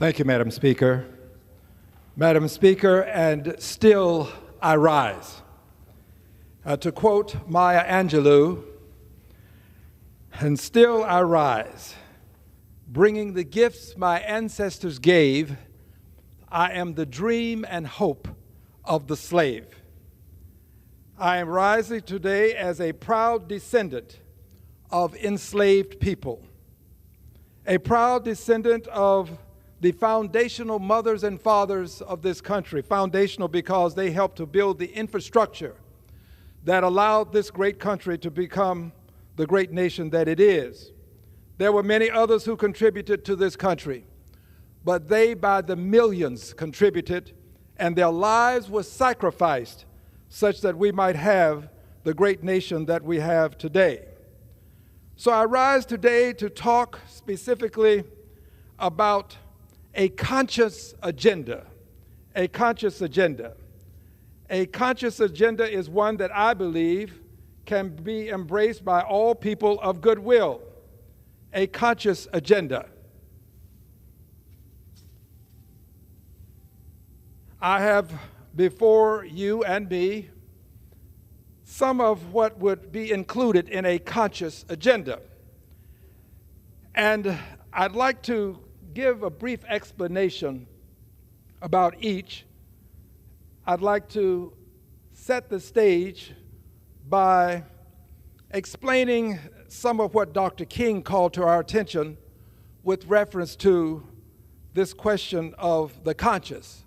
Thank you, Madam Speaker. Madam Speaker, and still I rise. To quote Maya Angelou, and still I rise, bringing the gifts my ancestors gave. I am the dream and hope of the slave. I am rising today as a proud descendant of enslaved people, a proud descendant of the foundational mothers and fathers of this country, foundational because they helped to build the infrastructure that allowed this great country to become the great nation that it is. There were many others who contributed to this country, but they by the millions contributed, and their lives were sacrificed such that we might have the great nation that we have today. So I rise today to talk specifically about a conscious agenda. A conscious agenda. A conscious agenda is one that I believe can be embraced by all people of goodwill. A conscious agenda. I have before you and me some of what would be included in a conscious agenda. And I'd like to give a brief explanation about each. I'd like to set the stage by explaining some of what Dr. King called to our attention with reference to this question of the conscious.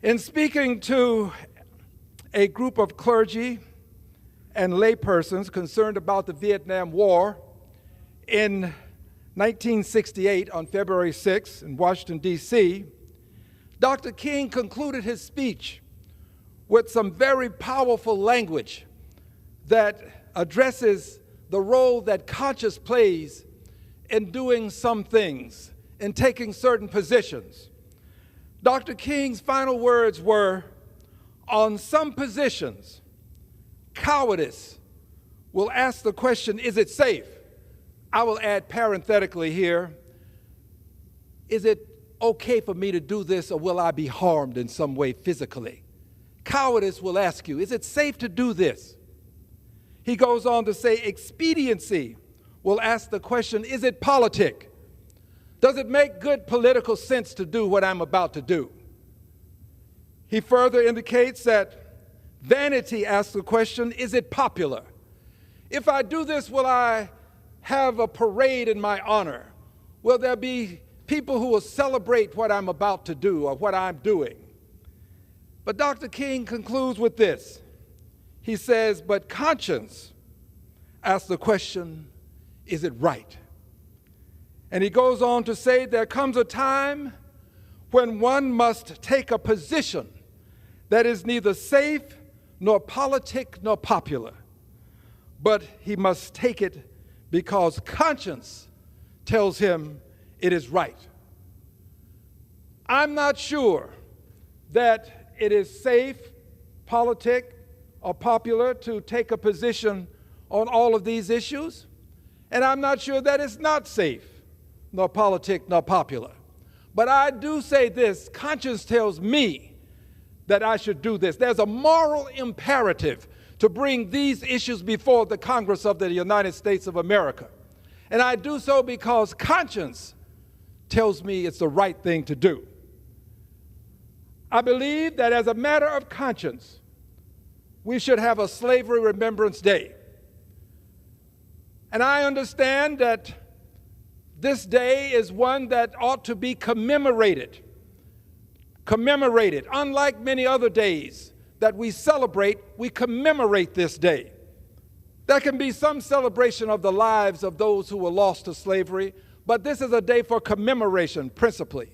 In speaking to a group of clergy and laypersons concerned about the Vietnam War in 1968 on February 6 in Washington, D.C., Dr. King concluded his speech with some very powerful language that addresses the role that conscience plays in doing some things, in taking certain positions. Dr. King's final words were, on some positions, cowardice will ask the question, is it safe? I will add parenthetically here, is it okay for me to do this, or will I be harmed in some way physically? Cowardice will ask you, is it safe to do this? He goes on to say, expediency will ask the question, is it politic? Does it make good political sense to do what I'm about to do? He further indicates that vanity asks the question, is it popular? If I do this, will I have a parade in my honor? Will there be people who will celebrate what I'm about to do or what I'm doing? But Dr. King concludes with this. He says, but conscience asks the question, is it right? And he goes on to say, there comes a time when one must take a position that is neither safe nor politic nor popular, but he must take it because conscience tells him it is right. I'm not sure that it is safe, politic, or popular to take a position on all of these issues, and I'm not sure that it's not safe, nor politic, nor popular. But I do say this, conscience tells me that I should do this. There's a moral imperative to bring these issues before the Congress of the United States of America. And I do so because conscience tells me it's the right thing to do. I believe that as a matter of conscience, we should have a Slavery Remembrance Day. And I understand that this day is one that ought to be commemorated. Commemorated. Unlike many other days that we celebrate, we commemorate this day. There can be some celebration of the lives of those who were lost to slavery, but this is a day for commemoration, principally.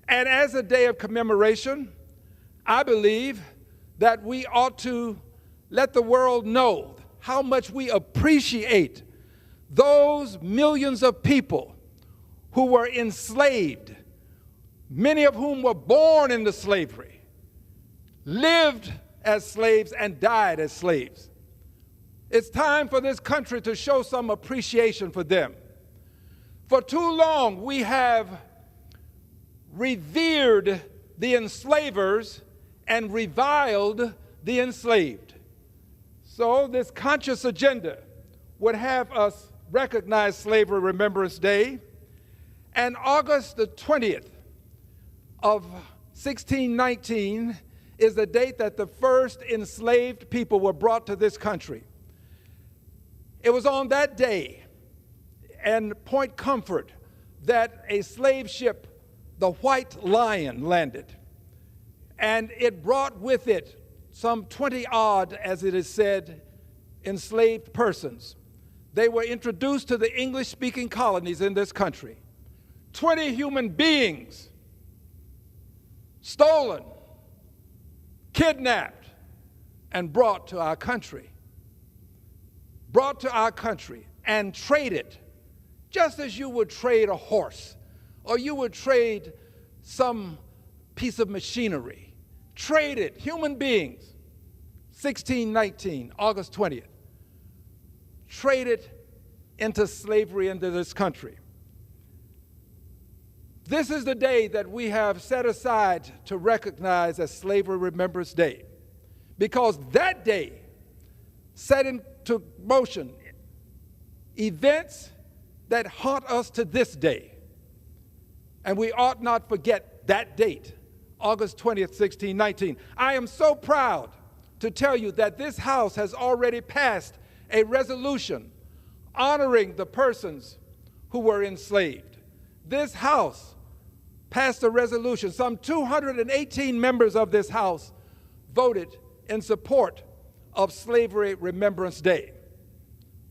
And as a day of commemoration, I believe that we ought to let the world know how much we appreciate those millions of people who were enslaved, many of whom were born into slavery, lived as slaves and died as slaves. It's time for this country to show some appreciation for them. For too long, we have revered the enslavers and reviled the enslaved. So this conscious agenda would have us recognize Slavery Remembrance Day. And August the 20th of 1619 is the date that the first enslaved people were brought to this country. It was on that day, and Point Comfort, that a slave ship, the White Lion, landed. And it brought with it some 20-odd, as it is said, enslaved persons. They were introduced to the English-speaking colonies in this country. 20 human beings stolen, kidnapped, and brought to our country. Brought to our country and traded, just as you would trade a horse, or you would trade some piece of machinery. Traded human beings, 1619, August 20th, traded into slavery into this country. This is the day that we have set aside to recognize as Slavery Remembrance Day, because that day set into motion events that haunt us to this day. And we ought not forget that date, August 20th, 1619. I am so proud to tell you that this House has already passed a resolution honoring the persons who were enslaved. This House passed a resolution. Some 218 members of this House voted in support of Slavery Remembrance Day.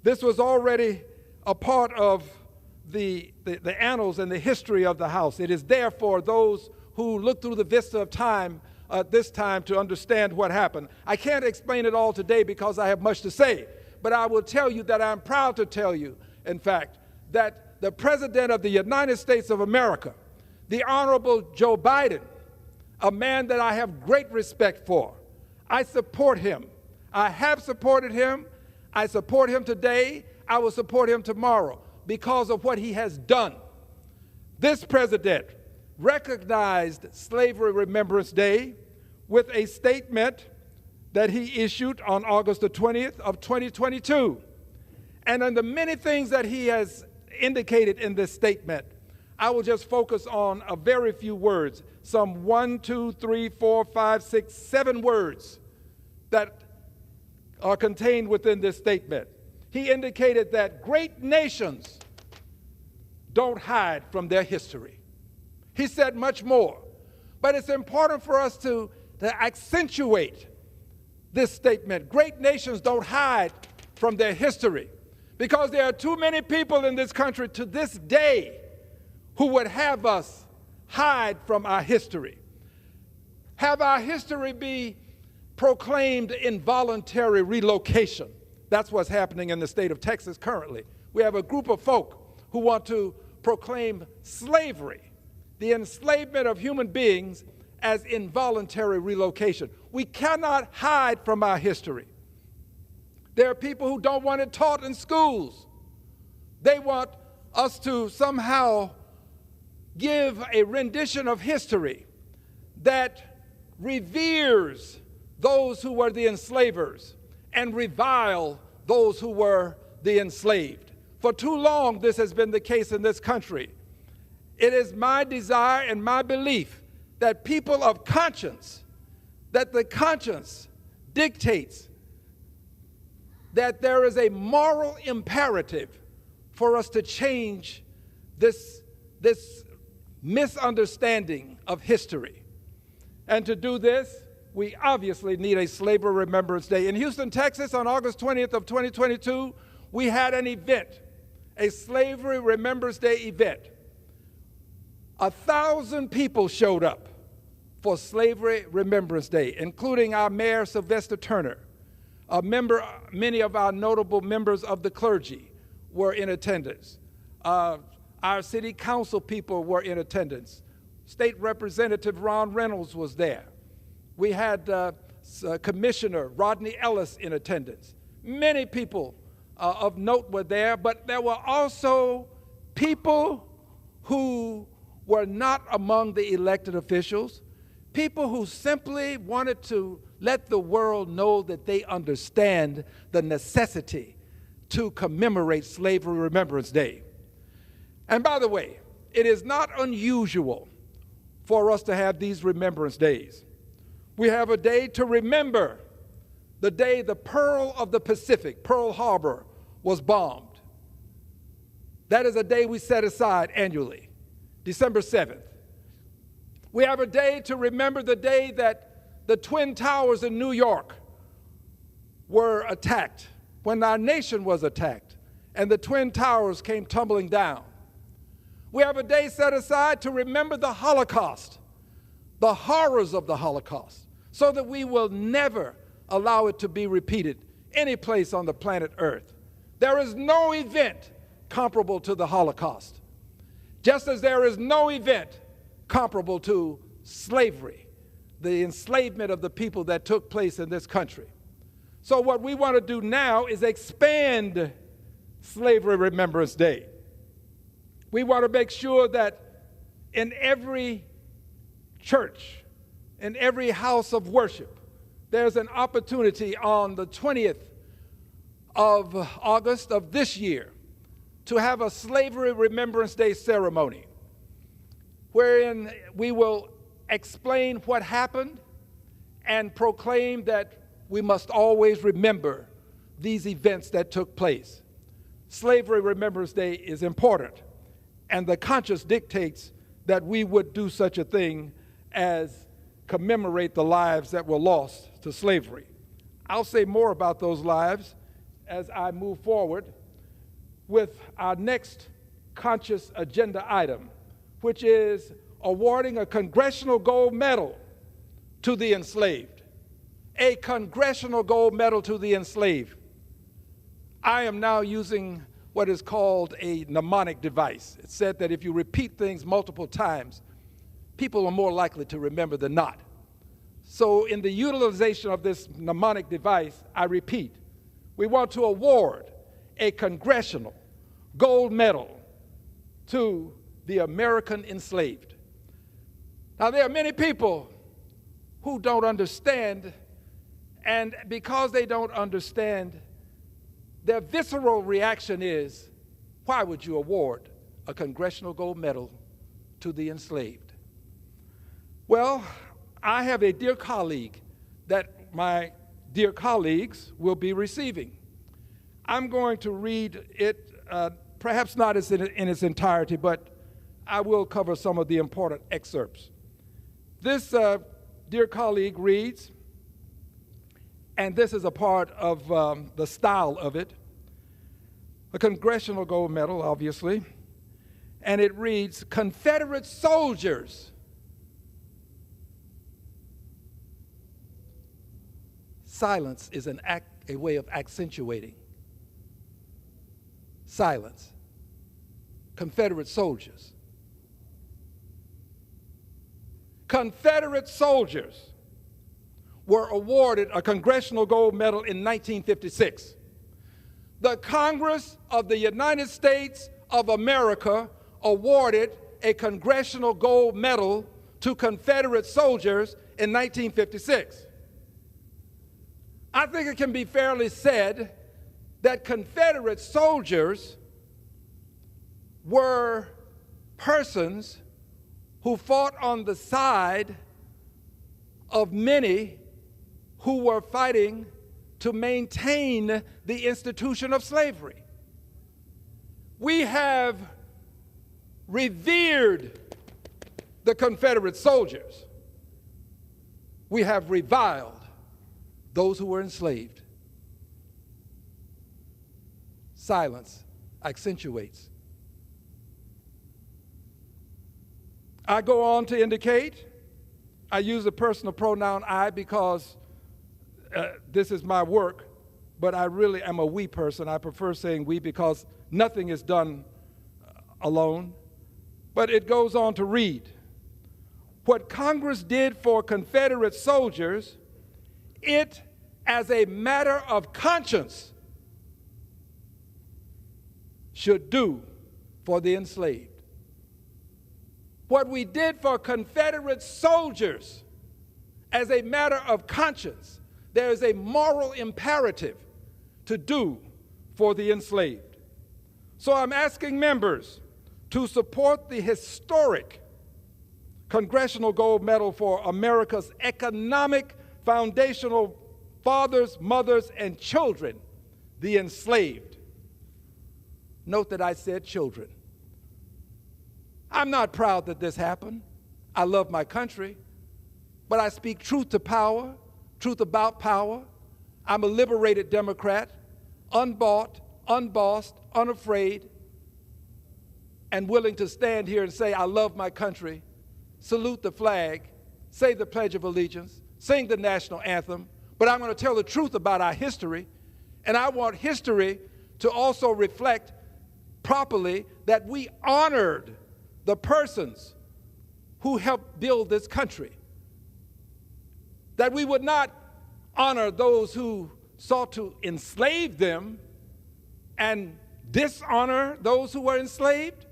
This was already a part of the annals and the history of the House. It is there for those who look through the vista of time this time to understand what happened. I can't explain it all today because I have much to say, but I will tell you that I'm proud to tell you, in fact, that the President of the United States of America, the Honorable Joe Biden, a man that I have great respect for, I support him. I have supported him. I support him today. I will support him tomorrow because of what he has done. This president recognized Slavery Remembrance Day with a statement that he issued on August the 20th of 2022. And on the many things that he has indicated in this statement, I will just focus on a very few words, some 1, 2, 3, 4, 5, 6, 7 words that are contained within this statement. He indicated that great nations don't hide from their history. He said much more, but it's important for us to accentuate this statement. Great nations don't hide from their history, because there are too many people in this country to this day who would have us hide from our history, have our history be proclaimed involuntary relocation. That's what's happening in the state of Texas currently. We have a group of folk who want to proclaim slavery, the enslavement of human beings, as involuntary relocation. We cannot hide from our history. There are people who don't want it taught in schools. They want us to somehow give a rendition of history that reveres those who were the enslavers and revile those who were the enslaved. For too long, this has been the case in this country. It is my desire and my belief that people of conscience, that the conscience dictates that there is a moral imperative for us to change this misunderstanding of history. And to do this, we obviously need a Slavery Remembrance Day. In Houston, Texas, on August 20th of 2022, we had an event, a Slavery Remembrance Day event. 1,000 people showed up for Slavery Remembrance Day, including our Mayor, Sylvester Turner. Many of our notable members of the clergy were in attendance. Our city council people were in attendance. State Representative Ron Reynolds was there. We had Commissioner Rodney Ellis in attendance. Many people of note were there, but there were also people who were not among the elected officials, people who simply wanted to let the world know that they understand the necessity to commemorate Slavery Remembrance Day. And by the way, it is not unusual for us to have these Remembrance Days. We have a day to remember the day the Pearl of the Pacific, Pearl Harbor, was bombed. That is a day we set aside annually, December 7th. We have a day to remember the day that the Twin Towers in New York were attacked, when our nation was attacked, and the Twin Towers came tumbling down. We have a day set aside to remember the Holocaust, the horrors of the Holocaust, so that we will never allow it to be repeated any place on the planet Earth. There is no event comparable to the Holocaust, just as there is no event comparable to slavery, the enslavement of the people that took place in this country. So what we want to do now is expand Slavery Remembrance Day. We want to make sure that in every church, in every house of worship, there's an opportunity on the 20th of August of this year to have a Slavery Remembrance Day ceremony wherein we will explain what happened and proclaim that we must always remember these events that took place. Slavery Remembrance Day is important, and the conscience dictates that we would do such a thing as commemorate the lives that were lost to slavery. I'll say more about those lives as I move forward with our next conscious agenda item, which is awarding a Congressional Gold Medal to the enslaved. A Congressional Gold Medal to the enslaved. I am now using what is called a mnemonic device. It's said that if you repeat things multiple times, people are more likely to remember than not. So in the utilization of this mnemonic device, I repeat, we want to award a Congressional Gold Medal to the American enslaved. Now, there are many people who don't understand, and because they don't understand, their visceral reaction is, why would you award a Congressional Gold Medal to the enslaved? Well, I have a dear colleague that my dear colleagues will be receiving. I'm going to read it, perhaps not in its entirety, but I will cover some of the important excerpts. This dear colleague reads, and this is a part of the style of it, a Congressional Gold Medal, obviously, and it reads, Confederate soldiers silence is a way of accentuating. Silence. Confederate soldiers. Confederate soldiers were awarded a Congressional Gold Medal in 1956. The Congress of the United States of America awarded a Congressional Gold Medal to Confederate soldiers in 1956. I think it can be fairly said that Confederate soldiers were persons who fought on the side of many who were fighting to maintain the institution of slavery. We have revered the Confederate soldiers. We have reviled those who were enslaved. Silence accentuates. I go on to indicate, I use the personal pronoun I because this is my work, but I really am a we person. I prefer saying we because nothing is done alone. But it goes on to read, what Congress did for Confederate soldiers, it, as a matter of conscience, should do for the enslaved. what we did for Confederate soldiers as a matter of conscience, there is a moral imperative to do for the enslaved. So I'm asking members to support the historic Congressional Gold Medal for America's economic foundational fathers, mothers, and children, the enslaved. Note that I said children. I'm not proud that this happened. I love my country, but I speak truth to power, truth about power. I'm a liberated Democrat, unbought, unbossed, unafraid, and willing to stand here and say, I love my country, salute the flag, say the Pledge of Allegiance, sing the national anthem, but I'm going to tell the truth about our history, and I want history to also reflect properly that we honored the persons who helped build this country, that we would not honor those who sought to enslave them and dishonor those who were enslaved.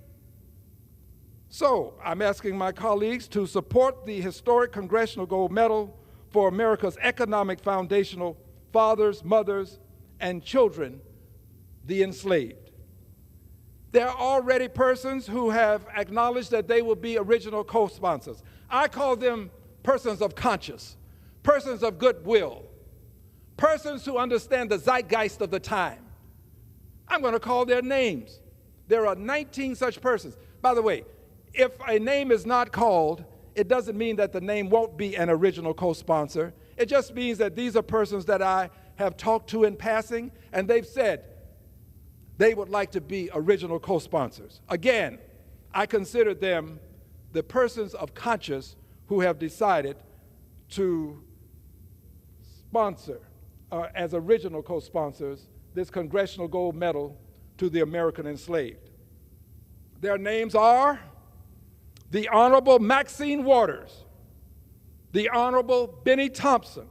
So I'm asking my colleagues to support the historic Congressional Gold Medal for America's economic foundational fathers, mothers, and children, the enslaved. There are already persons who have acknowledged that they will be original co-sponsors. I call them persons of conscience, persons of goodwill, persons who understand the zeitgeist of the time. I'm going to call their names. There are 19 such persons. By the way, if a name is not called, it doesn't mean that the name won't be an original co-sponsor. It just means that these are persons that I have talked to in passing, and they've said they would like to be original co-sponsors. Again, I consider them the persons of conscience who have decided to sponsor as original co-sponsors this Congressional Gold Medal to the American enslaved. Their names are the Honorable Maxine Waters, the Honorable Benny Thompson,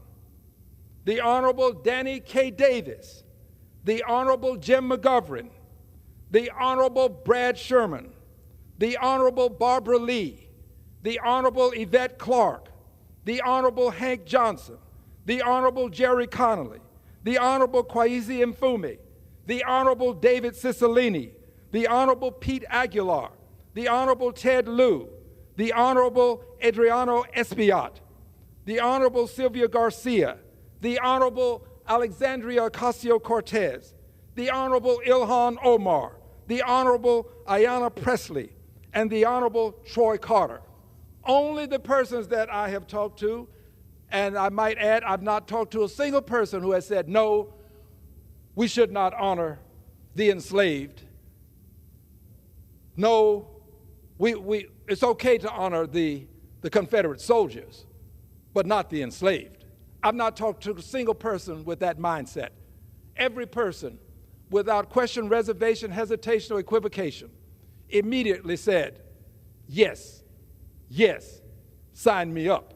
the Honorable Danny K. Davis, the Honorable Jim McGovern, the Honorable Brad Sherman, the Honorable Barbara Lee, the Honorable Yvette Clark, the Honorable Hank Johnson, the Honorable Jerry Connolly, the Honorable Kwesi Mfume, the Honorable David Cicilline, the Honorable Pete Aguilar, the Honorable Ted Lieu, the Honorable Adriano Espaillat, the Honorable Sylvia Garcia, the Honorable Alexandria Ocasio-Cortez, the Honorable Ilhan Omar, the Honorable Ayanna Pressley, and the Honorable Troy Carter. Only the persons that I have talked to, and I might add, I've not talked to a single person who has said, no, we should not honor the enslaved. No, it's okay to honor the Confederate soldiers, but not the enslaved. I've not talked to a single person with that mindset. Every person, without question, reservation, hesitation, or equivocation, immediately said, yes, yes, sign me up.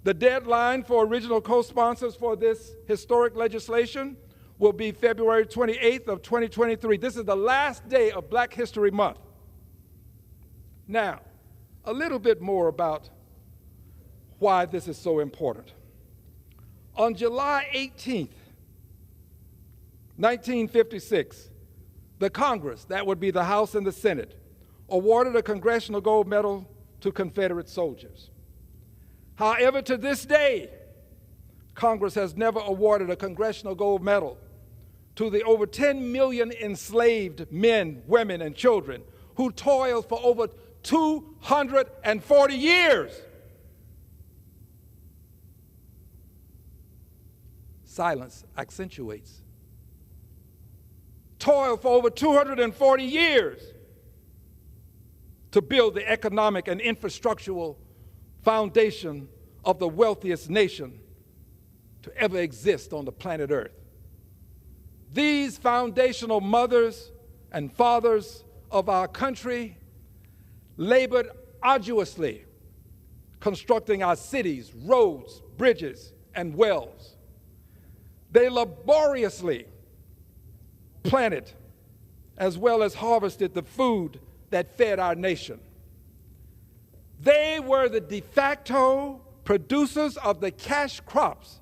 The deadline for original co-sponsors for this historic legislation will be February 28th of 2023. This is the last day of Black History Month. Now, a little bit more about why this is so important. On July 18th, 1956, the Congress, that would be the House and the Senate, awarded a Congressional Gold Medal to Confederate soldiers. However, to this day, Congress has never awarded a Congressional Gold Medal to the over 10 million enslaved men, women, and children who toiled for over 240 years. Silence accentuates. Toiled for over 240 years to build the economic and infrastructural foundation of the wealthiest nation to ever exist on the planet Earth. These foundational mothers and fathers of our country labored arduously constructing our cities, roads, bridges, and wells. They laboriously planted as well as harvested the food that fed our nation. They were the de facto producers of the cash crops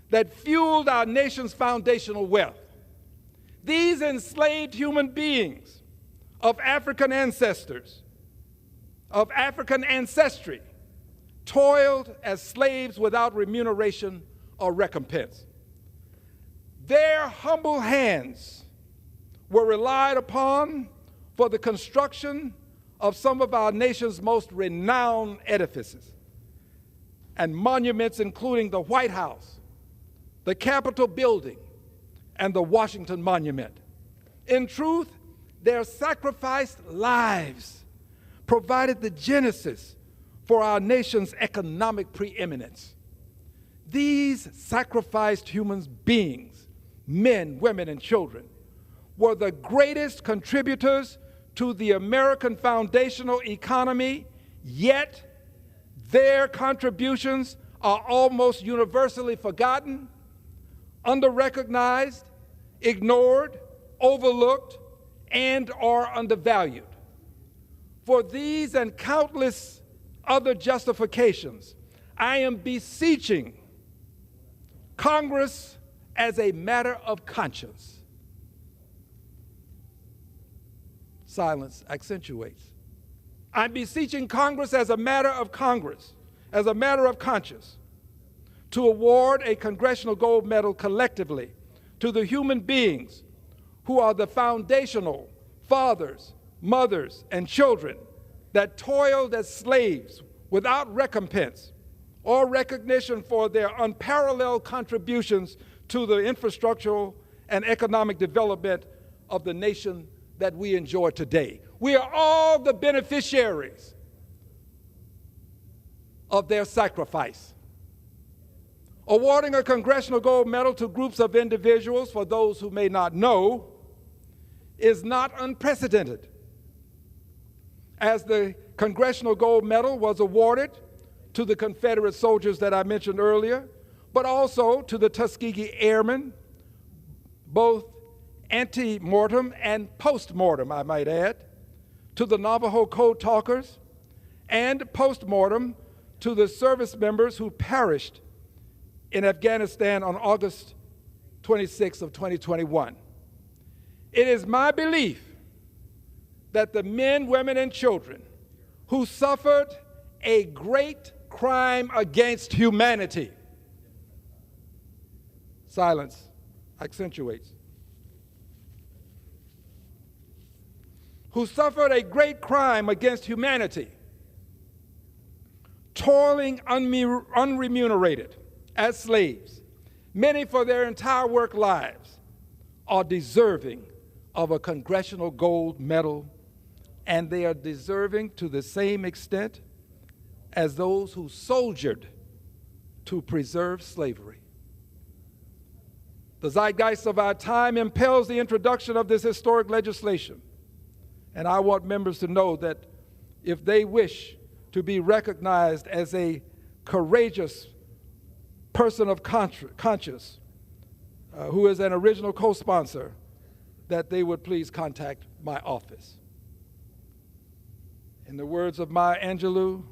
that fueled our nation's foundational wealth. These enslaved human beings of African ancestors, of African ancestry, toiled as slaves without remuneration or recompense. Their humble hands were relied upon for the construction of some of our nation's most renowned edifices and monuments, including the White House, the Capitol Building, and the Washington Monument. In truth, their sacrificed lives provided the genesis for our nation's economic preeminence. These sacrificed human beings, men, women, and children, were the greatest contributors to the American foundational economy, yet their contributions are almost universally forgotten, under-recognized, ignored, overlooked, and/or undervalued. For these and countless other justifications, I am beseeching Congress as a matter of conscience. Silence accentuates. I'm beseeching Congress as a matter of conscience, to award a Congressional Gold Medal collectively to the human beings who are the foundational fathers, mothers, and children that toiled as slaves without recompense or recognition for their unparalleled contributions to the infrastructural and economic development of the nation that we enjoy today. We are all the beneficiaries of their sacrifice. Awarding a Congressional Gold Medal to groups of individuals, for those who may not know, is not unprecedented, as the Congressional Gold Medal was awarded to the Confederate soldiers that I mentioned earlier, but also to the Tuskegee Airmen, both ante-mortem and post-mortem, I might add, to the Navajo Code Talkers, and post-mortem to the service members who perished in Afghanistan on August 26 of 2021. It is my belief that the men, women, and children who suffered a great crime against humanity, silence accentuates, who suffered a great crime against humanity, toiling unremunerated as slaves, many for their entire work lives, are deserving of a Congressional Gold Medal, and they are deserving to the same extent as those who soldiered to preserve slavery. The zeitgeist of our time impels the introduction of this historic legislation, and I want members to know that if they wish to be recognized as a courageous person of conscience who is an original co-sponsor, that they would please contact my office. In the words of Maya Angelou,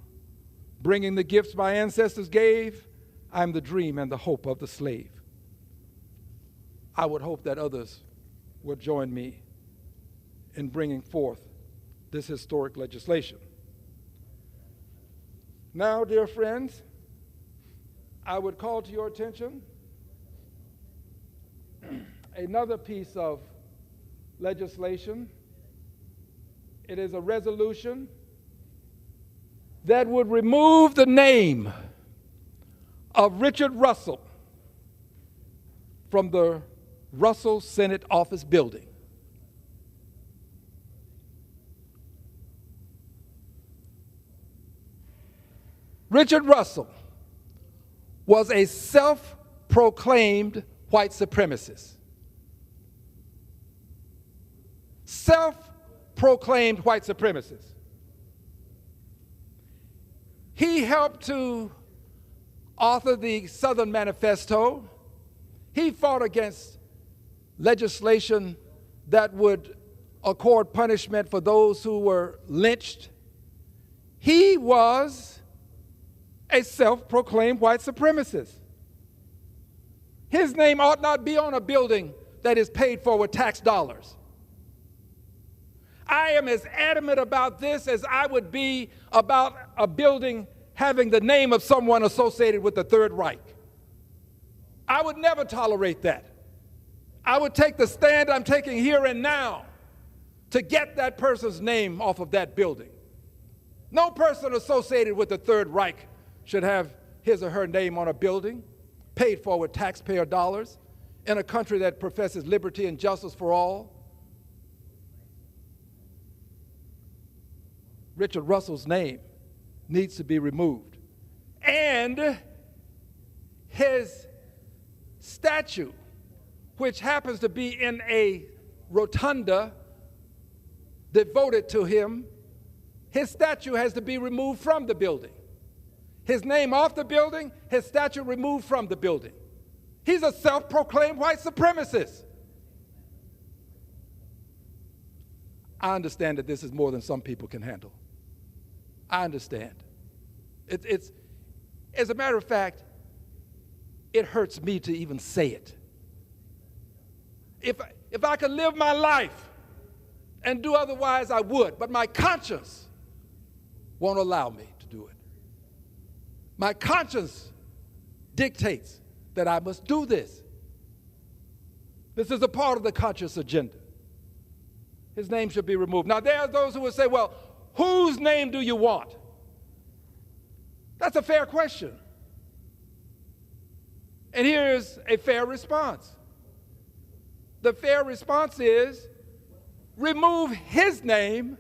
bringing the gifts my ancestors gave, I'm the dream and the hope of the slave. I would hope that others would join me in bringing forth this historic legislation. Now, dear friends, I would call to your attention another piece of legislation. It is a resolution that would remove the name of Richard Russell from the Russell Senate Office building. Richard Russell was a self-proclaimed white supremacist. Self-proclaimed white supremacist. He helped to author the Southern Manifesto. He fought against legislation that would accord punishment for those who were lynched. he was a self-proclaimed white supremacist. His name ought not be on a building that is paid for with tax dollars. I am as adamant about this as I would be about a building having the name of someone associated with the Third Reich. I would never tolerate that. I would take the stand I'm taking here and now to get that person's name off of that building. No person associated with the Third Reich should have his or her name on a building paid for with taxpayer dollars in a country that professes liberty and justice for all. Richard Russell's name needs to be removed. And his statue, which happens to be in a rotunda devoted to him, his statue has to be removed from the building. His name off the building, his statue removed from the building. He's a self-proclaimed white supremacist. I understand that this is more than some people can handle. I understand. It's as a matter of fact, it hurts me to even say it. If I could live my life and do otherwise, I would, but my conscience won't allow me to do it. My conscience dictates that I must do this. This is a part of the conscious agenda. His name should be removed. Now, there are those who would say, well, whose name do you want? That's a fair question. And here's a fair response. The fair response is, remove his name,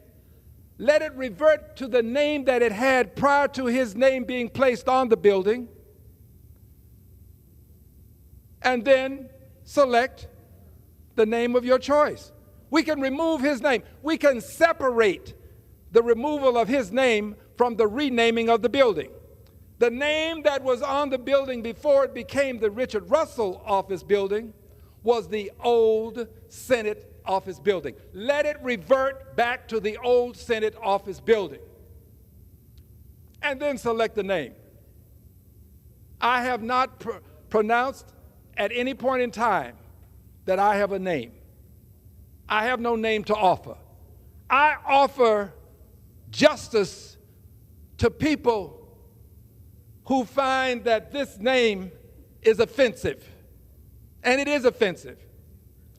let it revert to the name that it had prior to his name being placed on the building, and then select the name of your choice. We can remove his name. We can separate the removal of his name from the renaming of the building. The name that was on the building before it became the Richard Russell Office Building was the old Senate Office Building. Let it revert back to the old Senate Office Building. And then select the name. I have not pronounced at any point in time that I have a name. I have no name to offer. I offer justice to people who find that this name is offensive. And it is offensive.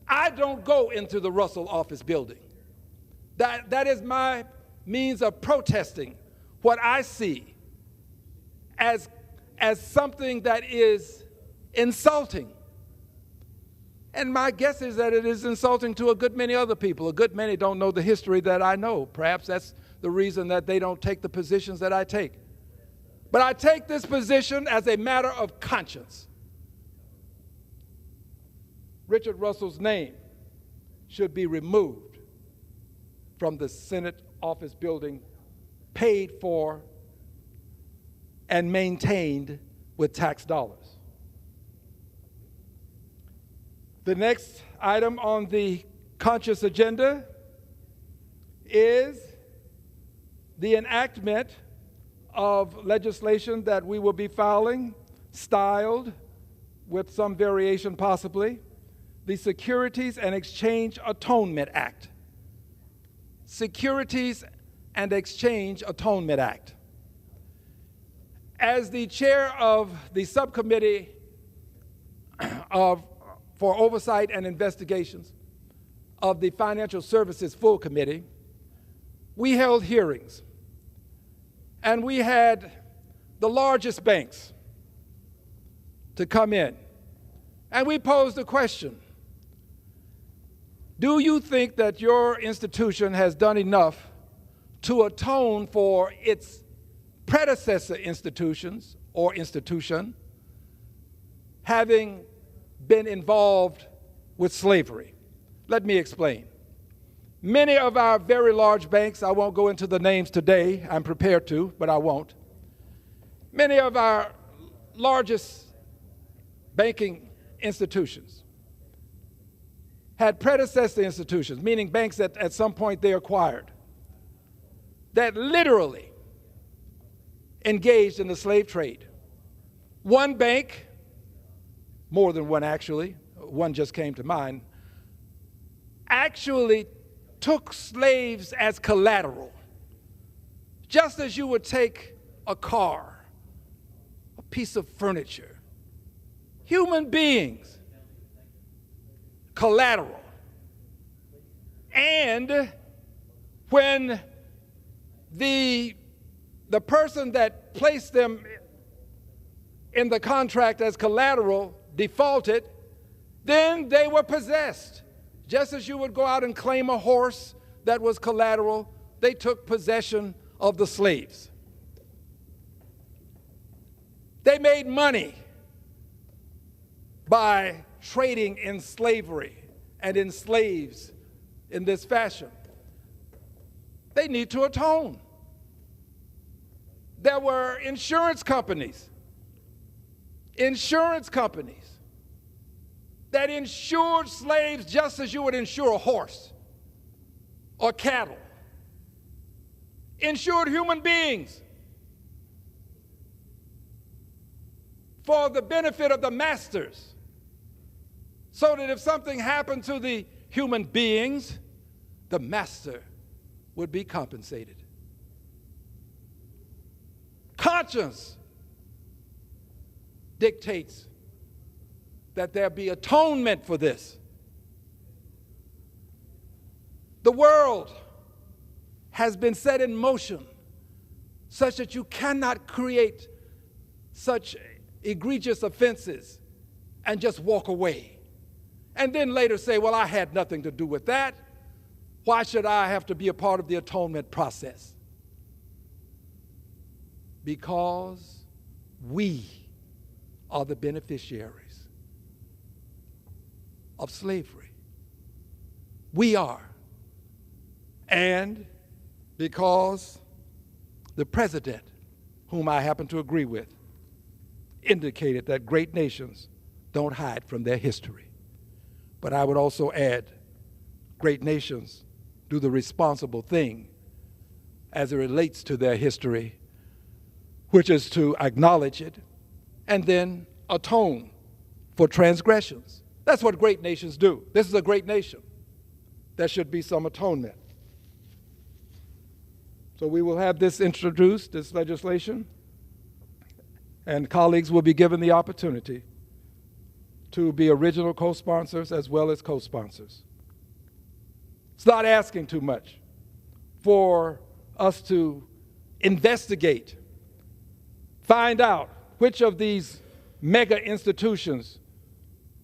I don't go into the Russell Office Building. That is my means of protesting what I see as something that is insulting. And my guess is that it is insulting to a good many other people. A good many don't know the history that I know. Perhaps that's the reason that they don't take the positions that I take. But I take this position as a matter of conscience. Richard Russell's name should be removed from the Senate Office Building, paid for and maintained with tax dollars. The next item on the conscious agenda is the enactment of legislation that we will be filing, styled with some variation possibly, the Securities and Exchange Atonement Act. Securities and Exchange Atonement Act. As the chair of the subcommittee for oversight and investigations of the Financial Services Full Committee, we held hearings. And we had the largest banks to come in. And we posed a question. Do you think that your institution has done enough to atone for its predecessor institutions or institution having been involved with slavery? Let me explain. Many of our very large banks, I won't go into the names today, I'm prepared to, but I won't. Many of our largest banking institutions had predecessor institutions, meaning banks that at some point they acquired, that literally engaged in the slave trade. One bank, more than one actually, one just came to mind, actually took slaves as collateral, just as you would take a car, a piece of furniture, human beings, collateral. And when the person that placed them in the contract as collateral defaulted, then they were possessed. Just as you would go out and claim a horse that was collateral, they took possession of the slaves. They made money by trading in slavery and in slaves in this fashion. They need to atone. There were insurance companies that insured slaves just as you would insure a horse or cattle. Insured human beings for the benefit of the masters, so that if something happened to the human beings, the master would be compensated. Conscience dictates that there be atonement for this. The world has been set in motion such that you cannot create such egregious offenses and just walk away. And then later say, well, I had nothing to do with that. Why should I have to be a part of the atonement process? Because we are the beneficiaries of slavery. We are. And because the president, whom I happen to agree with, indicated that great nations don't hide from their history. But I would also add, great nations do the responsible thing as it relates to their history, which is to acknowledge it and then atone for transgressions. That's what great nations do. This is a great nation. There should be some atonement. So we will have this introduced, this legislation, and colleagues will be given the opportunity to be original co-sponsors as well as co-sponsors. It's not asking too much for us to investigate, find out which of these mega institutions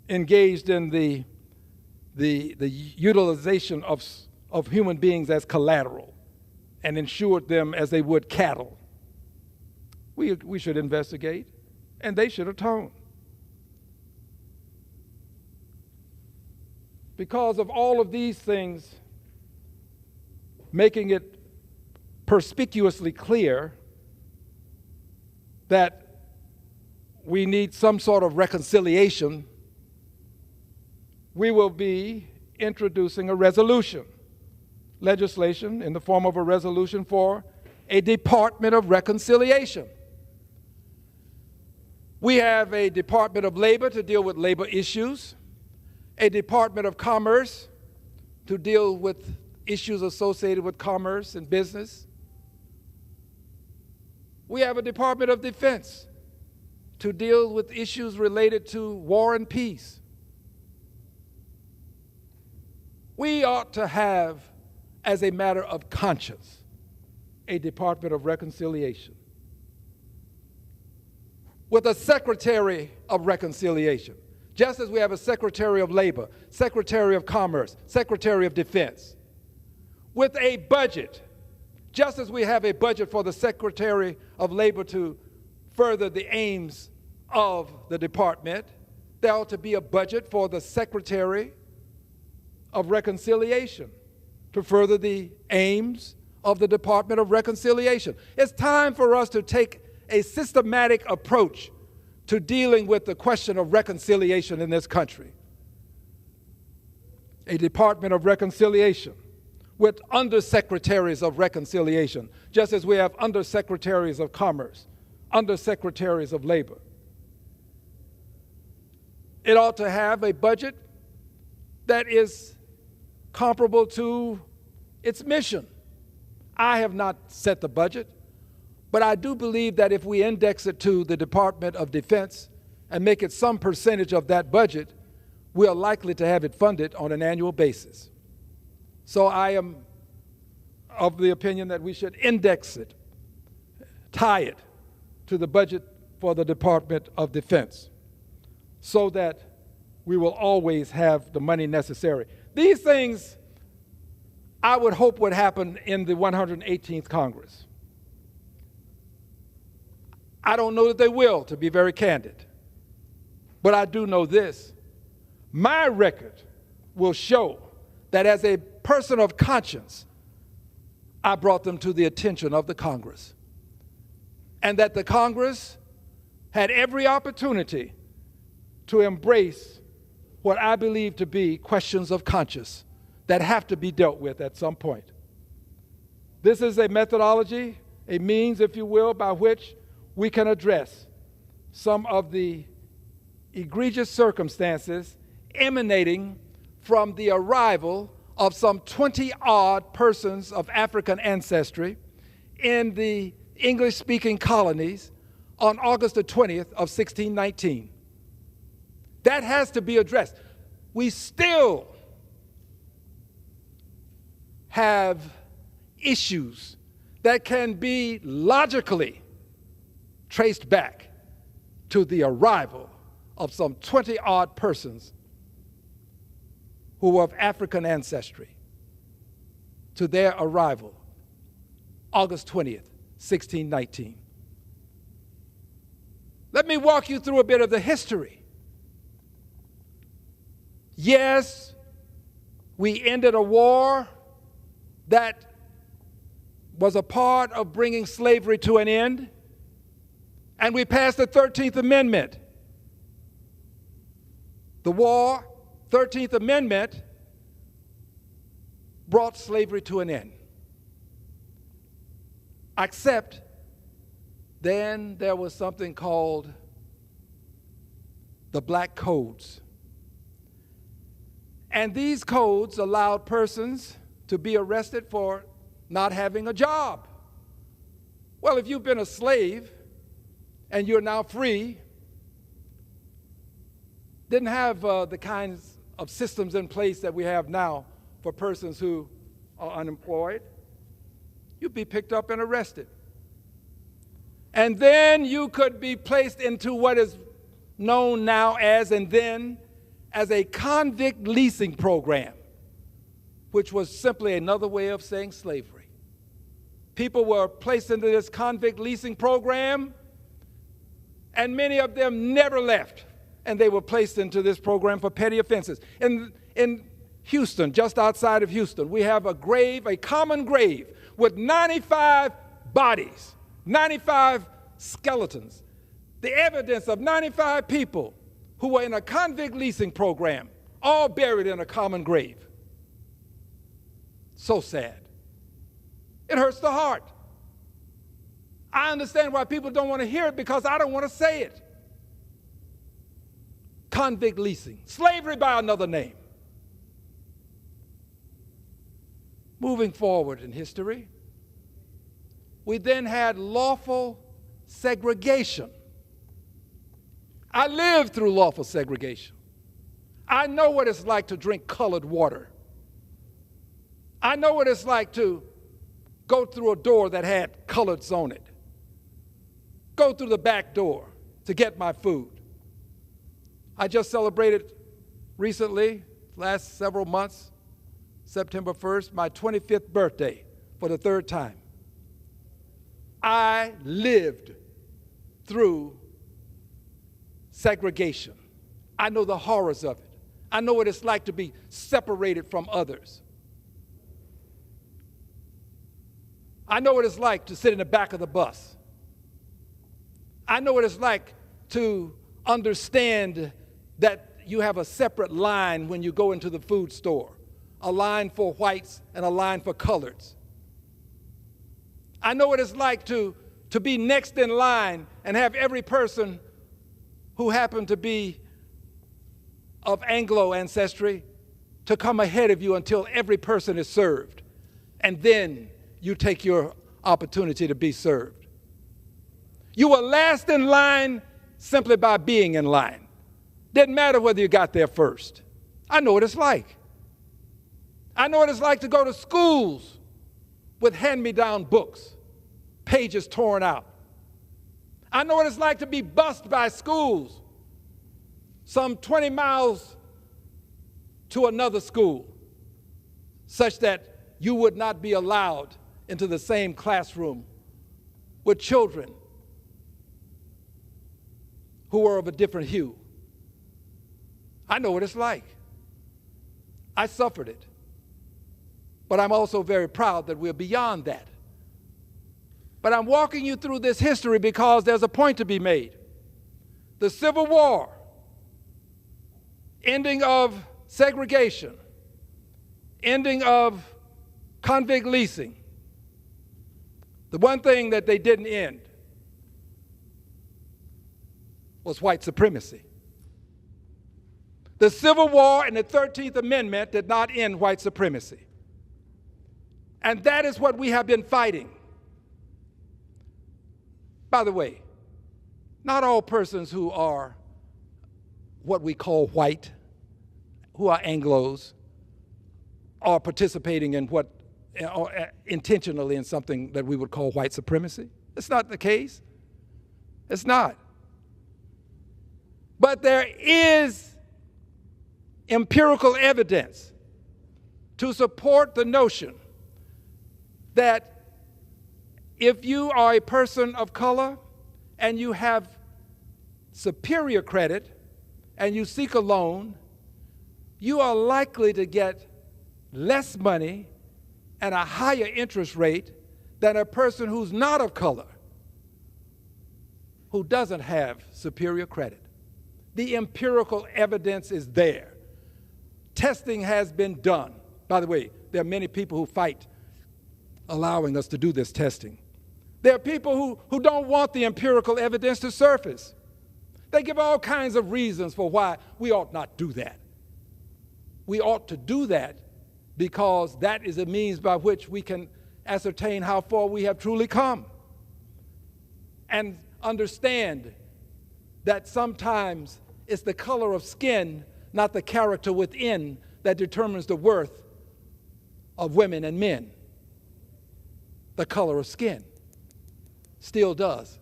engaged in the utilization of human beings as collateral and insured them as they would cattle. We should investigate, and they should atone. Because of all of these things, making it perspicuously clear that we need some sort of reconciliation, we will be introducing a resolution, legislation in the form of a resolution for a Department of Reconciliation. We have a Department of Labor to deal with labor issues, a Department of Commerce to deal with issues associated with commerce and business. We have a Department of Defense to deal with issues related to war and peace. We ought to have, as a matter of conscience, a Department of Reconciliation with a Secretary of Reconciliation, just as we have a Secretary of Labor, Secretary of Commerce, Secretary of Defense, with a budget, just as we have a budget for the Secretary of Labor to further the aims of the department. There ought to be a budget for the Secretary of Reconciliation to further the aims of the Department of Reconciliation. It's time for us to take a systematic approach to dealing with the question of reconciliation in this country. A Department of Reconciliation with undersecretaries of reconciliation, just as we have undersecretaries of commerce, undersecretaries of labor. It ought to have a budget that is comparable to its mission. I have not set the budget, but I do believe that if we index it to the Department of Defense and make it some percentage of that budget, we are likely to have it funded on an annual basis. So I am of the opinion that we should index it, tie it to the budget for the Department of Defense, so that we will always have the money necessary. These things I would hope would happen in the 118th Congress. I don't know that they will, to be very candid. But I do know this. My record will show that as a person of conscience, I brought them to the attention of the Congress. And that the Congress had every opportunity to embrace what I believe to be questions of conscience that have to be dealt with at some point. This is a methodology, a means, if you will, by which we can address some of the egregious circumstances emanating from the arrival of some 20-odd persons of African ancestry in the English-speaking colonies on August the 20th of 1619. That has to be addressed. We still have issues that can be logically traced back to the arrival of some 20-odd persons who were of African ancestry, to their arrival, August 20th, 1619. Let me walk you through a bit of the history. Yes, we ended a war that was a part of bringing slavery to an end, and we passed the 13th Amendment. The war, 13th Amendment, brought slavery to an end. Except then there was something called the Black Codes. And these codes allowed persons to be arrested for not having a job. Well, if you've been a slave and you're now free, didn't have the kinds of systems in place that we have now for persons who are unemployed, you'd be picked up and arrested. And then you could be placed into what is known now as, and then as, a convict leasing program, which was simply another way of saying slavery. People were placed into this convict leasing program, and many of them never left, and they were placed into this program for petty offenses. In Houston, just outside of Houston, we have a grave, a common grave, with 95 bodies, 95 skeletons, the evidence of 95 people who were in a convict leasing program, all buried in a common grave. So sad. It hurts the heart. I understand why people don't want to hear it, because I don't want to say it. Convict leasing, slavery by another name. Moving forward in history, we then had lawful segregation. I lived through lawful segregation. I know what it's like to drink colored water. I know what it's like to go through a door that had coloreds on it, go through the back door to get my food. I just celebrated recently, last several months, September 1st, my 25th birthday for the third time. I lived through segregation. I know the horrors of it. I know what it's like to be separated from others. I know what it's like to sit in the back of the bus. I know what it's like to understand that you have a separate line when you go into the food store, a line for whites and a line for coloreds. I know what it's like to to be next in line and have every person who happened to be of Anglo ancestry to come ahead of you until every person is served. And then you take your opportunity to be served. You were last in line simply by being in line. Didn't matter whether you got there first. I know what it's like. I know what it's like to go to schools with hand-me-down books, pages torn out. I know what it's like to be bused by schools some 20 miles to another school, such that you would not be allowed into the same classroom with children who were of a different hue. I know what it's like. I suffered it. But I'm also very proud that we're beyond that. But I'm walking you through this history because there's a point to be made. The Civil War, ending of segregation, ending of convict leasing. The one thing that they didn't end was white supremacy. The Civil War and the 13th Amendment did not end white supremacy. And that is what we have been fighting. By the way, not all persons who are what we call white, who are Anglos, are participating in what, or intentionally in something that we would call white supremacy. It's not the case. It's not. But there is empirical evidence to support the notion that if you are a person of color and you have superior credit and you seek a loan, you are likely to get less money and a higher interest rate than a person who's not of color, who doesn't have superior credit. The empirical evidence is there. Testing has been done. By the way, there are many people who fight allowing us to do this testing. There are people who don't want the empirical evidence to surface. They give all kinds of reasons for why we ought not do that. We ought to do that because that is a means by which we can ascertain how far we have truly come and understand that sometimes it's the color of skin, not the character within, that determines the worth of women and men. The color of skin still does.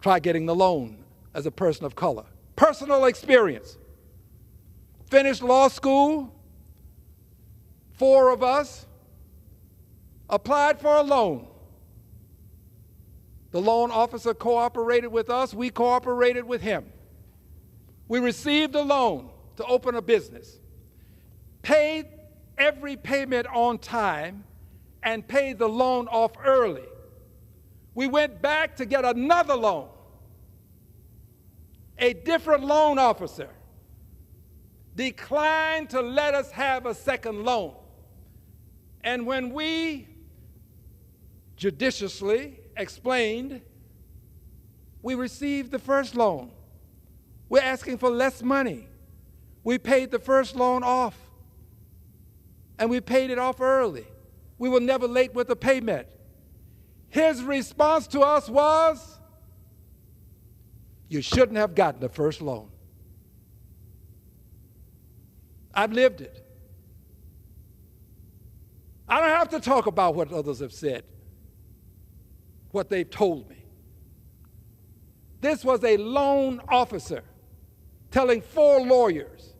Try getting the loan as a person of color. Personal experience. Finished law school, 4 of us applied for a loan. The loan officer cooperated with us, we cooperated with him. We received a loan to open a business, paid every payment on time, and paid the loan off early. We went back to get another loan. A different loan officer declined to let us have a second loan. And when we judiciously explained, we received the first loan. We're asking for less money. We paid the first loan off, and we paid it off early. We were never late with the payment. His response to us was, you shouldn't have gotten the first loan. I've lived it. I don't have to talk about what others have said, what they've told me. This was a loan officer telling 4 lawyers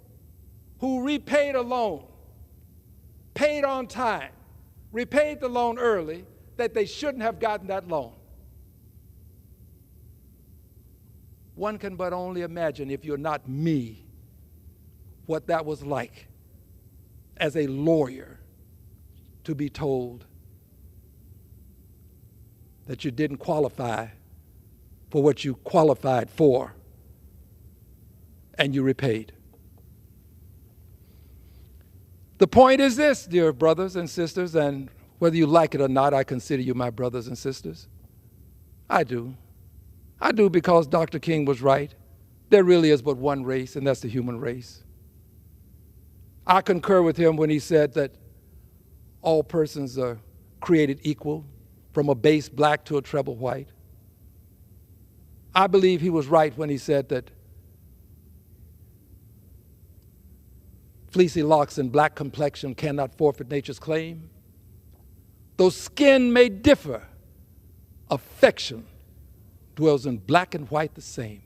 who repaid a loan, paid on time, repaid the loan early, that they shouldn't have gotten that loan. One can but only imagine, if you're not me, what that was like as a lawyer to be told that you didn't qualify for what you qualified for, and you repaid. The point is this, dear brothers and sisters, and whether you like it or not, I consider you my brothers and sisters. I do. I do because Dr. King was right. There really is but one race, and that's the human race. I concur with him when he said that all persons are created equal, from a base black to a treble white. I believe he was right when he said that fleecy locks and black complexion cannot forfeit nature's claim. Though skin may differ, affection dwells in black and white the same.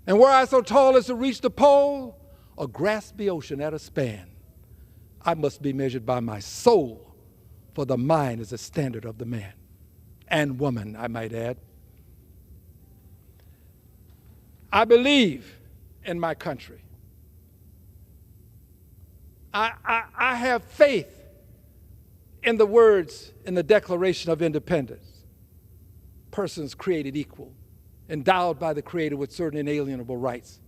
And were I so tall as to reach the pole, or grasp the ocean at a span, I must be measured by my soul, for the mind is the standard of the man and woman, I might add. I believe in my country. I have faith in the words in the Declaration of Independence. Persons created equal, endowed by the Creator with certain inalienable rights,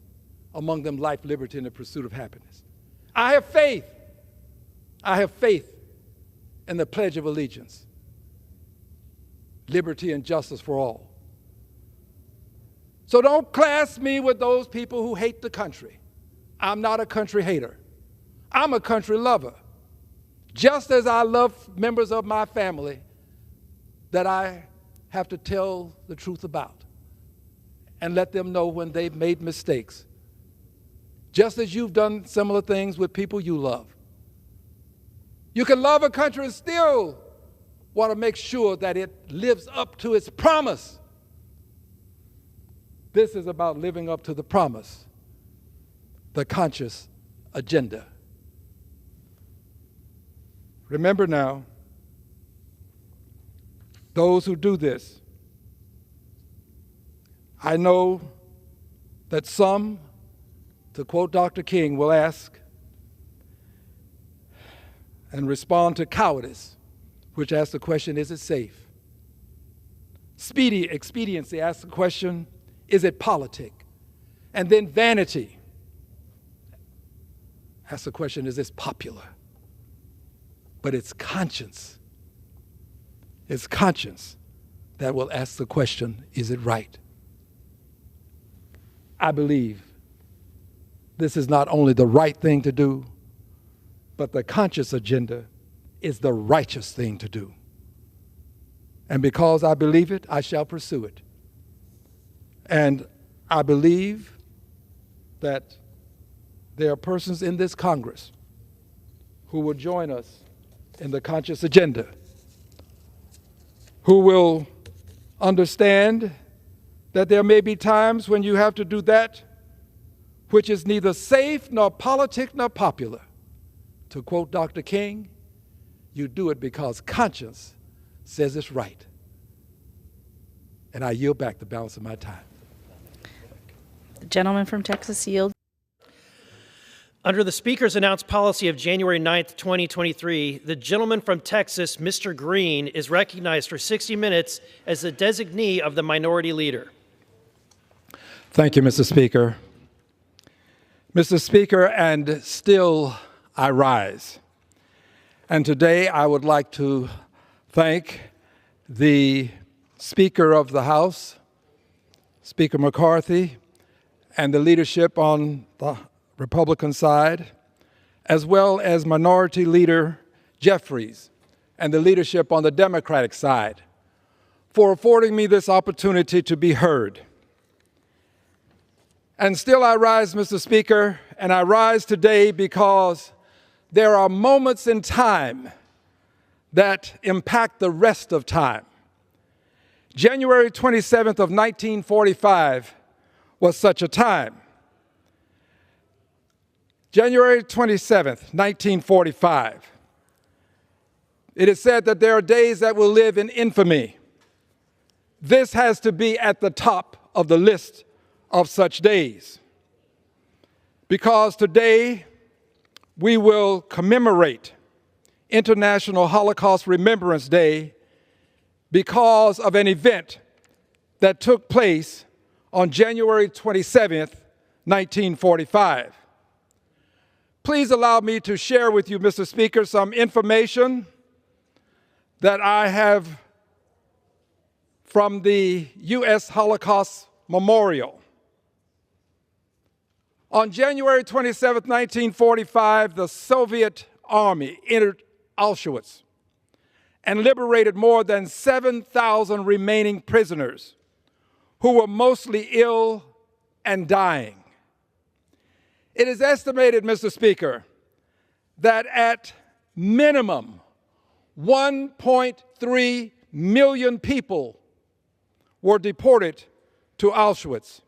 among them life, liberty, and the pursuit of happiness. I have faith. I have faith in the Pledge of Allegiance, liberty and justice for all. So don't class me with those people who hate the country. I'm not a country hater. I'm a country lover. Just as I love members of my family that I have to tell the truth about and let them know when they've made mistakes. Just as you've done similar things with people you love. You can love a country and still want to make sure that it lives up to its promise. This is about living up to the promise, the conscious agenda. Remember now, those who do this, I know that some, to quote Dr. King, will ask and respond to cowardice, which asks the question, is it safe? Speedy expediency asks the question, is it politic? And then vanity asks the question, is this popular? But it's conscience. It's conscience that will ask the question, is it right? I believe this is not only the right thing to do, but the conscious agenda is the righteous thing to do. And because I believe it, I shall pursue it. And I believe that there are persons in this Congress who will join us in the conscious agenda, who will understand that there may be times when you have to do that which is neither safe nor politic nor popular. To quote Dr. King, you do it because conscience says it's right. And I yield back the balance of my time. The gentleman from Texas yields. Under the Speaker's announced policy of January 9th, 2023, the gentleman from Texas, Mr. Green, is recognized for 60 minutes as the designee of the Minority Leader. Thank you, Mr. Speaker. Mr. Speaker, and still I rise. And today I would like to thank the Speaker of the House, Speaker McCarthy, and the leadership on the Republican side, as well as Minority Leader Jeffries and the leadership on the Democratic side, for affording me this opportunity to be heard. And still I rise, Mr. Speaker, and I rise today because there are moments in time that impact the rest of time. January 27th of 1945 was such a time. January 27th, 1945. It is said that there are days that will live in infamy. This has to be at the top of the list of such days. Because today we will commemorate International Holocaust Remembrance Day because of an event that took place on January 27th, 1945. Please allow me to share with you, Mr. Speaker, some information that I have from the U.S. Holocaust Memorial. On January 27, 1945, the Soviet Army entered Auschwitz and liberated more than 7,000 remaining prisoners who were mostly ill and dying. It is estimated, Mr. Speaker, that at minimum 1.3 million people were deported to Auschwitz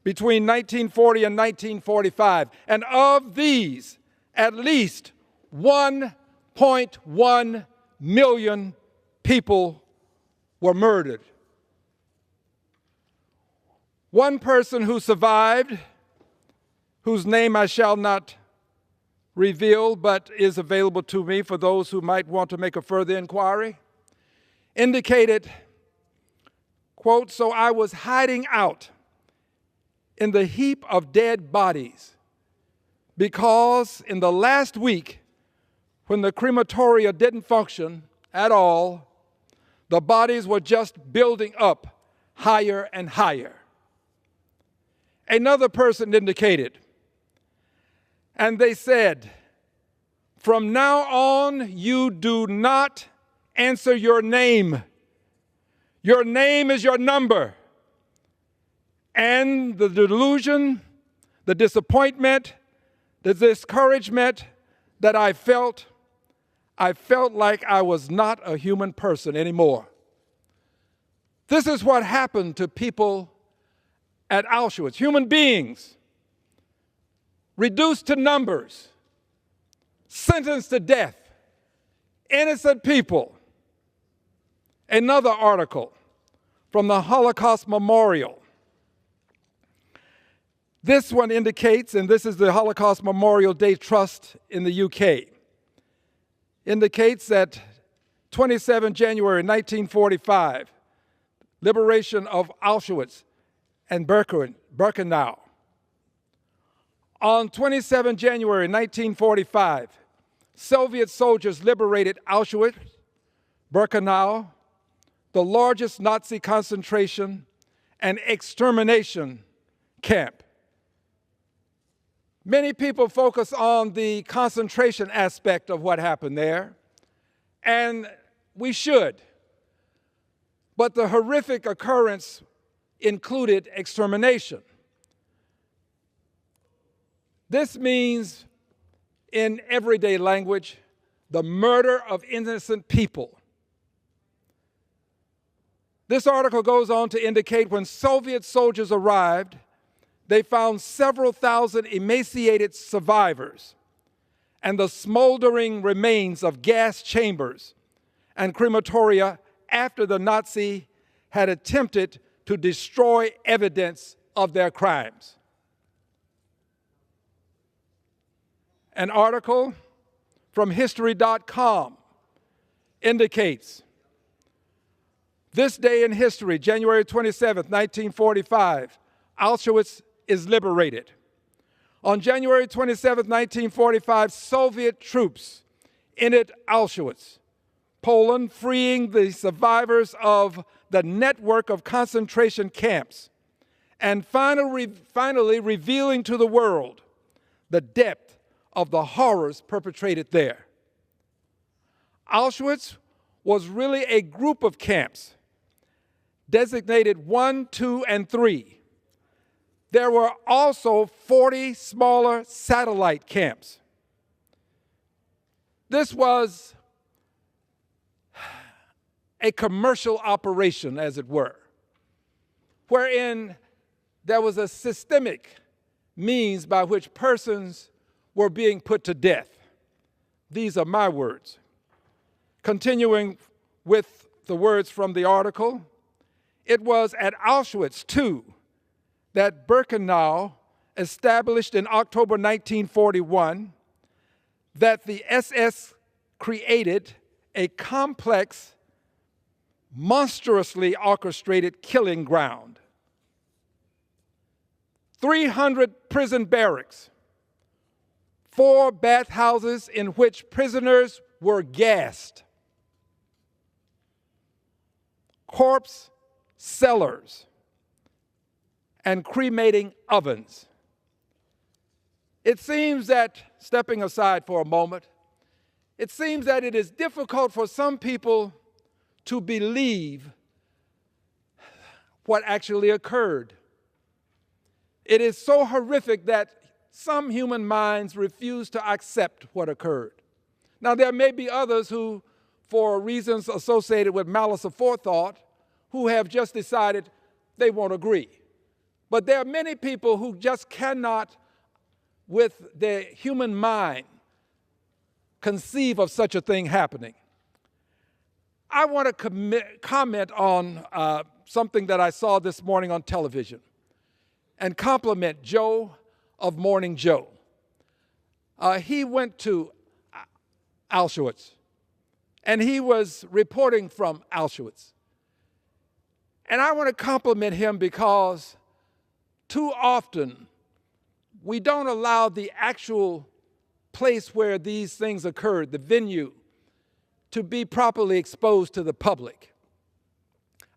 between 1940 and 1945. And of these, at least 1.1 million people were murdered. One person who survived, whose name I shall not reveal, but is available to me for those who might want to make a further inquiry, indicated, quote, "So I was hiding out in the heap of dead bodies because in the last week, when the crematoria didn't function at all, the bodies were just building up higher and higher." Another person indicated, and they said, "From now on, you do not answer your name. Your name is your number." And the delusion, the disappointment, the discouragement that I felt like I was not a human person anymore. This is what happened to people at Auschwitz, human beings, reduced to numbers, sentenced to death, innocent people. Another article from the Holocaust Memorial. This one indicates, and this is the Holocaust Memorial Day Trust in the UK, indicates that 27 January 1945, liberation of Auschwitz and Birkenau. On 27 January 1945, Soviet soldiers liberated Auschwitz, Birkenau, the largest Nazi concentration and extermination camp. Many people focus on the concentration aspect of what happened there, and we should. But the horrific occurrence included extermination. This means, in everyday language, the murder of innocent people. This article goes on to indicate when Soviet soldiers arrived, they found several thousand emaciated survivors and the smoldering remains of gas chambers and crematoria after the Nazi had attempted to destroy evidence of their crimes. An article from History.com indicates, this day in history, January 27, 1945, Auschwitz is liberated. On January 27, 1945, Soviet troops entered Auschwitz, Poland, freeing the survivors of the network of concentration camps, and finally revealing to the world the depth of the horrors perpetrated there. Auschwitz was really a group of camps, designated 1, 2, and 3. There were also 40 smaller satellite camps. This was a commercial operation, as it were, wherein there was a systemic means by which persons were being put to death. These are my words. Continuing with the words from the article, it was at Auschwitz, too, that Birkenau, established in October 1941, that the SS created a complex, monstrously orchestrated killing ground. 300 prison barracks, 4 bathhouses in which prisoners were gassed, corpse cellars, and cremating ovens. It seems that, stepping aside for a moment, it seems that it is difficult for some people to believe what actually occurred. It is so horrific that some human minds refuse to accept what occurred. Now, there may be others who, for reasons associated with malice aforethought, who have just decided they won't agree. But there are many people who just cannot, with their human mind, conceive of such a thing happening. I want to comment on something that I saw this morning on television and compliment Joe of Morning Joe. He went to Auschwitz, and he was reporting from Auschwitz. And I want to compliment him because too often we don't allow the actual place where these things occurred, the venue, to be properly exposed to the public.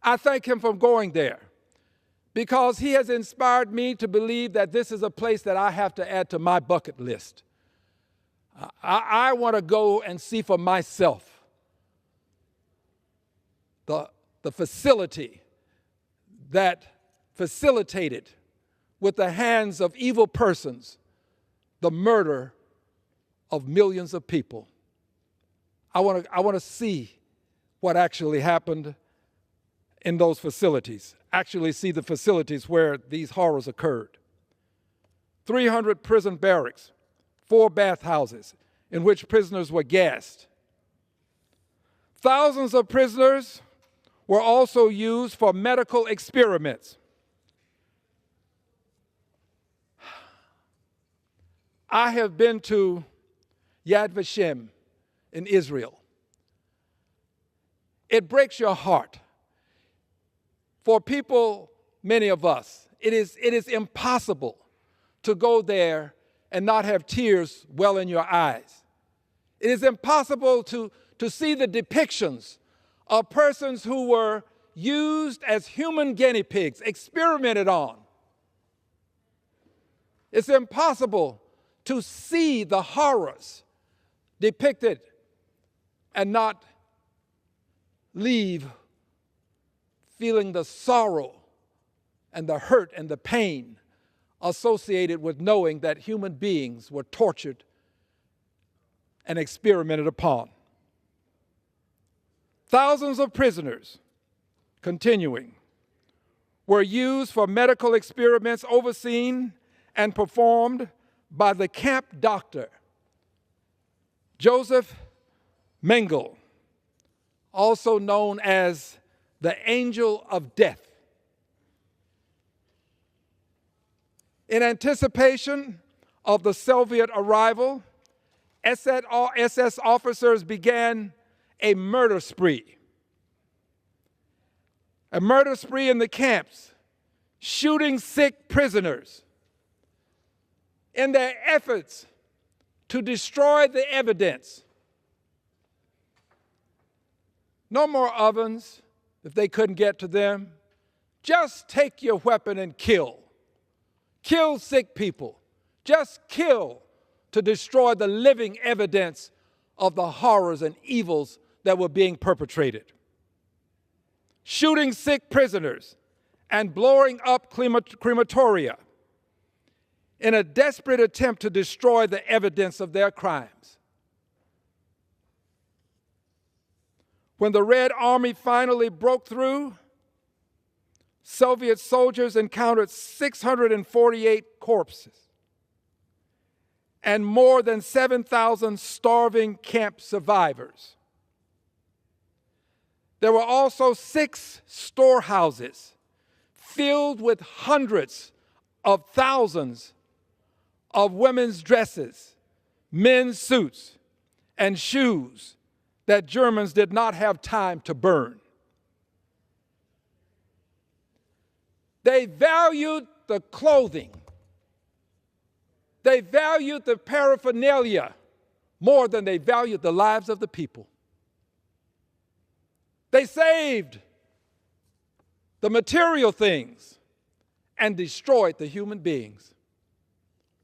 I thank him for going there because he has inspired me to believe that this is a place that I have to add to my bucket list. I want to go and see for myself the facility that facilitated with the hands of evil persons the murder of millions of people. I want to see what actually happened in those facilities, actually see the facilities where these horrors occurred. 300 prison barracks, 4 bathhouses in which prisoners were gassed. Thousands of prisoners were also used for medical experiments. I have been to Yad Vashem in Israel. It breaks your heart. For people, many of us, it is impossible to go there and not have tears well in your eyes. It is impossible to see the depictions of persons who were used as human guinea pigs, experimented on. It's impossible to see the horrors depicted and not leave feeling the sorrow and the hurt and the pain associated with knowing that human beings were tortured and experimented upon. Thousands of prisoners, continuing, were used for medical experiments overseen and performed by the camp doctor, Joseph Mengele, also known as the Angel of Death. In anticipation of the Soviet arrival, SS officers began a murder spree. A murder spree in the camps, shooting sick prisoners in their efforts to destroy the evidence. No more ovens if they couldn't get to them. Just take your weapon and kill. Kill sick people. Just kill to destroy the living evidence of the horrors and evils that were being perpetrated. Shooting sick prisoners and blowing up crematoria in a desperate attempt to destroy the evidence of their crimes. When the Red Army finally broke through, Soviet soldiers encountered 648 corpses and more than 7,000 starving camp survivors. There were also 6 storehouses filled with hundreds of thousands of women's dresses, men's suits, and shoes that Germans did not have time to burn. They valued the clothing. They valued the paraphernalia more than they valued the lives of the people. They saved the material things and destroyed the human beings.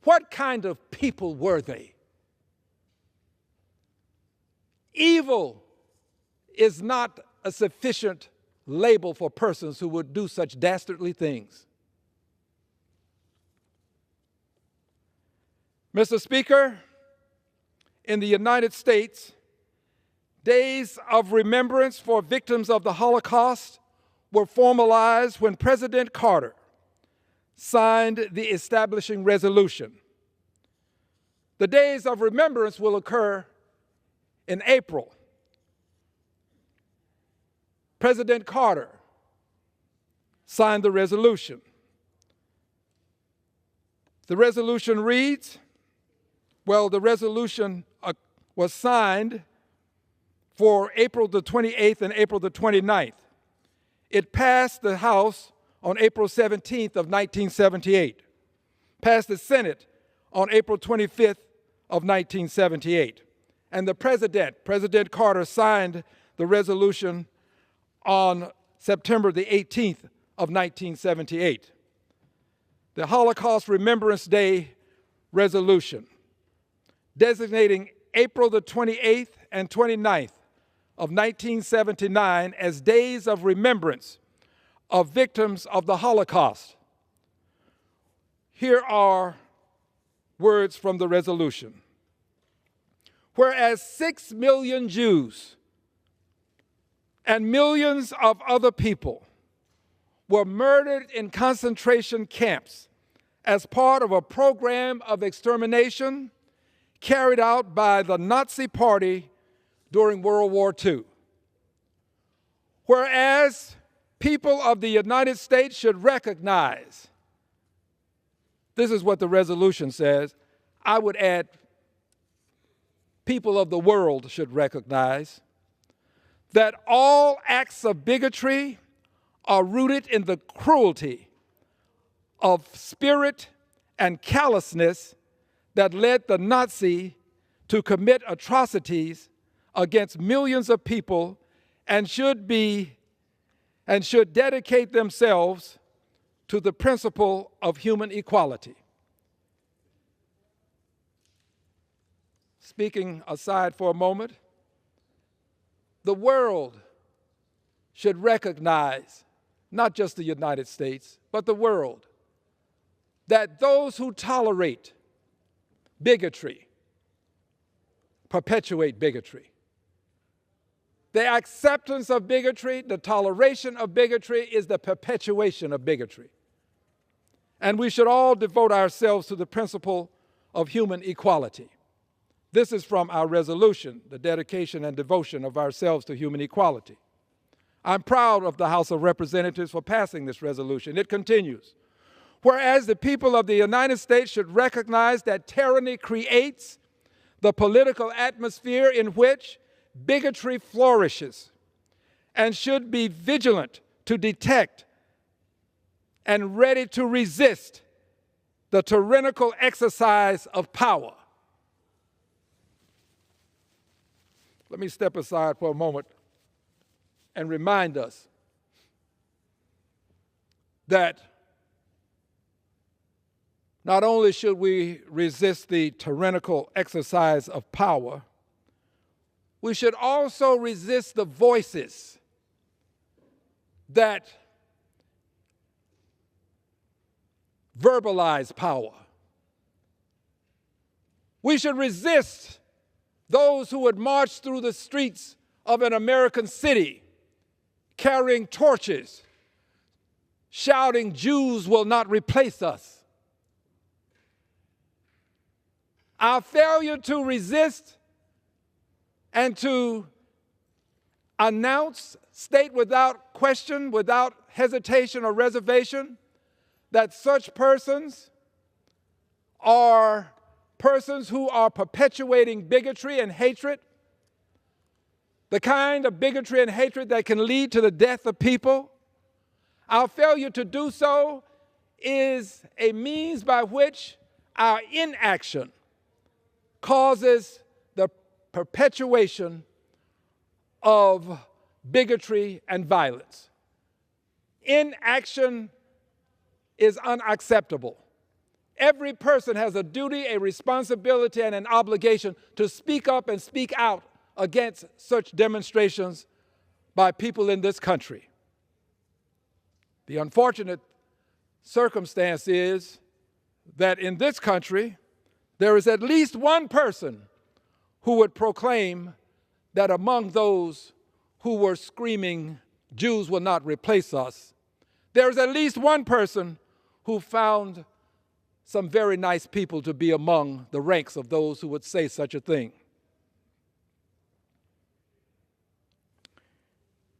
What kind of people were they? Evil is not a sufficient label for persons who would do such dastardly things. Mr. Speaker, in the United States, days of remembrance for victims of the Holocaust were formalized when President Carter signed the establishing resolution. The days of remembrance will occur in April. President Carter signed the resolution. The resolution reads, the resolution was signed for April the 28th and April the 29th. It passed the House on April 17th of 1978, passed the Senate on April 25th of 1978, and the President Carter, signed the resolution on September the 18th of 1978. The Holocaust Remembrance Day resolution, designating April the 28th and 29th of 1979 as days of remembrance of victims of the Holocaust. Here are words from the resolution. Whereas 6 million Jews and millions of other people were murdered in concentration camps as part of a program of extermination carried out by the Nazi Party during World War II. Whereas people of the United States should recognize, this is what the resolution says, I would add, people of the world should recognize, that all acts of bigotry are rooted in the cruelty of spirit and callousness that led the Nazi to commit atrocities against millions of people and should dedicate themselves to the principle of human equality. Speaking aside for a moment, the world should recognize, not just the United States, but the world, that those who tolerate bigotry perpetuate bigotry. The acceptance of bigotry, the toleration of bigotry is the perpetuation of bigotry. And we should all devote ourselves to the principle of human equality. This is from our resolution, the dedication and devotion of ourselves to human equality. I'm proud of the House of Representatives for passing this resolution. It continues. Whereas the people of the United States should recognize that tyranny creates the political atmosphere in which bigotry flourishes and should be vigilant to detect and ready to resist the tyrannical exercise of power. Let me step aside for a moment and remind us that not only should we resist the tyrannical exercise of power, we should also resist the voices that verbalize power. We should resist those who would march through the streets of an American city carrying torches, shouting, "Jews will not replace us." Our failure to resist and to announce, state without question, without hesitation or reservation, that such persons are persons who are perpetuating bigotry and hatred, the kind of bigotry and hatred that can lead to the death of people. Our failure to do so is a means by which our inaction causes the perpetuation of bigotry and violence. inaction is unacceptable. Every person has a duty, a responsibility, and an obligation to speak up and speak out against such demonstrations by people in this country. The unfortunate circumstance is that in this country, there is at least one person who would proclaim that among those who were screaming, "Jews will not replace us," there is at least one person who found some very nice people to be among the ranks of those who would say such a thing.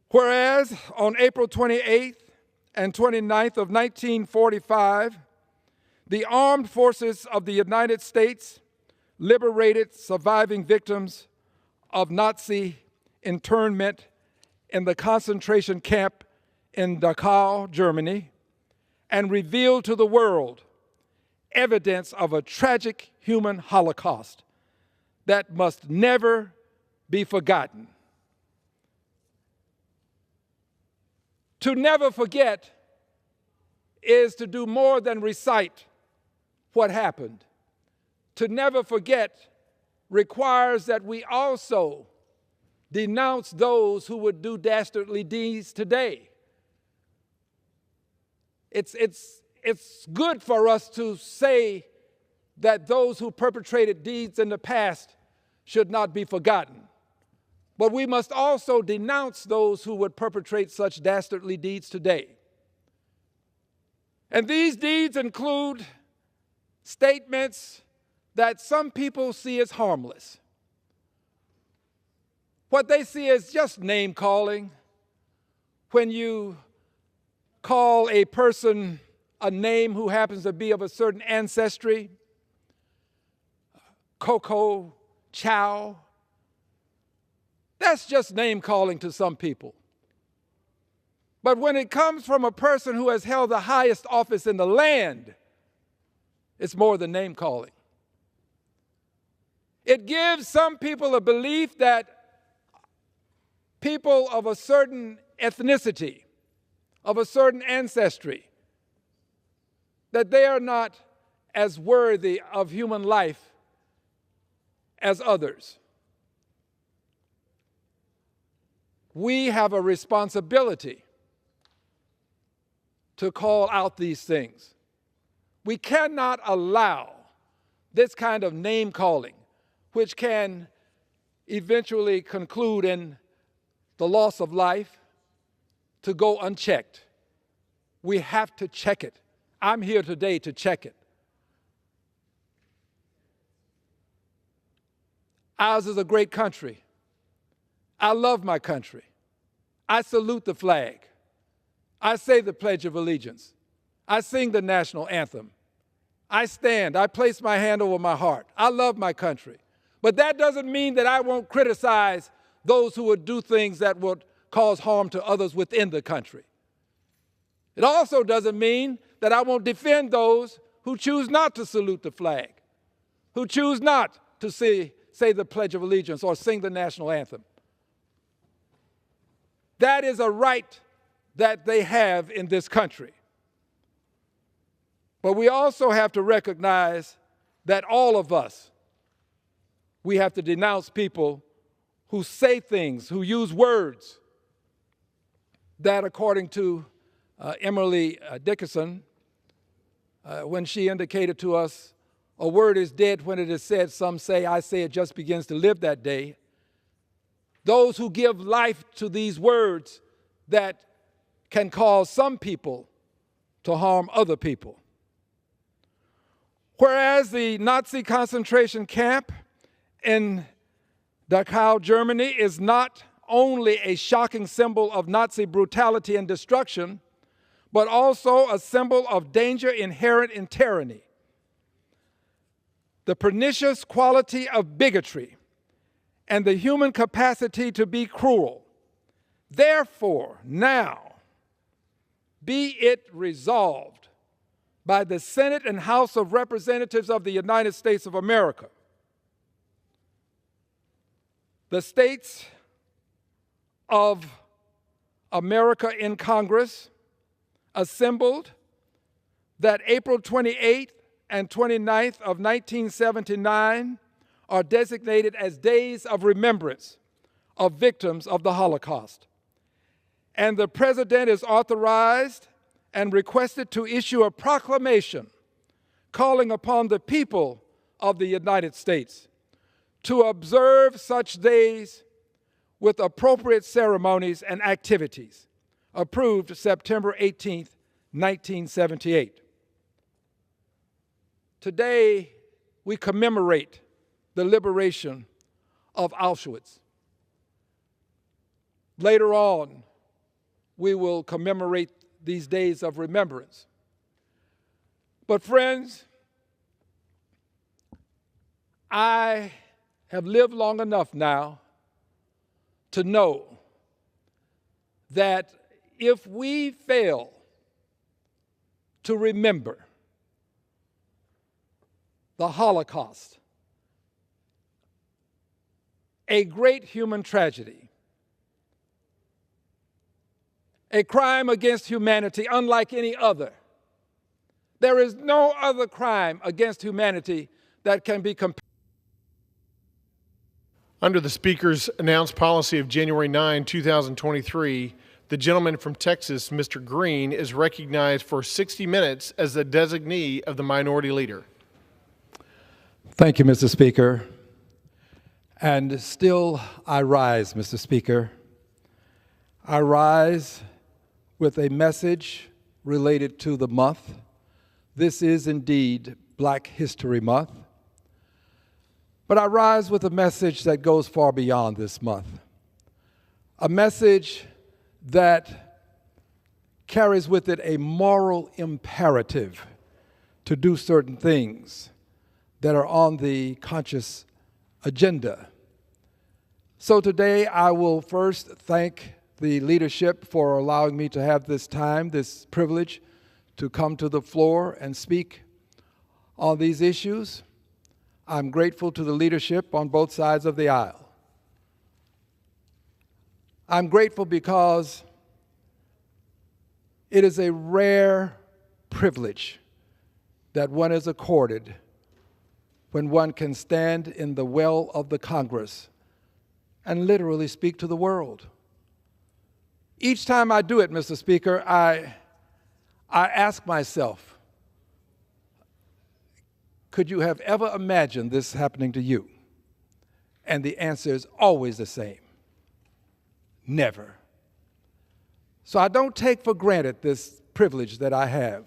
Whereas on April 28th and 29th of 1945, the armed forces of the United States liberated surviving victims of Nazi internment in the concentration camp in Dachau, Germany, and revealed to the world evidence of a tragic human Holocaust that must never be forgotten. To never forget is to do more than recite what happened. To never forget requires that we also denounce those who would do dastardly deeds today. It's good for us to say that those who perpetrated deeds in the past should not be forgotten. But we must also denounce those who would perpetrate such dastardly deeds today. And these deeds include statements that some people see as harmless. What they see as just name calling. When you call a person a name who happens to be of a certain ancestry, Coco, Chow, that's just name calling to some people. But when it comes from a person who has held the highest office in the land, it's more than name calling. It gives some people a belief that people of a certain ethnicity, of a certain ancestry, that they are not as worthy of human life as others. We have a responsibility to call out these things. We cannot allow this kind of name calling, which can eventually conclude in the loss of life, to go unchecked. We have to check it. I'm here today to check it. Ours is a great country. I love my country. I salute the flag. I say the Pledge of Allegiance. I sing the national anthem. I stand. I place my hand over my heart. I love my country. But that doesn't mean that I won't criticize those who would do things that would cause harm to others within the country. It also doesn't mean that I won't defend those who choose not to salute the flag, who choose not to say the Pledge of Allegiance or sing the national anthem. That is a right that they have in this country. But we also have to recognize that all of us, we have to denounce people who say things, who use words that, according to Emily Dickinson, when she indicated to us, a word is dead when it is said, some say, I say it just begins to live that day. Those who give life to these words that can cause some people to harm other people. Whereas the Nazi concentration camp in Dachau, Germany is not only a shocking symbol of Nazi brutality and destruction, but also a symbol of danger inherent in tyranny. The pernicious quality of bigotry and the human capacity to be cruel. Therefore, now, be it resolved by the Senate and House of Representatives of the United States of America, the states of America in Congress, assembled that April 28th and 29th of 1979 are designated as days of remembrance of victims of the Holocaust. And the President is authorized and requested to issue a proclamation calling upon the people of the United States to observe such days with appropriate ceremonies and activities, approved September 18th, 1978. Today, we commemorate the liberation of Auschwitz. Later on, we will commemorate these days of remembrance. But friends, I have lived long enough now to know that if we fail to remember the Holocaust, a great human tragedy, a crime against humanity unlike any other. There is no other crime against humanity that can be compared. Under the Speaker's announced policy of January 9, 2023, the gentleman from Texas, Mr. Green, is recognized for 60 minutes as the designee of the Minority Leader. Thank you, Mr. Speaker. And still I rise, Mr. Speaker. I rise with a message related to the month. This is indeed Black History Month. But I rise with a message that goes far beyond this month. A message that carries with it a moral imperative to do certain things that are on the conscious agenda. So today I will first thank the leadership for allowing me to have this time, this privilege to come to the floor and speak on these issues. I'm grateful to the leadership on both sides of the aisle. I'm grateful because it is a rare privilege that one is accorded when one can stand in the well of the Congress and literally speak to the world. Each time I do it, Mr. Speaker, I ask myself, could you have ever imagined this happening to you? And the answer is always the same: never. So I don't take for granted this privilege that I have.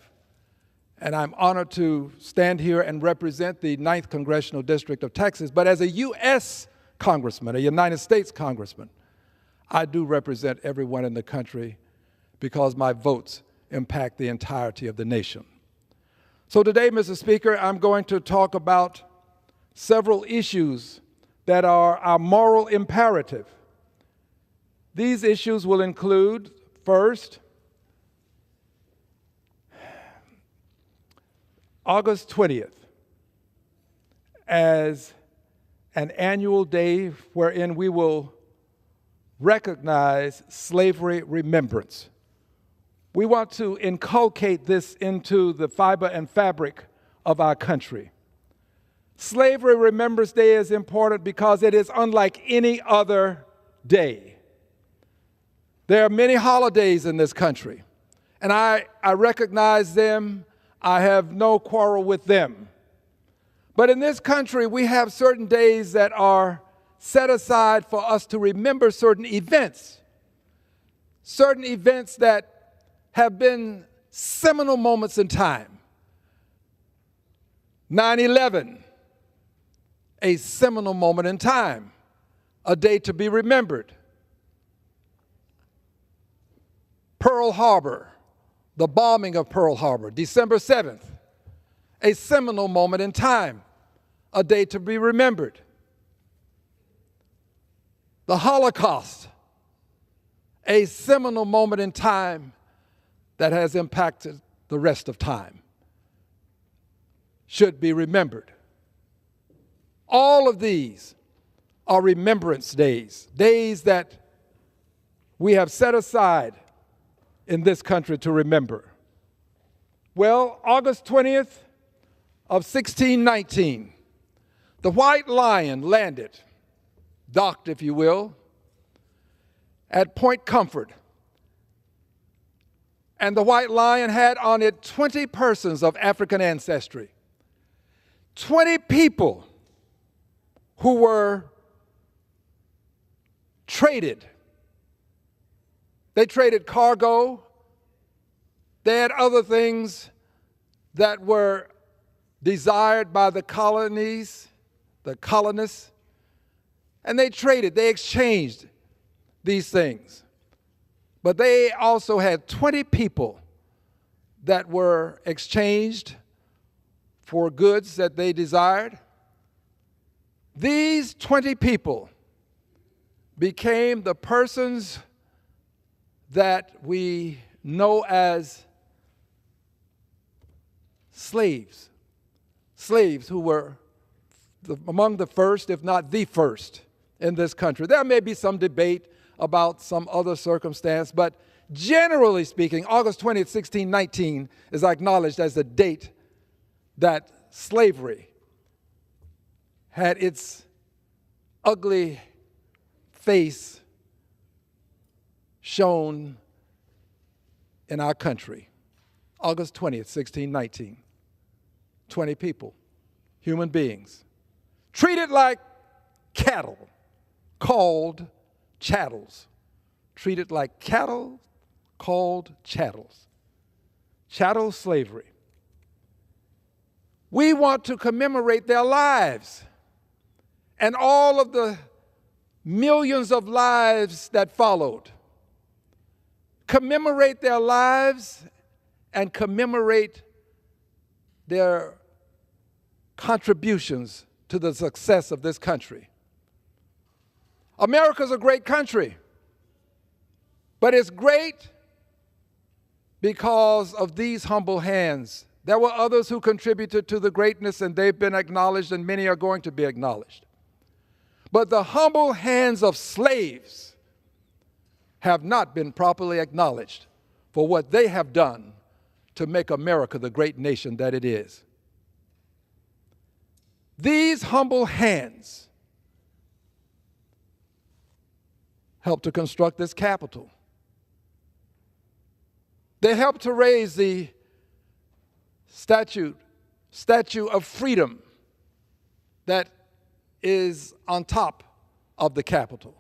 And I'm honored to stand here and represent the 9th Congressional District of Texas. But as a U.S. Congressman, a United States Congressman, I do represent everyone in the country because my votes impact the entirety of the nation. So today, Mr. Speaker, I'm going to talk about several issues that are our moral imperative. These issues will include, first, August 20th as an annual day wherein we will recognize slavery remembrance. We want to inculcate this into the fiber and fabric of our country. Slavery Remembrance Day is important because it is unlike any other day. There are many holidays in this country, and I recognize them. I have no quarrel with them. But in this country, we have certain days that are set aside for us to remember certain events that have been seminal moments in time. 9/11, a seminal moment in time, a day to be remembered. Pearl Harbor, the bombing of Pearl Harbor, December 7th, a seminal moment in time, a day to be remembered. The Holocaust, a seminal moment in time that has impacted the rest of time, should be remembered. All of these are remembrance days, days that we have set aside in this country to remember. Well, August 20th of 1619, the White Lion landed, docked, if you will, at Point Comfort. And the White Lion had on it 20 persons of African ancestry. 20 people who were traded. They traded cargo. They had other things that were desired by the colonies, the colonists, and they traded, they exchanged these things. But they also had 20 people that were exchanged for goods that they desired. These 20 people became the persons that we know as slaves. Slaves who were among the first, if not the first, in this country. There may be some debate about some other circumstance, but generally speaking, August 20th, 1619 is acknowledged as the date that slavery had its ugly face shown in our country. August 20th, 1619. 20 people, human beings, treated like cattle, called chattels. Treated like cattle, called chattels. Chattel slavery. We want to commemorate their lives and all of the millions of lives that followed. Commemorate their lives and commemorate their contributions to the success of this country. America's a great country, but it's great because of these humble hands. There were others who contributed to the greatness, and they've been acknowledged, and many are going to be acknowledged. But the humble hands of slaves have not been properly acknowledged for what they have done to make America the great nation that it is. These humble hands helped to construct this Capitol. They helped to raise the Statue of Freedom that is on top of the Capitol.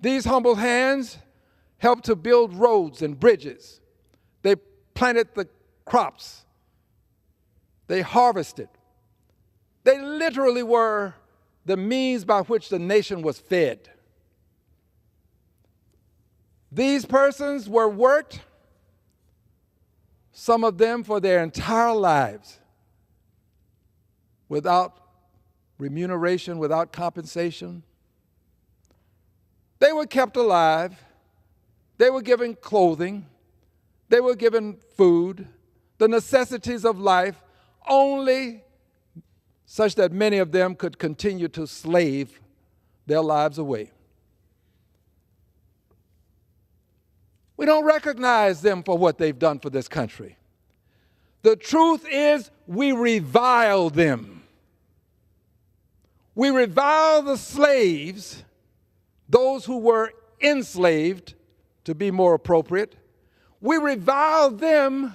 These humble hands helped to build roads and bridges. They planted the crops. They harvested. They literally were the means by which the nation was fed. These persons were worked, some of them for their entire lives, without remuneration, without compensation. They were kept alive. They were given clothing. They were given food, the necessities of life, only such that many of them could continue to slave their lives away. We don't recognize them for what they've done for this country. The truth is, we revile them. We revile the slaves, those who were enslaved, to be more appropriate. We revile them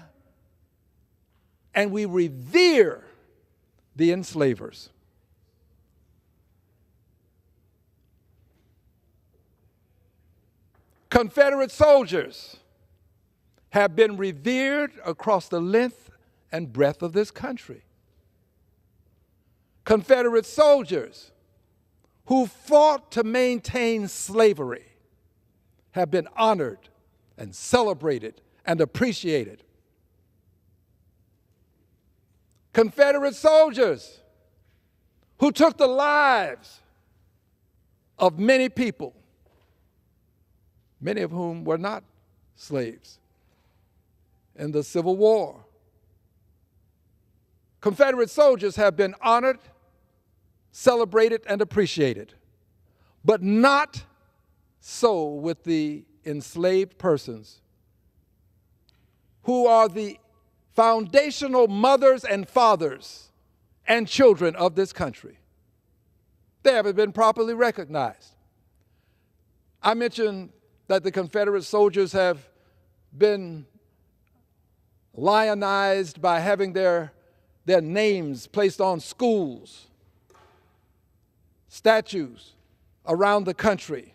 and we revere the enslavers. Confederate soldiers have been revered across the length and breadth of this country. Confederate soldiers who fought to maintain slavery have been honored and celebrated and appreciated. Confederate soldiers who took the lives of many people, many of whom were not slaves, in the Civil War. Confederate soldiers have been honored, celebrated, and appreciated, but not so with the enslaved persons who are the foundational mothers and fathers and children of this country. They haven't been properly recognized. I mentioned that the Confederate soldiers have been lionized by having their names placed on schools, statues around the country.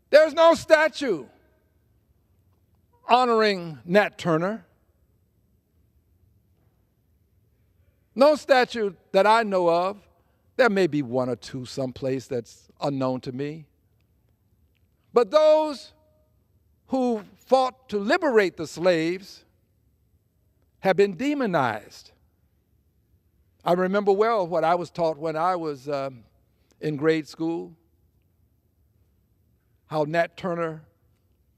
There's no statue honoring Nat Turner. No statue that I know of. There may be one or two someplace that's unknown to me. But those who fought to liberate the slaves have been demonized. I remember well what I was taught when I was in grade school, how Nat Turner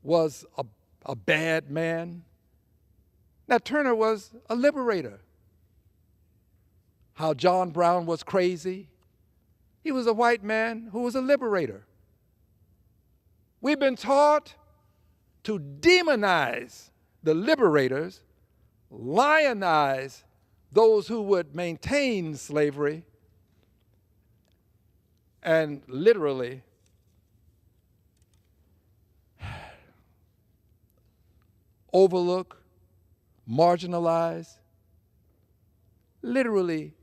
was a bad man. Nat Turner was a liberator. How John Brown was crazy. He was a white man who was a liberator. We've been taught to demonize the liberators, lionize those who would maintain slavery, and literally overlook, marginalize, literally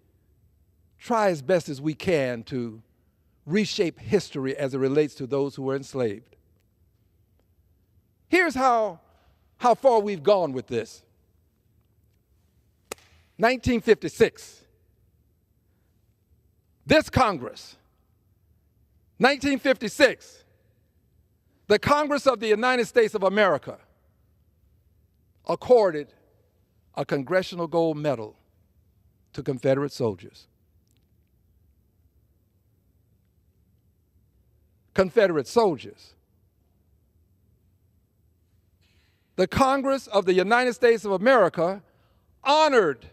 try as best as we can to reshape history as it relates to those who were enslaved. Here's how far we've gone with this. 1956. This Congress, 1956, the Congress of the United States of America accorded a Congressional Gold Medal to Confederate soldiers. Confederate soldiers. The Congress of the United States of America honored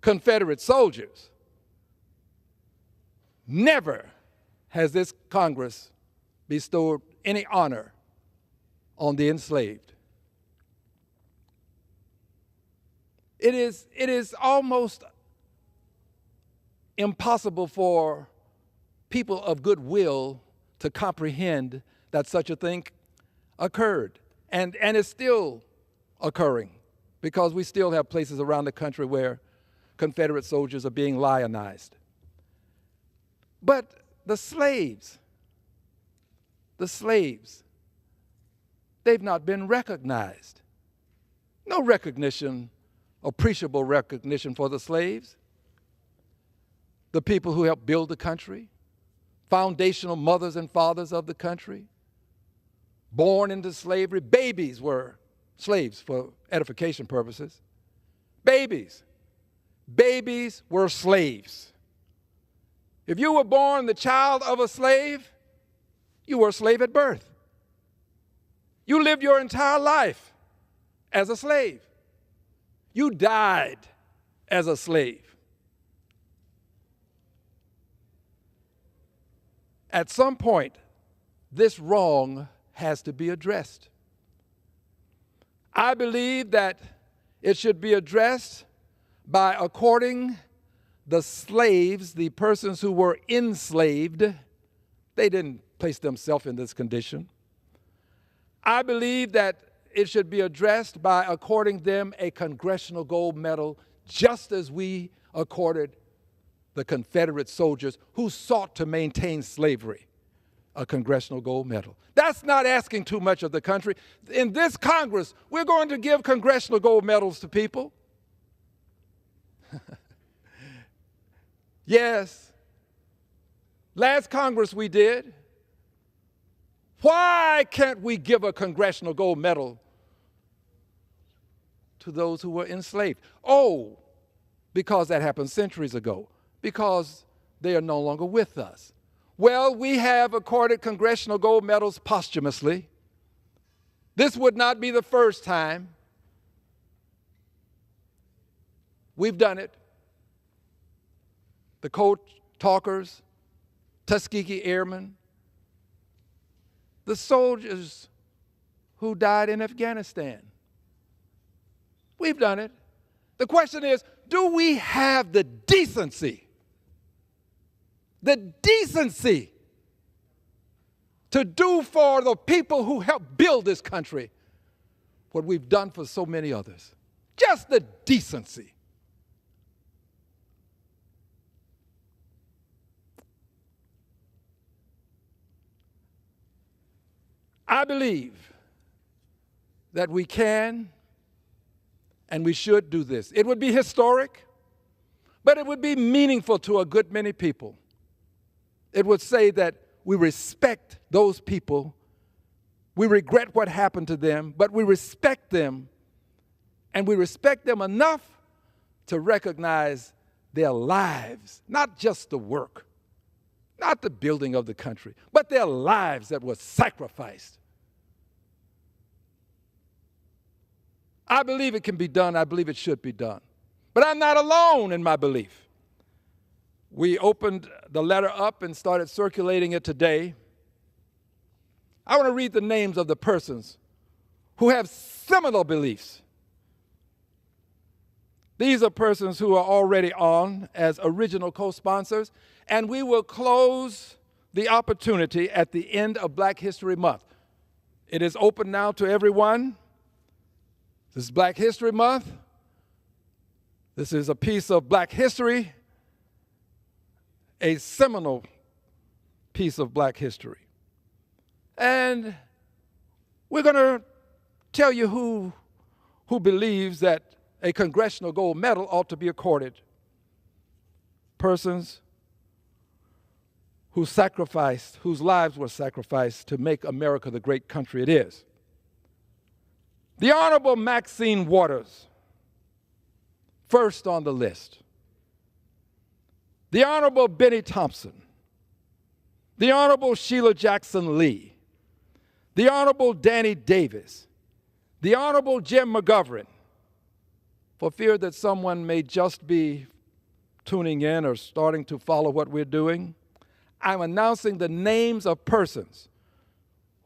Confederate soldiers. Never has this Congress bestowed any honor on the enslaved. It is almost impossible for people of goodwill to comprehend that such a thing occurred. And it's still occurring because we still have places around the country where Confederate soldiers are being lionized. But the slaves, they've not been recognized. No recognition, appreciable recognition for the slaves, the people who helped build the country, foundational mothers and fathers of the country, born into slavery. Babies were slaves for edification purposes. Babies were slaves. If you were born the child of a slave, you were a slave at birth. You lived your entire life as a slave. You died as a slave. At some point, this wrong has to be addressed. I believe that it should be addressed by according the slaves, the persons who were enslaved. They didn't place themselves in this condition. I believe that it should be addressed by according them a Congressional Gold Medal, just as we accorded the Confederate soldiers who sought to maintain slavery a Congressional Gold Medal. That's not asking too much of the country. In this Congress, we're going to give Congressional Gold Medals to people. Yes. Last Congress we did. Why can't we give a Congressional Gold Medal to those who were enslaved? Oh, because that happened centuries ago. Because they are no longer with us. Well, we have accorded Congressional Gold Medals posthumously. This would not be the first time. We've done it. The Code Talkers, Tuskegee Airmen, the soldiers who died in Afghanistan. We've done it. The question is, do we have the decency to do for the people who helped build this country what we've done for so many others? Just the decency. I believe that we can and we should do this. It would be historic, but it would be meaningful to a good many people. It would say that we respect those people. We regret what happened to them, but we respect them, and we respect them enough to recognize their lives, not just the work, not the building of the country, but their lives that were sacrificed. I believe it can be done. I believe it should be done. But I'm not alone in my belief. We opened the letter up and started circulating it today. I want to read the names of the persons who have similar beliefs. These are persons who are already on as original co-sponsors, and we will close the opportunity at the end of Black History Month. It is open now to everyone. This is Black History Month. This is a piece of Black history, a seminal piece of Black history. And we're going to tell you who believes that a Congressional Gold Medal ought to be accorded. Persons who sacrificed, whose lives were sacrificed to make America the great country it is. The Honorable Maxine Waters, first on the list. The Honorable Benny Thompson. The Honorable Sheila Jackson Lee. The Honorable Danny Davis. The Honorable Jim McGovern. For fear that someone may just be tuning in or starting to follow what we're doing, I'm announcing the names of persons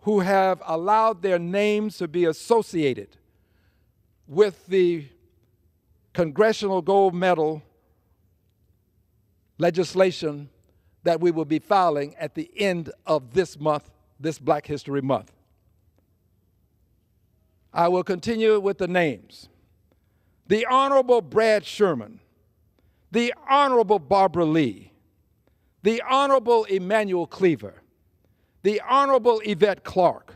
who have allowed their names to be associated with the Congressional Gold Medal legislation that we will be filing at the end of this month, this Black History Month. I will continue with the names. The Honorable Brad Sherman, the Honorable Barbara Lee, the Honorable Emmanuel Cleaver, the Honorable Yvette Clarke,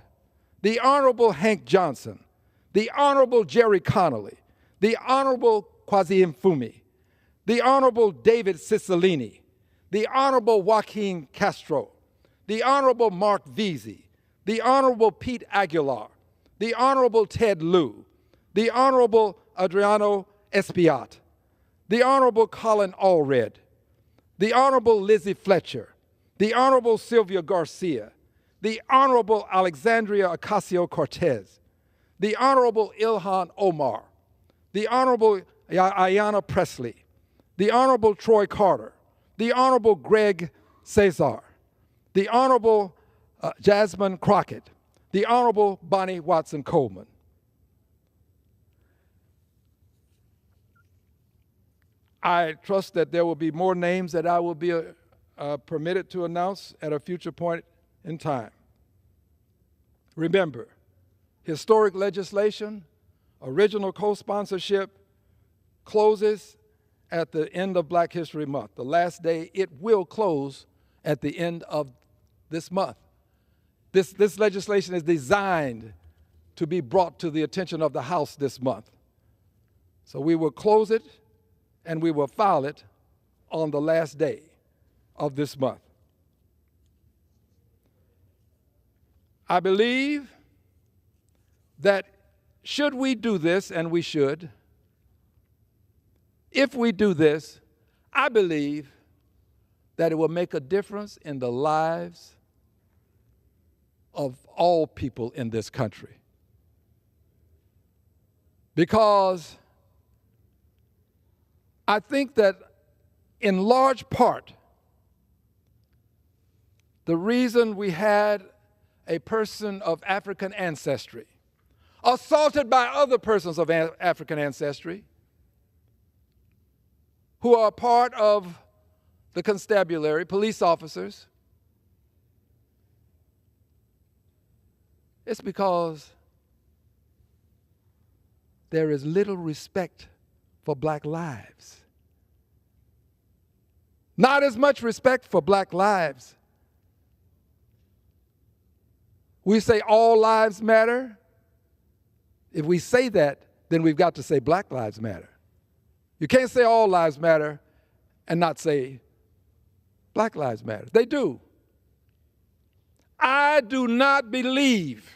the Honorable Hank Johnson, the Honorable Jerry Connolly, the Honorable Kwasi Mfume, the Honorable David Cicilline, the Honorable Joaquin Castro, the Honorable Mark Veazey, the Honorable Pete Aguilar, the Honorable Ted Lieu, the Honorable Adriano Espiat, the Honorable Colin Allred, the Honorable Lizzie Fletcher, the Honorable Sylvia Garcia, the Honorable Alexandria Ocasio-Cortez, the Honorable Ilhan Omar, the Honorable Ayanna Pressley, the Honorable Troy Carter, the Honorable Greg Cesar, the Honorable Jasmine Crockett, the Honorable Bonnie Watson Coleman. I trust that there will be more names that I will be permitted to announce at a future point in time. Remember, historic legislation, original co-sponsorship closes at the end of Black History Month. The last day, it will close at the end of this month. This legislation is designed to be brought to the attention of the House this month. So we will close it and we will file it on the last day of this month. I believe that should we do this, and we should, if we do this, I believe that it will make a difference in the lives of all people in this country. Because I think that in large part, the reason we had a person of African ancestry, assaulted by other persons of African ancestry who are part of the constabulary, police officers, it's because there is little respect for black lives. Not as much respect for black lives. We say all lives matter. If we say that, then we've got to say black lives matter. You can't say all lives matter and not say black lives matter. They do. I do not believe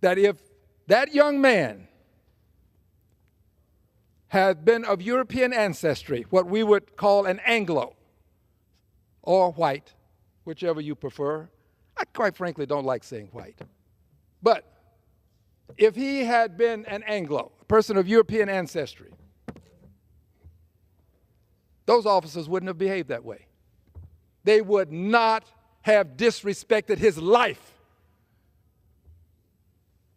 that if that young man had been of European ancestry, what we would call an Anglo or white, whichever you prefer. I quite frankly don't like saying white. But if he had been an Anglo, a person of European ancestry, those officers wouldn't have behaved that way. They would not have disrespected his life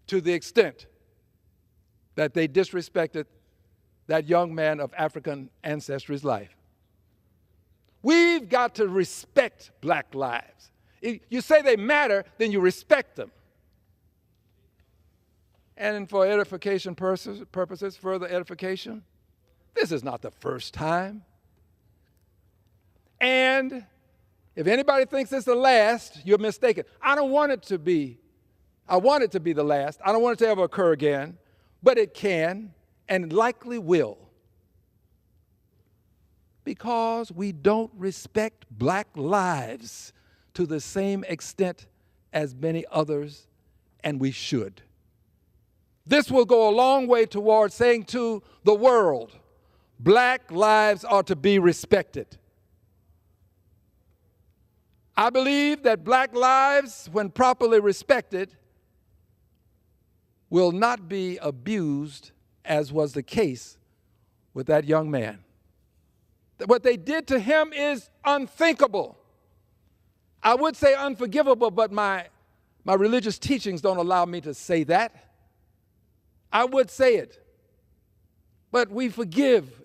to the extent that they disrespected that young man of African ancestry's life. We've got to respect black lives. If you say they matter, then you respect them. And for edification purposes, further edification, this is not the first time. And if anybody thinks it's the last, you're mistaken. I want it to be the last. I don't want it to ever occur again, but it can and likely will. Because we don't respect black lives to the same extent as many others, and we should. This will go a long way towards saying to the world, black lives are to be respected. I believe that black lives, when properly respected, will not be abused, as was the case with that young man. What they did to him is unthinkable. I would say unforgivable, but my religious teachings don't allow me to say that. I would say it. But we forgive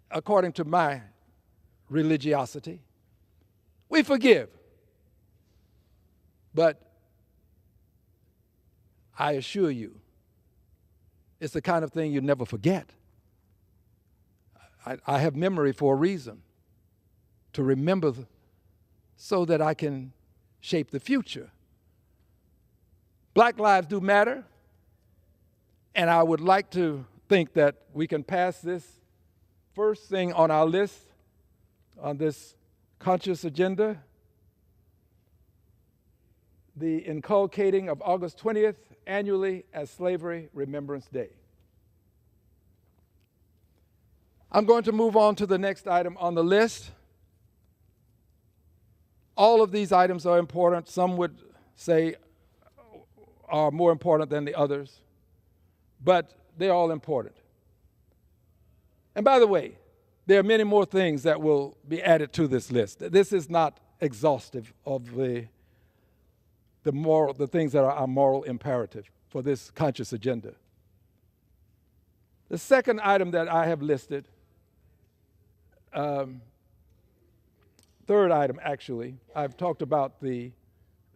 according to my religiosity. We forgive. But I assure you, it's the kind of thing you never forget. I have memory for a reason, to remember so that I can shape the future. Black lives do matter, and I would like to think that we can pass this first thing on our list, on this conscious agenda, the inculcating of August 20th annually as Slavery Remembrance Day. I'm going to move on to the next item on the list. All of these items are important. Some would say are more important than the others, but they're all important. And by the way, there are many more things that will be added to this list. This is not exhaustive of the things that are our moral imperative for this conscious agenda. The second item that I have listed, third item actually, I've talked about the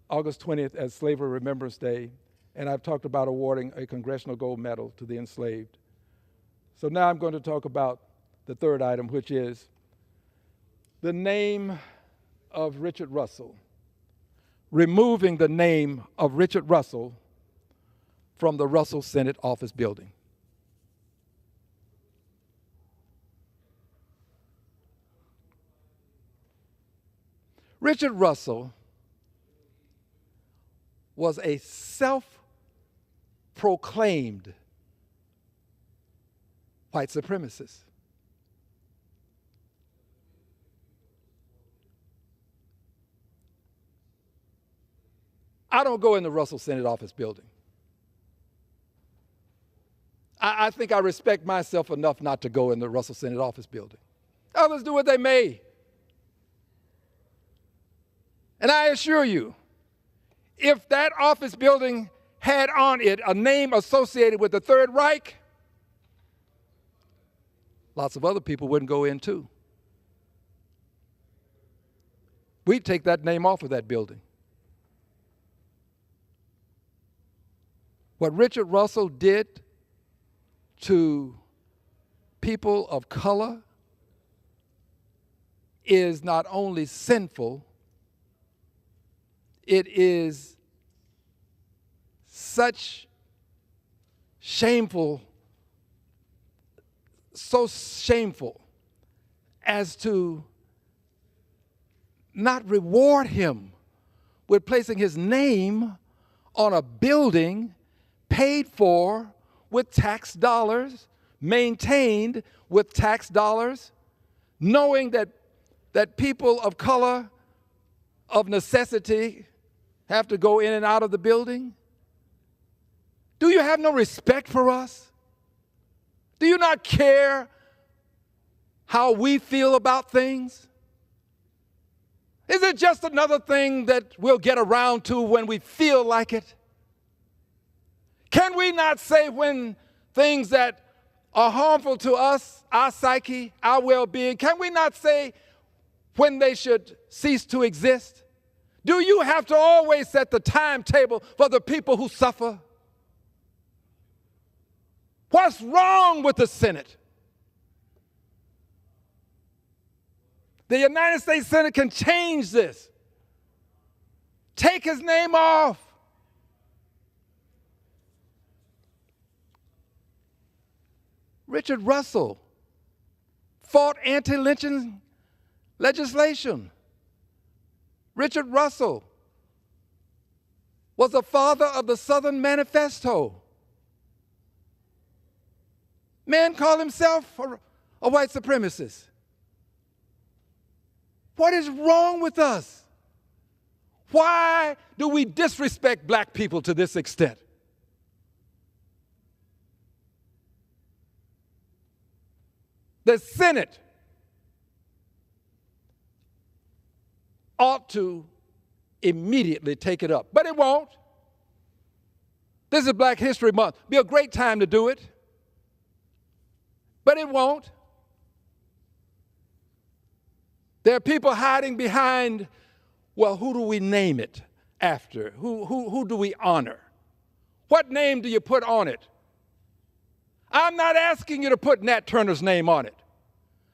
August 20th as Slavery Remembrance Day, and I've talked about awarding a Congressional Gold Medal to the enslaved. So now I'm going to talk about the third item, which is the name of Richard Russell, removing the name of Richard Russell from the Russell Senate Office Building. Richard Russell was a self-proclaimed white supremacist. I don't go in the Russell Senate Office Building. I think I respect myself enough not to go in the Russell Senate Office Building. Others do what they may. And I assure you, if that office building had on it a name associated with the Third Reich, lots of other people wouldn't go in too. We'd take that name off of that building. What Richard Russell did to people of color is not only sinful, it is such shameful, so shameful as to not reward him with placing his name on a building paid for with tax dollars, maintained with tax dollars, knowing that people of color of necessity have to go in and out of the building? Do you have no respect for us? Do you not care how we feel about things? Is it just another thing that we'll get around to when we feel like it? Can we not say when things that are harmful to us, our psyche, our well-being, can we not say when they should cease to exist? Do you have to always set the timetable for the people who suffer? What's wrong with the Senate? The United States Senate can change this. Take his name off. Richard Russell fought anti-lynching legislation. Richard Russell was the father of the Southern Manifesto. Man called himself a white supremacist. What is wrong with us? Why do we disrespect black people to this extent? The Senate ought to immediately take it up, but it won't. This is Black History Month. Be a great time to do it, but it won't. There are people hiding behind, well, who do we name it after? Who do we honor? What name do you put on it? I'm not asking you to put Nat Turner's name on it.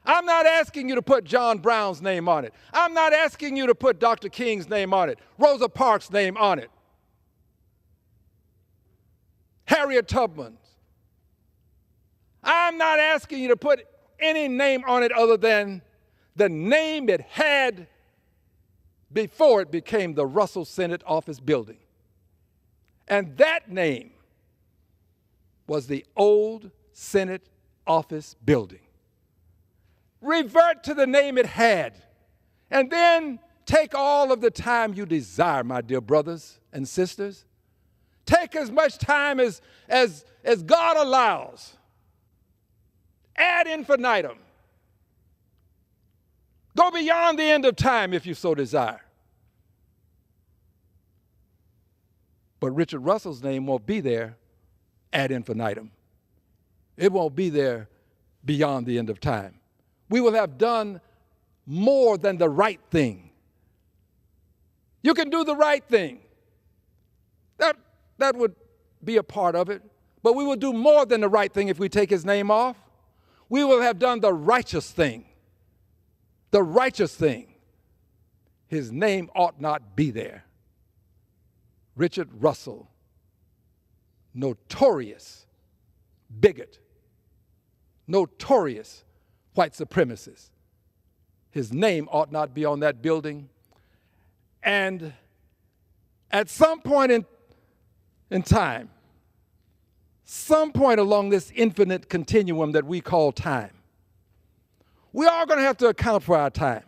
I'm not asking you to put John Brown's name on it. I'm not asking you to put Dr. King's name on it, Rosa Parks' name on it, Harriet Tubman's. I'm not asking you to put any name on it other than the name it had before it became the Russell Senate Office Building. And that name was the old Senate Office Building. Revert to the name it had, and then take all of the time you desire, my dear brothers and sisters. Take as much time as God allows. Ad infinitum. Go beyond the end of time if you so desire. But Richard Russell's name won't be there ad infinitum. It won't be there beyond the end of time. We will have done more than the right thing. You can do the right thing. That would be a part of it. But we will do more than the right thing if we take his name off. We will have done the righteous thing. The righteous thing. His name ought not be there. Richard Russell, notorious bigot, notorious white supremacist. His name ought not be on that building. And at some point in time, some point along this infinite continuum that we call time, we are going to have to account for our time.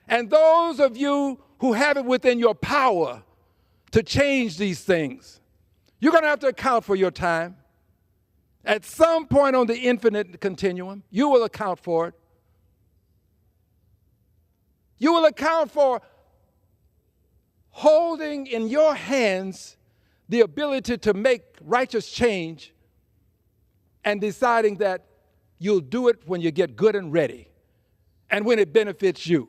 And those of you who have it within your power to change these things, you're going to have to account for your time. At some point on the infinite continuum, you will account for it. You will account for holding in your hands the ability to make righteous change and deciding that you'll do it when you get good and ready and when it benefits you.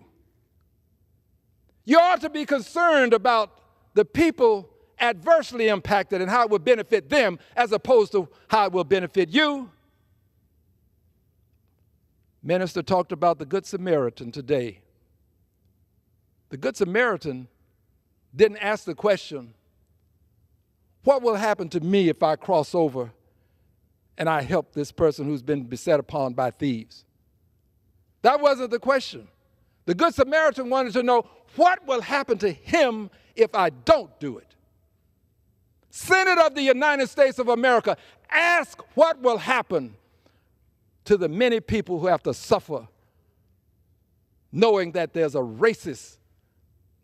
You ought to be concerned about the people adversely impacted and how it will benefit them as opposed to how it will benefit you. Minister talked about the Good Samaritan today. The Good Samaritan didn't ask the question, what will happen to me if I cross over and I help this person who's been beset upon by thieves? That wasn't the question. The Good Samaritan wanted to know, what will happen to him if I don't do it? Senate of the United States of America, ask what will happen to the many people who have to suffer knowing that there's a racist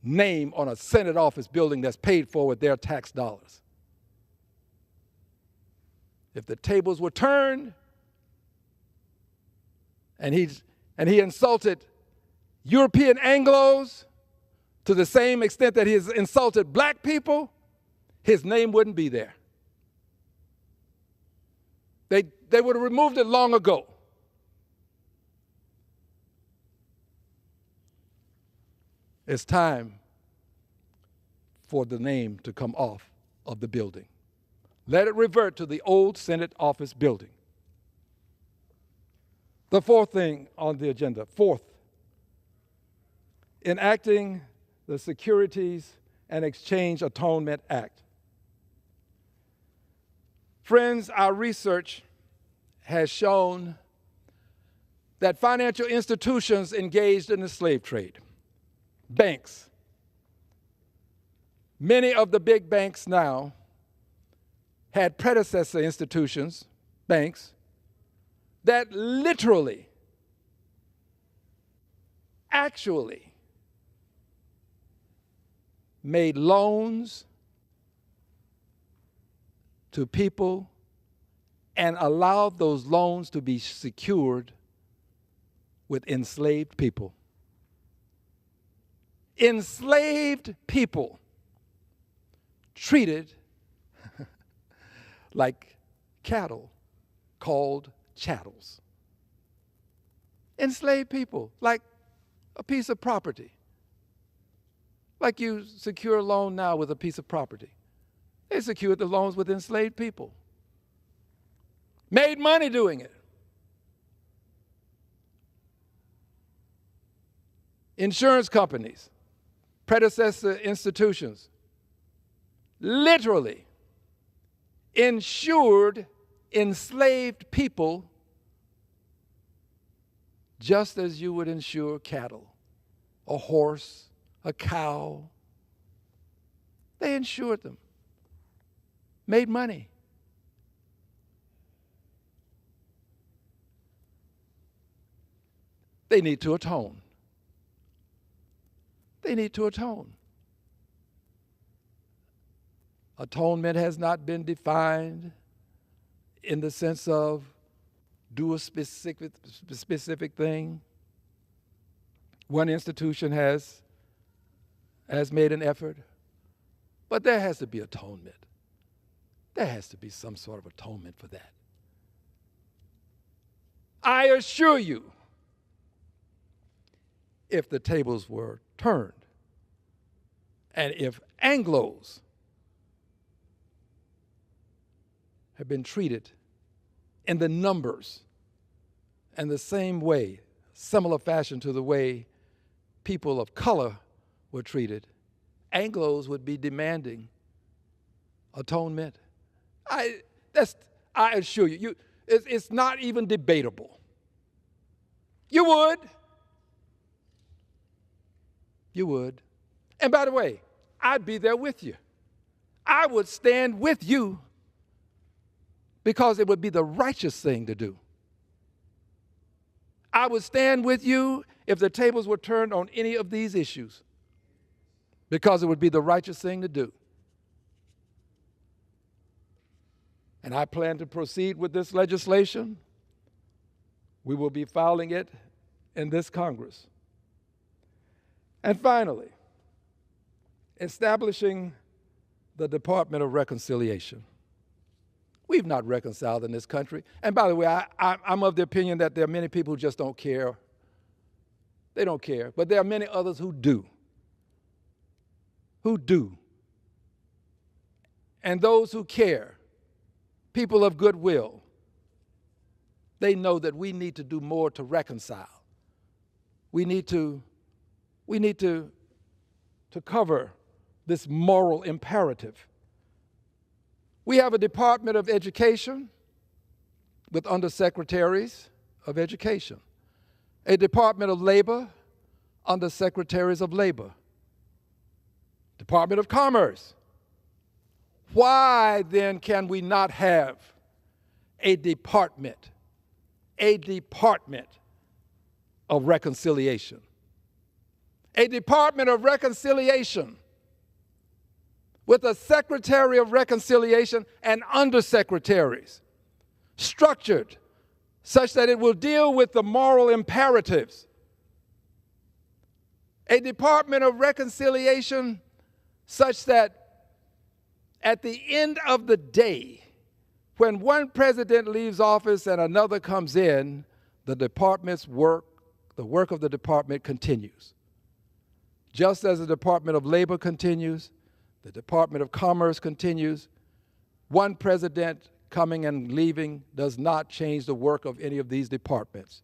name on a Senate office building that's paid for with their tax dollars. If the tables were turned and he insulted European Anglos to the same extent that he has insulted black people, his name wouldn't be there. They would have removed it long ago. It's time for the name to come off of the building. Let it revert to the old Senate office building. The fourth thing on the agenda, enacting the Securities and Exchange Atonement Act. Friends, our research has shown that financial institutions engaged in the slave trade, banks, many of the big banks now had predecessor institutions, banks, that literally, actually made loans to people and allowed those loans to be secured with enslaved people. Enslaved people treated like cattle called chattels. Enslaved people like a piece of property. Like you secure a loan now with a piece of property. They secured the loans with enslaved people. Made money doing it. Insurance companies, predecessor institutions, literally insured enslaved people just as you would insure cattle, a horse, a cow. They insured them, made money. They need to atone. They need to atone. Atonement has not been defined in the sense of do a specific thing. One institution has made an effort, but there has to be atonement. There has to be some sort of atonement for that. I assure you, if the tables were turned and if Anglos have been treated in the numbers and the same way, similar fashion to the way people of color were treated, Anglos would be demanding atonement. I assure you, it's not even debatable. You would. You would. And by the way, I'd be there with you. I would stand with you because it would be the righteous thing to do. I would stand with you if the tables were turned on any of these issues because it would be the righteous thing to do. And I plan to proceed with this legislation. We will be filing it in this Congress. And finally, establishing the Department of Reconciliation. We've not reconciled in this country. And by the way, I'm of the opinion that there are many people who just don't care. They don't care. But there are many others who do. Who do. And those who care, people of goodwill, they know that we need to do more to reconcile. We need to cover this moral imperative. We have a Department of Education with undersecretaries of education, a Department of Labor, undersecretaries of labor, Department of Commerce. Why then can we not have a department of reconciliation? A Department of Reconciliation with a Secretary of Reconciliation and undersecretaries, structured such that it will deal with the moral imperatives. A Department of Reconciliation such that at the end of the day, when one president leaves office and another comes in, the department's work, the work of the department continues. Just as the Department of Labor continues, the Department of Commerce continues. One president coming and leaving does not change the work of any of these departments.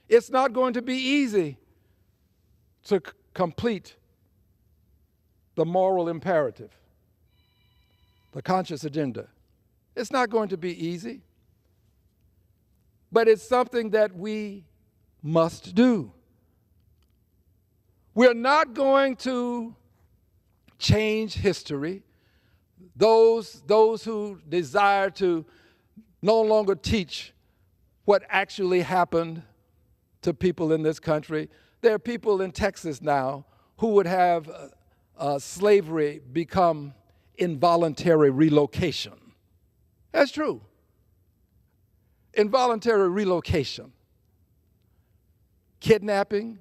It's not going to be easy to complete the moral imperative, the conscious agenda. It's not going to be easy, but it's something that we must do. We're not going to change history. Those who desire to no longer teach what actually happened to people in this country. There are people in Texas now who would have slavery become involuntary relocation. That's true. Involuntary relocation. Kidnapping,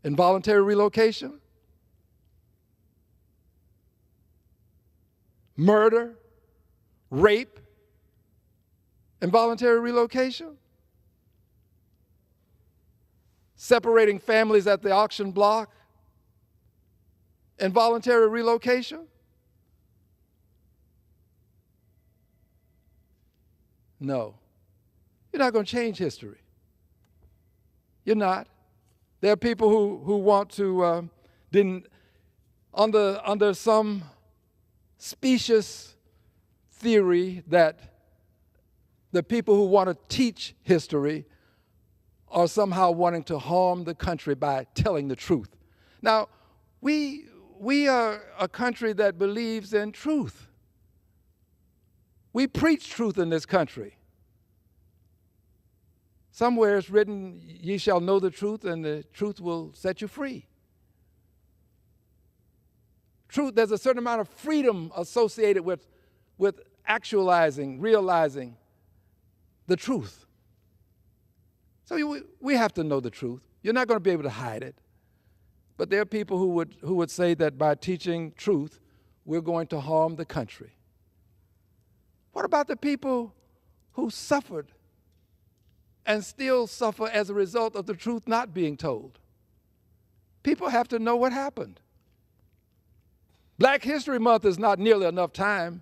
involuntary relocation. Murder, rape, involuntary relocation, separating families at the auction block, involuntary relocation. No, you're not going to change history. You're not. There are people who want to, under some specious theory that the people who want to teach history are somehow wanting to harm the country by telling the truth. Now, we are a country that believes in truth. We preach truth in this country. Somewhere it's written, ye shall know the truth and the truth will set you free. Truth, there's a certain amount of freedom associated with actualizing, realizing the truth. So we have to know the truth. You're not going to be able to hide it. But there are people who would say that by teaching truth, we're going to harm the country. What about the people who suffered and still suffer as a result of the truth not being told? People have to know what happened. Black History Month is not nearly enough time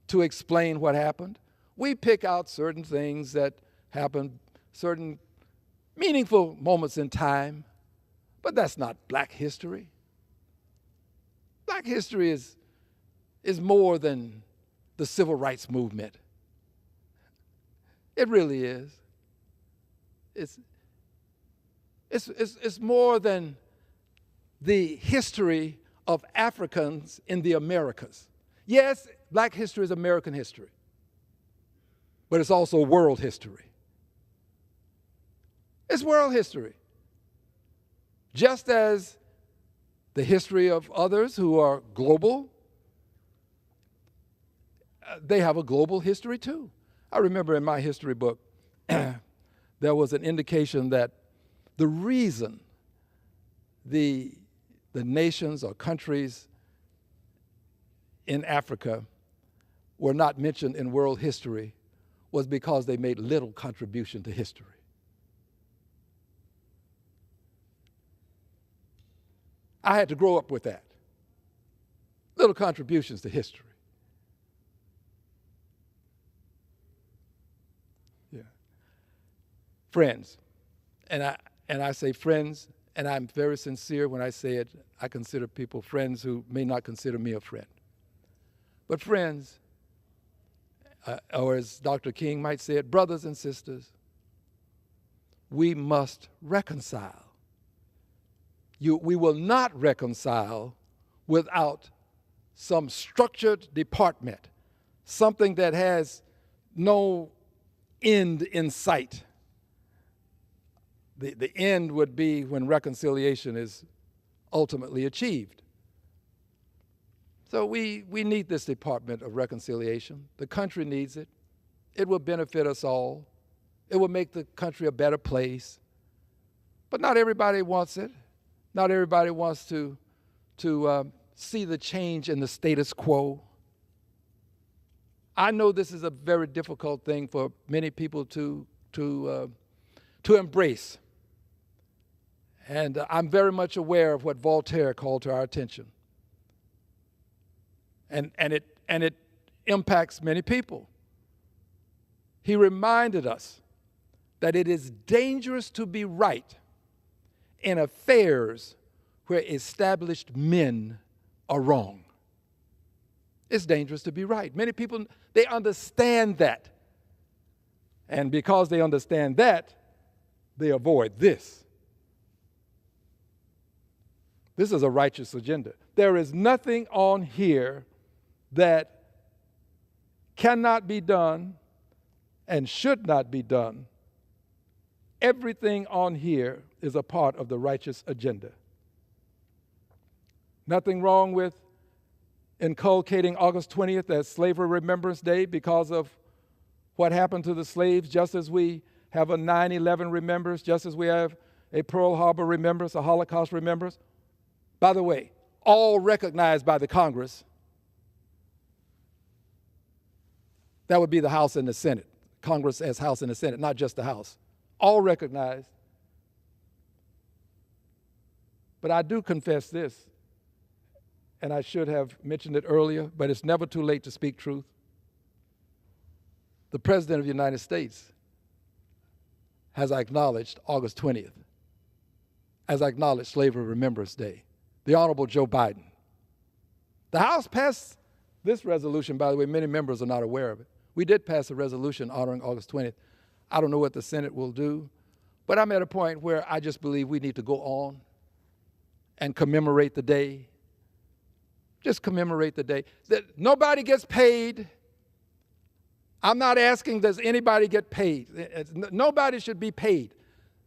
to explain what happened. We pick out certain things that happened, certain meaningful moments in time, but that's not Black history. Black history is more than the civil rights movement. It really is. It's more than the history of Africans in the Americas. Yes, Black history is American history, but it's also world history. It's world history. Just as the history of others who are global, they have a global history too. I remember in my history book, there was an indication that the reason the the nations or countries in Africa were not mentioned in world history was because they made little contribution to history. I had to grow up with that. Little contributions to history. Yeah. Friends, and I say friends, and I'm very sincere when I say it. I consider people friends who may not consider me a friend. But friends, or as Dr. King might say it, brothers and sisters, we must reconcile. We will not reconcile without some structured department, something that has no end in sight. The end would be when reconciliation is ultimately achieved. So we need this Department of Reconciliation. The country needs it. It will benefit us all. It will make the country a better place. But not everybody wants it. Not everybody wants to see the change in the status quo. I know this is a very difficult thing for many people to embrace. And I'm very much aware of what Voltaire called to our attention. And it impacts many people. He reminded us that it is dangerous to be right in affairs where established men are wrong. It's dangerous to be right. Many people, they understand that. And because they understand that, they avoid this. This is a righteous agenda. There is nothing on here that cannot be done and should not be done. Everything on here is a part of the righteous agenda. Nothing wrong with inculcating August 20th as Slavery Remembrance Day because of what happened to the slaves, just as we have a 9/11 remembrance, just as we have a Pearl Harbor remembrance, a Holocaust remembrance. By the way, all recognized by the Congress. That would be the House and the Senate. Congress as House and the Senate, not just the House. All recognized. But I do confess this, and I should have mentioned it earlier, but it's never too late to speak truth. The President of the United States has acknowledged August 20th, has acknowledged Slavery Remembrance Day. The Honorable Joe Biden. The House passed this resolution, by the way, many members are not aware of it. We did pass a resolution honoring August 20th. I don't know what the Senate will do, but I'm at a point where I just believe we need to go on and commemorate the day. Just commemorate the day. That nobody gets paid. I'm not asking, does anybody get paid? Nobody should be paid.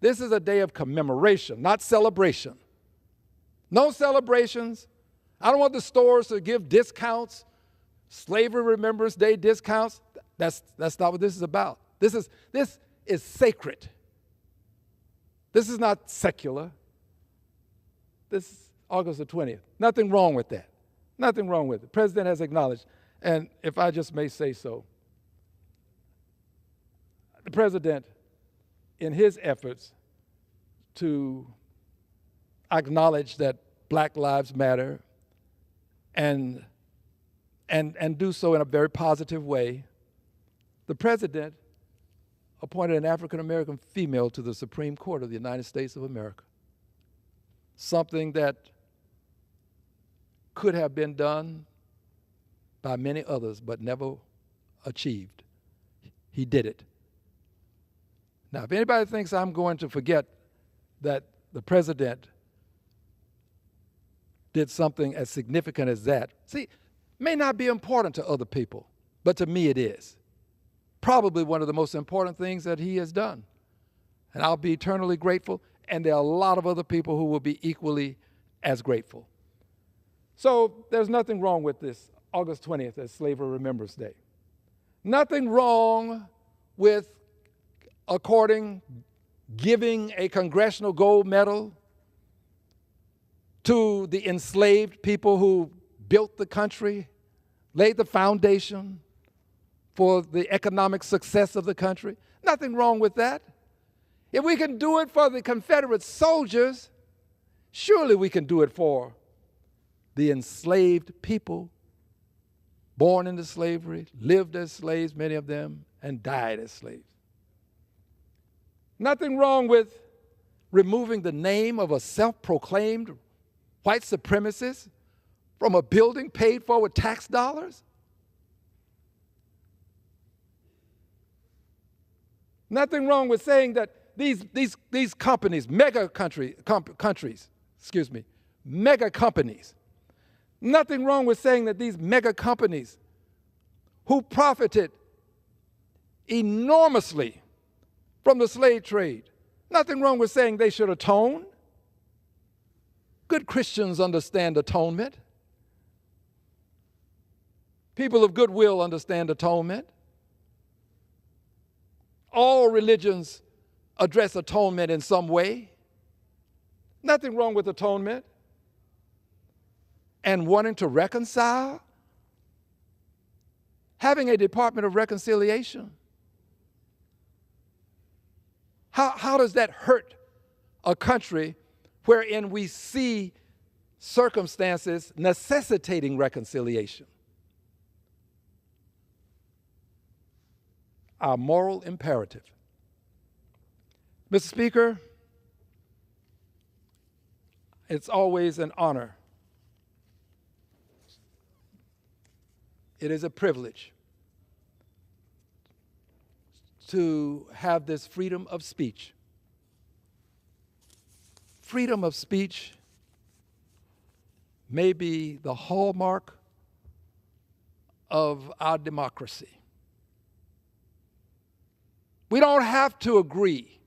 This is a day of commemoration, not celebration. No celebrations. I don't want the stores to give discounts, Slavery Remembrance Day discounts. That's not what this is about. This is sacred. This is not secular. This is August the 20th. Nothing wrong with that. Nothing wrong with it. The President has acknowledged, and if I just may say so, the President, in his efforts to acknowledge that Black Lives Matter and do so in a very positive way, the President appointed an African-American female to the Supreme Court of the United States of America. Something that could have been done by many others, but never achieved. He did it. Now, if anybody thinks I'm going to forget that the President did something as significant as that, see, may not be important to other people, but to me it is. Probably one of the most important things that he has done. And I'll be eternally grateful, and there are a lot of other people who will be equally as grateful. So there's nothing wrong with this August 20th as Slavery Remembrance Day. Nothing wrong with giving a Congressional gold medal to the enslaved people who built the country, laid the foundation for the economic success of the country. Nothing wrong with that. If we can do it for the Confederate soldiers, surely we can do it for the enslaved people born into slavery, lived as slaves, many of them, and died as slaves. Nothing wrong with removing the name of a self-proclaimed white supremacist from a building paid for with tax dollars. Nothing wrong with saying that these companies, mega companies, nothing wrong with saying that these mega companies who profited enormously from the slave trade, nothing wrong with saying they should atone. Good Christians understand atonement. People of goodwill understand atonement. All religions address atonement in some way. Nothing wrong with atonement. And wanting to reconcile, having a Department of Reconciliation. How does that hurt a country wherein we see circumstances necessitating reconciliation? Our moral imperative. Mr. Speaker, it's always an honor. It is a privilege to have this freedom of speech. Freedom of speech may be the hallmark of our democracy. We don't have to agree.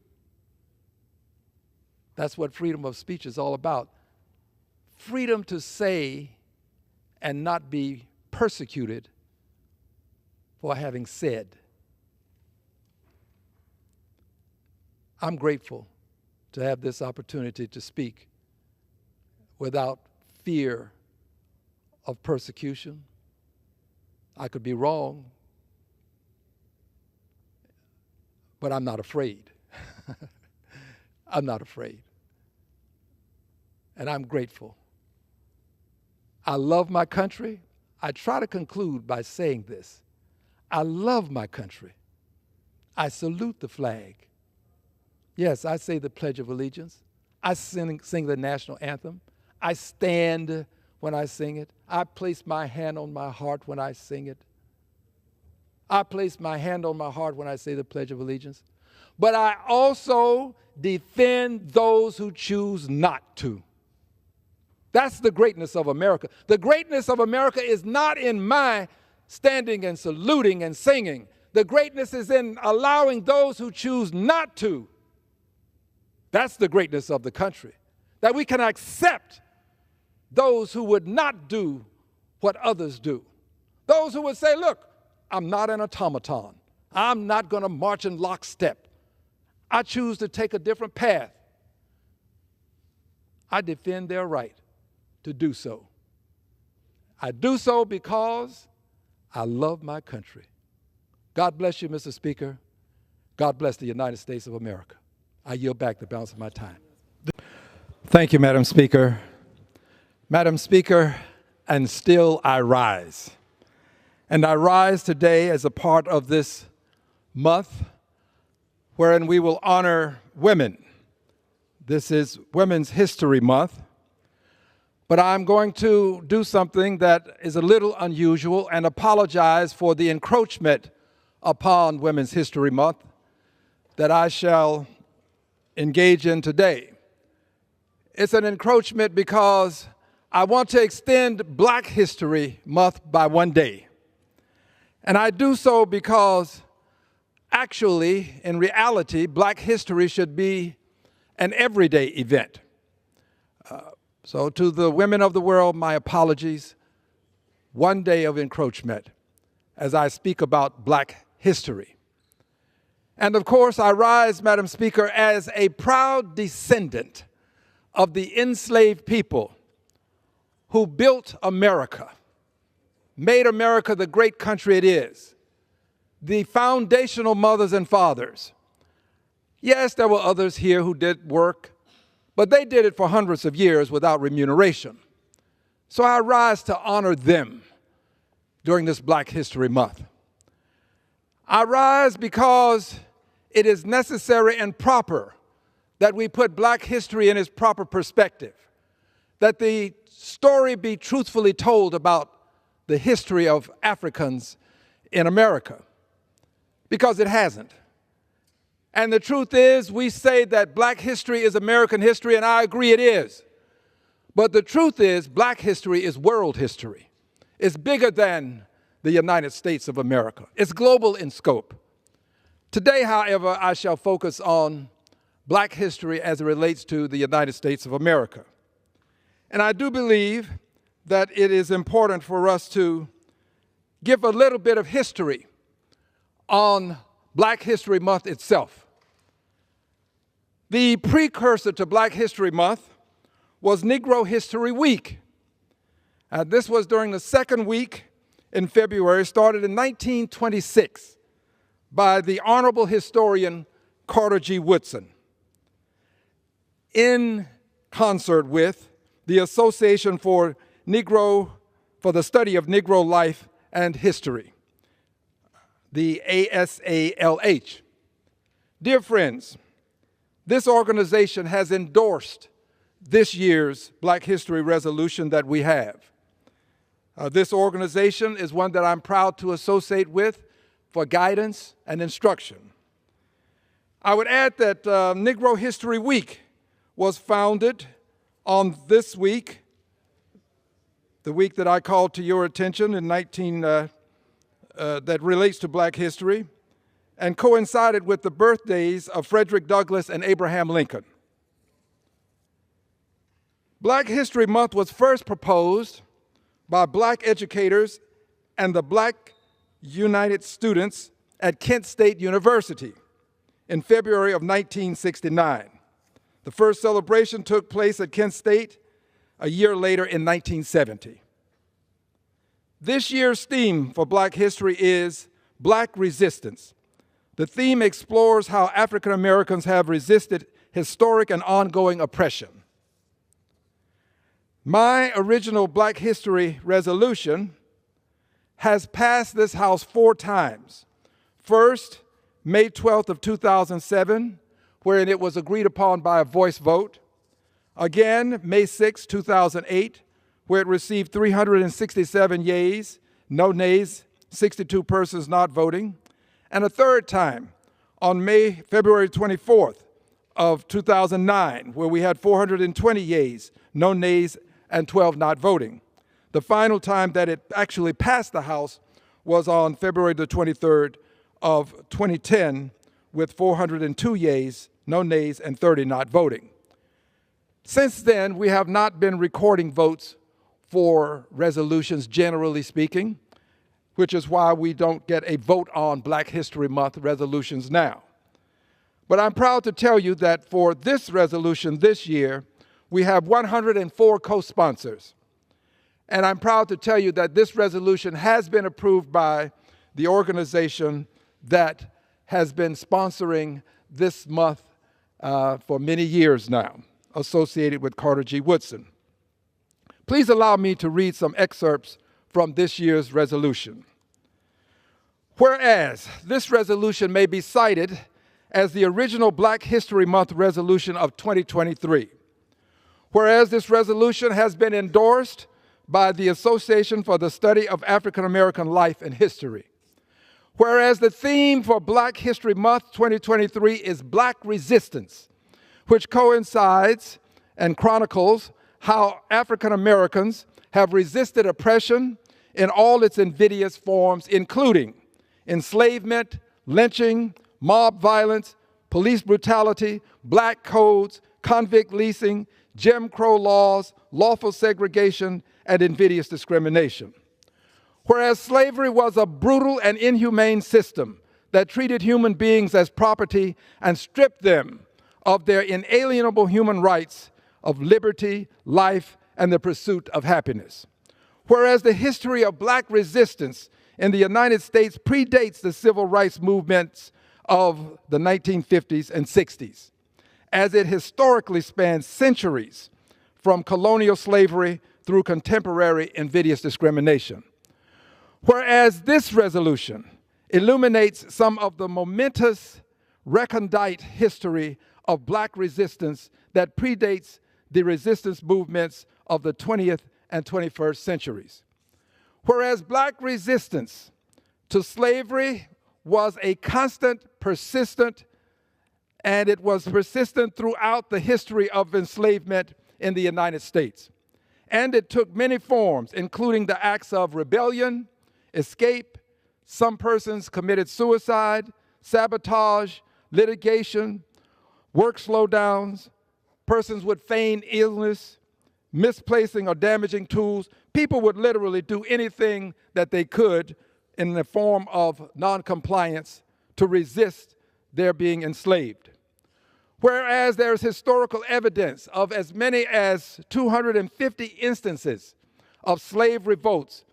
That's what freedom of speech is all about. Freedom to say and not be persecuted for having said. I'm grateful to have this opportunity to speak without fear of persecution. I could be wrong, but I'm not afraid. I'm not afraid. And I'm grateful. I love my country. I try to conclude by saying this. I love my country. I salute the flag. Yes, I say the Pledge of Allegiance. I sing the national anthem. I stand when I sing it. I place my hand on my heart when I sing it. I place my hand on my heart when I say the Pledge of Allegiance. But I also defend those who choose not to. That's the greatness of America. The greatness of America is not in my standing and saluting and singing. The greatness is in allowing those who choose not to. That's the greatness of the country. That we can accept those who would not do what others do. Those who would say, look, I'm not an automaton. I'm not going to march in lockstep. I choose to take a different path. I defend their right to do so. I do so because I love my country. God bless you, Mr. Speaker. God bless the United States of America. I yield back the balance of my time. Thank you, Madam Speaker. Madam Speaker, and still I rise. And I rise today as a part of this month wherein we will honor women. This is Women's History Month. But I'm going to do something that is a little unusual and apologize for the encroachment upon Women's History Month that I shall engage in today. It's an encroachment because I want to extend Black History Month by one day. And I do so because actually, in reality, Black history should be an everyday event. So to the women of the world, my apologies. One day of encroachment as I speak about Black history. And of course, I rise, Madam Speaker, as a proud descendant of the enslaved people who built America, made America the great country it is, the foundational mothers and fathers. Yes, there were others here who did work, but they did it for hundreds of years without remuneration. So I rise to honor them during this Black History Month. I rise because it is necessary and proper that we put Black history in its proper perspective, that the story be truthfully told about the history of Africans in America, because it hasn't. And the truth is, we say that Black history is American history, and I agree it is. But the truth is, Black history is world history. It's bigger than the United States of America. It's global in scope. Today, however, I shall focus on Black history as it relates to the United States of America. And I do believe that it is important for us to give a little bit of history on Black History Month itself. The precursor to Black History Month was Negro History Week. This was during the second week in February, started in 1926 by the Honorable Historian Carter G. Woodson, in concert with the Association for the Study of Negro Life and History, the ASALH. Dear friends, this organization has endorsed this year's Black History resolution that we have. This organization is one that I'm proud to associate with for guidance and instruction. I would add that Negro History Week was founded on this week, the week that I called to your attention in that relates to Black history, and coincided with the birthdays of Frederick Douglass and Abraham Lincoln. Black History Month was first proposed by Black educators and the Black United Students at Kent State University in February of 1969. The first celebration took place at Kent State a year later in 1970. This year's theme for Black history is Black Resistance. The theme explores how African Americans have resisted historic and ongoing oppression. My original Black History resolution has passed this House 4 times. First, May 12th of 2007, wherein it was agreed upon by a voice vote. Again, May 6, 2008, where it received 367 yeas, no nays, 62 persons not voting. And a third time on February 24th of 2009, where we had 420 yeas, no nays, and 12 not voting. The final time that it actually passed the House was on February the 23rd of 2010, with 402 yeas, no nays, and 30 not voting. Since then, we have not been recording votes for resolutions, generally speaking, which is why we don't get a vote on Black History Month resolutions now. But I'm proud to tell you that for this resolution this year, we have 104 co-sponsors. And I'm proud to tell you that this resolution has been approved by the organization that has been sponsoring this month for many years now, associated with Carter G. Woodson. Please allow me to read some excerpts from this year's resolution. Whereas this resolution may be cited as the original Black History Month resolution of 2023. Whereas this resolution has been endorsed by the Association for the Study of African American Life and History. Whereas the theme for Black History Month 2023 is Black Resistance, which coincides and chronicles how African Americans have resisted oppression in all its invidious forms, including enslavement, lynching, mob violence, police brutality, black codes, convict leasing, Jim Crow laws, lawful segregation, and invidious discrimination. Whereas slavery was a brutal and inhumane system that treated human beings as property and stripped them of their inalienable human rights of liberty, life, and the pursuit of happiness. Whereas the history of black resistance in the United States predates the civil rights movements of the 1950s and 60s, as it historically spans centuries from colonial slavery through contemporary invidious discrimination. Whereas this resolution illuminates some of the momentous recondite history of black resistance that predates the resistance movements of the 20th and 21st centuries. Whereas black resistance to slavery was a constant, persistent, and it was persistent throughout the history of enslavement in the United States. And it took many forms, including the acts of rebellion, escape, some persons committed suicide, sabotage, litigation, work slowdowns, persons would feign illness, misplacing or damaging tools. People would literally do anything that they could in the form of noncompliance to resist their being enslaved. Whereas there is historical evidence of as many as 250 instances of slave revolts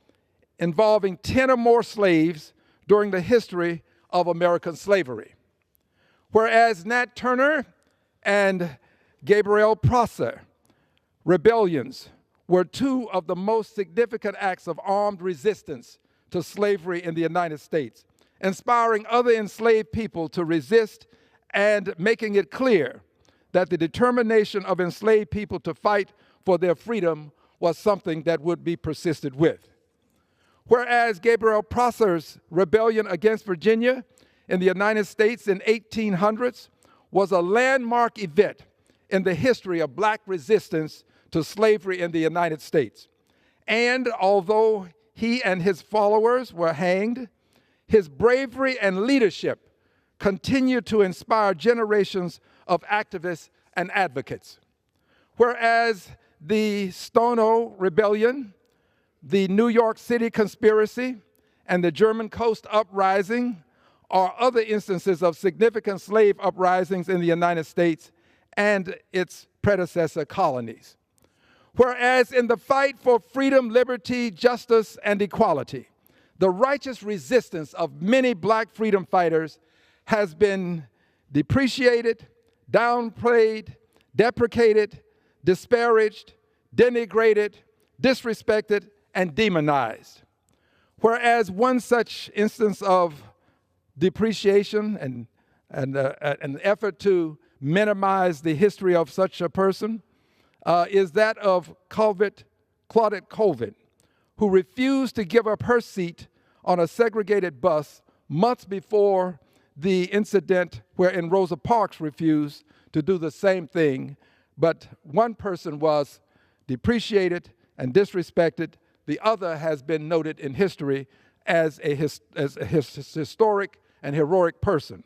involving 10 or more slaves during the history of American slavery. Whereas Nat Turner and Gabriel Prosser rebellions were two of the most significant acts of armed resistance to slavery in the United States, inspiring other enslaved people to resist and making it clear that the determination of enslaved people to fight for their freedom was something that would be persisted with. Whereas Gabriel Prosser's rebellion against Virginia in the United States in 1800s was a landmark event in the history of black resistance to slavery in the United States. And although he and his followers were hanged, his bravery and leadership continued to inspire generations of activists and advocates. Whereas the Stono Rebellion, the New York City conspiracy, and the German Coast Uprising are other instances of significant slave uprisings in the United States and its predecessor colonies. Whereas in the fight for freedom, liberty, justice, and equality, the righteous resistance of many black freedom fighters has been depreciated, downplayed, deprecated, disparaged, denigrated, disrespected, and demonized. Whereas one such instance of depreciation and an effort to minimize the history of such a person is that of Claudette Colvin, who refused to give up her seat on a segregated bus months before the incident wherein Rosa Parks refused to do the same thing, but one person was depreciated and disrespected. The other has been noted in history as a historic and heroic person.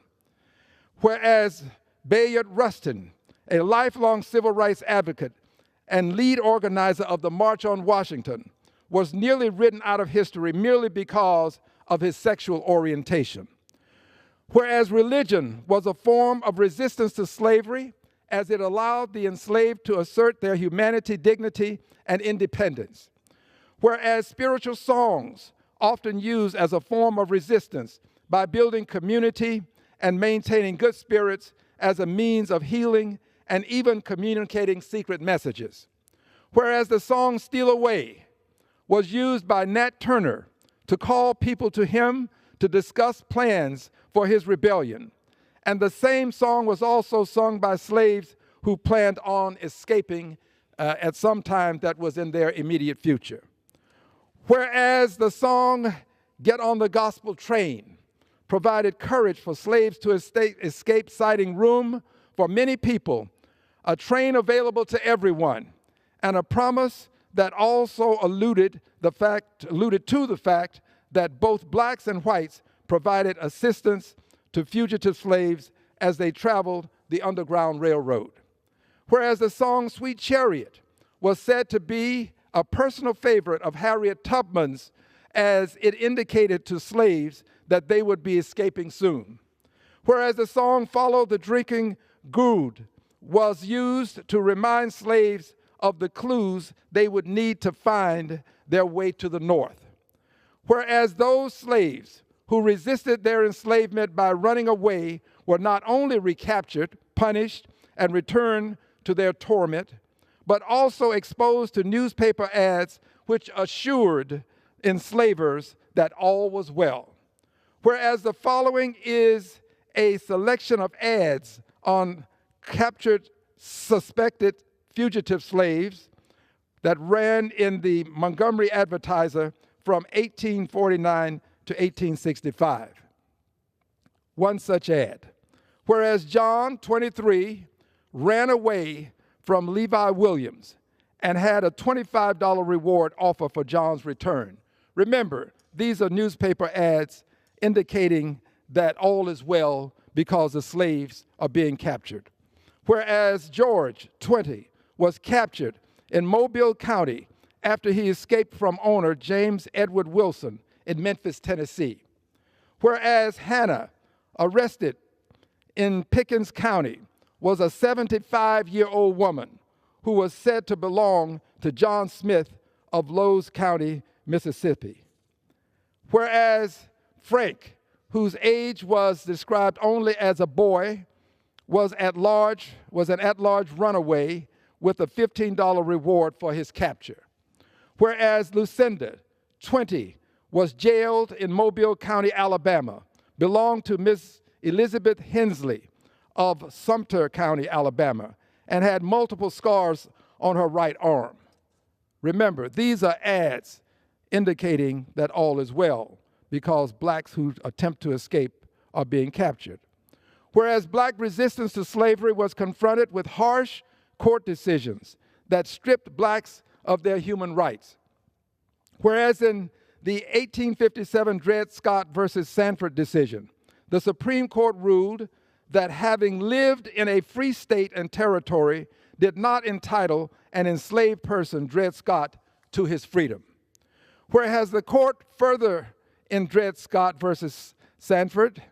Whereas Bayard Rustin, a lifelong civil rights advocate and lead organizer of the March on Washington, was nearly written out of history merely because of his sexual orientation. Whereas religion was a form of resistance to slavery, as it allowed the enslaved to assert their humanity, dignity, and independence. Whereas spiritual songs, often used as a form of resistance by building community and maintaining good spirits as a means of healing and even communicating secret messages. Whereas the song Steal Away was used by Nat Turner to call people to him to discuss plans for his rebellion. And the same song was also sung by slaves who planned on escaping at some time that was in their immediate future. Whereas the song Get on the Gospel Train provided courage for slaves to escape, citing room for many people, a train available to everyone, and a promise that also alluded to the fact that both blacks and whites provided assistance to fugitive slaves as they traveled the Underground Railroad. Whereas the song Sweet Chariot was said to be a personal favorite of Harriet Tubman's, as it indicated to slaves that they would be escaping soon. Whereas the song Follow the Drinking Gourd was used to remind slaves of the clues they would need to find their way to the north. Whereas those slaves who resisted their enslavement by running away were not only recaptured, punished, and returned to their torment, but also exposed to newspaper ads which assured enslavers that all was well. Whereas the following is a selection of ads on captured, suspected fugitive slaves that ran in the Montgomery Advertiser from 1849 to 1865. One such ad. Whereas John, 23, ran away from Levi Williams and had a $25 reward offer for John's return. Remember, these are newspaper ads indicating that all is well because the slaves are being captured. Whereas George, 20, was captured in Mobile County after he escaped from owner James Edward Wilson in Memphis, Tennessee. Whereas Hannah, arrested in Pickens County, was a 75-year-old woman who was said to belong to John Smith of Lowes County, Mississippi. Whereas Frank, whose age was described only as a boy, was an at-large runaway with a $15 reward for his capture. Whereas Lucinda, 20, was jailed in Mobile County, Alabama, belonged to Miss Elizabeth Hensley of Sumter County, Alabama, and had multiple scars on her right arm. Remember, these are ads indicating that all is well because blacks who attempt to escape are being captured. Whereas black resistance to slavery was confronted with harsh court decisions that stripped blacks of their human rights. Whereas in the 1857 Dred Scott versus Sanford decision, the Supreme Court ruled that having lived in a free state and territory did not entitle an enslaved person, Dred Scott, to his freedom. Whereas the court further in Dred Scott versus Sanford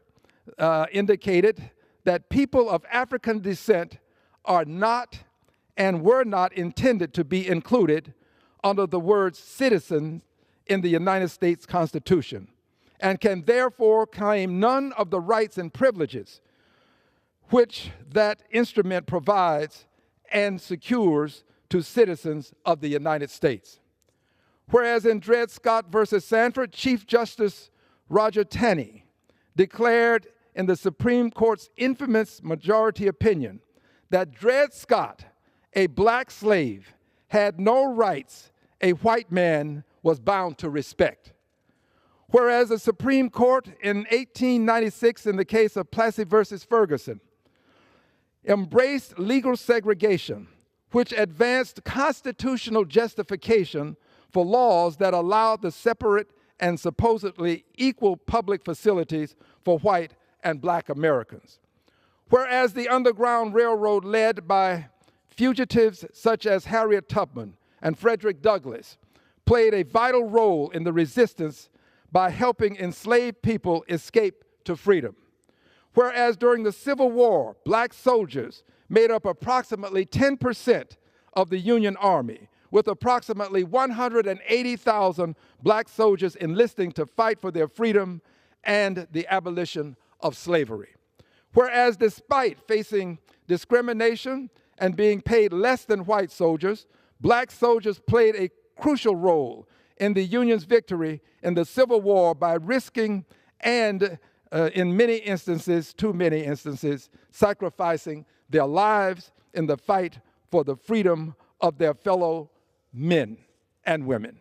indicated that people of African descent are not and were not intended to be included under the word citizen in the United States Constitution, and can therefore claim none of the rights and privileges which that instrument provides and secures to citizens of the United States. Whereas in Dred Scott versus Sanford, Chief Justice Roger Taney declared in the Supreme Court's infamous majority opinion that Dred Scott, a black slave, had no rights a white man was bound to respect. Whereas the Supreme Court in 1896 in the case of Plessy versus Ferguson embraced legal segregation, which advanced constitutional justification for laws that allowed the separate and supposedly equal public facilities for white and black Americans. Whereas the Underground Railroad, led by fugitives such as Harriet Tubman and Frederick Douglass, played a vital role in the resistance by helping enslaved people escape to freedom. Whereas during the Civil War, black soldiers made up approximately 10% of the Union Army, with approximately 180,000 black soldiers enlisting to fight for their freedom and the abolition of slavery. Whereas despite facing discrimination and being paid less than white soldiers, black soldiers played a crucial role in the Union's victory in the Civil War by risking and, in many instances, too many instances, sacrificing their lives in the fight for the freedom of their fellow men and women.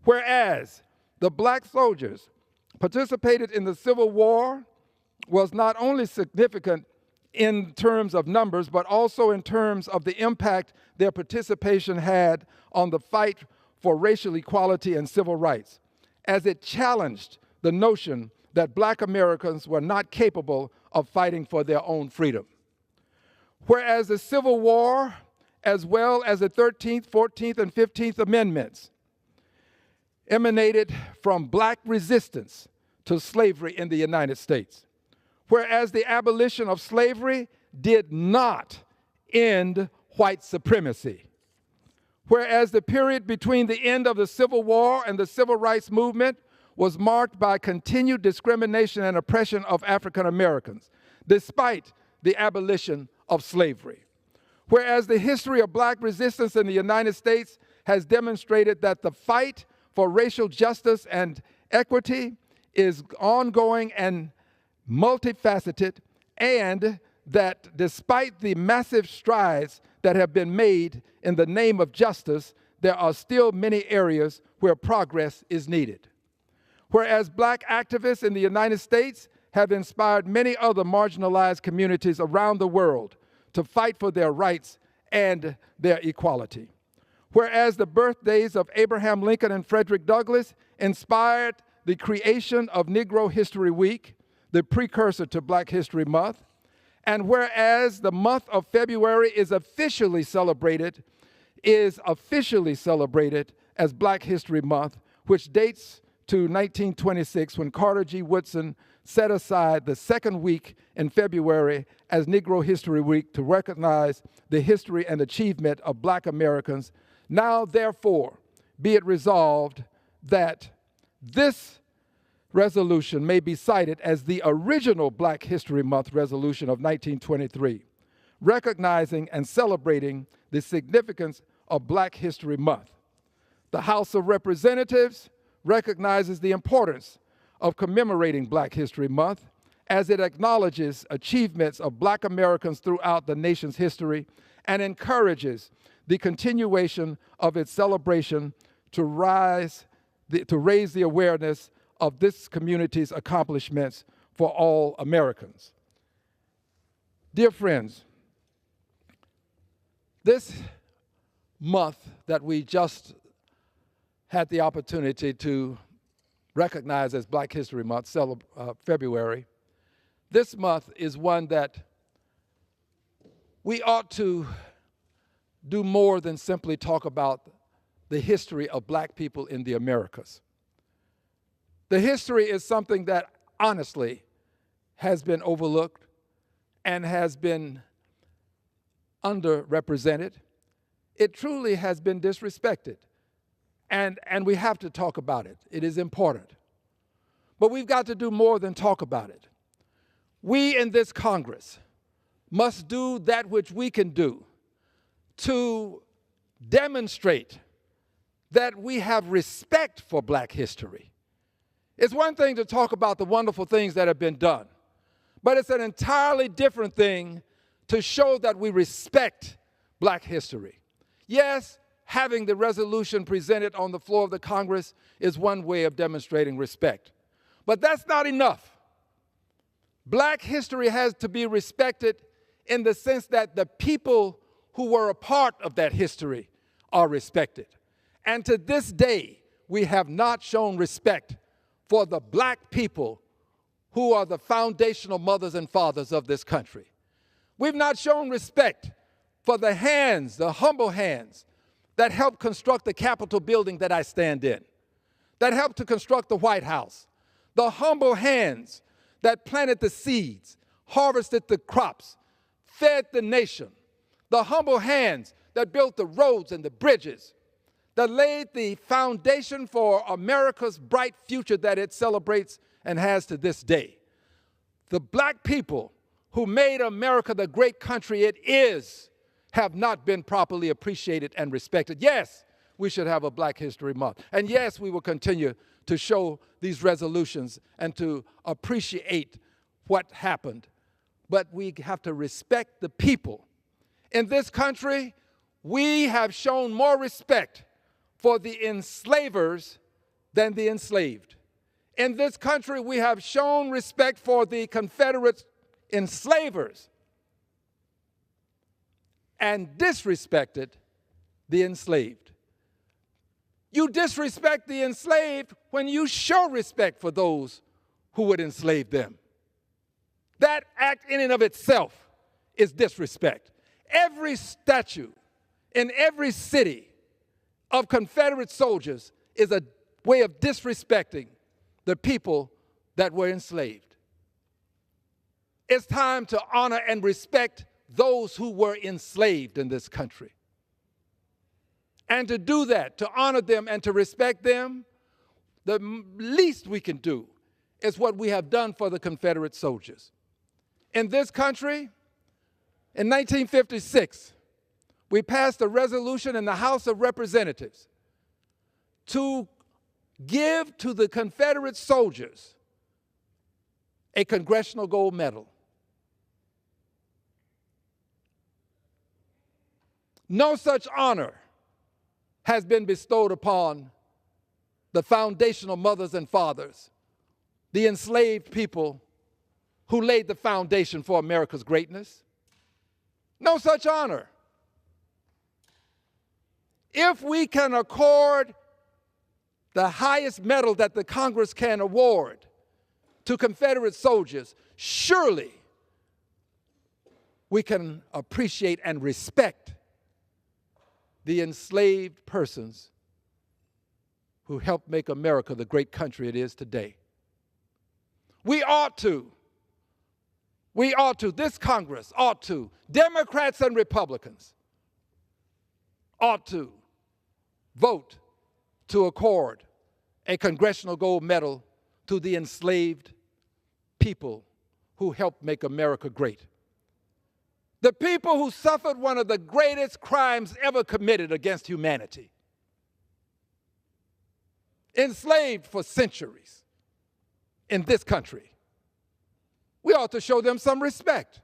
Whereas the black soldiers participated in the Civil War was not only significant in terms of numbers, but also in terms of the impact their participation had on the fight for racial equality and civil rights, as it challenged the notion that black Americans were not capable of fighting for their own freedom. Whereas the Civil War, as well as the 13th, 14th, and 15th Amendments, emanated from black resistance to slavery in the United States. Whereas the abolition of slavery did not end white supremacy. Whereas the period between the end of the Civil War and the Civil Rights Movement was marked by continued discrimination and oppression of African Americans, despite the abolition of slavery. Whereas the history of black resistance in the United States has demonstrated that the fight for racial justice and equity is ongoing and multifaceted, and that despite the massive strides that have been made in the name of justice, there are still many areas where progress is needed. Whereas black activists in the United States have inspired many other marginalized communities around the world to fight for their rights and their equality. Whereas the birthdays of Abraham Lincoln and Frederick Douglass inspired the creation of Negro History Week, the precursor to Black History Month, and whereas the month of February is officially celebrated as Black History Month, which dates to 1926 when Carter G. Woodson set aside the second week in February as Negro History Week to recognize the history and achievement of Black Americans. Now, therefore, be it resolved that this resolution may be cited as the original Black History Month resolution of 1923, recognizing and celebrating the significance of Black History Month. The House of Representatives recognizes the importance of commemorating Black History Month as it acknowledges achievements of Black Americans throughout the nation's history and encourages the continuation of its celebration to raise the awareness of this community's accomplishments for all Americans. Dear friends, this month that we just had the opportunity to recognize as Black History Month, February, this month is one that we ought to do more than simply talk about the history of black people in the Americas. The history is something that honestly has been overlooked and has been underrepresented. It truly has been disrespected. And we have to talk about it. It is important. But we've got to do more than talk about it. We in this Congress must do that which we can do to demonstrate that we have respect for black history. It's one thing to talk about the wonderful things that have been done, but it's an entirely different thing to show that we respect black history. Yes, having the resolution presented on the floor of the Congress is one way of demonstrating respect, but that's not enough. Black history has to be respected in the sense that the people who were a part of that history are respected. And to this day, we have not shown respect for the black people who are the foundational mothers and fathers of this country. We've not shown respect for the hands, the humble hands, that helped construct the Capitol building that I stand in, that helped to construct the White House, the humble hands that planted the seeds, harvested the crops, fed the nation, the humble hands that built the roads and the bridges, that laid the foundation for America's bright future that it celebrates and has to this day. The black people who made America the great country it is have not been properly appreciated and respected. Yes, we should have a Black History Month. And yes, we will continue to show these resolutions and to appreciate what happened. But we have to respect the people. In this country, we have shown more respect for the enslavers than the enslaved. In this country, we have shown respect for the Confederate enslavers and disrespected the enslaved. You disrespect the enslaved when you show respect for those who would enslave them. That act in and of itself is disrespect. Every statue in every city of Confederate soldiers is a way of disrespecting the people that were enslaved. It's time to honor and respect those who were enslaved in this country. And to do that, to honor them and to respect them, the least we can do is what we have done for the Confederate soldiers. In this country, in 1956, we passed a resolution in the House of Representatives to give to the Confederate soldiers a Congressional Gold Medal. No such honor has been bestowed upon the foundational mothers and fathers, the enslaved people who laid the foundation for America's greatness. No such honor. If we can accord the highest medal that the Congress can award to Confederate soldiers, surely we can appreciate and respect the enslaved persons who helped make America the great country it is today. We ought to, this Congress ought to, Democrats and Republicans ought to vote to accord a Congressional Gold Medal to the enslaved people who helped make America great. The people who suffered one of the greatest crimes ever committed against humanity. Enslaved for centuries in this country. We ought to show them some respect.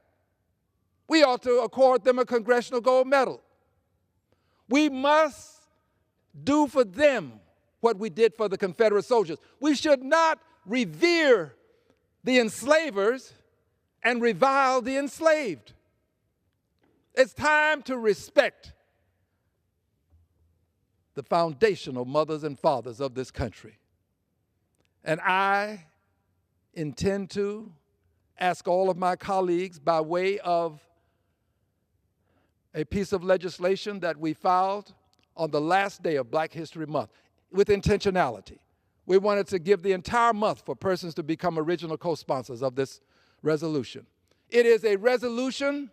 We ought to accord them a Congressional Gold Medal. We must do for them what we did for the Confederate soldiers. We should not revere the enslavers and revile the enslaved. It's time to respect the foundational mothers and fathers of this country. And I intend to ask all of my colleagues, by way of a piece of legislation that we filed on the last day of Black History Month, with intentionality. We wanted to give the entire month for persons to become original co-sponsors of this resolution. It is a resolution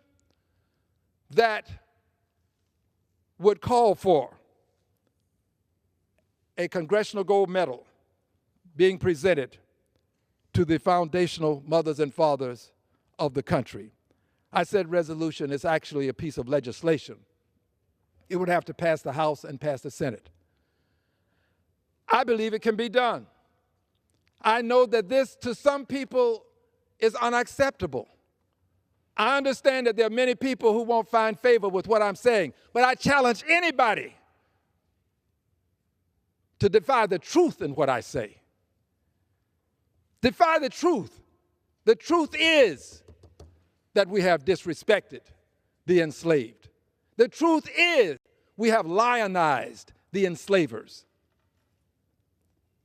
that would call for a Congressional Gold Medal being presented to the foundational mothers and fathers of the country. I said resolution is actually a piece of legislation. It would have to pass the House and pass the Senate. I believe it can be done. I know that this, to some people, is unacceptable. I understand that there are many people who won't find favor with what I'm saying, but I challenge anybody to defy the truth in what I say. Defy the truth. The truth is that we have disrespected the enslaved. The truth is we have lionized the enslavers.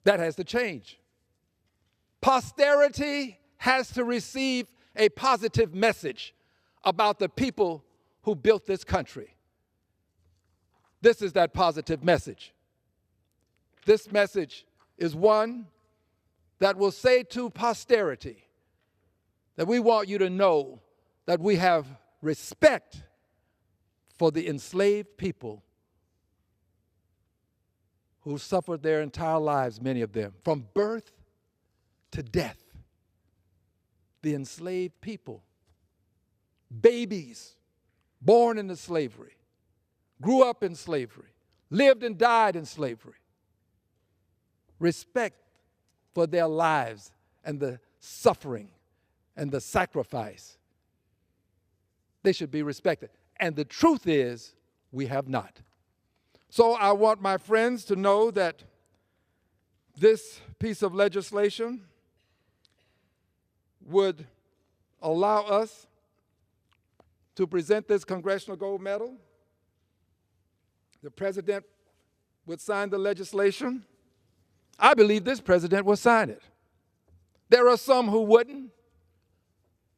That has to change. Posterity has to receive a positive message about the people who built this country. This is that positive message. This message is one that will say to posterity that we want you to know that we have respect for the enslaved people who suffered their entire lives, many of them, from birth to death. The enslaved people, babies born into slavery, grew up in slavery, lived and died in slavery. Respect for their lives and the suffering and the sacrifice. They should be respected. And the truth is, we have not. So I want my friends to know that this piece of legislation would allow us to present this Congressional Gold Medal. The president would sign the legislation. I believe this president will sign it. There are some who wouldn't.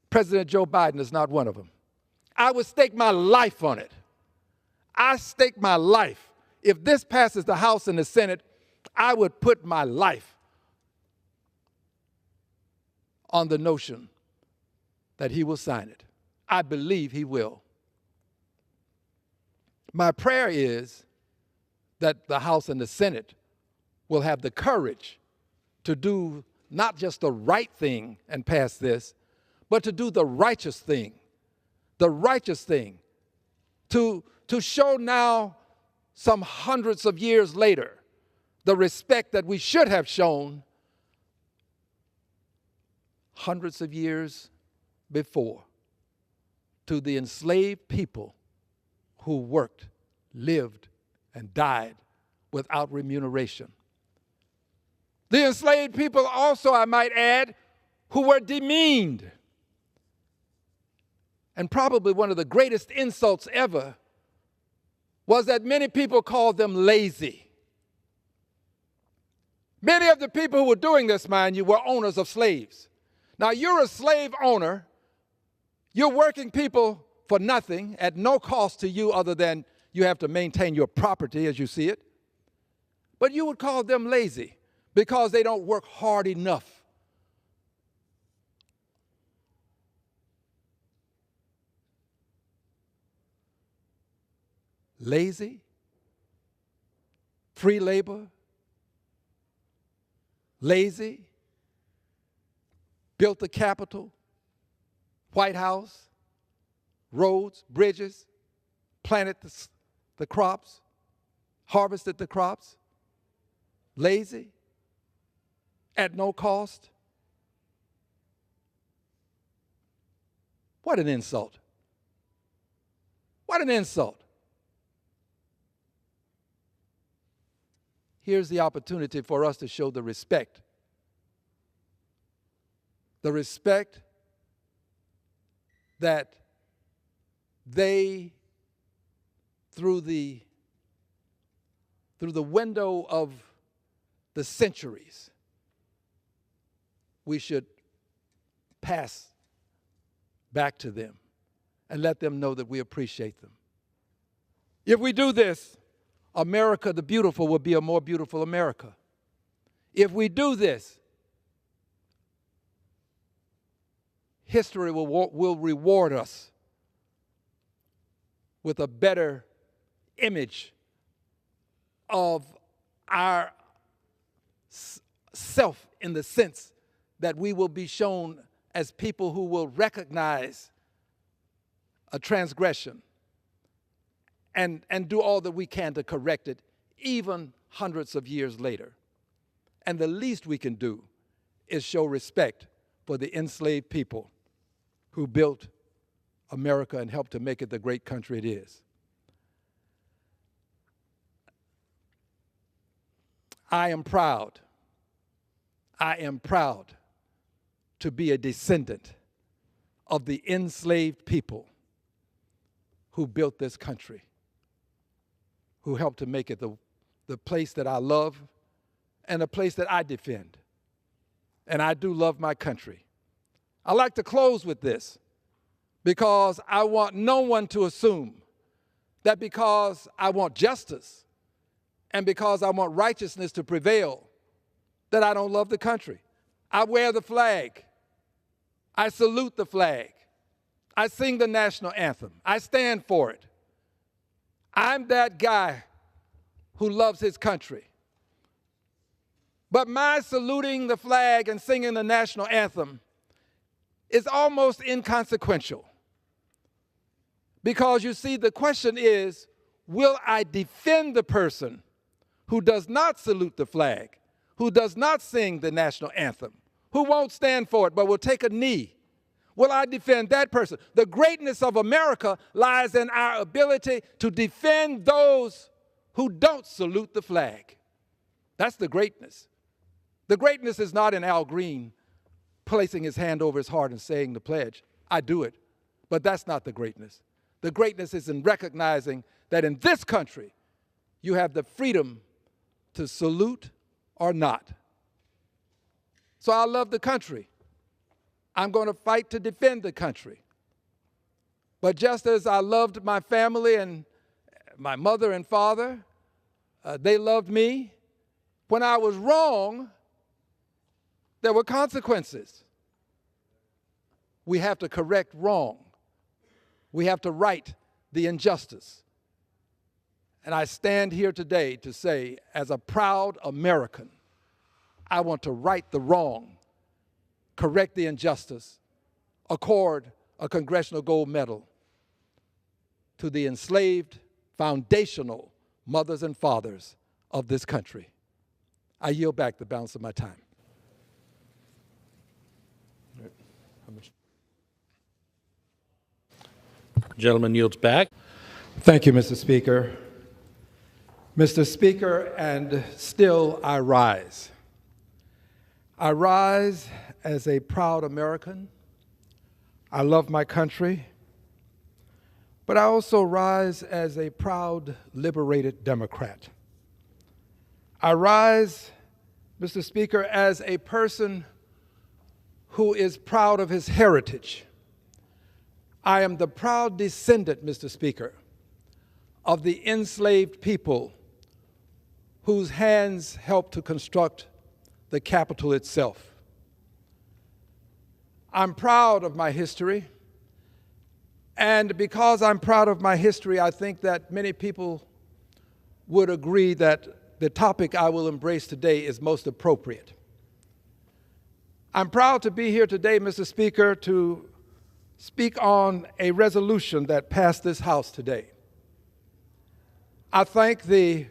President Joe Biden is not one of them. I would stake my life on it. I stake my life. If this passes the House and the Senate, I would put my life on the notion that he will sign it. I believe he will. My prayer is that the House and the Senate will have the courage to do not just the right thing and pass this, but to do the righteous thing. The righteous thing. To show now, some hundreds of years later, the respect that we should have shown hundreds of years before to the enslaved people who worked, lived, and died without remuneration. The enslaved people also, I might add, who were demeaned. And probably one of the greatest insults ever was that many people called them lazy. Many of the people who were doing this, mind you, were owners of slaves. Now, you're a slave owner. You're working people for nothing, at no cost to you other than you have to maintain your property as you see it. But you would call them lazy because they don't work hard enough. Lazy, free labor, lazy, built the Capitol, White House, roads, bridges, planted the crops, harvested the crops, lazy, at no cost. What an insult. What an insult. Here's the opportunity for us to show the respect. The respect that they, through the window of the centuries, we should pass back to them and let them know that we appreciate them. If we do this, America the beautiful will be a more beautiful America. If we do this, history will reward us with a better image of our self, in the sense that we will be shown as people who will recognize a transgression and do all that we can to correct it, even hundreds of years later. And the least we can do is show respect for the enslaved people who built America and helped to make it the great country it is. I am proud to be a descendant of the enslaved people who built this country, who helped to make it the place that I love and a place that I defend. And I do love my country. I like to close with this because I want no one to assume that because I want justice and because I want righteousness to prevail, that I don't love the country. I wear the flag. I salute the flag. I sing the national anthem. I stand for it. I'm that guy who loves his country. But my saluting the flag and singing the national anthem is almost inconsequential. Because you see, the question is, will I defend the person who does not salute the flag, who does not sing the national anthem, who won't stand for it but will take a knee? Will I defend that person? The greatness of America lies in our ability to defend those who don't salute the flag. That's the greatness. The greatness is not in Al Green placing his hand over his heart and saying the pledge. I do it, but that's not the greatness. The greatness is in recognizing that in this country, you have the freedom to salute or not. So I love the country. I'm going to fight to defend the country. But just as I loved my family and my mother and father, they loved me. When I was wrong, there were consequences. We have to correct wrong We have to right the injustice. And I stand here today to say, as a proud American, I want to right the wrong, correct the injustice, accord a Congressional Gold Medal to the enslaved foundational mothers and fathers of this country. I yield back the balance of my time. Gentleman yields back. Thank you, Mr. Speaker. Mr. Speaker, and still I rise. I rise as a proud American. I love my country, but I also rise as a proud, liberated Democrat. I rise, Mr. Speaker, as a person who is proud of his heritage. I am the proud descendant, Mr. Speaker, of the enslaved people whose hands helped to construct the Capitol itself. I'm proud of my history, and because I'm proud of my history, I think that many people would agree that the topic I will embrace today is most appropriate. I'm proud to be here today, Mr. Speaker, to speak on a resolution that passed this House today. I thank the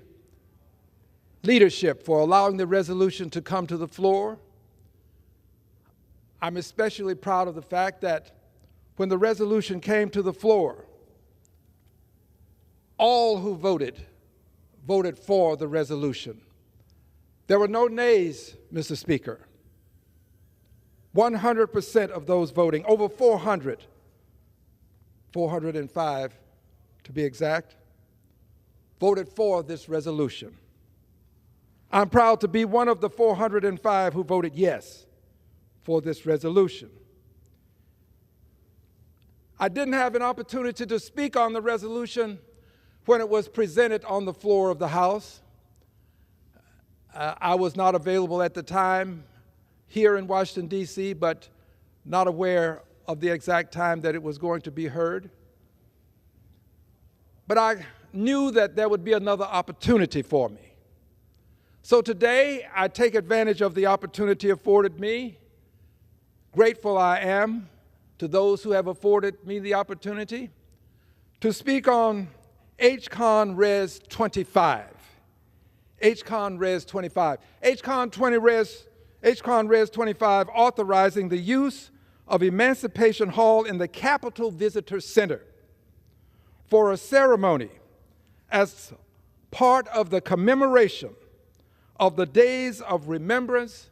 leadership for allowing the resolution to come to the floor. I'm especially proud of the fact that when the resolution came to the floor, all who voted for the resolution. There were no nays, Mr. Speaker. 100% of those voting, over 405 to be exact, voted for this resolution. I'm proud to be one of the 405 who voted yes for this resolution. I didn't have an opportunity to speak on the resolution when it was presented on the floor of the House. I was not available at the time here in Washington, D.C., but not aware of the exact time that it was going to be heard. But I knew that there would be another opportunity for me. So today, I take advantage of the opportunity afforded me. Grateful I am to those who have afforded me the opportunity to speak on H-Con Res 25. H-Con Res 25. H-Con Res 25 authorizing the use of Emancipation Hall in the Capitol Visitor Center for a ceremony as part of the commemoration of the days of remembrance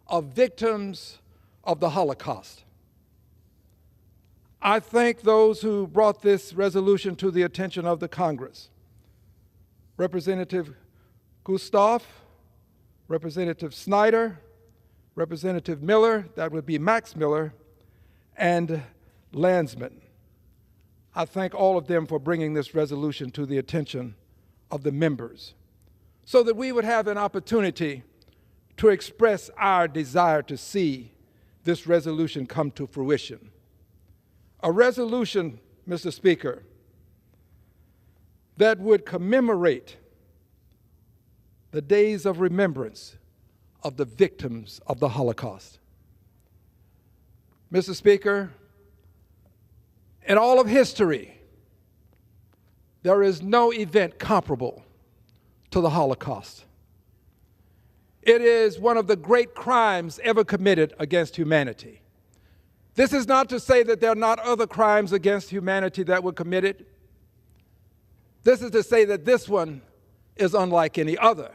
of victims of the Holocaust. I thank those who brought this resolution to the attention of the Congress. Representative Gustav, Representative Snyder, Representative Miller, that would be Max Miller, and Landsman. I thank all of them for bringing this resolution to the attention of the members so that we would have an opportunity to express our desire to see this resolution come to fruition. A resolution, Mr. Speaker, that would commemorate the days of remembrance of the victims of the Holocaust. Mr. Speaker, in all of history, there is no event comparable to the Holocaust. It is one of the great crimes ever committed against humanity. This is not to say that there are not other crimes against humanity that were committed. This is to say that this one is unlike any other.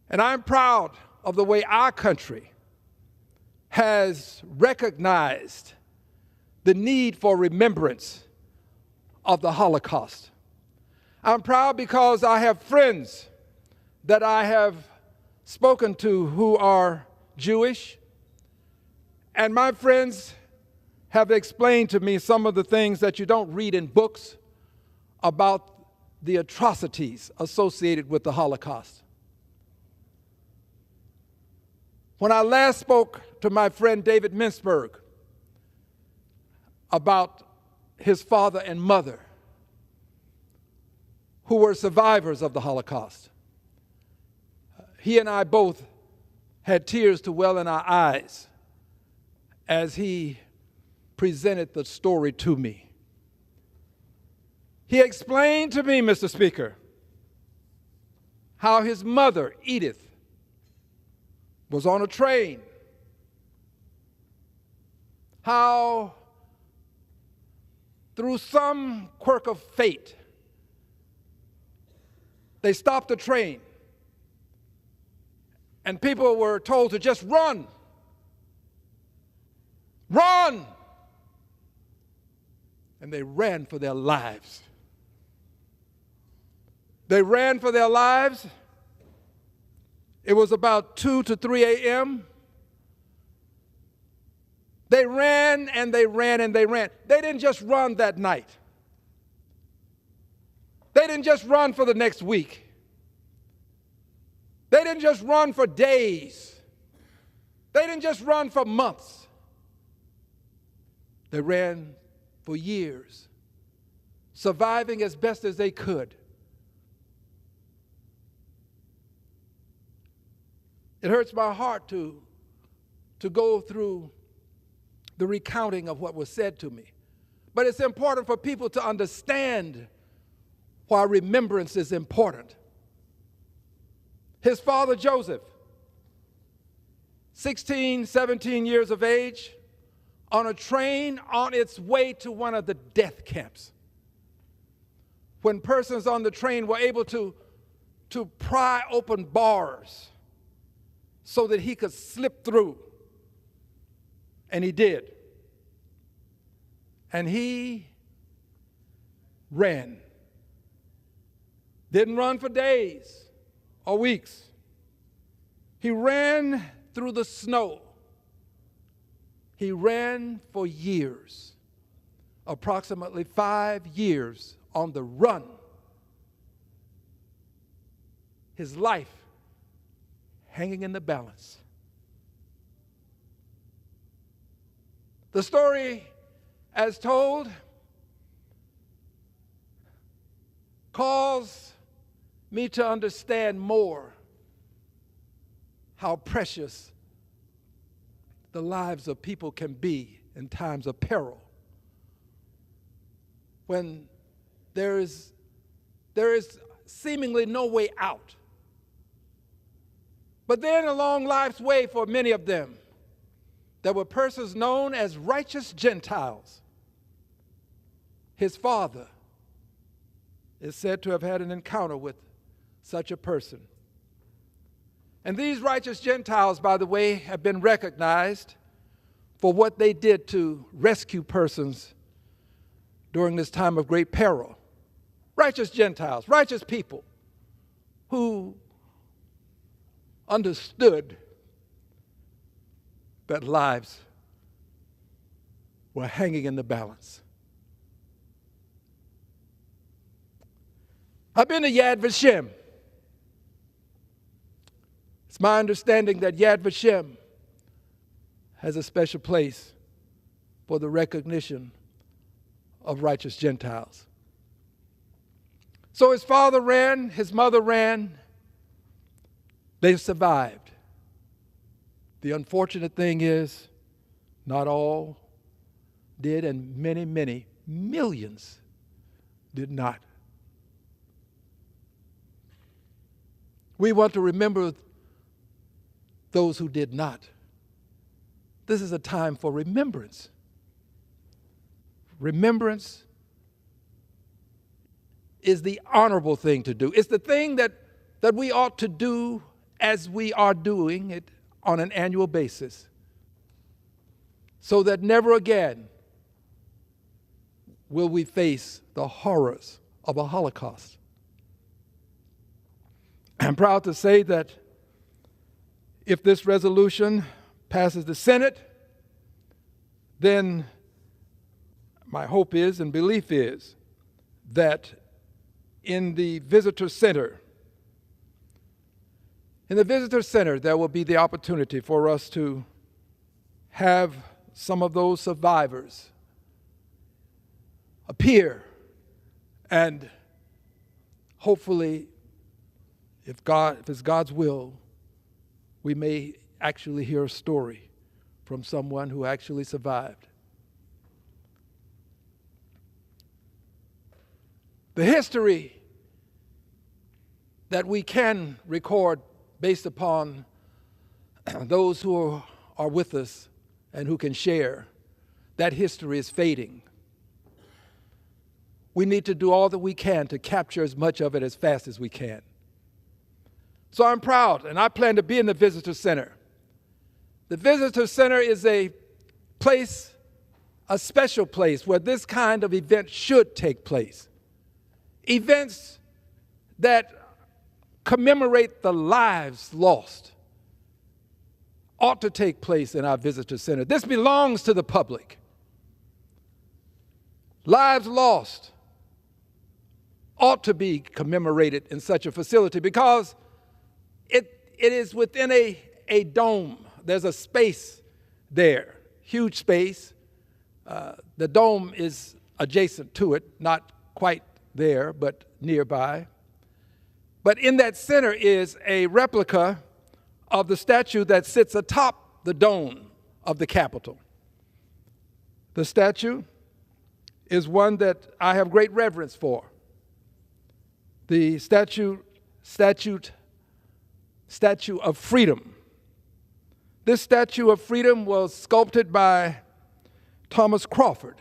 And I'm proud of the way our country has recognized the need for remembrance of the Holocaust. I'm proud because I have friends that I have spoken to who are Jewish, and my friends have explained to me some of the things that you don't read in books about the atrocities associated with the Holocaust. When I last spoke to my friend David Mintzberg about his father and mother, who were survivors of the Holocaust. He and I both had tears to well in our eyes as he presented the story to me. He explained to me, Mr. Speaker, how his mother, Edith, was on a train, how through some quirk of fate, they stopped the train, and people were told to just run. Run! And they ran for their lives. They ran for their lives. It was about 2 to 3 a.m. They ran and they ran and they ran. They didn't just run that night. They didn't just run for the next week. They didn't just run for days. They didn't just run for months. They ran for years, surviving as best as they could. It hurts my heart to go through the recounting of what was said to me. But it's important for people to understand why remembrance is important. His father, Joseph, 16, 17 years of age, on a train on its way to one of the death camps. When persons on the train were able to pry open bars so that he could slip through. And he did. And he ran. Didn't run for days or weeks. He ran through the snow. He ran for years, approximately 5 years on the run. His life hanging in the balance. The story, as told, caused me to understand more how precious the lives of people can be in times of peril. When there is seemingly no way out. But then along life's way for many of them, there were persons known as righteous Gentiles. His father is said to have had an encounter with such a person. And these righteous Gentiles, by the way, have been recognized for what they did to rescue persons during this time of great peril. Righteous Gentiles, righteous people who understood that lives were hanging in the balance. I've been to Yad Vashem. It's my understanding that Yad Vashem has a special place for the recognition of righteous Gentiles. So his father ran, his mother ran, they survived. The unfortunate thing is, not all did, and many, many millions did not. We want to remember those who did not. This is a time for remembrance. Remembrance is the honorable thing to do. It's the thing that we ought to do as we are doing it on an annual basis, so that never again will we face the horrors of a Holocaust. I'm proud to say that if this resolution passes the Senate, then my hope is and belief is that in the visitor center, there will be the opportunity for us to have some of those survivors appear, and hopefully, if it's God's will, we may actually hear a story from someone who actually survived. The history that we can record based upon those who are with us and who can share, that history is fading. We need to do all that we can to capture as much of it as fast as we can. So I'm proud, and I plan to be in the Visitor Center. The Visitor Center is a place, a special place where this kind of event should take place. Events that commemorate the lives lost ought to take place in our Visitor Center. This belongs to the public. Lives lost ought to be commemorated in such a facility because it is within a dome. There's a space there, huge space. The dome is adjacent to it, not quite there, but nearby. But in that center is a replica of the statue that sits atop the dome of the Capitol. The statue is one that I have great reverence for. The statue of freedom. This statue of freedom was sculpted by Thomas Crawford,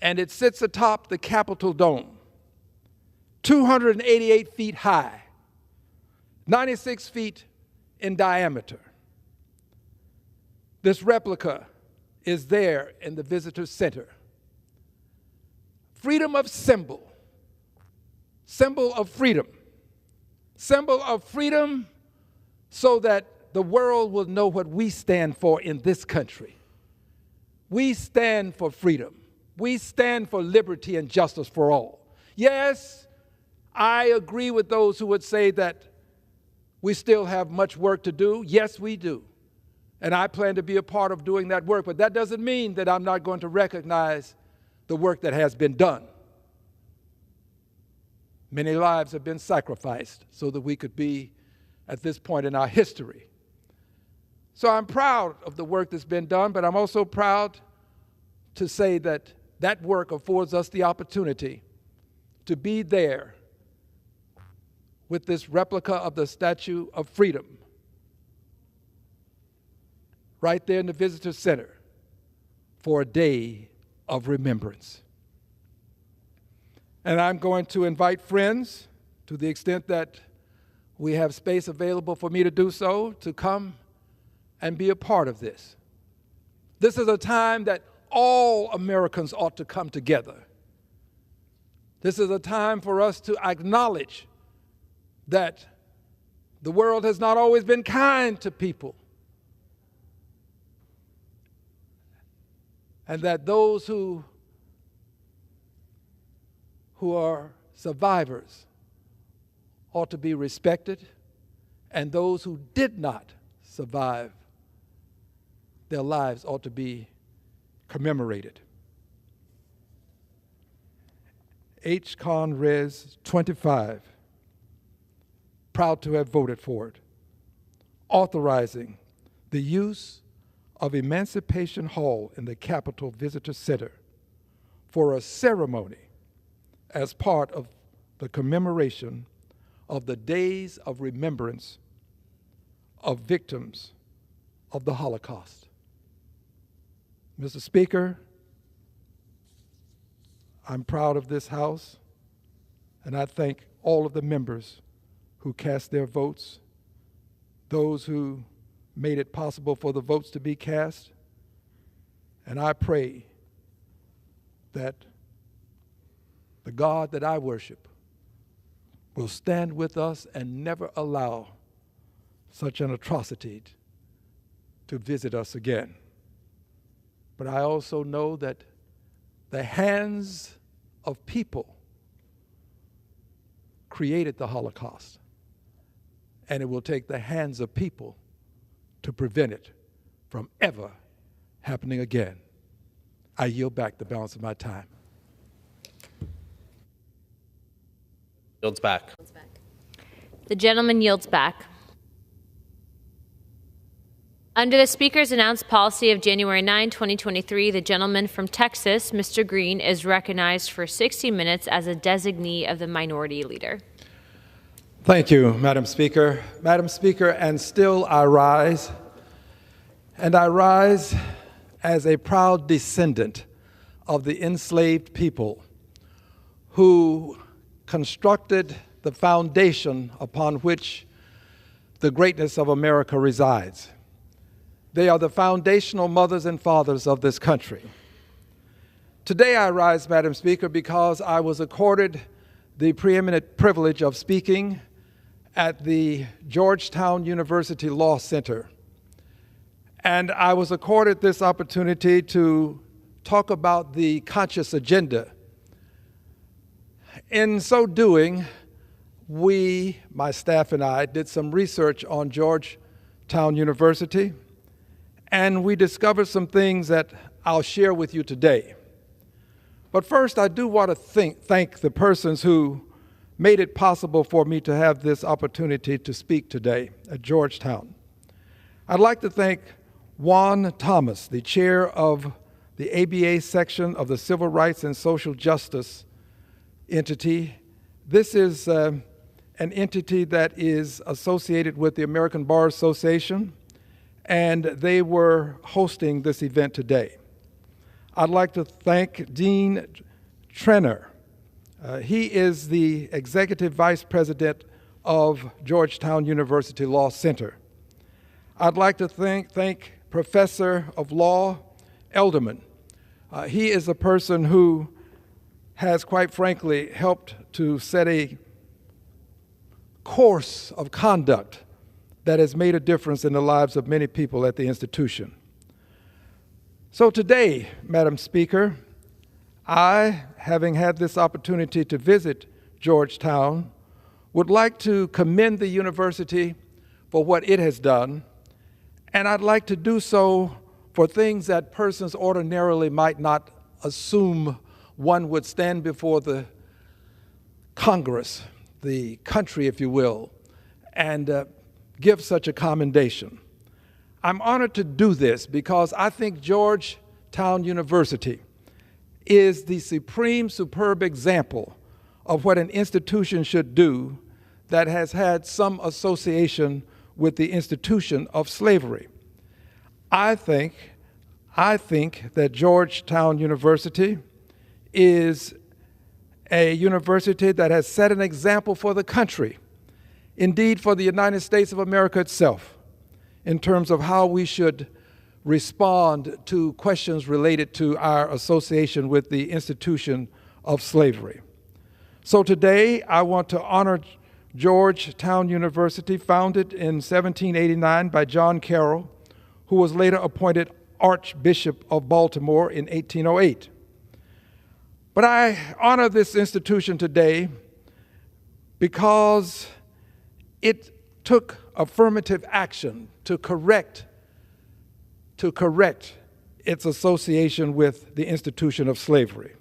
and it sits atop the Capitol dome, 288 feet high, 96 feet in diameter. This replica is there in the Visitor Center. Freedom of symbol, symbol of freedom so that the world will know what we stand for in this country. We stand for freedom. We stand for liberty and justice for all. Yes, I agree with those who would say that we still have much work to do. Yes, we do. And I plan to be a part of doing that work, but that doesn't mean that I'm not going to recognize the work that has been done. Many lives have been sacrificed so that we could be at this point in our history. So I'm proud of the work that's been done, but I'm also proud to say that that work affords us the opportunity to be there with this replica of the Statue of Freedom right there in the Visitor Center for a day of remembrance. And I'm going to invite friends, to the extent that we have space available for me to do so, to come and be a part of this. This is a time that all Americans ought to come together. This is a time for us to acknowledge that the world has not always been kind to people, and that those who are survivors ought to be respected, and those who did not survive their lives ought to be commemorated. H. Con Res 25, proud to have voted for it, authorizing the use of Emancipation Hall in the Capitol Visitor Center for a ceremony as part of the commemoration of the days of remembrance of victims of the Holocaust. Mr. Speaker, I'm proud of this House, and I thank all of the members who cast their votes, those who made it possible for the votes to be cast, and I pray that the God that I worship will stand with us and never allow such an atrocity to visit us again. But I also know that the hands of people created the Holocaust, and it will take the hands of people to prevent it from ever happening again. I yield back the balance of my time. Yields back. The gentleman yields back. Under the Speaker's announced policy of January 9, 2023, the gentleman from Texas, Mr. Green, is recognized for 60 minutes as a designee of the Minority Leader. Thank you, Madam Speaker. Madam Speaker, and still I rise, and I rise as a proud descendant of the enslaved people who constructed the foundation upon which the greatness of America resides. They are the foundational mothers and fathers of this country. Today I rise, Madam Speaker, because I was accorded the preeminent privilege of speaking at the Georgetown University Law Center. And I was accorded this opportunity to talk about the conscious agenda. In so doing, we, my staff and I, did some research on Georgetown University, and we discovered some things that I'll share with you today. But first, I do want to thank the persons who made it possible for me to have this opportunity to speak today at Georgetown. I'd like to thank Juan Thomas, the chair of the ABA section of the Civil Rights and Social Justice entity. This is an entity that is associated with the American Bar Association, and they were hosting this event today. I'd like to thank Dean Trenner. He is the Executive Vice President of Georgetown University Law Center. I'd like to thank Professor of Law Elderman. He is a person who has, quite frankly, helped to set a course of conduct that has made a difference in the lives of many people at the institution. So today, Madam Speaker, I, having had this opportunity to visit Georgetown, would like to commend the university for what it has done, and I'd like to do so for things that persons ordinarily might not assume one would stand before the Congress, the country, if you will, and give such a commendation. I'm honored to do this because I think Georgetown University is the supreme, superb example of what an institution should do that has had some association with the institution of slavery. I think that Georgetown University is a university that has set an example for the country, indeed for the United States of America itself, in terms of how we should respond to questions related to our association with the institution of slavery. So today, I want to honor Georgetown University, founded in 1789 by John Carroll, who was later appointed Archbishop of Baltimore in 1808. But I honor this institution today because it took affirmative action to correct its association with the institution of slavery.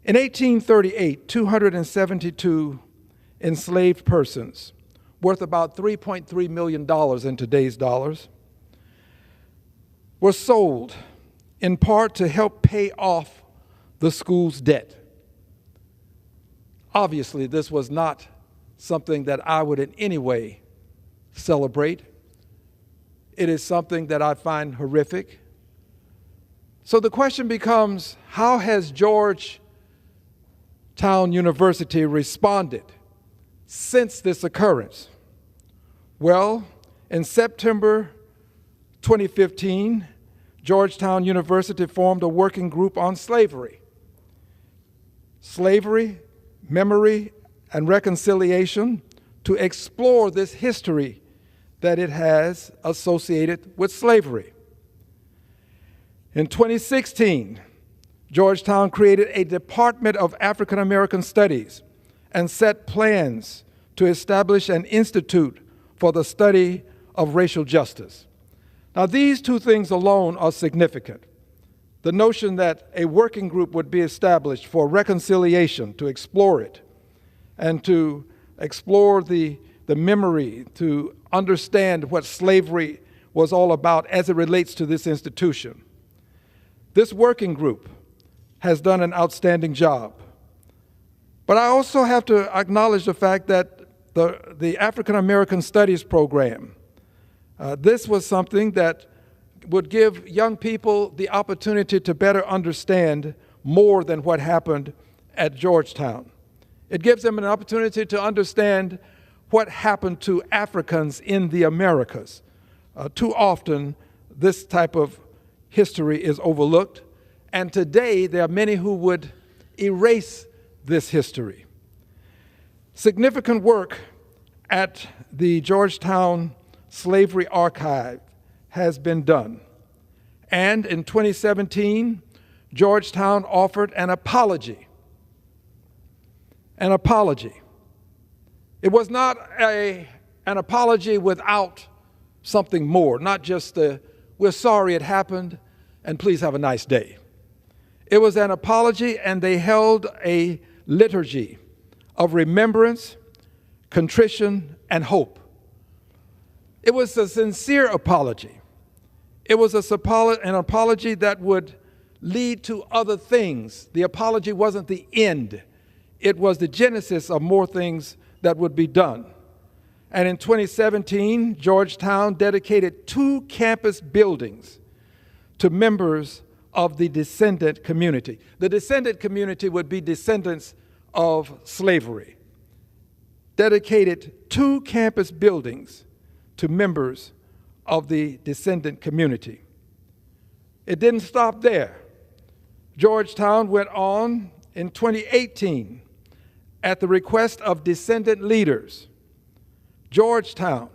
In 1838, 272 enslaved persons, worth about $3.3 million in today's dollars, were sold in part to help pay off the school's debt. Obviously, this was not something that I would in any way celebrate. It is something that I find horrific. So the question becomes, how has Georgetown University responded since this occurrence? Well, in September 2015, Georgetown University formed a working group on slavery. Slavery, memory, and reconciliation to explore this history that it has associated with slavery. In 2016, Georgetown created a Department of African American Studies and set plans to establish an institute for the study of racial justice. Now, these two things alone are significant. The notion that a working group would be established for reconciliation to explore it, and to explore the memory, to understand what slavery was all about as it relates to this institution. This working group has done an outstanding job. But I also have to acknowledge the fact that the African American Studies program, this was something that would give young people the opportunity to better understand more than what happened at Georgetown. It gives them an opportunity to understand what happened to Africans in the Americas. Too often, this type of history is overlooked, and today there are many who would erase this history. Significant work at the Georgetown Slavery Archive has been done. And in 2017, Georgetown offered an apology. An apology. It was not an apology without something more, not just we're sorry it happened and please have a nice day. It was an apology, and they held a liturgy of remembrance, contrition, and hope. It was a sincere apology. It was an apology that would lead to other things. The apology wasn't the end. It was the genesis of more things that would be done. And in 2017, Georgetown dedicated 2 campus buildings to members of the descendant community. The descendant community would be descendants of slavery. Dedicated 2 campus buildings to members of the descendant community. It didn't stop there. Georgetown went on in 2018 at the request of descendant leaders. Georgetown,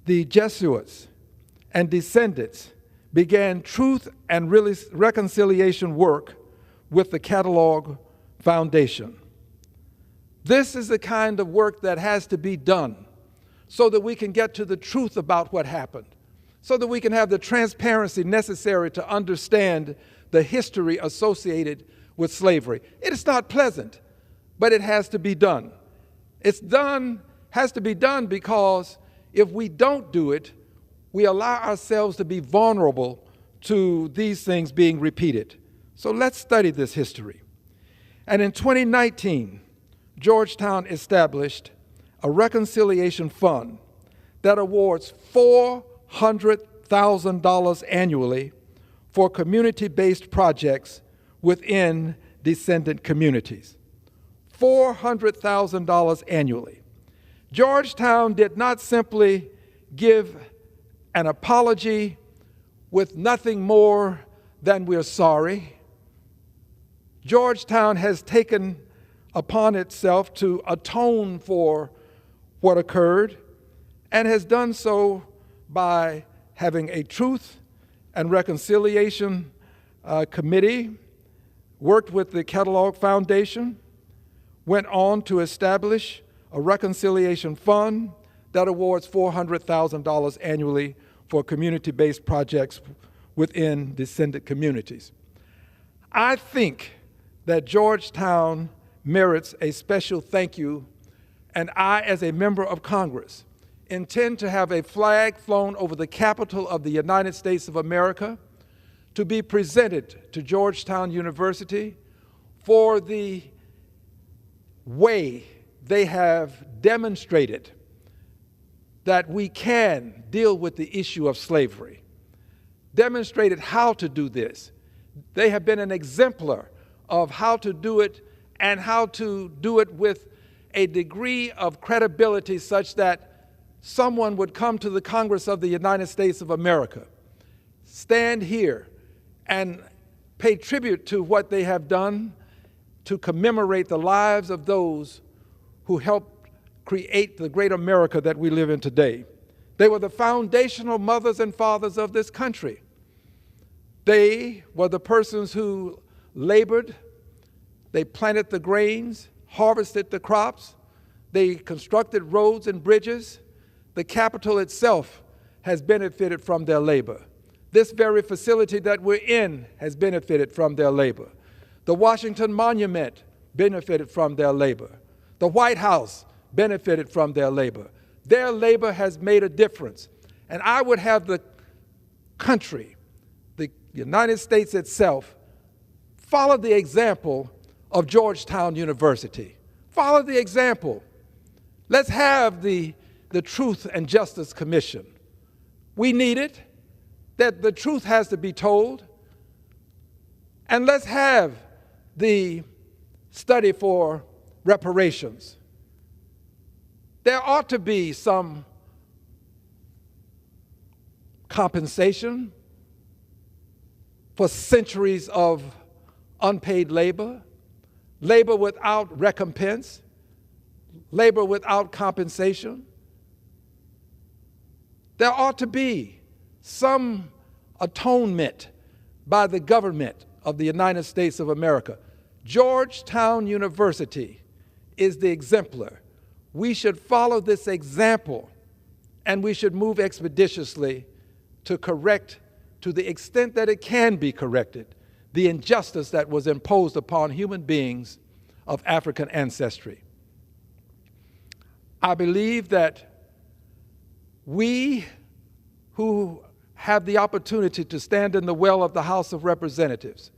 the Jesuits, and descendants began truth and reconciliation work with the Catalog Foundation. This is the kind of work that has to be done so that we can get to the truth about what happened, so that we can have the transparency necessary to understand the history associated with slavery. It is not pleasant, but it has to be done. Has to be done because if we don't do it, we allow ourselves to be vulnerable to these things being repeated. So let's study this history. And in 2019, Georgetown established a reconciliation fund that awards $400,000 annually for community-based projects within descendant communities. $400,000 annually. Georgetown did not simply give an apology with nothing more than we're sorry. Georgetown has taken upon itself to atone for what occurred, and has done so by having a truth and reconciliation committee, worked with the Catalog Foundation, went on to establish a reconciliation fund that awards $400,000 annually for community-based projects within descendant communities. I think that Georgetown merits a special thank you, and I, as a member of Congress, intend to have a flag flown over the Capitol of the United States of America to be presented to Georgetown University for the way they have demonstrated that we can deal with the issue of slavery, demonstrated how to do this. They have been an exemplar of how to do it and how to do it with a degree of credibility such that someone would come to the Congress of the United States of America, stand here and pay tribute to what they have done to commemorate the lives of those who helped create the great America that we live in today. They were the foundational mothers and fathers of this country. They were the persons who labored, they planted the grains, harvested the crops, they constructed roads and bridges. The Capitol itself has benefited from their labor. This very facility that we're in has benefited from their labor. The Washington Monument benefited from their labor. The White House benefited from their labor. Their labor has made a difference. And I would have the country, the United States itself, follow the example of Georgetown University. Follow the example. Let's have the Truth and Justice Commission. We need it, that the truth has to be told. And let's have the study for reparations. There ought to be some compensation for centuries of unpaid labor, labor without recompense, labor without compensation. There ought to be some atonement by the government of the United States of America. Georgetown University is the exemplar. We should follow this example, and we should move expeditiously to correct, to the extent that it can be corrected, the injustice that was imposed upon human beings of African ancestry. I believe that we who have the opportunity to stand in the well of the House of Representatives,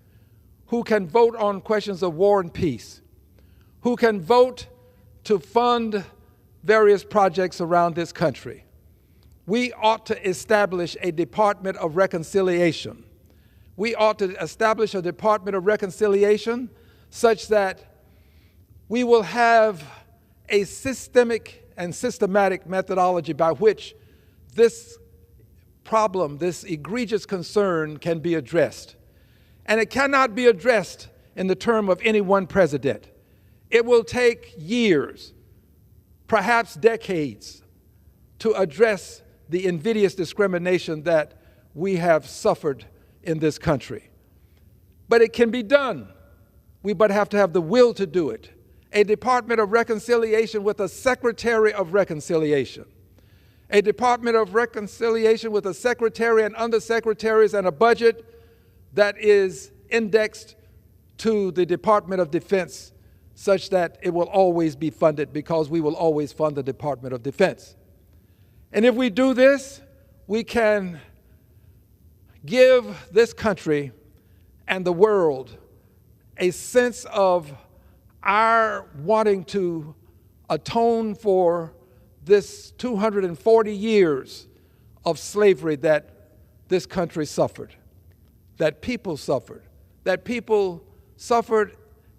who can vote on questions of war and peace, who can vote to fund various projects around this country, we ought to establish a Department of Reconciliation. We ought to establish a Department of Reconciliation such that we will have a systemic and systematic methodology by which this problem, this egregious concern, can be addressed. And it cannot be addressed in the term of any one president. It will take years, perhaps decades, to address the invidious discrimination that we have suffered in this country. But it can be done. We but have to have the will to do it. A Department of Reconciliation with a Secretary of Reconciliation. A Department of Reconciliation with a secretary and undersecretaries and a budget that is indexed to the Department of Defense such that it will always be funded, because we will always fund the Department of Defense. And if we do this, we can give this country and the world a sense of our wanting to atone for this 240 years of slavery that this country suffered, that people suffered,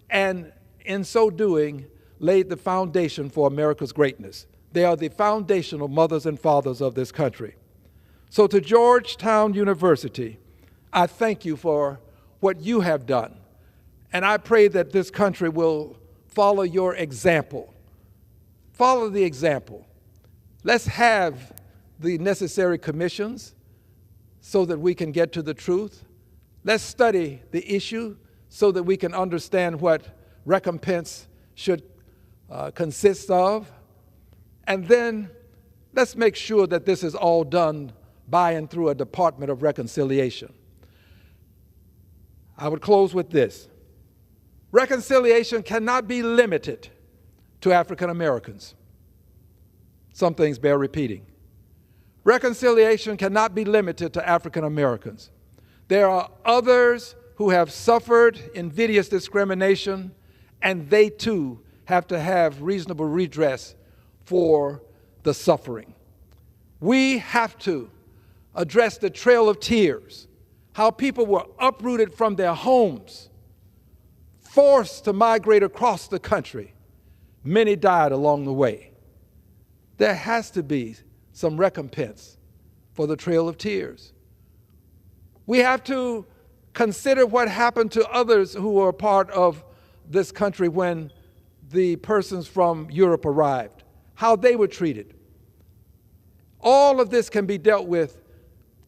and in so doing laid the foundation for America's greatness. They are the foundational mothers and fathers of this country. So to Georgetown University, I thank you for what you have done. And I pray that this country will follow your example. Follow the example. Let's have the necessary commissions so that we can get to the truth. Let's study the issue so that we can understand what recompense should consist of. And then let's make sure that this is all done by and through a Department of Reconciliation. I would close with this. Reconciliation cannot be limited to African Americans. Some things bear repeating. Reconciliation cannot be limited to African Americans. There are others who have suffered invidious discrimination, and they too have to have reasonable redress for the suffering. We have to address the trail of tears, how people were uprooted from their homes, forced to migrate across the country. Many died along the way. There has to be some recompense for the trail of tears. We have to consider what happened to others who were part of this country when the persons from Europe arrived, how they were treated. All of this can be dealt with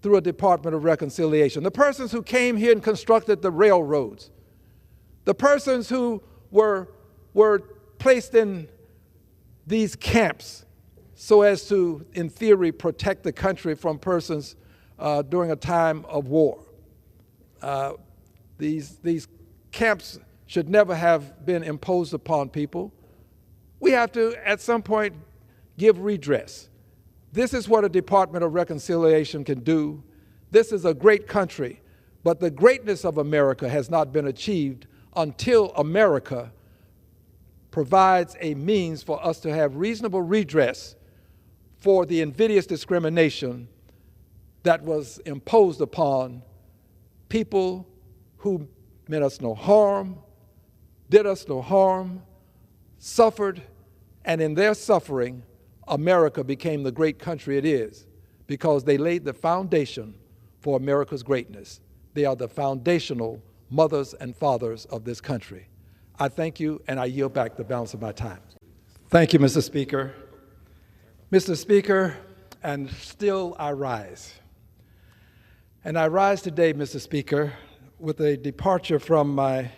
through a Department of Reconciliation. The persons who came here and constructed the railroads, the persons who were placed in these camps so as to, in theory, protect the country from persons during a time of war. These camps should never have been imposed upon people. We have to, at some point, give redress. This is what a Department of Reconciliation can do. This is a great country, but the greatness of America has not been achieved until America provides a means for us to have reasonable redress for the invidious discrimination that was imposed upon people who meant us no harm, did us no harm, suffered, and in their suffering, America became the great country it is because they laid the foundation for America's greatness. They are the foundational mothers and fathers of this country. I thank you, and I yield back the balance of my time. Thank you, Mr. Speaker. Mr. Speaker, and still I rise. And I rise today, Mr. Speaker, with a departure from my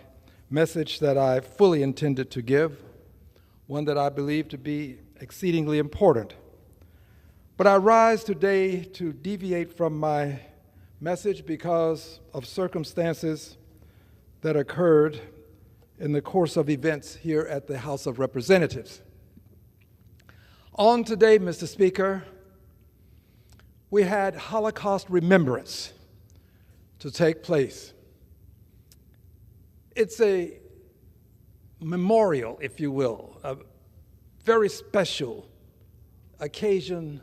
message that I fully intended to give, one that I believe to be exceedingly important. But I rise today to deviate from my message because of circumstances that occurred in the course of events here at the House of Representatives. On today, Mr. Speaker, we had Holocaust remembrance to take place. It's a memorial, if you will, a very special occasion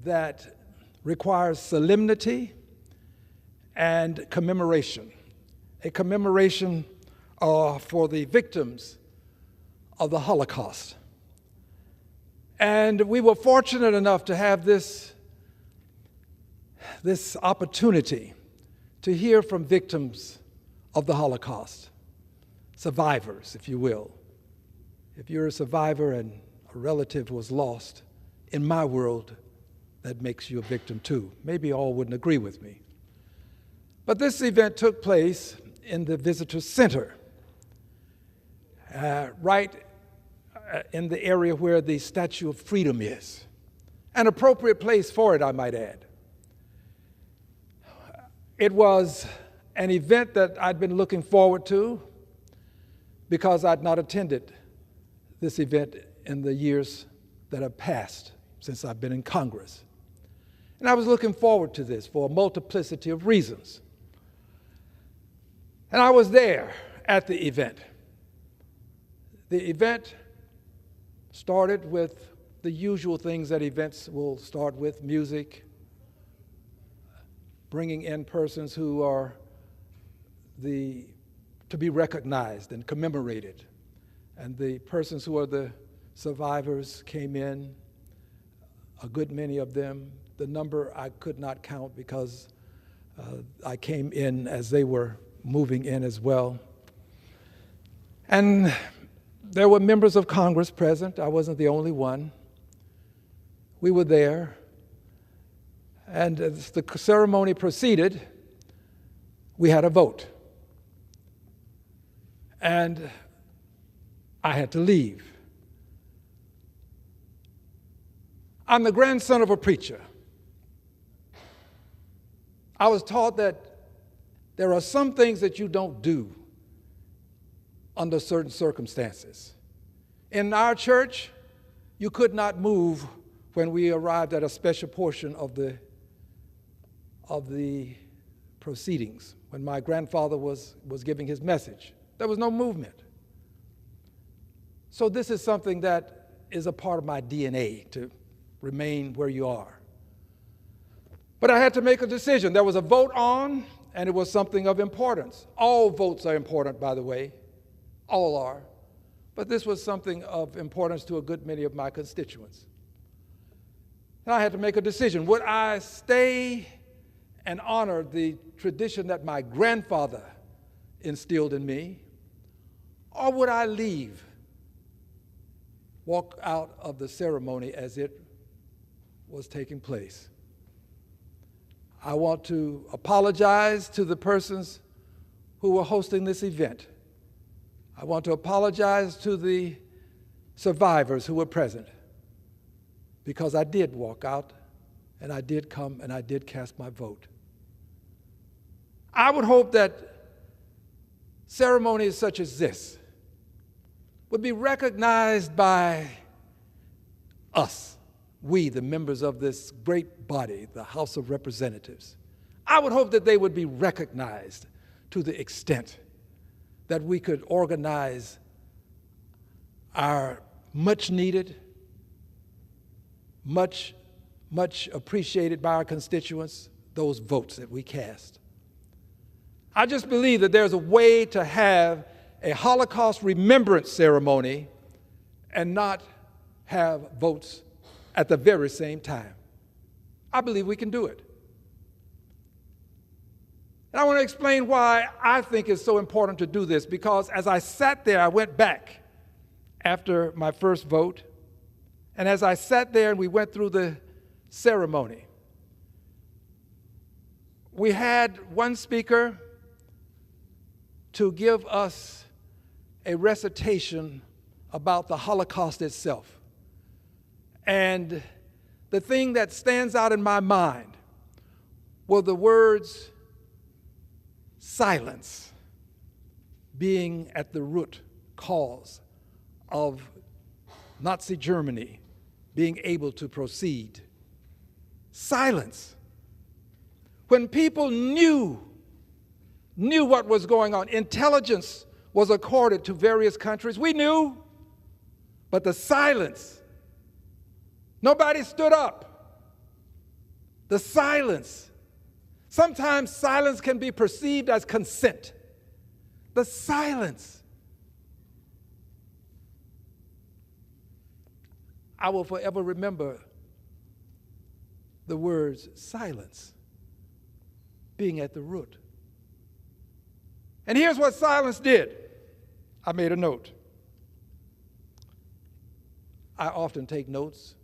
that requires solemnity and commemoration, a commemoration for the victims of the Holocaust. And we were fortunate enough to have this opportunity to hear from victims of the Holocaust, survivors, if you will. If you're a survivor and a relative was lost, in my world, that makes you a victim too. Maybe all wouldn't agree with me. But this event took place in the Visitor Center, right in the area where the Statue of Freedom is. An appropriate place for it, I might add. It was an event that I'd been looking forward to because I'd not attended this event in the years that have passed since I've been in Congress. And I was looking forward to this for a multiplicity of reasons. And I was there at the event. The event started with the usual things that events will start with: music, bringing in persons who are to be recognized and commemorated. And the persons who are the survivors came in, a good many of them. The number I could not count because I came in as they were moving in as well. And there were members of Congress present. I wasn't the only one. We were there. And as the ceremony proceeded, we had a vote. And I had to leave. I'm the grandson of a preacher. I was taught that there are some things that you don't do under certain circumstances. In our church, you could not move when we arrived at a special portion of the proceedings, when my grandfather was giving his message. There was no movement. So this is something that is a part of my DNA, to remain where you are. But I had to make a decision. There was a vote on, and it was something of importance. All votes are important, by the way. All are. But this was something of importance to a good many of my constituents. And I had to make a decision. Would I stay and honor the tradition that my grandfather instilled in me, or would I leave, walk out of the ceremony as it was taking place? I want to apologize to the persons who were hosting this event. I want to apologize to the survivors who were present, because I did walk out, and I did come, and I did cast my vote. I would hope that ceremonies such as this would be recognized by us, we, the members of this great body, the House of Representatives. I would hope that they would be recognized to the extent that we could organize our much needed, much appreciated by our constituents, those votes that we cast. I just believe that there's a way to have a Holocaust remembrance ceremony and not have votes at the very same time. I believe we can do it. And I want to explain why I think it's so important to do this, because as I sat there, I went back after my first vote, and as I sat there and we went through the ceremony, we had one speaker to give us a recitation about the Holocaust itself. And the thing that stands out in my mind were the words silence being at the root cause of Nazi Germany being able to proceed. Silence. When people knew what was going on, intelligence was accorded to various countries. We knew, but the silence. Nobody stood up. The silence. Sometimes silence can be perceived as consent. The silence. I will forever remember the words silence being at the root. And here's what silence did. I made a note. I often take notes.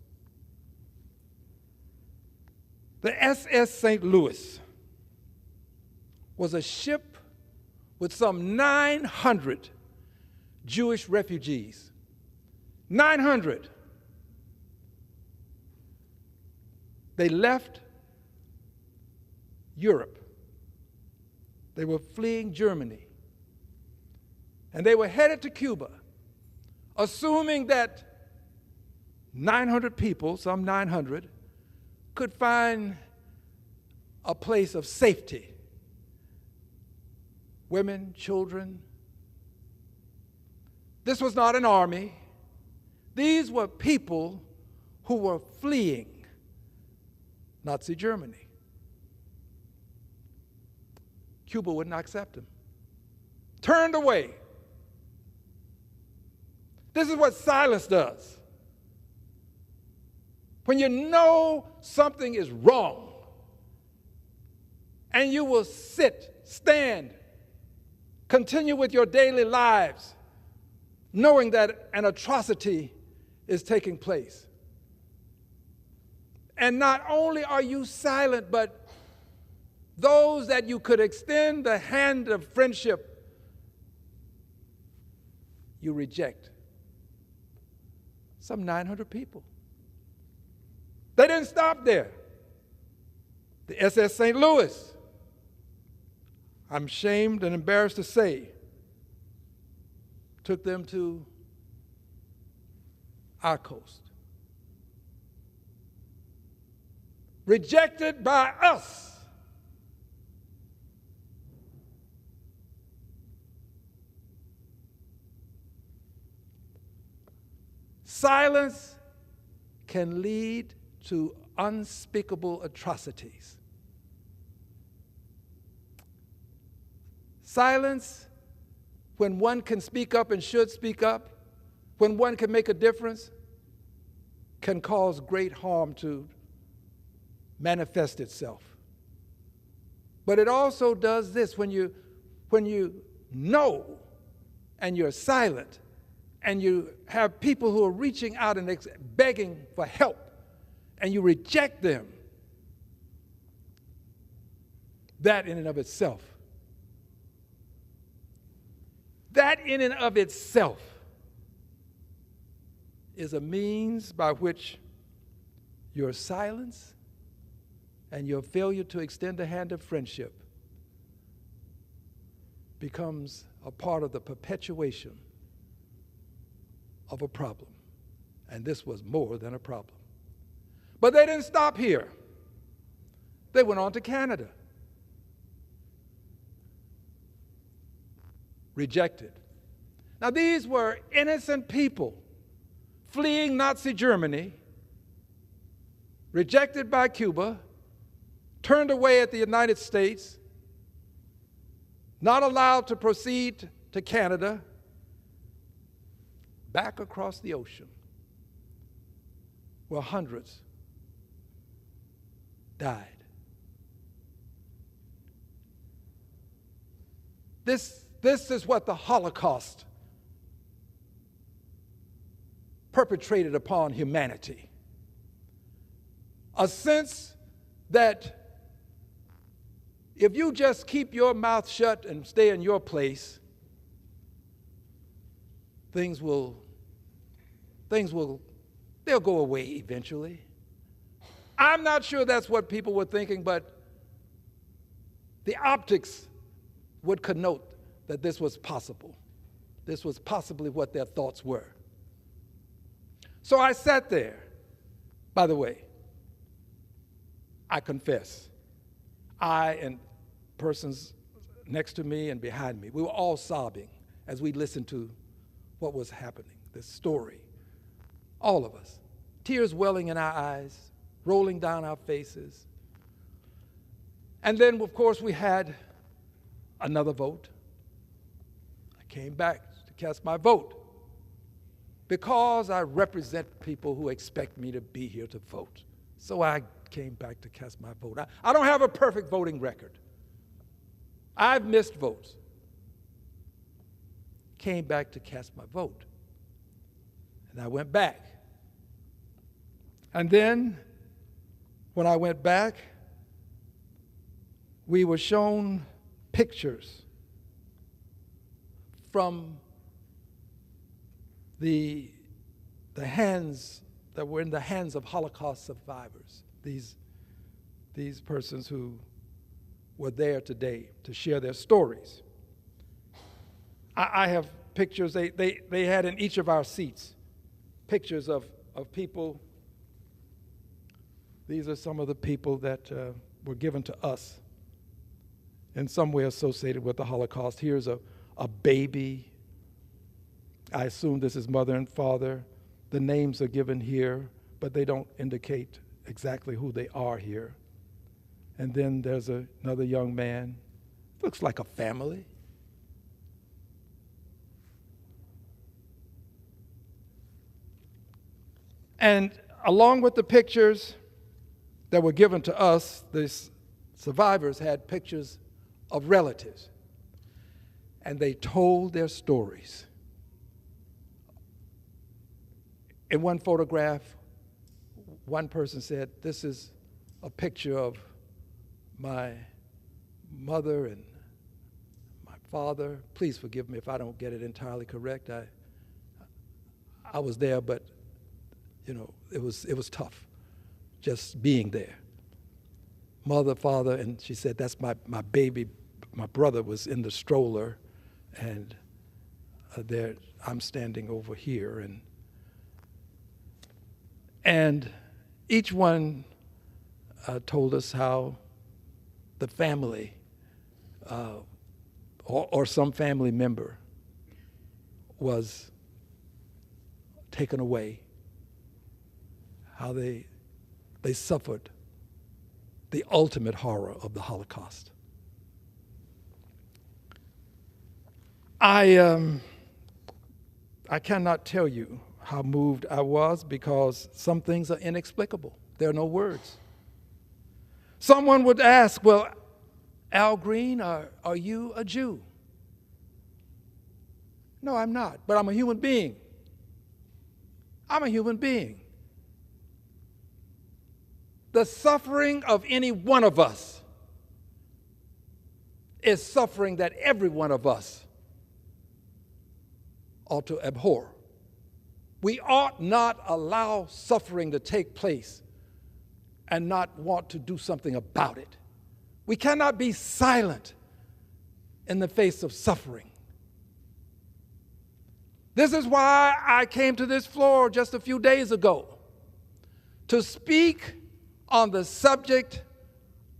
The SS St. Louis was a ship with some 900 Jewish refugees. 900. They left Europe. They were fleeing Germany. And they were headed to Cuba, assuming that 900 people, some 900, could find a place of safety. Women, children. This was not an army. These were people who were fleeing Nazi Germany. Cuba would not accept them. Turned away. This is what silence does. When you know something is wrong, and you will sit, stand, continue with your daily lives, knowing that an atrocity is taking place. And not only are you silent, but those that you could extend the hand of friendship, you reject. Some 900 people. They didn't stop there. The SS St. Louis, I'm ashamed and embarrassed to say, took them to our coast. Rejected by us. Silence can lead to unspeakable atrocities. Silence, when one can speak up and should speak up, when one can make a difference, can cause great harm to manifest itself. But it also does this: when you know and you're silent, and you have people who are reaching out and begging for help, and you reject them, that in and of itself is a means by which your silence and your failure to extend a hand of friendship becomes a part of the perpetuation of a problem. And this was more than a problem. But they didn't stop here. They went on to Canada. Rejected. Now, these were innocent people fleeing Nazi Germany, rejected by Cuba, turned away at the United States, not allowed to proceed to Canada, back across the ocean, where hundreds died. This is what the Holocaust perpetrated upon humanity. A sense that if you just keep your mouth shut and stay in your place, they'll go away eventually. I'm not sure that's what people were thinking, but the optics would connote that this was possible. This was possibly what their thoughts were. So I sat there. By the way, I confess, I and persons next to me and behind me, we were all sobbing as we listened to what was happening, this story. All of us. Tears welling in our eyes, rolling down our faces. And then, of course, we had another vote. I came back to cast my vote because I represent people who expect me to be here to vote. So I came back to cast my vote. I don't have a perfect voting record. I've missed votes. Came back to cast my vote. And I went back. And then, when I went back, we were shown pictures from the hands that were in the hands of Holocaust survivors, these persons who were there today to share their stories. I have pictures, they had in each of our seats, pictures of people. These are some of the people that were given to us in some way associated with the Holocaust. Here's a baby. I assume this is mother and father. The names are given here, but they don't indicate exactly who they are here. And then there's another young man. Looks like a family. And along with the pictures that were given to us, the survivors had pictures of relatives. And they told their stories. In one photograph, one person said, "This is a picture of my mother and my father." Please forgive me if I don't get it entirely correct. I was there, but it was tough just being there. Mother, father, and she said, "That's my baby. My brother was in the stroller, and there I'm standing over here." And each one told us how the family or some family member was taken away, how they suffered the ultimate horror of the Holocaust. I cannot tell you how moved I was because some things are inexplicable. There are no words. Someone would ask, "Well, Al Green, are you a Jew?" No, I'm not, but I'm a human being. I'm a human being. The suffering of any one of us is suffering that every one of us ought to abhor. We ought not allow suffering to take place and not want to do something about it. We cannot be silent in the face of suffering. This is why I came to this floor just a few days ago to speak on the subject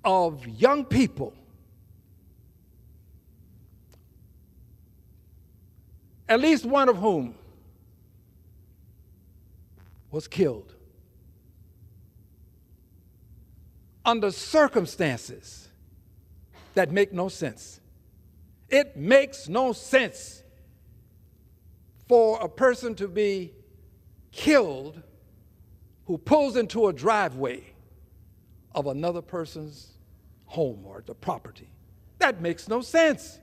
of young people, at least one of whom was killed under circumstances that make no sense. It makes no sense for a person to be killed who pulls into a driveway of another person's home or the property. That makes no sense.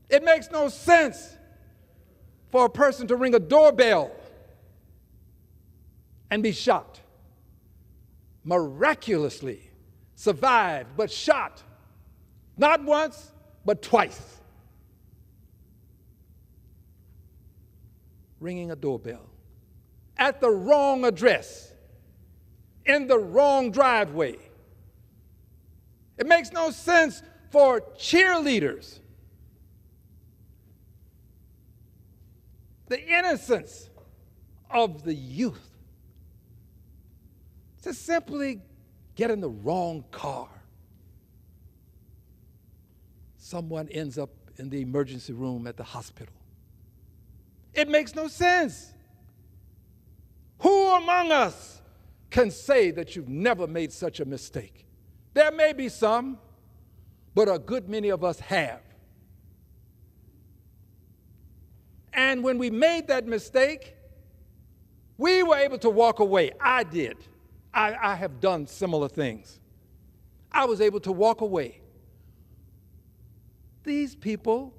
It makes no sense for a person to ring a doorbell and be shot. Miraculously survived, but shot. Not once, but twice. Ringing a doorbell at the wrong address, in the wrong driveway. It makes no sense for cheerleaders, the innocence of the youth, to simply get in the wrong car. Someone ends up in the emergency room at the hospital. It makes no sense. Who among us can say that you've never made such a mistake? There may be some, but a good many of us have. And when we made that mistake, we were able to walk away. I did. I have done similar things. I was able to walk away. These people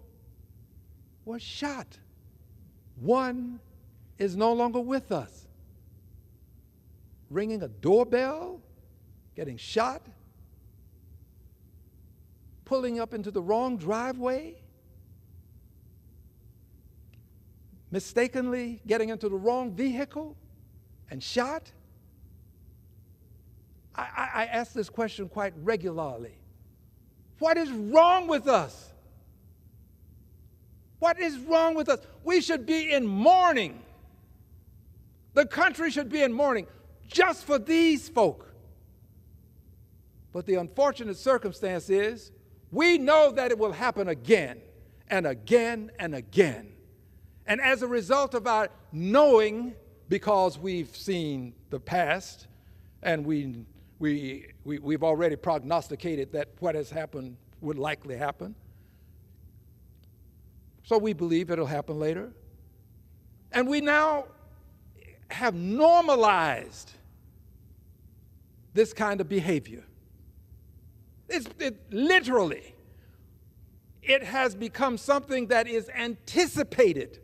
were shot. One is no longer with us. Ringing a doorbell, getting shot, pulling up into the wrong driveway, mistakenly getting into the wrong vehicle and shot. I ask this question quite regularly. What is wrong with us? What is wrong with us? We should be in mourning. The country should be in mourning just for these folk. But the unfortunate circumstance is we know that it will happen again and again and again. And as a result of our knowing, because we've seen the past and we've already prognosticated that what has happened would likely happen, so we believe it'll happen later. And we now have normalized this kind of behavior. Literally, it has become something that is anticipated.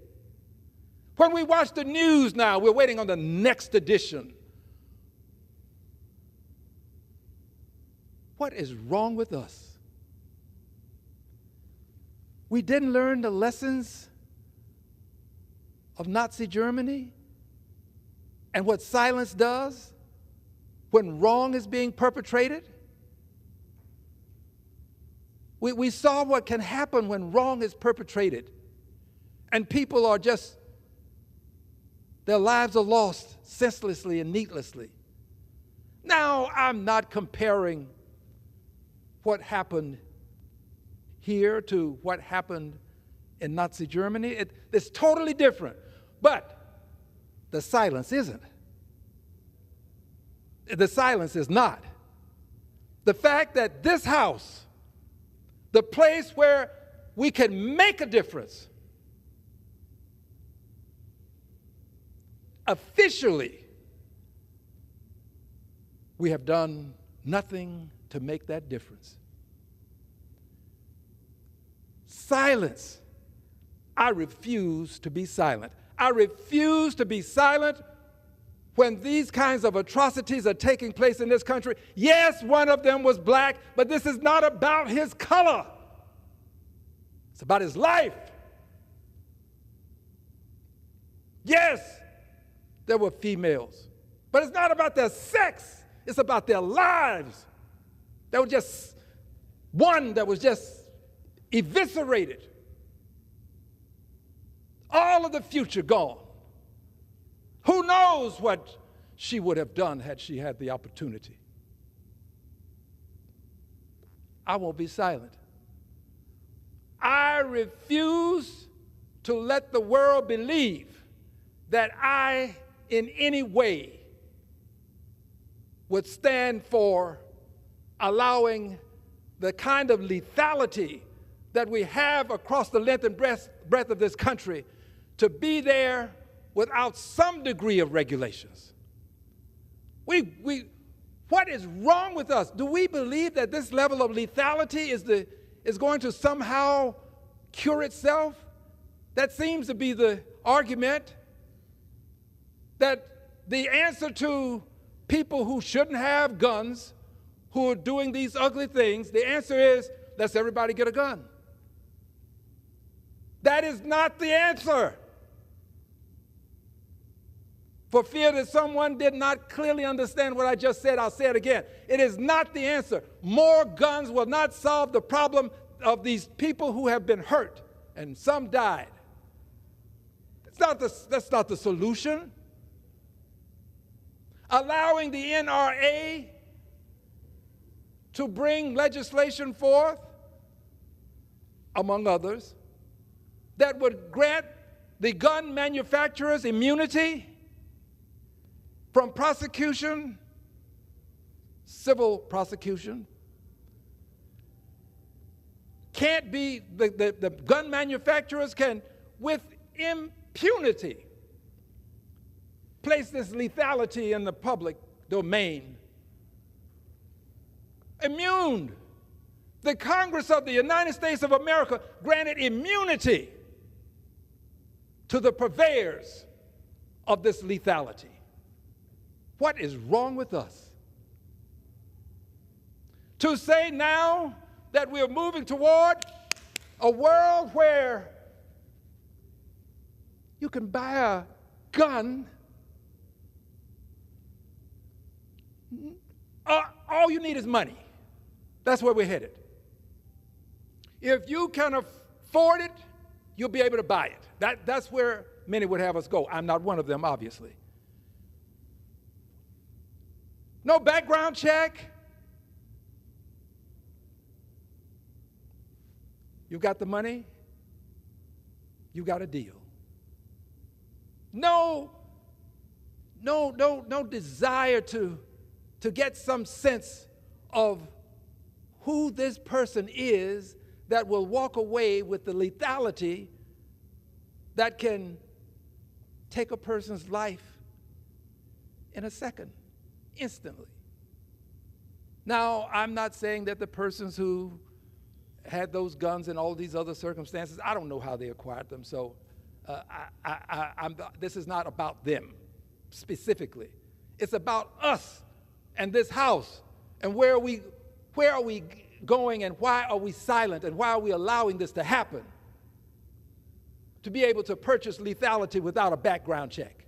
When we watch the news now, we're waiting on the next edition. What is wrong with us? We didn't learn the lessons of Nazi Germany and what silence does when wrong is being perpetrated. We saw what can happen when wrong is perpetrated and people are just, their lives are lost senselessly and needlessly. Now, I'm not comparing what happened here to what happened in Nazi Germany. It's totally different. But the silence isn't. The silence is not. The fact that this house, the place where we can make a difference, officially, we have done nothing to make that difference. Silence. I refuse to be silent. I refuse to be silent when these kinds of atrocities are taking place in this country. Yes, one of them was black, but this is not about his color. It's about his life. Yes, there were females, but it's not about their sex. It's about their lives. There was just one that was just eviscerated. all of the future gone. Who knows what she would have done had she had the opportunity? I won't be silent. I refuse to let the world believe that I, in any way, would stand for allowing the kind of lethality that we have across the length and breadth of this country to be there without some degree of regulations. What is wrong with us? Do we believe that this level of lethality is going to somehow cure itself? That seems to be the argument, that the answer to people who shouldn't have guns, who are doing these ugly things, the answer is, let's everybody get a gun. That is not the answer. For fear that someone did not clearly understand what I just said, I'll say it again. It is not the answer. More guns will not solve the problem of these people who have been hurt, and some died. That's not the solution. Allowing the NRA to bring legislation forth, among others, that would grant the gun manufacturers immunity from prosecution, civil prosecution. Can't be, the gun manufacturers can, with impunity, place this lethality in the public domain. Immune. The Congress of the United States of America granted immunity to the purveyors of this lethality. What is wrong with us? To say now that we are moving toward a world where you can buy a gun, all you need is money. That's where we're headed. If you can afford it, you'll be able to buy it. That's where many would have us go. I'm not one of them, obviously. No background check. You got the money, you got a deal. No desire to get some sense of who this person is that will walk away with the lethality that can take a person's life in a second, instantly. Now, I'm not saying that the persons who had those guns in all these other circumstances, I don't know how they acquired them, so this is not about them specifically. It's about us and this house, and where are we going, and why are we silent, and why are we allowing this to happen? To be able to purchase lethality without a background check.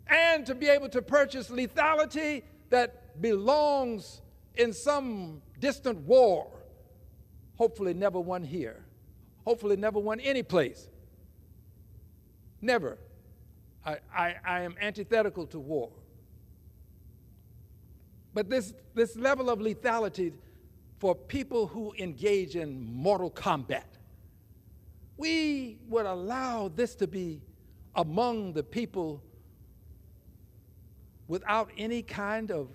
And to be able to purchase lethality that belongs in some distant war, hopefully never won here, hopefully never won any place. Never. I am antithetical to war. But this level of lethality for people who engage in mortal combat, we would allow this to be among the people without any kind of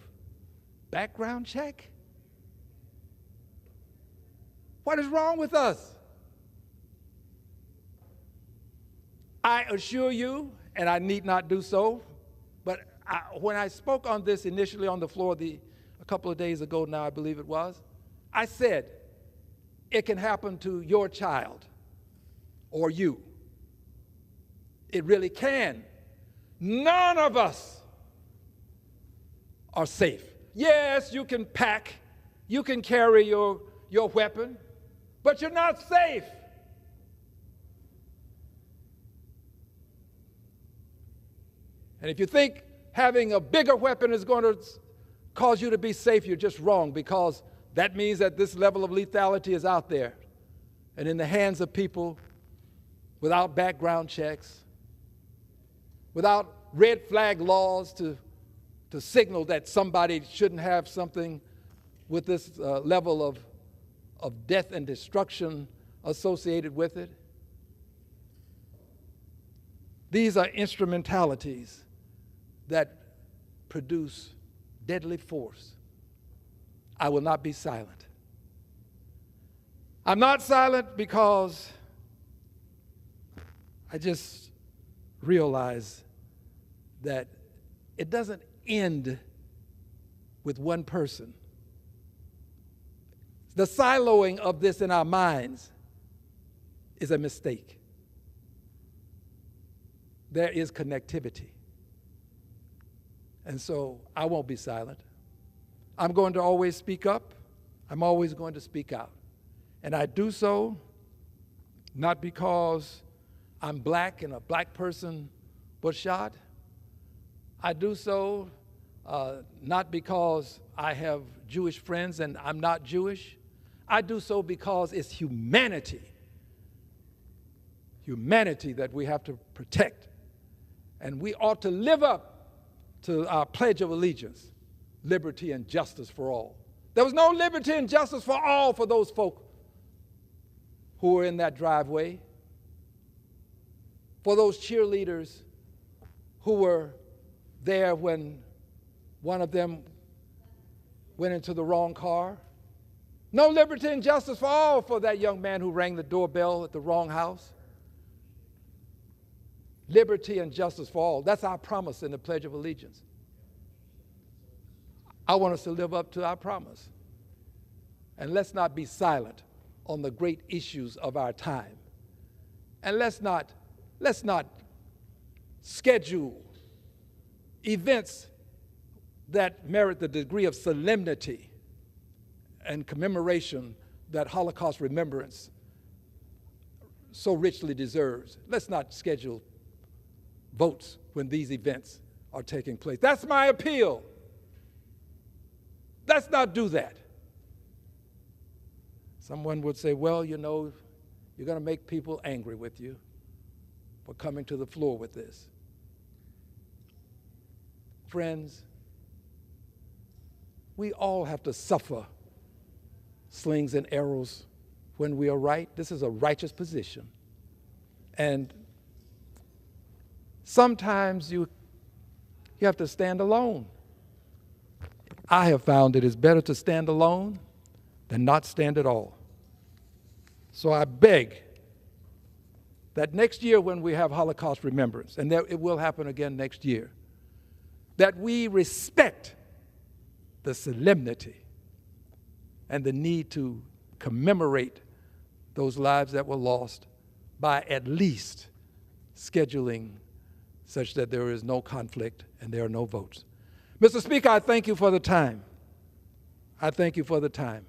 background check? What is wrong with us? I assure you, and I need not do so, but when I spoke on this initially on the floor a couple of days ago now, I believe it was, I said, it can happen to your child or you. It really can. None of us are safe. Yes, you can pack, you can carry your weapon, but you're not safe. And if you think having a bigger weapon is going to cause you to be safe, you're just wrong, because that means that this level of lethality is out there and in the hands of people without background checks, without red flag laws to signal that somebody shouldn't have something with this level of death and destruction associated with it. These are instrumentalities that produce deadly force. I will not be silent. I'm not silent because I just realize that it doesn't end with one person. The siloing of this in our minds is a mistake. There is connectivity. And so I won't be silent. I'm going to always speak up. I'm always going to speak out. And I do so not because I'm black and a black person was shot. I do so not because I have Jewish friends and I'm not Jewish. I do so because it's humanity that we have to protect. And we ought to live up to our Pledge of Allegiance, liberty and justice for all. There was no liberty and justice for all for those folk who were in that driveway, for those cheerleaders who were there when one of them went into the wrong car. No liberty and justice for all for that young man who rang the doorbell at the wrong house. Liberty and justice for all. That's our promise in the Pledge of Allegiance. I want us to live up to our promise. And let's not be silent on the great issues of our time. And let's not schedule events that merit the degree of solemnity and commemoration that Holocaust remembrance so richly deserves. Let's not schedule votes when these events are taking place. That's my appeal. Let's not do that. Someone would say, well, you know, you're going to make people angry with you for coming to the floor with this. Friends, we all have to suffer slings and arrows when we are right. This is a righteous position. And sometimes you have to stand alone. I have found it is better to stand alone than not stand at all. So I beg that next year when we have Holocaust remembrance, and it will happen again next year, that we respect the solemnity and the need to commemorate those lives that were lost by at least scheduling such that there is no conflict and there are no votes. Mr. Speaker, I thank you for the time. I thank you for the time.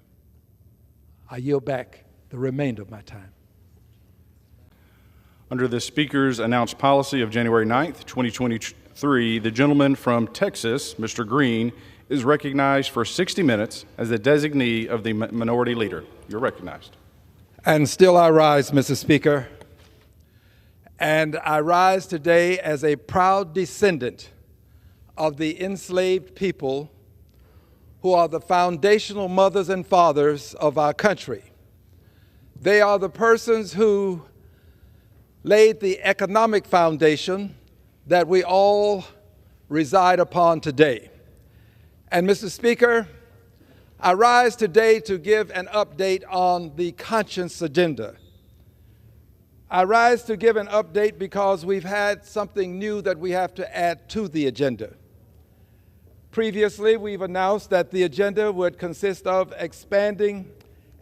I yield back the remainder of my time. Under the Speaker's announced policy of January 9th, 2023, the gentleman from Texas, Mr. Green, is recognized for 60 minutes as the designee of the minority leader. You're recognized. And still I rise, Mr. Speaker. And I rise today as a proud descendant of the enslaved people who are the foundational mothers and fathers of our country. They are the persons who laid the economic foundation that we all reside upon today. And Mr. Speaker, I rise today to give an update on the conscience agenda. I rise to give an update because we've had something new that we have to add to the agenda. Previously, we've announced that the agenda would consist of expanding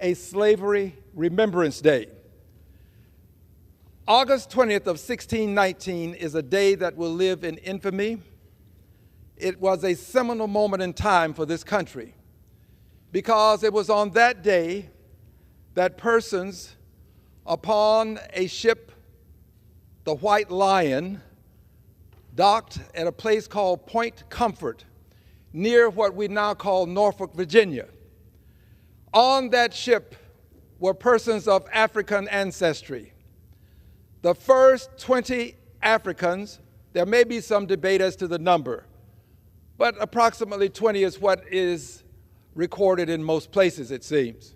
a slavery remembrance day. August 20th of 1619 is a day that will live in infamy. It was a seminal moment in time for this country because it was on that day that persons upon a ship, the White Lion, docked at a place called Point Comfort near what we now call Norfolk, Virginia. On that ship were persons of African ancestry. the first 20 Africans, there may be some debate as to the number, but approximately 20 is what is recorded in most places, it seems.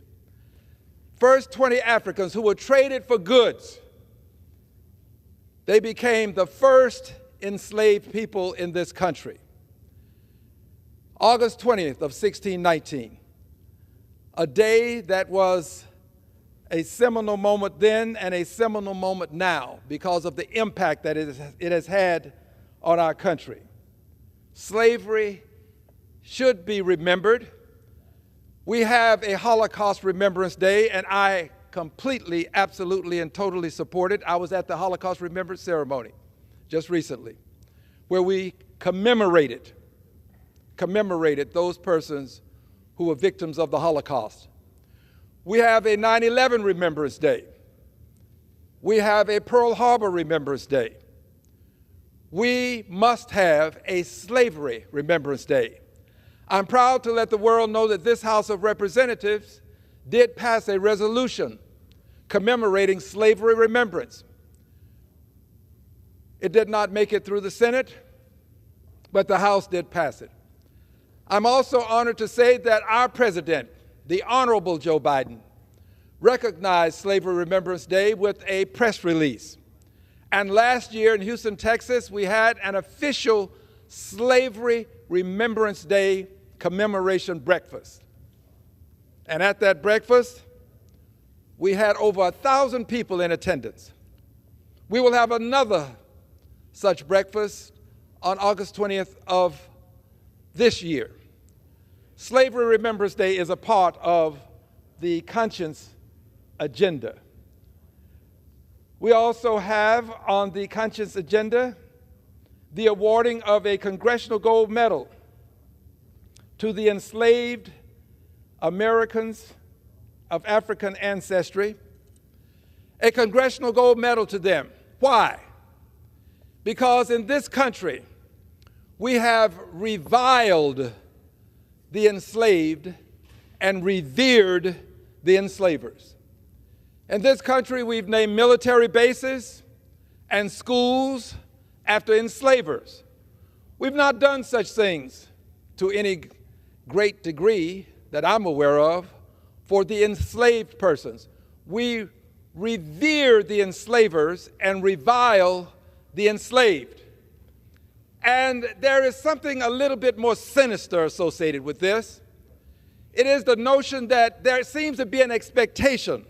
First 20 Africans who were traded for goods. They became the first enslaved people in this country. August 20th of 1619, a day that was a seminal moment then and a seminal moment now because of the impact that it has had on our country. Slavery should be remembered. We have a Holocaust Remembrance Day, and I completely, absolutely, and totally support it. I was at the Holocaust Remembrance Ceremony just recently, where we commemorated those persons who were victims of the Holocaust. We have a 9/11 Remembrance Day. We have a Pearl Harbor Remembrance Day. We must have a Slavery Remembrance Day. I'm proud to let the world know that this House of Representatives did pass a resolution commemorating slavery remembrance. It did not make it through the Senate, but the House did pass it. I'm also honored to say that our president, the Honorable Joe Biden, recognized Slavery Remembrance Day with a press release. And last year in Houston, Texas, we had an official Slavery Remembrance Day commemoration breakfast. And at that breakfast, we had over 1,000 people in attendance. We will have another such breakfast on August 20th of this year. Slavery Remembrance Day is a part of the conscience agenda. We also have on the conscience agenda the awarding of a Congressional Gold Medal to the enslaved Americans of African ancestry, a Congressional Gold Medal to them. Why? Because in this country, we have reviled the enslaved and revered the enslavers. In this country, we've named military bases and schools after enslavers. We've not done such things to any great degree that I'm aware of for the enslaved persons. We revere the enslavers and revile the enslaved. And there is something a little bit more sinister associated with this. It is the notion that there seems to be an expectation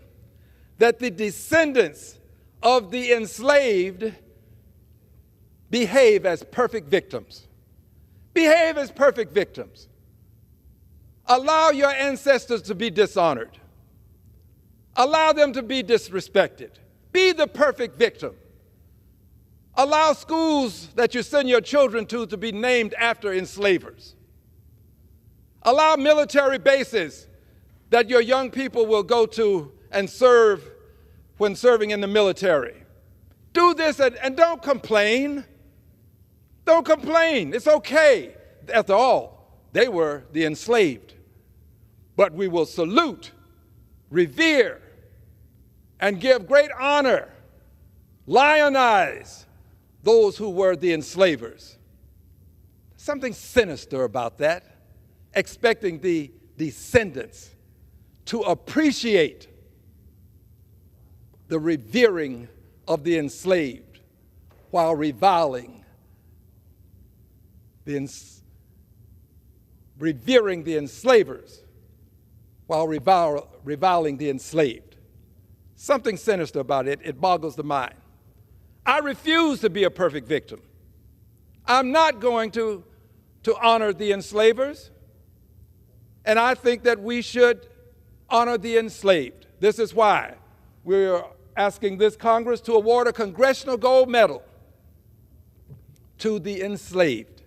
that the descendants of the enslaved behave as perfect victims. Behave as perfect victims. Allow your ancestors to be dishonored. Allow them to be disrespected. Be the perfect victim. Allow schools that you send your children to be named after enslavers. Allow military bases that your young people will go to and serve when serving in the military. Do this and don't complain. Don't complain. It's okay. After all, they were the enslaved. But we will salute, revere, and give great honor, lionize those who were the enslavers. Something sinister about that, expecting the descendants to appreciate the revering of the enslaved while reviling revering the enslavers while reviling the enslaved. Something sinister about it. It boggles the mind. I refuse to be a perfect victim. I'm not going to honor the enslavers, and I think that we should honor the enslaved. This is why we're asking this Congress to award a Congressional Gold Medal to the enslaved.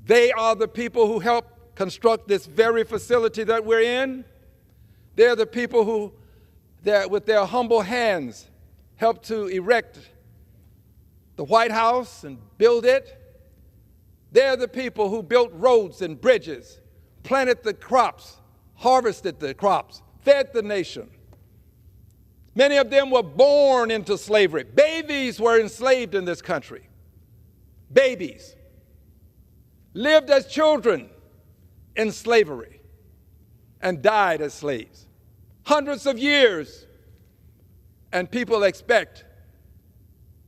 They are the people who helped construct this very facility that we're in. They're the people who, with their humble hands, helped to erect the White House and build it. They're the people who built roads and bridges, planted the crops, harvested the crops, fed the nation. Many of them were born into slavery. Babies were enslaved in this country. Babies lived as children in slavery and died as slaves. Hundreds of years, and people expect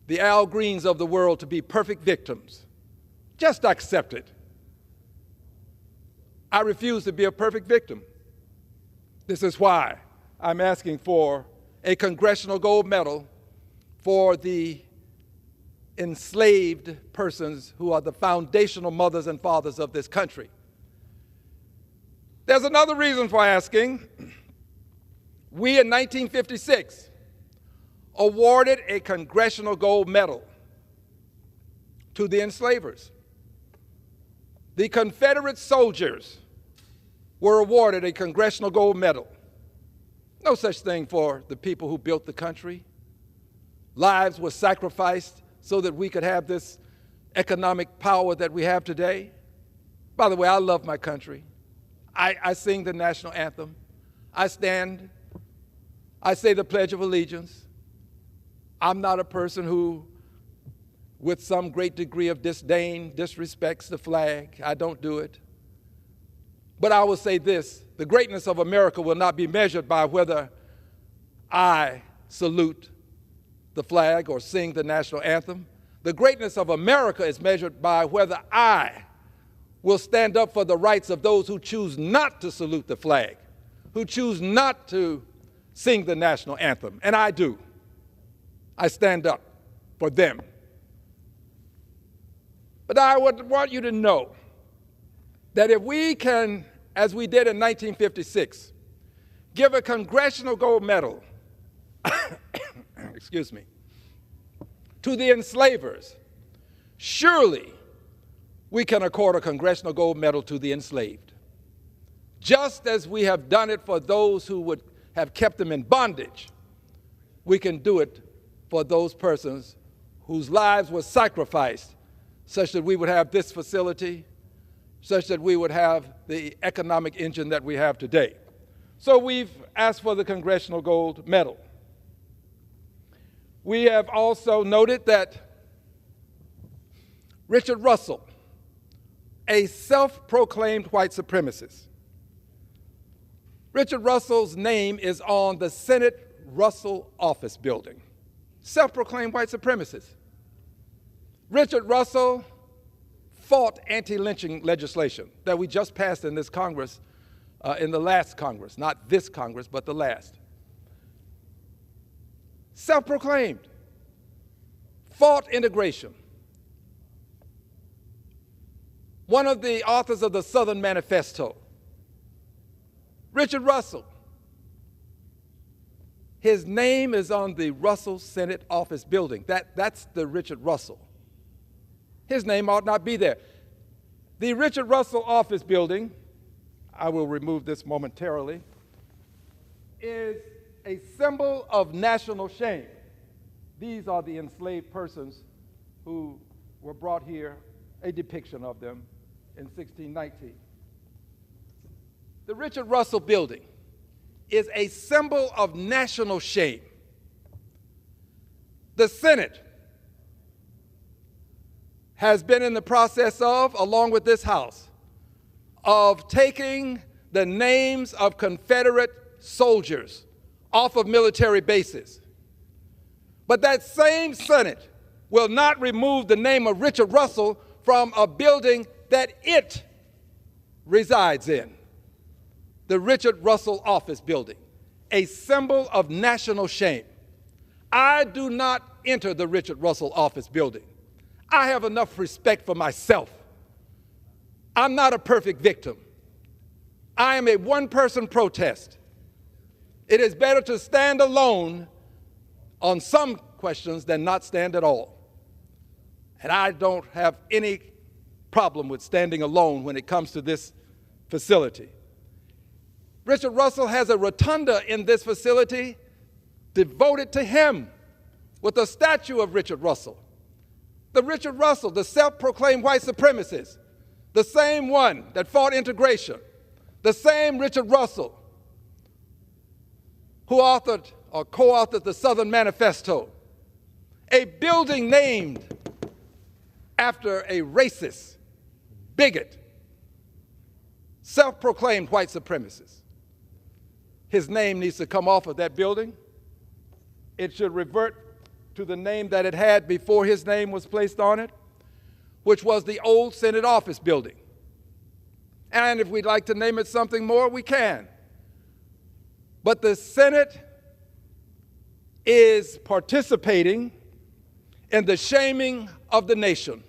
the Al Greens of the world to be perfect victims. Just accept it. I refuse to be a perfect victim. This is why I'm asking for a Congressional Gold Medal for the enslaved persons who are the foundational mothers and fathers of this country. There's another reason for asking. We in 1956 awarded a Congressional Gold Medal to the enslavers. The Confederate soldiers were awarded a Congressional Gold Medal. No such thing for the people who built the country. Lives were sacrificed so that we could have this economic power that we have today. By the way, I love my country. I sing the national anthem. I stand. I say the Pledge of Allegiance. I'm not a person who, with some great degree of disdain, disrespects the flag. I don't do it. But I will say this, the greatness of America will not be measured by whether I salute the flag or sing the national anthem. The greatness of America is measured by whether I will stand up for the rights of those who choose not to salute the flag, who choose not to sing the national anthem. And I do. I stand up for them. But I would want you to know that if we can, as we did in 1956, give a Congressional Gold Medal, excuse me, to the enslavers, surely we can accord a Congressional Gold Medal to the enslaved. Just as we have done it for those who would have kept them in bondage, we can do it for those persons whose lives were sacrificed such that we would have this facility, such that we would have the economic engine that we have today. So we've asked for the Congressional Gold Medal. We have also noted that Richard Russell, a self-proclaimed white supremacist, Richard Russell's name is on the Senate Russell Office Building. Self-proclaimed white supremacist. Richard Russell fought anti-lynching legislation that we just passed in this Congress, in the last Congress, not this Congress, but the last. Self-proclaimed, fought integration. One of the authors of the Southern Manifesto, Richard Russell. His name is on the Russell Senate Office Building. That's the Richard Russell. His name ought not be there. The Richard Russell Office Building, I will remove this momentarily, is a symbol of national shame. These are the enslaved persons who were brought here, a depiction of them in 1619. The Richard Russell Building is a symbol of national shame. The Senate has been in the process of, along with this House, of taking the names of Confederate soldiers off of military bases. But that same Senate will not remove the name of Richard Russell from a building that it resides in. The Richard Russell Office Building, a symbol of national shame. I do not enter the Richard Russell Office Building. I have enough respect for myself. I'm not a perfect victim. I am a one-person protest. It is better to stand alone on some questions than not stand at all. And I don't have any problem with standing alone when it comes to this facility. Richard Russell has a rotunda in this facility devoted to him with a statue of Richard Russell. The Richard Russell, the self-proclaimed white supremacist, the same one that fought integration, the same Richard Russell who authored or co-authored the Southern Manifesto, a building named after a racist, bigot, self-proclaimed white supremacist. His name needs to come off of that building. It should revert to the name that it had before his name was placed on it, which was the old Senate office building. And if we'd like to name it something more, we can. But the Senate is participating in the shaming of the nation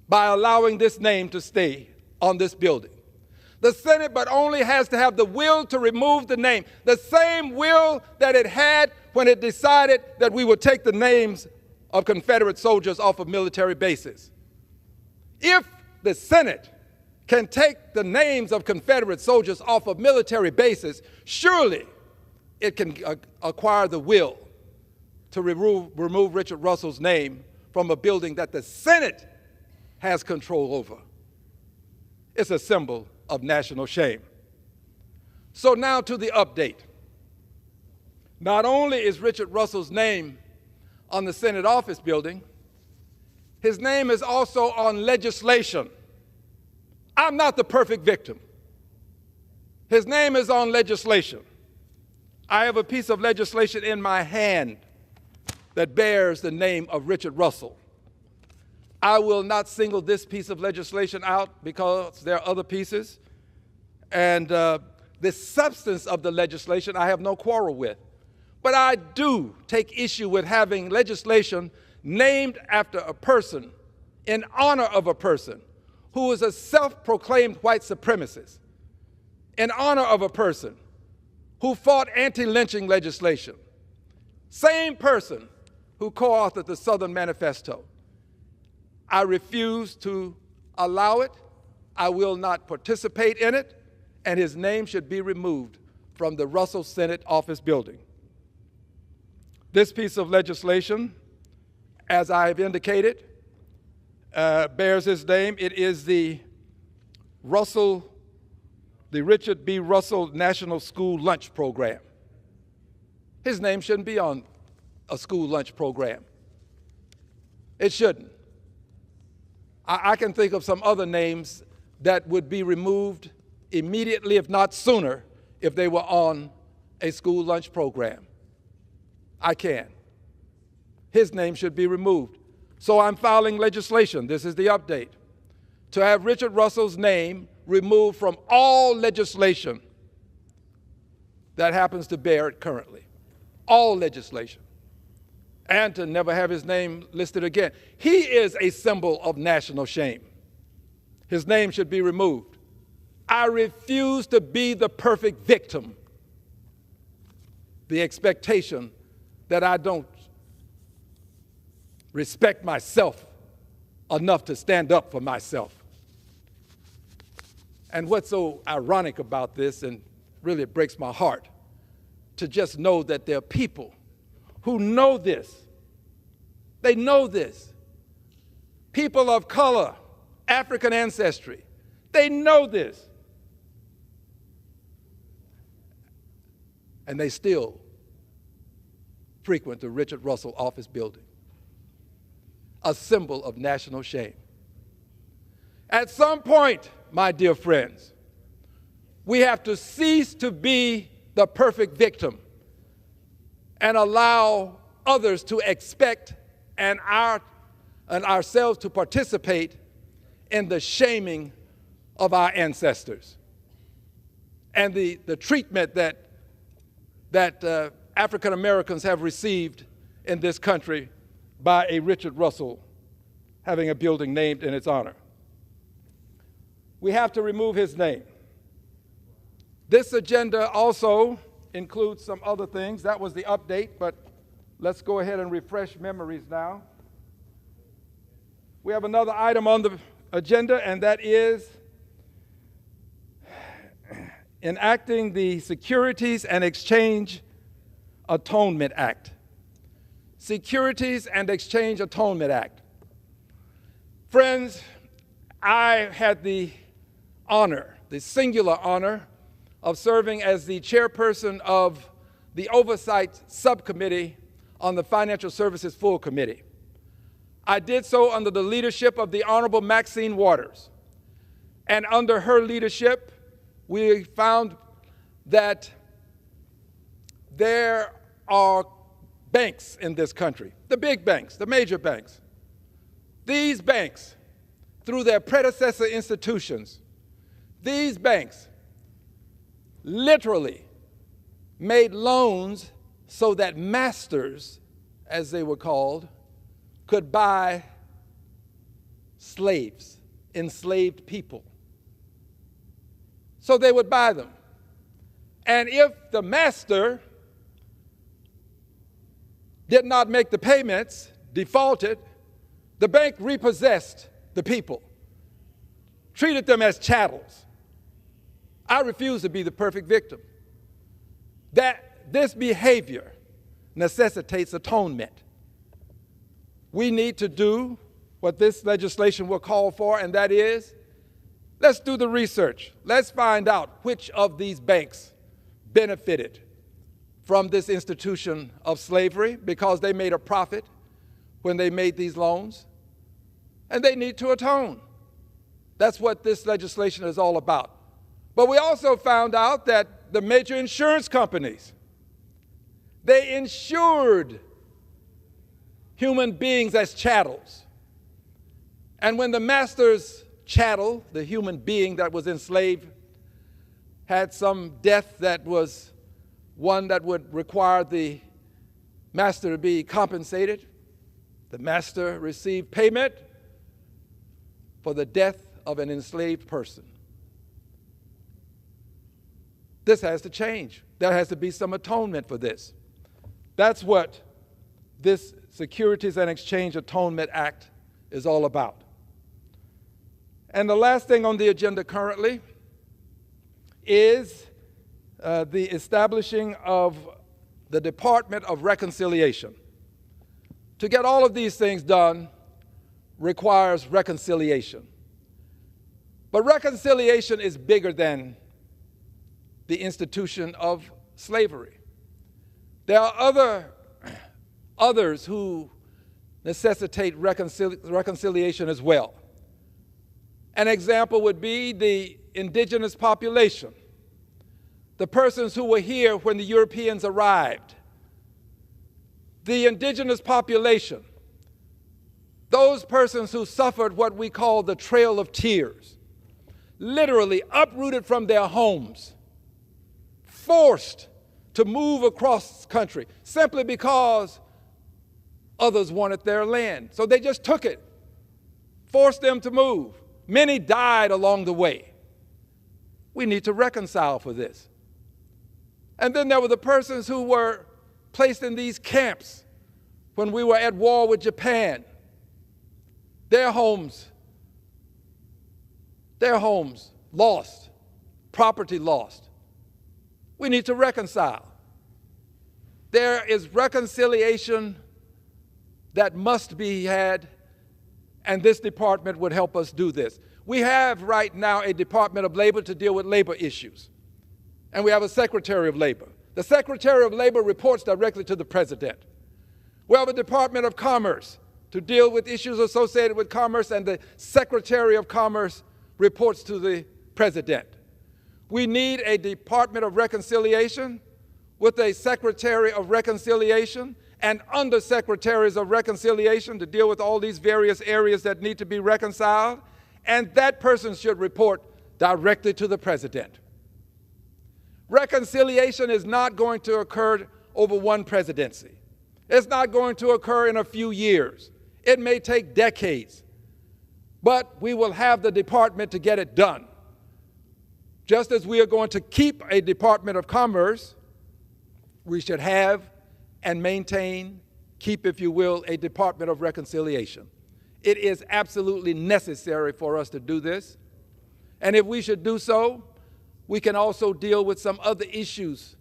by allowing this name to stay on this building. The Senate but only has to have the will to remove the name, the same will that it had when it decided that we would take the names of Confederate soldiers off of military bases. If the Senate can take the names of Confederate soldiers off of military bases, surely it can acquire the will to remove Richard Russell's name from a building that the Senate has control over. It's a symbol of national shame. So now to the update. Not only is Richard Russell's name on the Senate office building, his name is also on legislation. I'm not the perfect victim. His name is on legislation. I have a piece of legislation in my hand that bears the name of Richard Russell. I will not single this piece of legislation out because there are other pieces. And the substance of the legislation I have no quarrel with. But I do take issue with having legislation named after a person, in honor of a person who is a self-proclaimed white supremacist, in honor of a person who fought anti-lynching legislation, same person who co-authored the Southern Manifesto. I refuse to allow it. I will not participate in it, and his name should be removed from the Russell Senate office building. This piece of legislation, as I have indicated, bears his name. It is the Richard B. Russell National School Lunch Program. His name shouldn't be on a school lunch program. It shouldn't. I can think of some other names that would be removed immediately, if not sooner, if they were on a school lunch program. I can. His name should be removed. So I'm filing legislation, this is the update, to have Richard Russell's name removed from all legislation that happens to bear it currently. All legislation. And to never have his name listed again. He is a symbol of national shame. His name should be removed. I refuse to be the perfect victim. The expectation that I don't respect myself enough to stand up for myself. And what's so ironic about this, and really it breaks my heart, to just know that there are people who know this. They know this. People of color, African ancestry, they know this. And they still frequent the Richard Russell office building, a symbol of national shame. At some point, my dear friends, we have to cease to be the perfect victim and allow others to expect and ourselves to participate in the shaming of our ancestors and the treatment that African Americans have received in this country by a Richard Russell having a building named in its honor. We have to remove his name. This agenda also includes some other things. That was the update, but let's go ahead and refresh memories now. We have another item on the agenda, and that is enacting the Securities and Exchange Atonement Act. Securities and Exchange Atonement Act. Friends, I had the honor, the singular honor, of serving as the chairperson of the Oversight Subcommittee on the Financial Services Full Committee. I did so under the leadership of the Honorable Maxine Waters. And under her leadership, we found that there are banks in this country, the big banks, the major banks. These banks, through their predecessor institutions, these banks literally made loans so that masters, as they were called, could buy slaves, enslaved people. So they would buy them. And if the master did not make the payments, defaulted, the bank repossessed the people, treated them as chattels. I refuse to be the perfect victim. This behavior necessitates atonement. We need to do what this legislation will call for, and that is, let's do the research. Let's find out which of these banks benefited from this institution of slavery because they made a profit when they made these loans, and they need to atone. That's what this legislation is all about. But we also found out that the major insurance companies, they insured human beings as chattels. And when the master's chattel, the human being that was enslaved, had some death that was one that would require the master to be compensated, the master received payment for the death of an enslaved person. This has to change. There has to be some atonement for this. That's what this Securities and Exchange Atonement Act is all about. And the last thing on the agenda currently is the establishing of the Department of Reconciliation. To get all of these things done requires reconciliation. But reconciliation is bigger than the institution of slavery. There are others who necessitate reconciliation as well. An example would be the indigenous population, the persons who were here when the Europeans arrived. The indigenous population, those persons who suffered what we call the Trail of Tears, literally uprooted from their homes, forced to move across country simply because others wanted their land. So they just took it, forced them to move. Many died along the way. We need to reconcile for this. And then there were the persons who were placed in these camps when we were at war with Japan. Their homes lost, property lost. We need to reconcile. There is reconciliation that must be had, and this department would help us do this. We have right now a Department of Labor to deal with labor issues, and we have a Secretary of Labor. The Secretary of Labor reports directly to the President. We have a Department of Commerce to deal with issues associated with commerce, and the Secretary of Commerce reports to the President. We need a Department of Reconciliation with a Secretary of Reconciliation and Undersecretaries of Reconciliation to deal with all these various areas that need to be reconciled, and that person should report directly to the President. Reconciliation is not going to occur over one presidency. It's not going to occur in a few years. It may take decades, but we will have the department to get it done. Just as we are going to keep a Department of Commerce, we should have and maintain, keep, if you will, a Department of Reconciliation. It is absolutely necessary for us to do this. And if we should do so, we can also deal with some other issues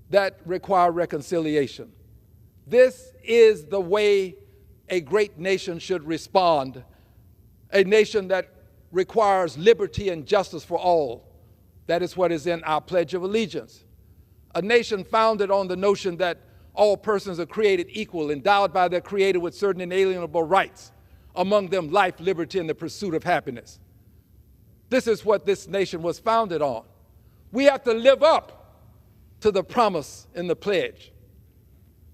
that require reconciliation. This is the way a great nation should respond, a nation that requires liberty and justice for all. That is what is in our Pledge of Allegiance. a nation founded on the notion that all persons are created equal, endowed by their Creator with certain inalienable rights, among them life, liberty, and the pursuit of happiness. This is what this nation was founded on. We have to live up to the promise in the pledge,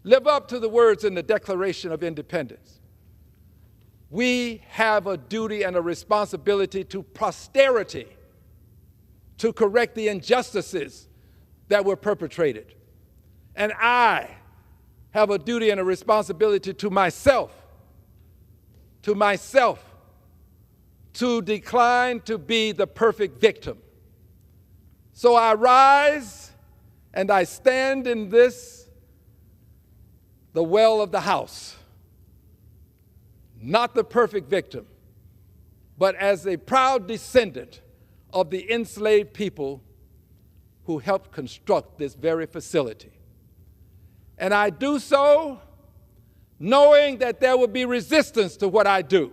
live up to the words in the Declaration of Independence. We have a duty and a responsibility to posterity to correct the injustices that were perpetrated. And I have a duty and a responsibility to myself to decline to be the perfect victim. So I rise and I stand in this, the well of the house, not the perfect victim, but as a proud descendant of the enslaved people who helped construct this very facility. And I do so knowing that there will be resistance to what I do.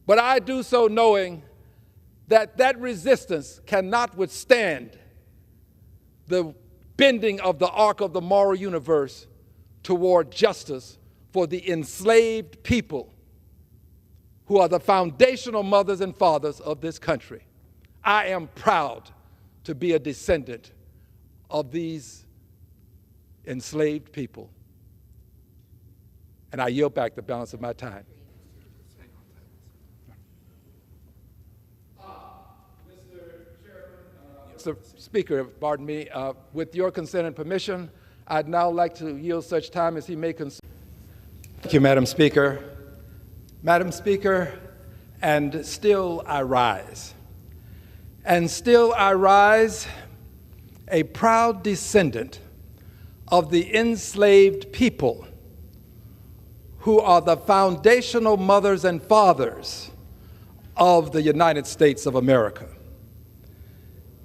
But I do so knowing that that resistance cannot withstand the bending of the arc of the moral universe toward justice for the enslaved people who are the foundational mothers and fathers of this country. I am proud to be a descendant of these enslaved people. And I yield back the balance of my time. Mr. Speaker, pardon me, with your consent and permission, I'd now like to yield such time as he may consume. Thank you, Madam Speaker. Madam Speaker, and still I rise. And still I rise, a proud descendant of the enslaved people who are the foundational mothers and fathers of the United States of America.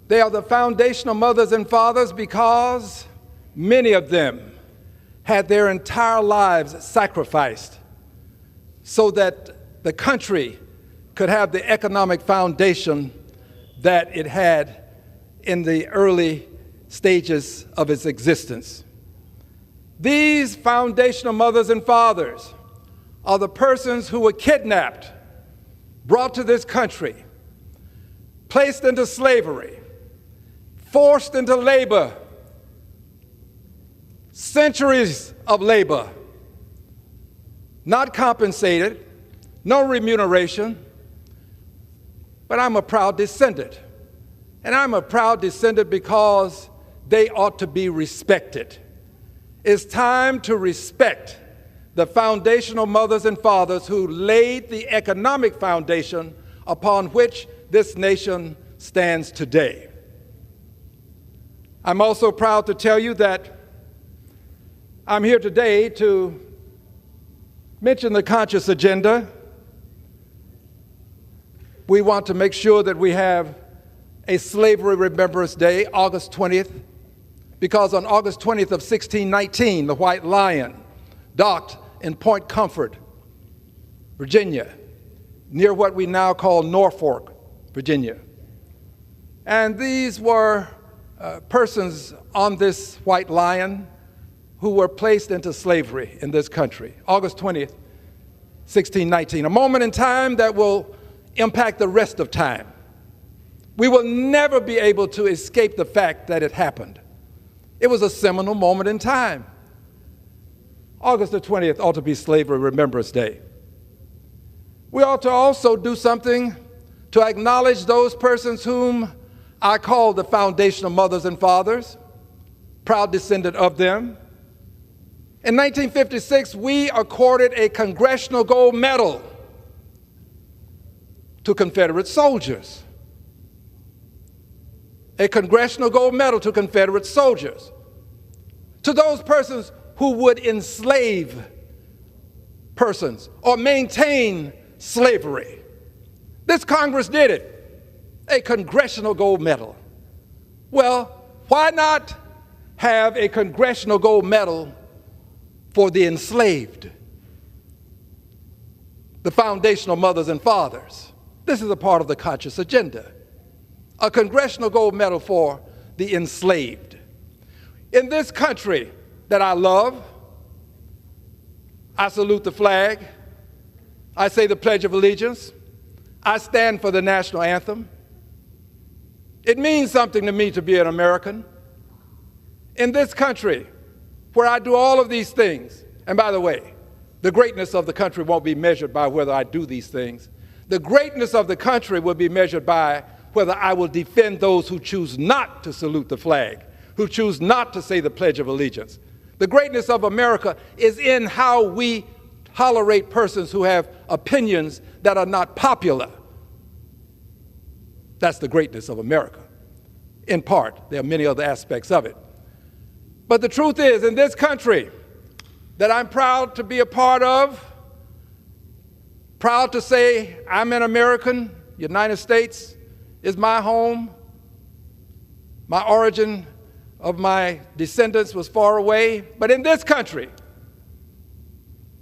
They are the foundational mothers and fathers because many of them had their entire lives sacrificed so that the country could have the economic foundation that it had in the early stages of its existence. These foundational mothers and fathers are the persons who were kidnapped, brought to this country, placed into slavery, forced into labor, centuries of labor, not compensated, no remuneration, but I'm a proud descendant. And I'm a proud descendant because they ought to be respected. It's time to respect the foundational mothers and fathers who laid the economic foundation upon which this nation stands today. I'm also proud to tell you that I'm here today to mention the conscious agenda. We want to make sure that we have a Slavery Remembrance Day, August 20th, because on August 20th of 1619, the White Lion docked in Point Comfort, Virginia, near what we now call Norfolk, Virginia. And these were persons on this White Lion who were placed into slavery in this country, August 20th, 1619, a moment in time that will impact the rest of time. We will never be able to escape the fact that it happened. It was a seminal moment in time. August the 20th ought to be Slavery Remembrance Day. We ought to also do something to acknowledge those persons whom I call the foundational mothers and fathers, proud descendant of them. In 1956, we accorded a Congressional Gold Medal to Confederate soldiers. A Congressional Gold Medal to Confederate soldiers. To those persons who would enslave persons or maintain slavery. This Congress did it. A Congressional Gold Medal. Well, why not have a Congressional Gold Medal for the enslaved? The foundational mothers and fathers. This is a part of the conscious agenda. A Congressional Gold Medal for the enslaved. In this country that I love, I salute the flag, I say the Pledge of Allegiance, I stand for the national anthem. It means something to me to be an American. In this country, where I do all of these things, and by the way, the greatness of the country won't be measured by whether I do these things. The greatness of the country will be measured by whether I will defend those who choose not to salute the flag, who choose not to say the Pledge of Allegiance. The greatness of America is in how we tolerate persons who have opinions that are not popular. That's the greatness of America. In part, there are many other aspects of it. But the truth is, in this country that I'm proud to be a part of, proud to say I'm an American, United States is my home, my origin of my descendants was far away, but in this country,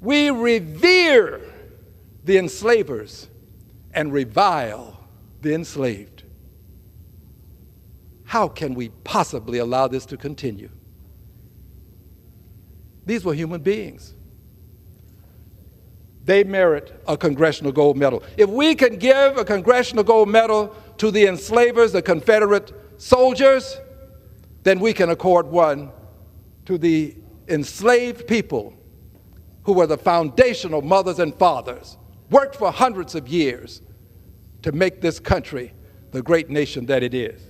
we revere the enslavers and revile the enslaved. How can we possibly allow this to continue? These were human beings. They merit a Congressional Gold Medal. If we can give a Congressional Gold Medal to the enslavers, the Confederate soldiers, then we can accord one to the enslaved people who were the foundational mothers and fathers, worked for hundreds of years to make this country the great nation that it is.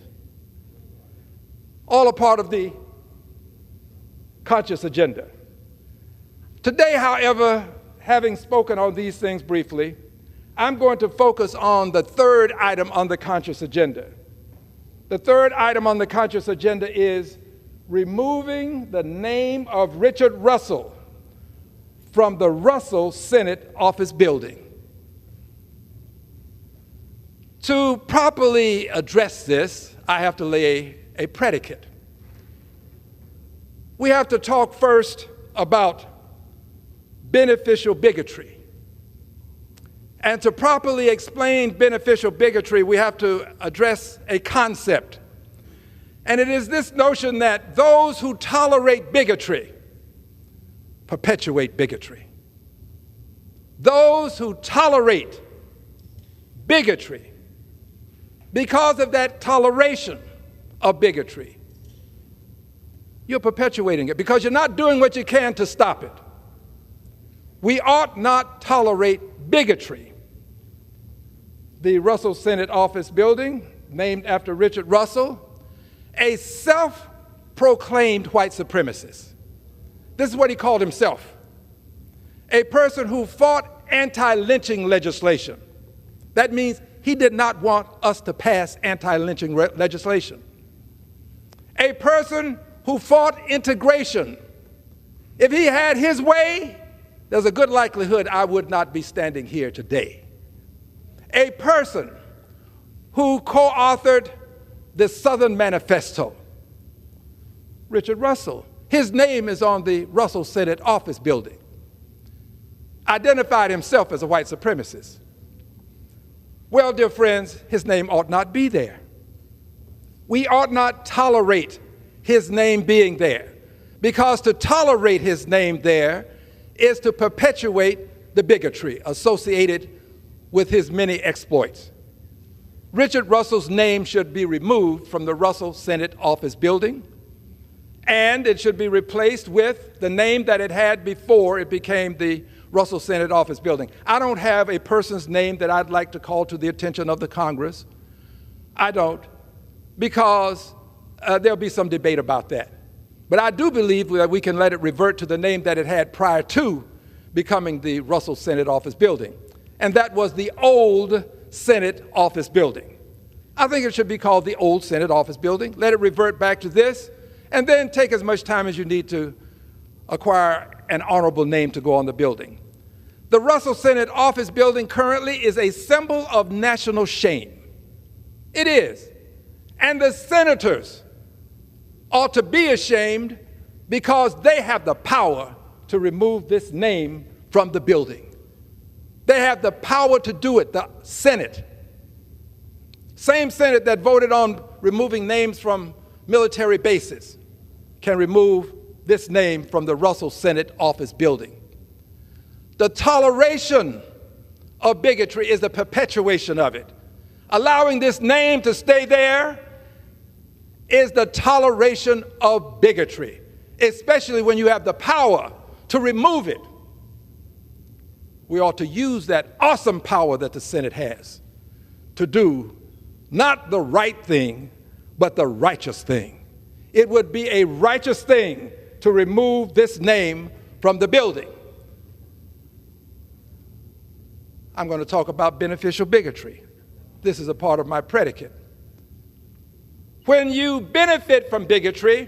All a part of the conscious agenda. Today, however, having spoken on these things briefly, I'm going to focus on the third item on the conscious agenda. The third item on the conscious agenda is removing the name of Richard Russell from the Russell Senate office building. To properly address this, I have to lay a predicate. We have to talk first about beneficial bigotry. And to properly explain beneficial bigotry, we have to address a concept. And it is this notion that those who tolerate bigotry perpetuate bigotry. Those who tolerate bigotry, because of that toleration of bigotry, you're perpetuating it because you're not doing what you can to stop it. We ought not tolerate bigotry. The Russell Senate office building, named after Richard Russell, a self-proclaimed white supremacist. This is what he called himself. A person who fought anti-lynching legislation. That means he did not want us to pass anti-lynching legislation. A person who fought integration. If he had his way, there's a good likelihood I would not be standing here today. A person who co-authored the Southern Manifesto. Richard Russell. His name is on the Russell Senate office building. Identified himself as a white supremacist. Well, dear friends, his name ought not be there. We ought not tolerate his name being there, because to tolerate his name there is to perpetuate the bigotry associated with his many exploits. Richard Russell's name should be removed from the Russell Senate office building, and it should be replaced with the name that it had before it became the Russell Senate office building. I don't have a person's name that I'd like to call to the attention of the Congress. I don't, because there'll be some debate about that. But I do believe that we can let it revert to the name that it had prior to becoming the Russell Senate office building. And that was the old Senate office building. I think it should be called the old Senate office building. Let it revert back to this, and then take as much time as you need to acquire an honorable name to go on the building. The Russell Senate office building currently is a symbol of national shame. It is. And the senators ought to be ashamed because they have the power to remove this name from the building. They have the power to do it, the Senate. Same Senate that voted on removing names from military bases can remove this name from the Russell Senate office building. The toleration of bigotry is the perpetuation of it. Allowing this name to stay there is the toleration of bigotry, especially when you have the power to remove it. We ought to use that awesome power that the Senate has to do not the right thing, but the righteous thing. It would be a righteous thing to remove this name from the building. I'm going to talk about beneficial bigotry. This is a part of my predicate. When you benefit from bigotry,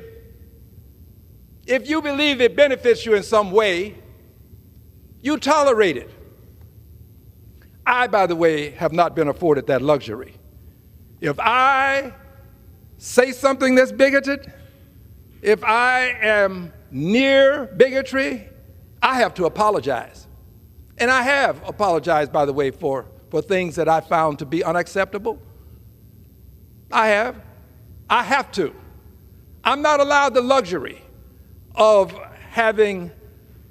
if you believe it benefits you in some way, you tolerate it. I, by the way, have not been afforded that luxury. If I say something that's bigoted, if I am near bigotry, I have to apologize. And I have apologized, by the way, for things that I found to be unacceptable. I have to. I'm not allowed the luxury of having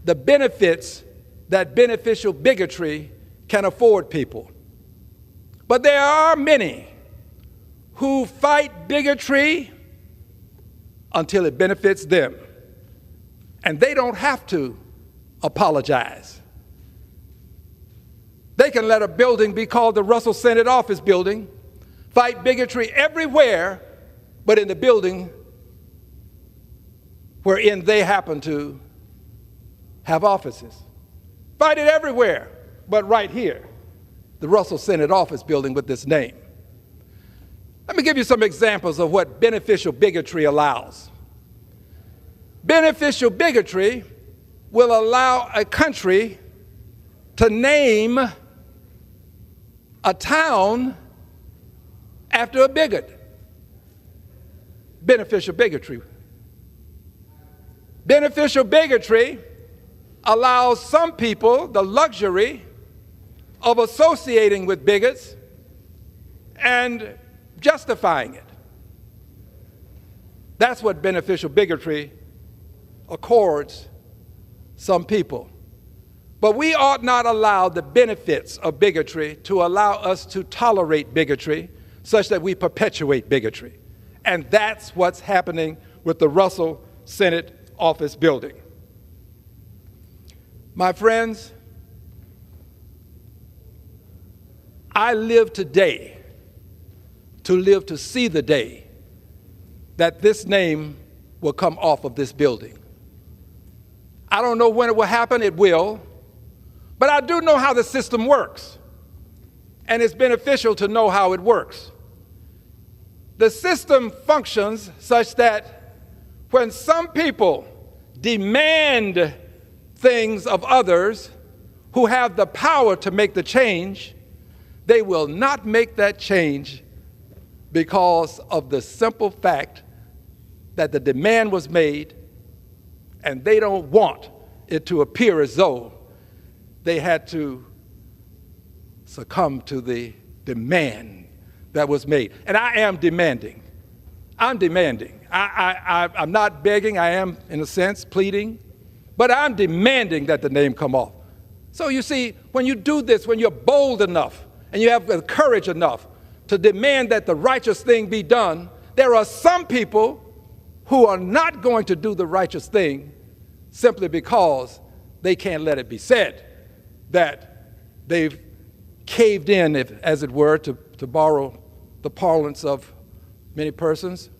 the benefits that beneficial bigotry can afford people. But there are many who fight bigotry until it benefits them. And they don't have to apologize. They can let a building be called the Russell Senate office building, fight bigotry everywhere, but in the building wherein they happen to have offices. Fight it everywhere, but right here, the Russell Senate office building with this name. Let me give you some examples of what beneficial bigotry allows. Beneficial bigotry will allow a country to name a town after a bigot. Beneficial bigotry. Beneficial bigotry allows some people the luxury of associating with bigots and justifying it. That's what beneficial bigotry accords some people. But we ought not allow the benefits of bigotry to allow us to tolerate bigotry such that we perpetuate bigotry. And that's what's happening with the Russell Senate office building. My friends, I live today to live to see the day that this name will come off of this building. I don't know when it will happen, it will, but I do know how the system works, and it's beneficial to know how it works. The system functions such that when some people demand things of others who have the power to make the change, they will not make that change because of the simple fact that the demand was made and they don't want it to appear as though they had to succumb to the demand that was made. And I am demanding. I'm demanding. I'm not begging. I am, in a sense, pleading. But I'm demanding that the name come off. So you see, when you do this, when you're bold enough and you have the courage enough to demand that the righteous thing be done, there are some people who are not going to do the righteous thing simply because they can't let it be said that they've caved in, as it were, to borrow the parlance of many persons,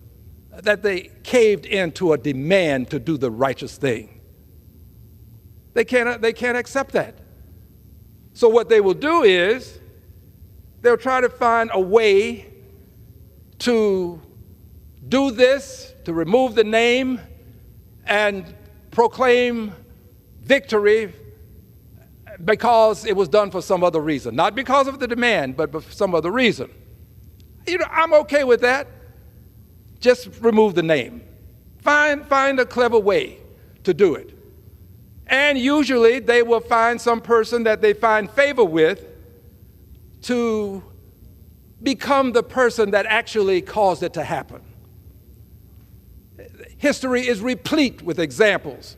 that they caved into a demand to do the righteous thing. They can't accept that. So what they will do is they'll try to find a way to do this, to remove the name and proclaim victory because it was done for some other reason. Not because of the demand, but for some other reason. You know, I'm okay with that. Just remove the name. Find a clever way to do it. And usually they will find some person that they find favor with to become the person that actually caused it to happen. History is replete with examples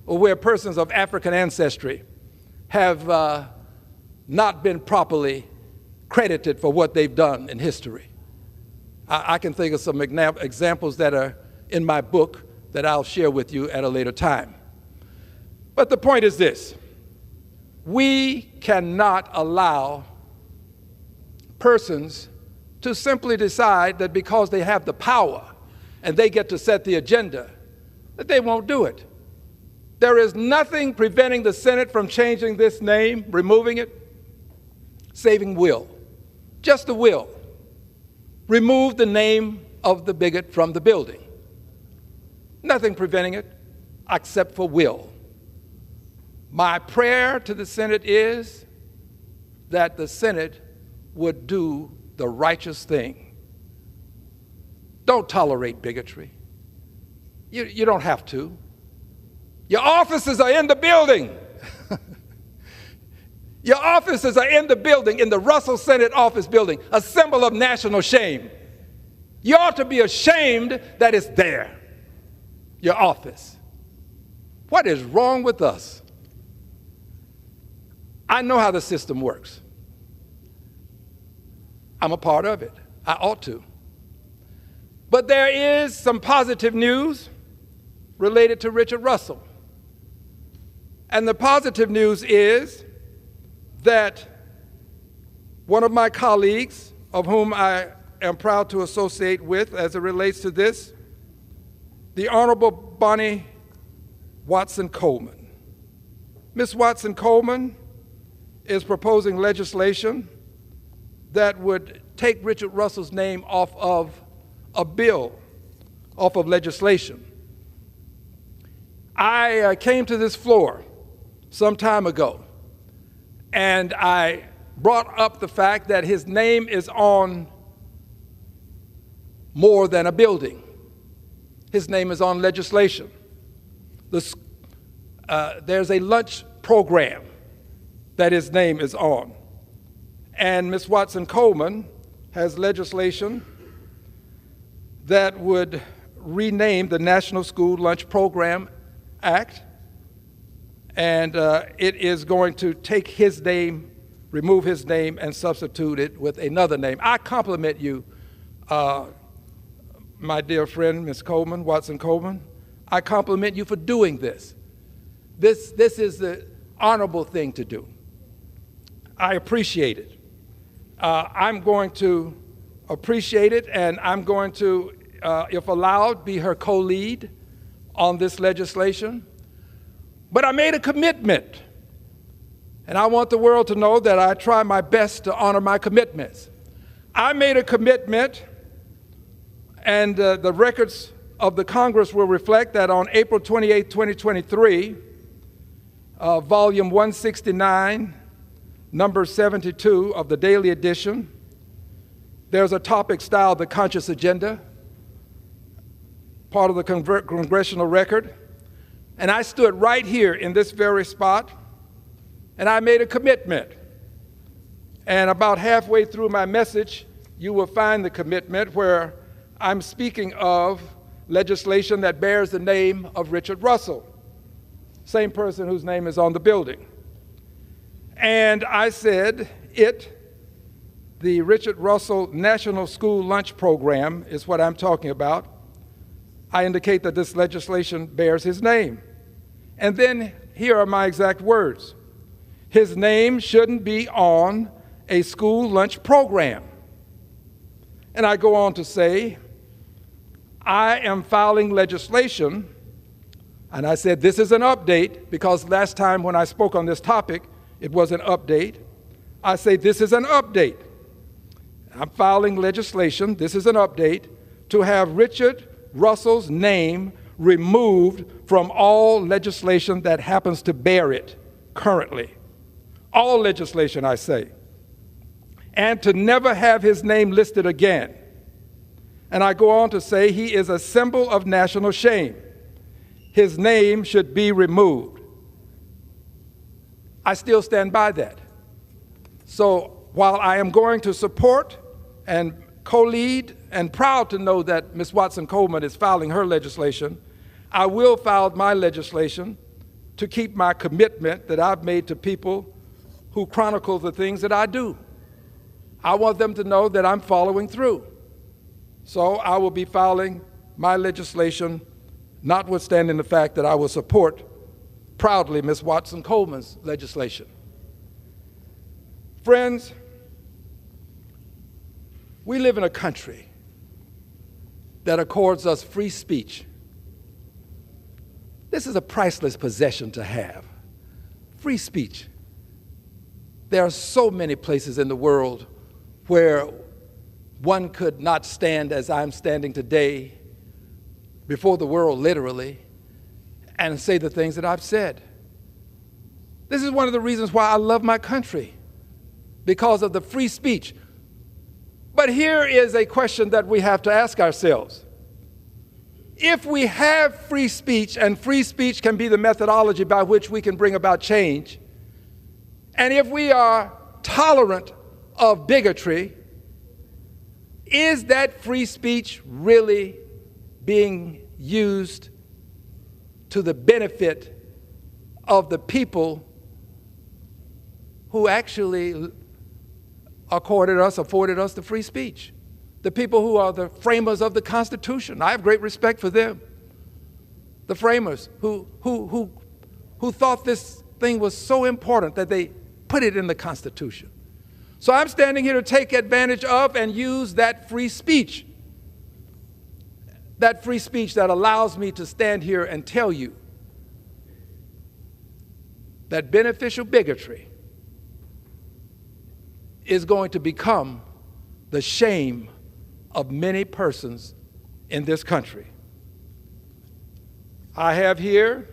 of where persons of African ancestry have not been properly credited for what they've done in history. I can think of some examples that are in my book that I'll share with you at a later time. But the point is this: we cannot allow persons to simply decide that because they have the power and they get to set the agenda, that they won't do it. There is nothing preventing the Senate from changing this name, removing it, saving will. Just the will. Remove the name of the bigot from the building. Nothing preventing it except for will. My prayer to the Senate is that the Senate would do the righteous thing. Don't tolerate bigotry. You don't have to. Your offices are in the building. Your offices are in the building, in the Russell Senate office building, a symbol of national shame. You ought to be ashamed that it's there, your office. What is wrong with us? I know how the system works. I'm a part of it. I ought to. But there is some positive news related to Richard Russell. And the positive news is that one of my colleagues, of whom I am proud to associate with as it relates to this, the Honorable Bonnie Watson Coleman. Ms. Watson Coleman is proposing legislation that would take Richard Russell's name off of a bill, off of legislation. I came to this floor some time ago, and I brought up the fact that his name is on more than a building. His name is on legislation. There's a lunch program that his name is on. And Ms. Watson Coleman has legislation that would rename the National School Lunch Program Act, and it is going to take his name, remove his name, and substitute it with another name. I compliment you, my dear friend, Ms. Coleman, Watson Coleman. I compliment you for doing this. This is the honorable thing to do. I appreciate it. I'm going to appreciate it, and I'm going to, if allowed, be her co-lead on this legislation. But I made a commitment, and I want the world to know that I try my best to honor my commitments. I made a commitment, and the records of the Congress will reflect that on April 28, 2023, volume 169, number 72 of the daily edition, there's a topic styled the conscious agenda, part of the Congressional record. And I stood right here in this very spot, and I made a commitment. And about halfway through my message, you will find the commitment where I'm speaking of legislation that bears the name of Richard Russell, same person whose name is on the building. And I said the Richard Russell National School Lunch Program is what I'm talking about. I indicate that this legislation bears his name. And then here are my exact words. His name shouldn't be on a school lunch program. And I go on to say, I am filing legislation, and I said this is an update because last time when I spoke on this topic, it was an update. I say this is an update. I'm filing legislation, this is an update, to have Richard Russell's name removed from all legislation that happens to bear it currently. All legislation, I say. And to never have his name listed again. And I go on to say he is a symbol of national shame. His name should be removed. I still stand by that. So while I am going to support and co-lead and proud to know that Ms. Watson Coleman is filing her legislation, I will file my legislation to keep my commitment that I've made to people who chronicle the things that I do. I want them to know that I'm following through. So I will be filing my legislation, notwithstanding the fact that I will support proudly Ms. Watson Coleman's legislation. Friends, we live in a country that accords us free speech. This is a priceless possession to have, free speech. There are so many places in the world where one could not stand as I'm standing today before the world, literally, and say the things that I've said. This is one of the reasons why I love my country, because of the free speech. But here is a question that we have to ask ourselves. If we have free speech, and free speech can be the methodology by which we can bring about change, and if we are tolerant of bigotry, is that free speech really being used to the benefit of the people who actually afforded us the free speech? The people who are the framers of the Constitution. I have great respect for them. The framers who thought this thing was so important that they put it in the Constitution. So I'm standing here to take advantage of and use that free speech. That free speech that allows me to stand here and tell you that beneficial bigotry is going to become the shame of many persons in this country. I have here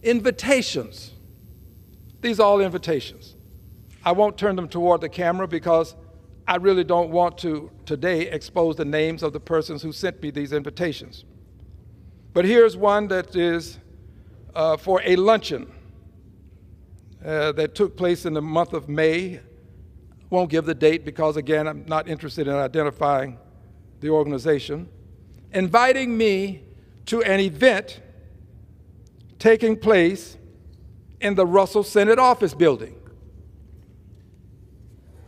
invitations. These are all invitations. I won't turn them toward the camera because I really don't want to today expose the names of the persons who sent me these invitations. But here's one that is for a luncheon that took place in the month of May. Won't give the date because, again, I'm not interested in identifying the organization, inviting me to an event taking place in the Russell Senate office building.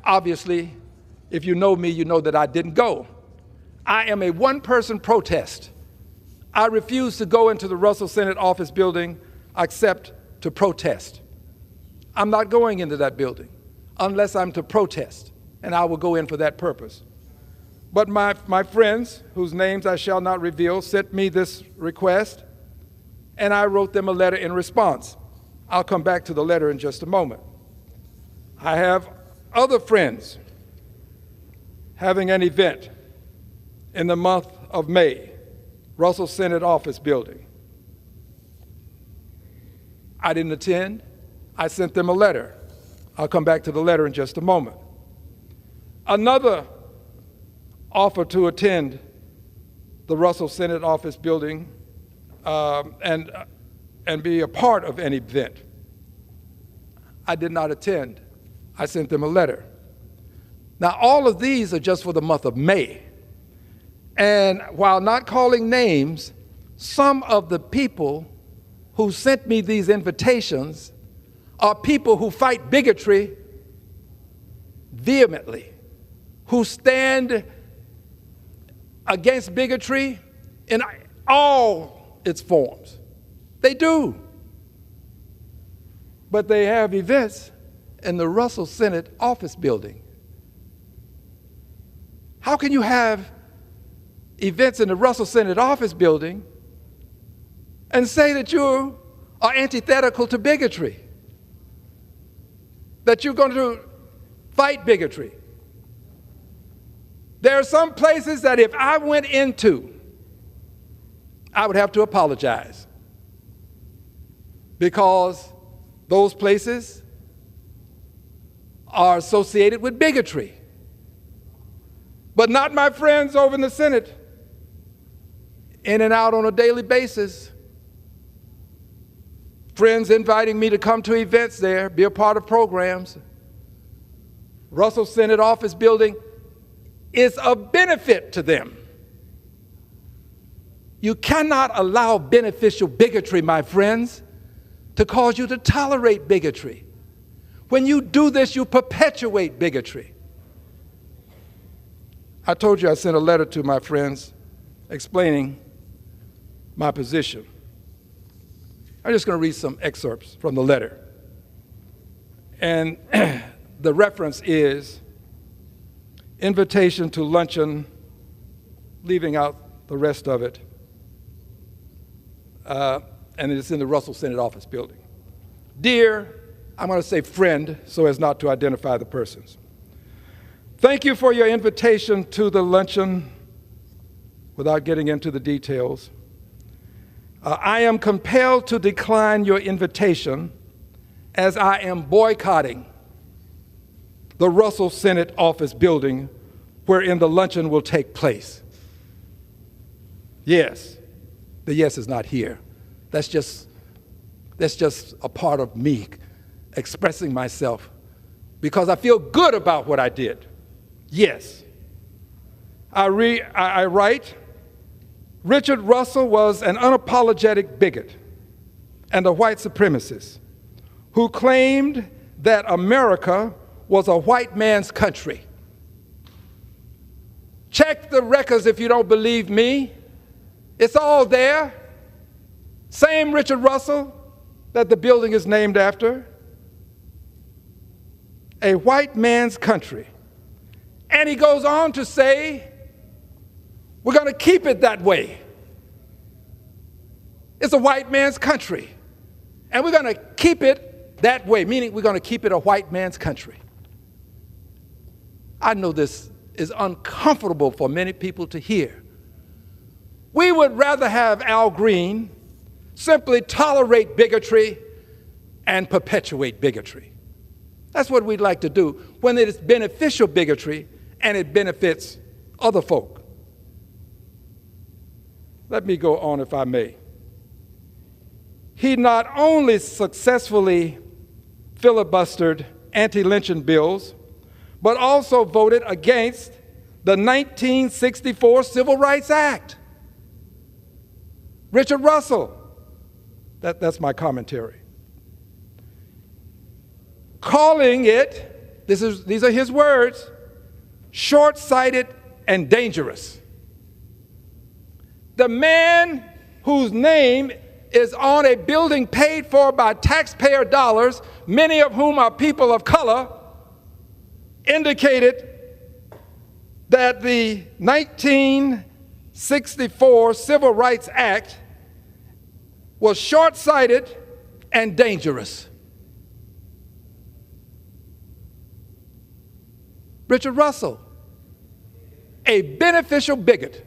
Obviously, if you know me, you know that I didn't go. I am a one-person protest. I refuse to go into the Russell Senate office building except to protest. I'm not going into that building unless I'm to protest, and I will go in for that purpose. But my friends, whose names I shall not reveal, sent me this request, and I wrote them a letter in response. I'll come back to the letter in just a moment. I have other friends having an event in the month of May, Russell Senate office building. I didn't attend. I sent them a letter. I'll come back to the letter in just a moment. Another offered to attend the Russell Senate office building and be a part of an event. I did not attend. I sent them a letter. Now, all of these are just for the month of May. And while not calling names, some of the people who sent me these invitations are people who fight bigotry vehemently, who stand against bigotry in all its forms. They do. But they have events in the Russell Senate office building. How can you have events in the Russell Senate office building and say that you are antithetical to bigotry? That you're going to fight bigotry? There are some places that if I went into, I would have to apologize, because those places are associated with bigotry. But not my friends over in the Senate, in and out on a daily basis. Friends inviting me to come to events there, be a part of programs. Russell Senate office building is a benefit to them. You cannot allow beneficial bigotry, my friends, to cause you to tolerate bigotry. When you do this, you perpetuate bigotry. I told you I sent a letter to my friends explaining my position. I'm just going to read some excerpts from the letter. And the reference is invitation to luncheon, leaving out the rest of it. And it's in the Russell Senate Office building. Dear, I'm going to say friend so as not to identify the persons. Thank you for your invitation to the luncheon, without getting into the details. I am compelled to decline your invitation as I am boycotting the Russell Senate Office building wherein the luncheon will take place. Yes, the yes is not here. That's just a part of me expressing myself because I feel good about what I did. Yes. I write, Richard Russell was an unapologetic bigot and a white supremacist who claimed that America was a white man's country. Check the records if you don't believe me. It's all there. Same Richard Russell that the building is named after. A white man's country. And he goes on to say, we're going to keep it that way. It's a white man's country. And we're going to keep it that way, meaning we're going to keep it a white man's country. I know this is uncomfortable for many people to hear. We would rather have Al Green simply tolerate bigotry and perpetuate bigotry. That's what we'd like to do when it is beneficial bigotry and it benefits other folk. Let me go on if I may. He not only successfully filibustered anti-lynching bills, but also voted against the 1964 Civil Rights Act. Richard Russell, that's my commentary. Calling it, these are his words, short-sighted and dangerous. The man whose name is on a building paid for by taxpayer dollars, many of whom are people of color, indicated that the 1964 Civil Rights Act was short-sighted and dangerous. Richard Russell, a beneficial bigot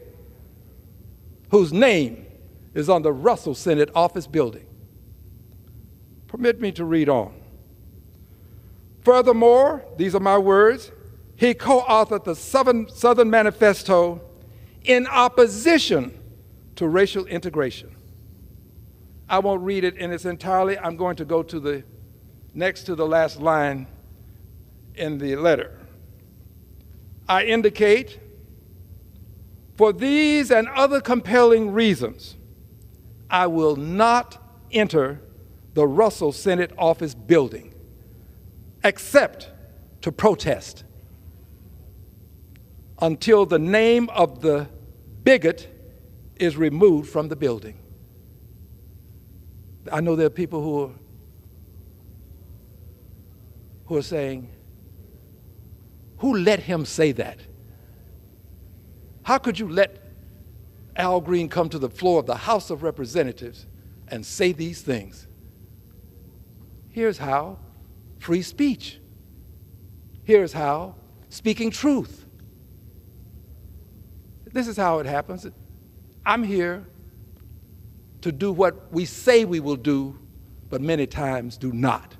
whose name is on the Russell Senate Office building. Permit me to read on. Furthermore, these are my words, he co-authored the Southern Manifesto in opposition to racial integration. I won't read it in its entirety. I'm going to go to the next to the last line in the letter. I indicate, for these and other compelling reasons, I will not enter the Russell Senate Office building except to protest until the name of the bigot is removed from the building. I know there are people who are saying, who let him say that? How could you let Al Green come to the floor of the House of Representatives and say these things? Here's how: free speech. Here's how: speaking truth. This is how it happens. I'm here to do what we say we will do, but many times do not.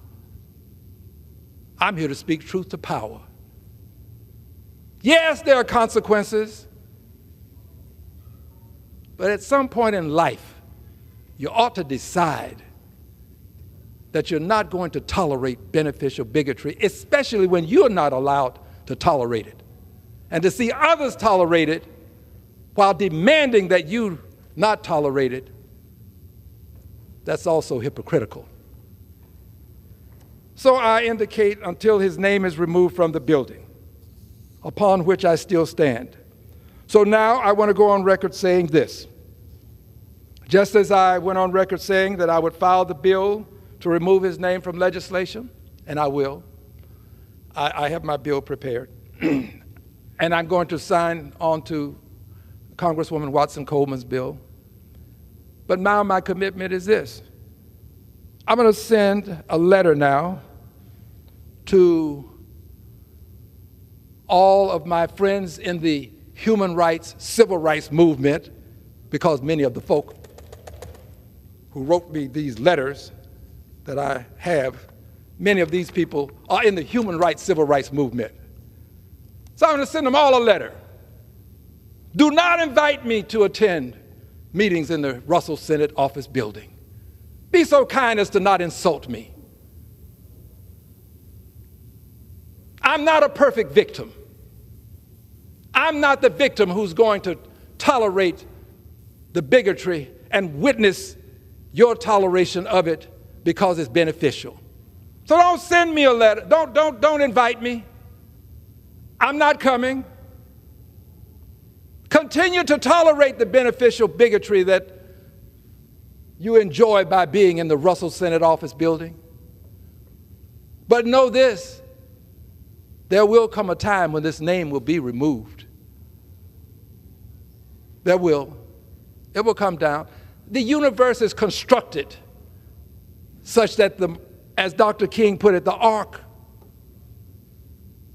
I'm here to speak truth to power. Yes, there are consequences, but at some point in life, you ought to decide that you're not going to tolerate beneficial bigotry, especially when you're not allowed to tolerate it. And to see others tolerate it while demanding that you not tolerated, that's also hypocritical. So I indicate until his name is removed from the building, upon which I still stand. So now I want to go on record saying this. Just as I went on record saying that I would file the bill to remove his name from legislation, and I will. I have my bill prepared. And I'm going to sign on to Congresswoman Watson Coleman's bill. But now my commitment is this. I'm going to send a letter now to all of my friends in the human rights, civil rights movement, because many of the folk who wrote me these letters that I have, many of these people are in the human rights, civil rights movement. So I'm going to send them all a letter. Do not invite me to attend meetings in the Russell Senate office building. Be so kind as to not insult me. I'm not a perfect victim. I'm not the victim who's going to tolerate the bigotry and witness your toleration of it because it's beneficial. So don't send me a letter. Don't invite me. I'm not coming. Continue to tolerate the beneficial bigotry that you enjoy by being in the Russell Senate office building. But know this, there will come a time when this name will be removed. There will. It will come down. The universe is constructed such that, as Dr. King put it, the arc,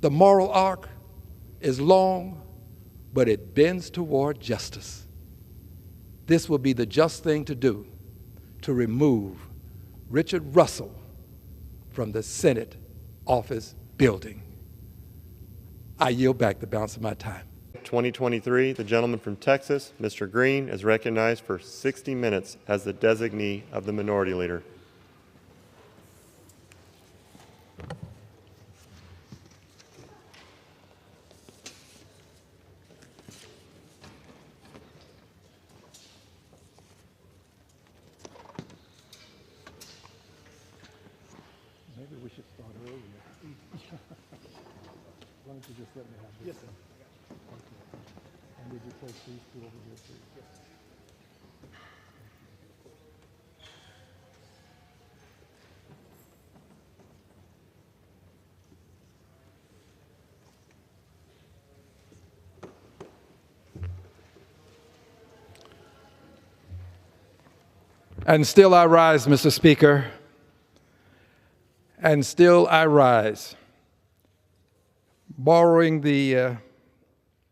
the moral arc, is long, but it bends toward justice. This will be the just thing to do, to remove Richard Russell from the Senate office building. I yield back the balance of my time. 2023, the gentleman from Texas, Mr. Green, is recognized for 60 minutes as the designee of the minority leader. Maybe we should start earlier. Why don't you just let me have this? Yes, sir. Okay. And would you place these two over here, please? Yes. And still I rise, Mr. Speaker. And still I rise. Borrowing the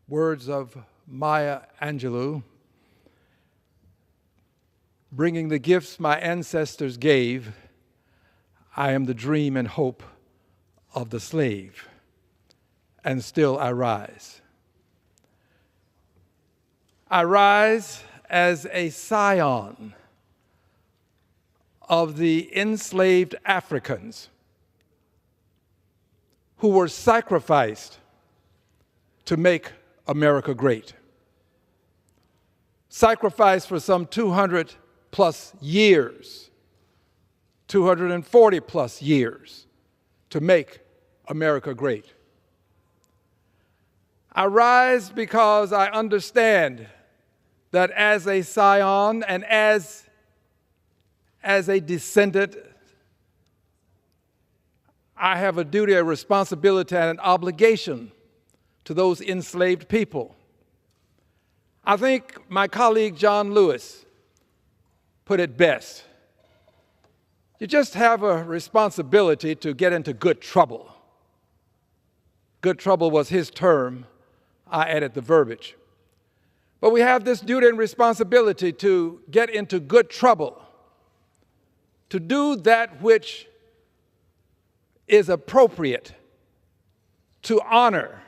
words of Maya Angelou, bringing the gifts my ancestors gave, I am the dream and hope of the slave. And still I rise. I rise as a scion of the enslaved Africans who were sacrificed to make America great. Sacrificed for some 200 plus years, 240 plus years to make America great. I rise because I understand that as a scion and as a descendant, I have a duty, a responsibility, and an obligation to those enslaved people. I think my colleague John Lewis put it best. You just have a responsibility to get into good trouble. Good trouble was his term. I added the verbiage. But we have this duty and responsibility to get into good trouble, to do that which is appropriate, to honor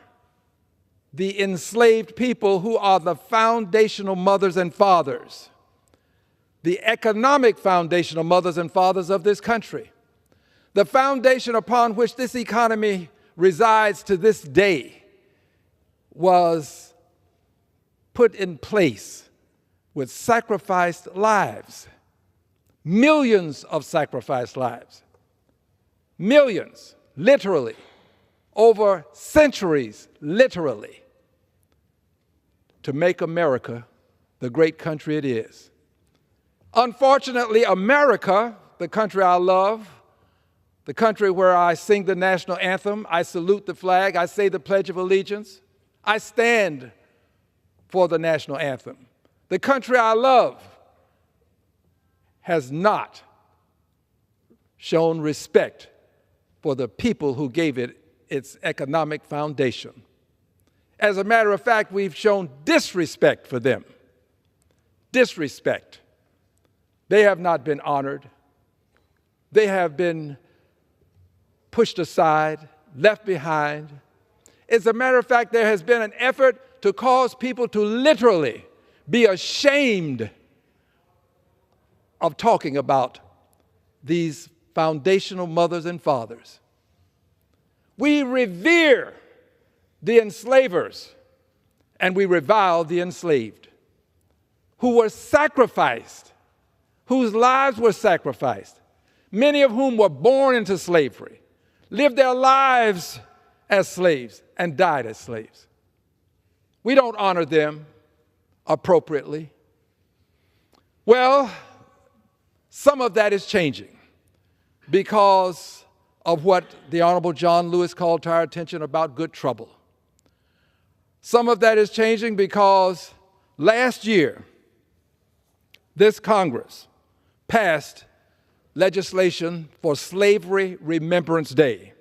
the enslaved people who are the foundational mothers and fathers, the economic foundational mothers and fathers of this country, the foundation upon which this economy resides to this day was put in place with sacrificed lives, millions of sacrificed lives, millions, literally, over centuries, literally, to make America the great country it is. Unfortunately, America, the country I love, the country where I sing the national anthem, I salute the flag, I say the Pledge of Allegiance, I stand for the national anthem. The country I love has not shown respect for the people who gave it its economic foundation. As a matter of fact, we've shown disrespect for them. Disrespect. They have not been honored. They have been pushed aside, left behind. As a matter of fact, there has been an effort to cause people to literally be ashamed of talking about these foundational mothers and fathers. We revere the enslavers and we revile the enslaved who were sacrificed, whose lives were sacrificed, many of whom were born into slavery, lived their lives as slaves, and died as slaves. We don't honor them appropriately. Well, some of that is changing because of what the Honorable John Lewis called to our attention about good trouble. Some of that is changing because last year, this Congress passed legislation for Slavery Remembrance Day.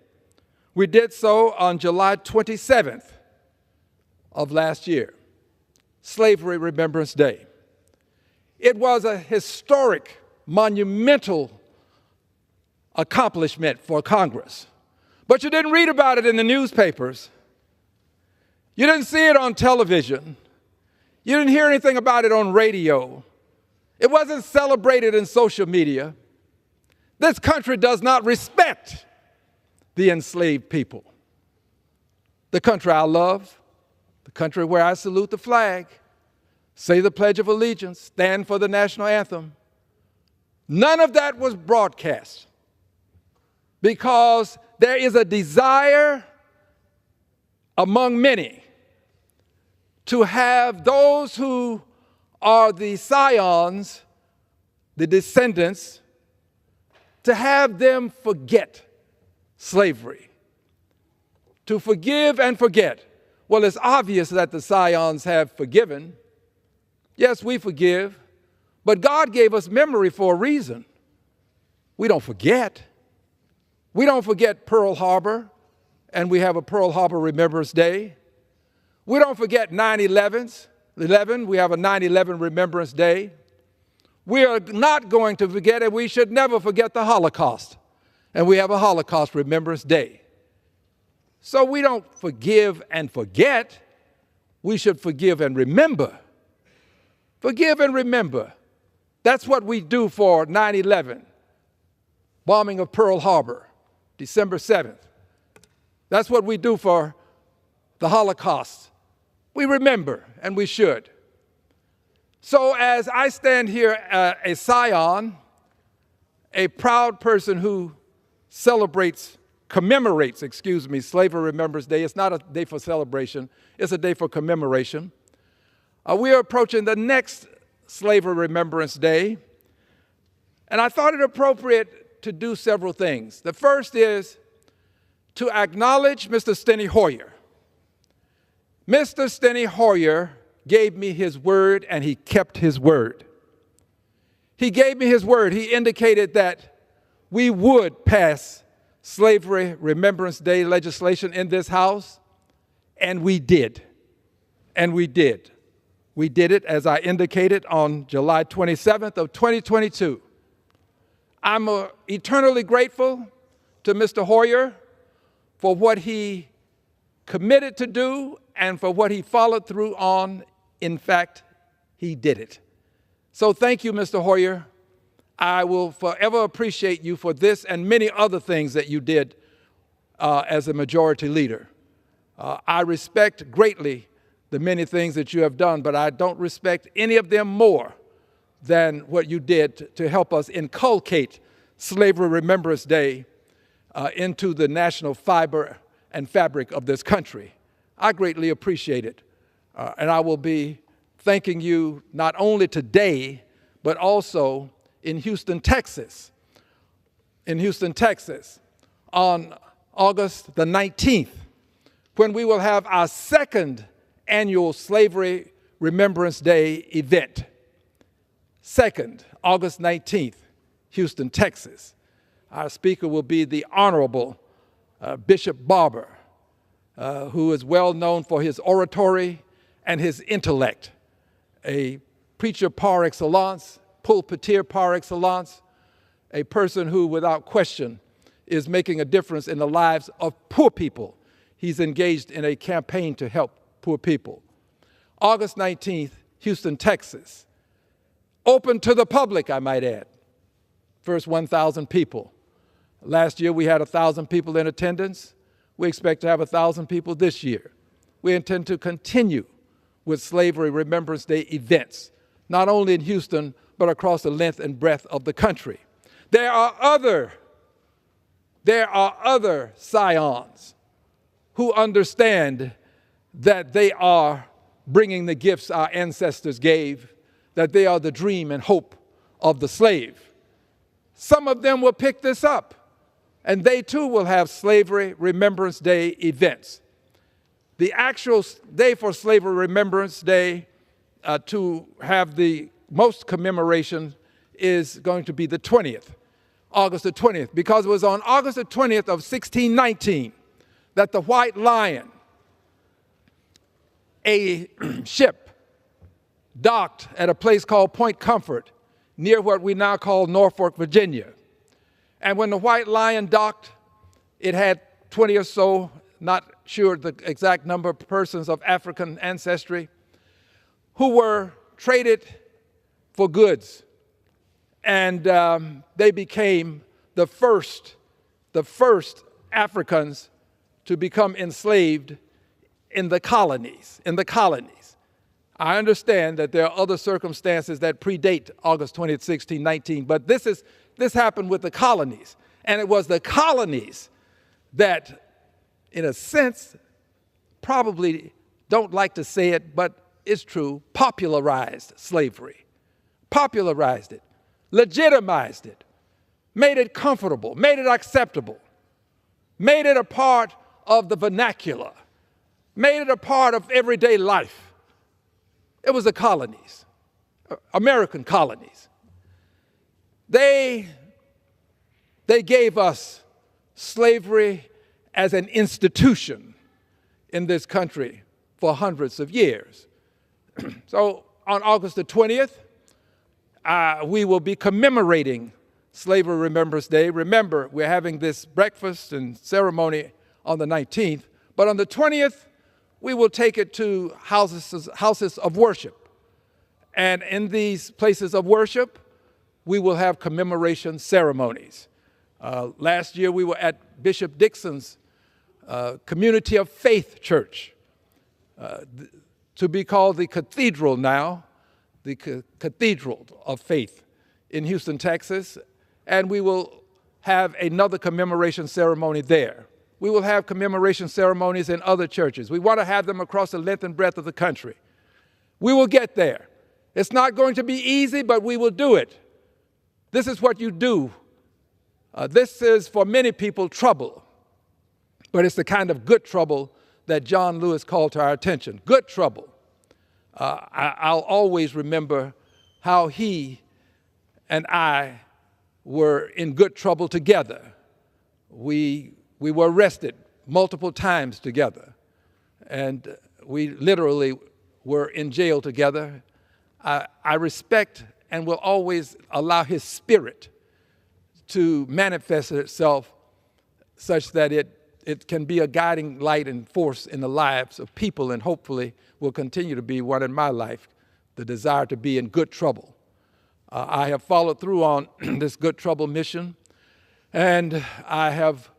We did so on July 27th of last year, Slavery Remembrance Day. It was a historic, monumental accomplishment for Congress. But you didn't read about it in the newspapers. You didn't see it on television. You didn't hear anything about it on radio. It wasn't celebrated in social media. This country does not respect the enslaved people. The country I love, the country where I salute the flag, say the Pledge of Allegiance, stand for the national anthem. None of that was broadcast because there is a desire among many to have those who are the scions, the descendants, to have them forget slavery, to forgive and forget. Well, it's obvious that the scions have forgiven. Yes, we forgive, but God gave us memory for a reason. We don't forget. We don't forget Pearl Harbor, and we have a Pearl Harbor Remembrance Day. We don't forget 9/11. We have a 9/11 Remembrance Day. We are not going to forget, and we should never forget the Holocaust. And we have a Holocaust Remembrance Day. So we don't forgive and forget. We should forgive and remember. Forgive and remember. That's what we do for 9/11, bombing of Pearl Harbor, December 7th. That's what we do for the Holocaust. We remember, and we should. So as I stand here, a scion, a proud person who commemorates, Slavery Remembrance Day. It's not a day for celebration. It's a day for commemoration. We are approaching the next Slavery Remembrance Day, and I thought it appropriate to do several things. The first is to acknowledge Mr. Steny Hoyer. Mr. Steny Hoyer gave me his word, and he kept his word. He gave me his word. He indicated that we would pass Slavery Remembrance Day legislation in this House, and we did. And we did. We did it, as I indicated, on July 27th of 2022. I'm eternally grateful to Mr. Hoyer for what he committed to do and for what he followed through on. In fact, he did it. So thank you, Mr. Hoyer. I will forever appreciate you for this and many other things that you did as a majority leader. I respect greatly the many things that you have done, but I don't respect any of them more than what you did to help us inculcate Slavery Remembrance Day into the national fiber and fabric of this country. I greatly appreciate it. And I will be thanking you not only today, but also in Houston, Texas. In Houston, Texas, on August the 19th, when we will have our second annual Slavery Remembrance Day event. Second, August 19th, Houston, Texas. Our speaker will be the Honorable Bishop Barber, who is well known for his oratory and his intellect, a preacher par excellence, pulpiteer par excellence, a person who, without question, is making a difference in the lives of poor people. He's engaged in a campaign to help poor people. August 19th, Houston, Texas. Open to the public, I might add. First 1,000 people. Last year we had 1,000 people in attendance. We expect to have 1,000 people this year. We intend to continue with Slavery Remembrance Day events, not only in Houston, but across the length and breadth of the country. There are other scions who understand that they are bringing the gifts our ancestors gave, that they are the dream and hope of the slave. Some of them will pick this up, and they too will have Slavery Remembrance Day events. The actual day for Slavery Remembrance Day to have the most commemoration is going to be the 20th, August the 20th, because it was on August the 20th of 1619 that the White Lion, a ship, docked at a place called Point Comfort near what we now call Norfolk, Virginia. And when the White Lion docked, it had 20 or so, not sure the exact number of persons of African ancestry, who were traded for goods. And they became the first Africans to become enslaved in the colonies. I understand that there are other circumstances that predate August 20th, 1619, but this happened with the colonies. And it was the colonies that, in a sense, probably don't like to say it, but it's true, popularized slavery, popularized it, legitimized it, made it comfortable, made it acceptable, made it a part of the vernacular, made it a part of everyday life. It was the colonies, American colonies. They gave us slavery as an institution in this country for hundreds of years. So on August the 20th, we will be commemorating Slavery Remembrance Day. Remember, we're having this breakfast and ceremony on the 19th, but on the 20th, we will take it to houses of worship. And in these places of worship, we will have commemoration ceremonies. Last year, we were at Bishop Dixon's Community of Faith Church, to be called the Cathedral now, the Cathedral of Faith in Houston, Texas, and we will have another commemoration ceremony there. We will have commemoration ceremonies in other churches. We want to have them across the length and breadth of the country. We will get there. It's not going to be easy, but we will do it. This is what you do. This is, for many people, trouble, but it's the kind of good trouble that John Lewis called to our attention. Good trouble. I'll always remember how he and I were in good trouble together. We were arrested multiple times together, and we literally were in jail together. I respect and will always allow his spirit to manifest itself such that it can be a guiding light and force in the lives of people, and hopefully will continue to be one in my life, the desire to be in good trouble. I have followed through on this good trouble mission, and I have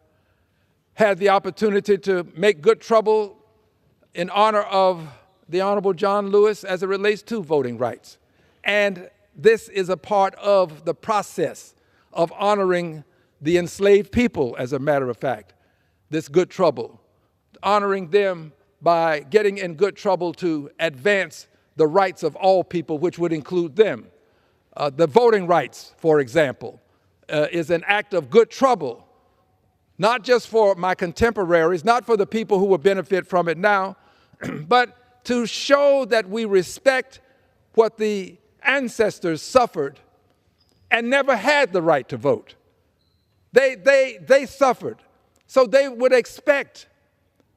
had the opportunity to make good trouble in honor of the Honorable John Lewis as it relates to voting rights. And this is a part of the process of honoring the enslaved people, as a matter of fact, this good trouble, honoring them by getting in good trouble to advance the rights of all people, which would include them. The voting rights, for example, is an act of good trouble, not just for my contemporaries, not for the people who will benefit from it now, but to show that we respect what the ancestors suffered and never had the right to vote. They suffered. So they would expect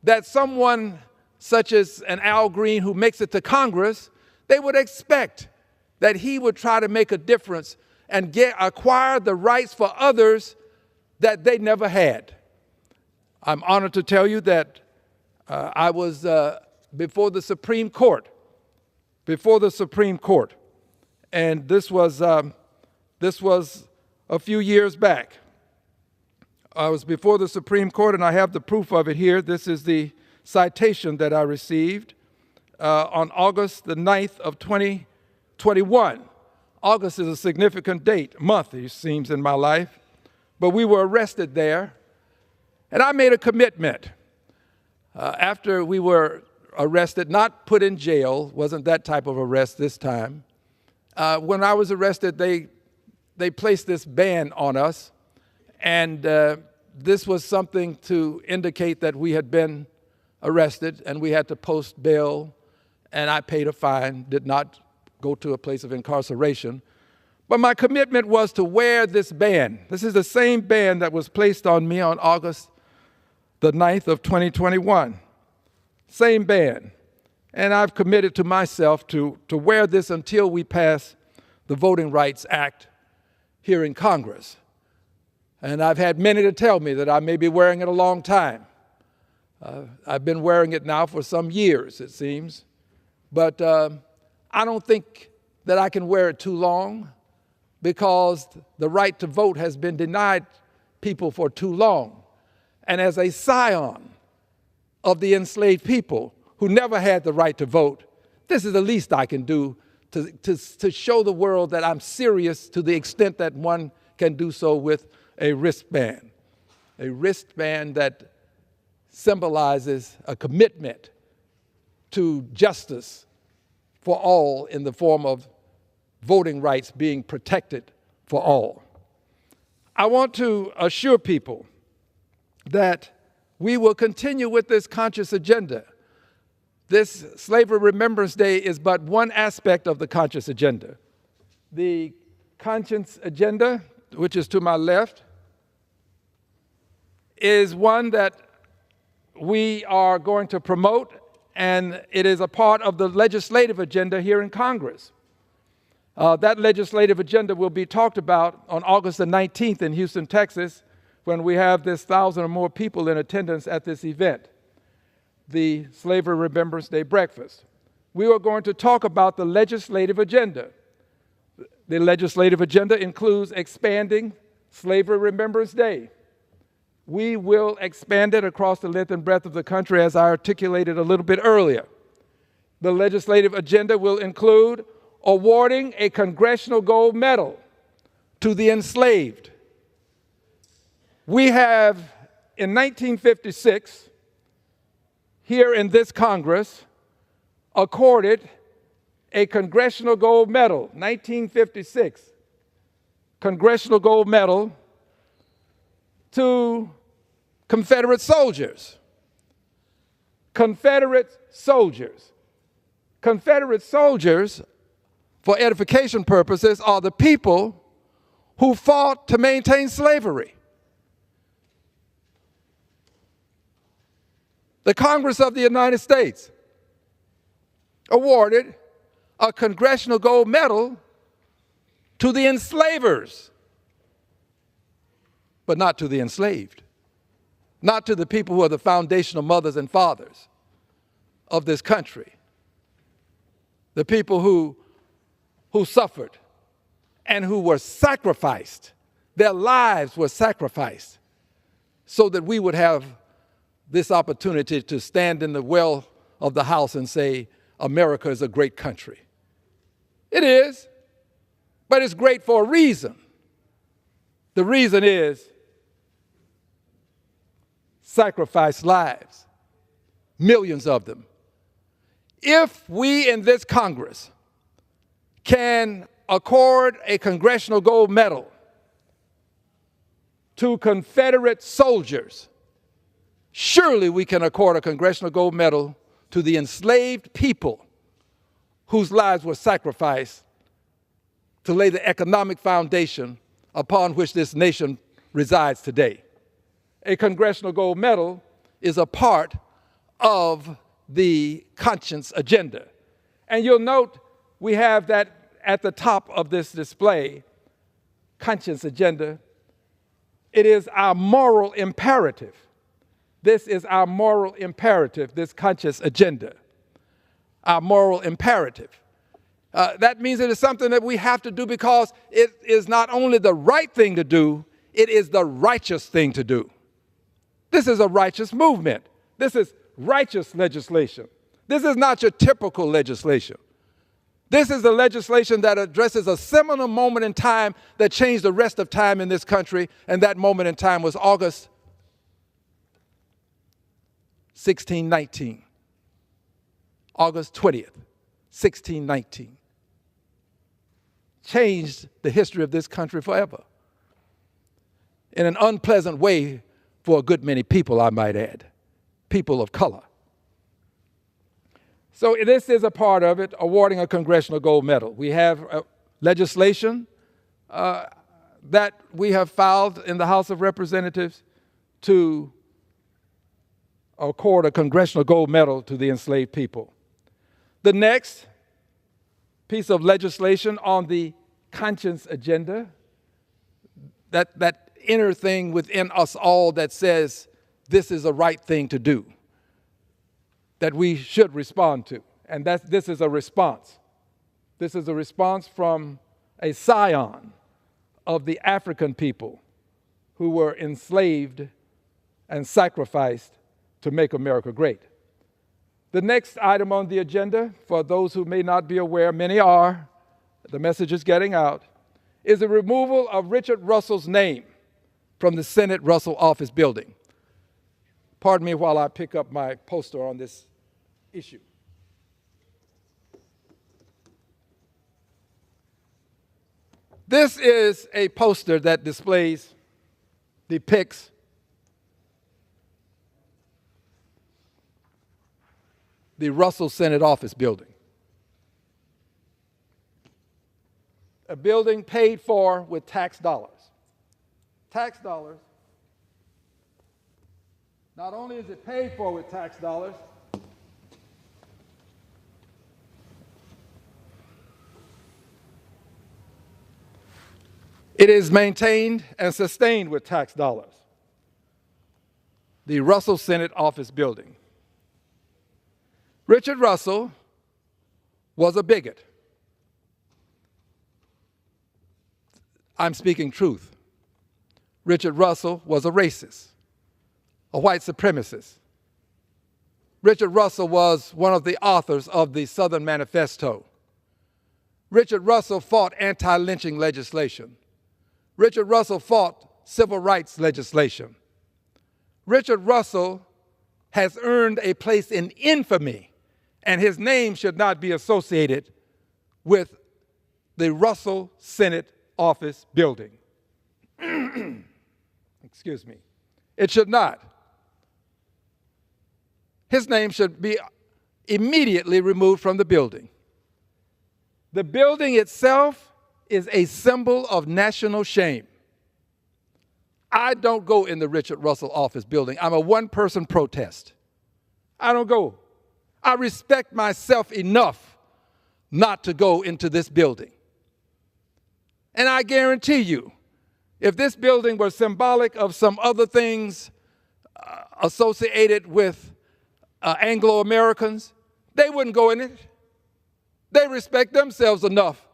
that someone such as an Al Green who makes it to Congress, they would expect that he would try to make a difference and acquire the rights for others that they never had. I'm honored to tell you that I was before the Supreme Court, and this was a few years back. I was before the Supreme Court, and I have the proof of it here. This is the citation that I received on August the 9th of 2021. August is a significant month, it seems, in my life. But we were arrested there, and I made a commitment. After we were arrested, not put in jail, wasn't that type of arrest this time. When I was arrested, they placed this ban on us, and this was something to indicate that we had been arrested, and we had to post bail, and I paid a fine, did not go to a place of incarceration. But my commitment was to wear this band. This is the same band that was placed on me on August the 9th of 2021. Same band. And I've committed to myself to wear this until we pass the Voting Rights Act here in Congress. And I've had many to tell me that I may be wearing it a long time. I've been wearing it now for some years, it seems. But I don't think that I can wear it too long, because the right to vote has been denied people for too long. And as a scion of the enslaved people who never had the right to vote, this is the least I can do to show the world that I'm serious, to the extent that one can do so with a wristband that symbolizes a commitment to justice for all in the form of voting rights being protected for all. I want to assure people that we will continue with this conscious agenda. This Slavery Remembrance Day is but one aspect of the conscious agenda. The conscience agenda, which is to my left, is one that we are going to promote, and it is a part of the legislative agenda here in Congress. That legislative agenda will be talked about on August the 19th in Houston, Texas, when we have this 1,000 or more people in attendance at this event, the Slavery Remembrance Day breakfast. We are going to talk about the legislative agenda. The legislative agenda includes expanding Slavery Remembrance Day. We will expand it across the length and breadth of the country, as I articulated a little bit earlier. The legislative agenda will include awarding a Congressional Gold Medal to the enslaved. We have, in 1956, here in this Congress, accorded a Congressional Gold Medal, 1956, Congressional Gold Medal to Confederate soldiers. Confederate soldiers. Confederate soldiers, for edification purposes, are the people who fought to maintain slavery. The Congress of the United States awarded a Congressional Gold Medal to the enslavers, but not to the enslaved, not to the people who are the foundational mothers and fathers of this country, the people who suffered and who were sacrificed. Their lives were sacrificed so that we would have this opportunity to stand in the well of the house and say, America is a great country. It is, but it's great for a reason. The reason is sacrificed lives, millions of them. If we in this Congress can accord a Congressional Gold Medal to Confederate soldiers, surely we can accord a Congressional Gold Medal to the enslaved people whose lives were sacrificed to lay the economic foundation upon which this nation resides today. A Congressional Gold Medal is a part of the conscience agenda. And you'll note we have that at the top of this display, conscience agenda. It is our moral imperative. This is our moral imperative, this conscious agenda, our moral imperative. That means it is something that we have to do because it is not only the right thing to do, it is the righteous thing to do. This is a righteous movement. This is righteous legislation. This is not your typical legislation. This is the legislation that addresses a seminal moment in time that changed the rest of time in this country, and that moment in time was August 1619. August 20th, 1619. Changed the history of this country forever. In an unpleasant way for a good many people, I might add, people of color. So this is a part of it, awarding a Congressional Gold Medal. We have legislation that we have filed in the House of Representatives to accord a Congressional Gold Medal to the enslaved people. The next piece of legislation on the conscience agenda, that inner thing within us all that says this is a right thing to do, that we should respond to. And this is a response. This is a response from a scion of the African people who were enslaved and sacrificed to make America great. The next item on the agenda, for those who may not be aware, many are, the message is getting out, is the removal of Richard Russell's name from the Senate Russell Office Building. Pardon me while I pick up my poster on this issue. This is a poster that depicts the Russell Senate Office Building. A building paid for with tax dollars. Tax dollars. Not only is it paid for with tax dollars, it is maintained and sustained with tax dollars. The Russell Senate Office Building. Richard Russell was a bigot. I'm speaking truth. Richard Russell was a racist, a white supremacist. Richard Russell was one of the authors of the Southern Manifesto. Richard Russell fought anti-lynching legislation. Richard Russell fought civil rights legislation. Richard Russell has earned a place in infamy, and his name should not be associated with the Russell Senate Office Building. Excuse me. It should not. His name should be immediately removed from the building. The building itself is a symbol of national shame. I don't go in the Richard Russell Office Building. I'm a one-person protest. I don't go. I respect myself enough not to go into this building. And I guarantee you, if this building were symbolic of some other things associated with Anglo-Americans, they wouldn't go in it. They respect themselves enough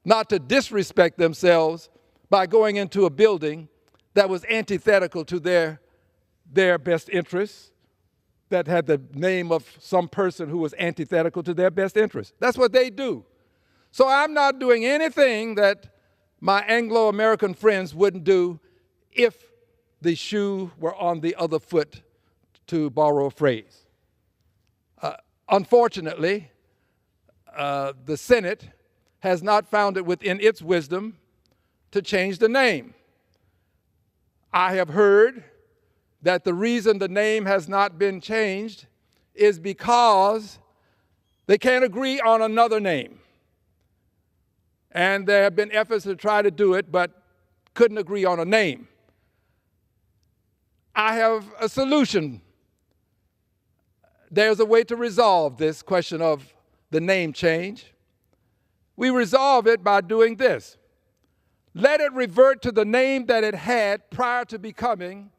not to disrespect themselves by going into a building that was antithetical to their best interests, that had the name of some person who was antithetical to their best interest. That's what they do. So I'm not doing anything that my Anglo-American friends wouldn't do if the shoe were on the other foot, to borrow a phrase. Unfortunately, the Senate has not found it within its wisdom to change the name. I have heard that the reason the name has not been changed is because they can't agree on another name. And there have been efforts to try to do it, but couldn't agree on a name. I have a solution. There's a way to resolve this question of the name change. We resolve it by doing this. Let it revert to the name that it had prior to becoming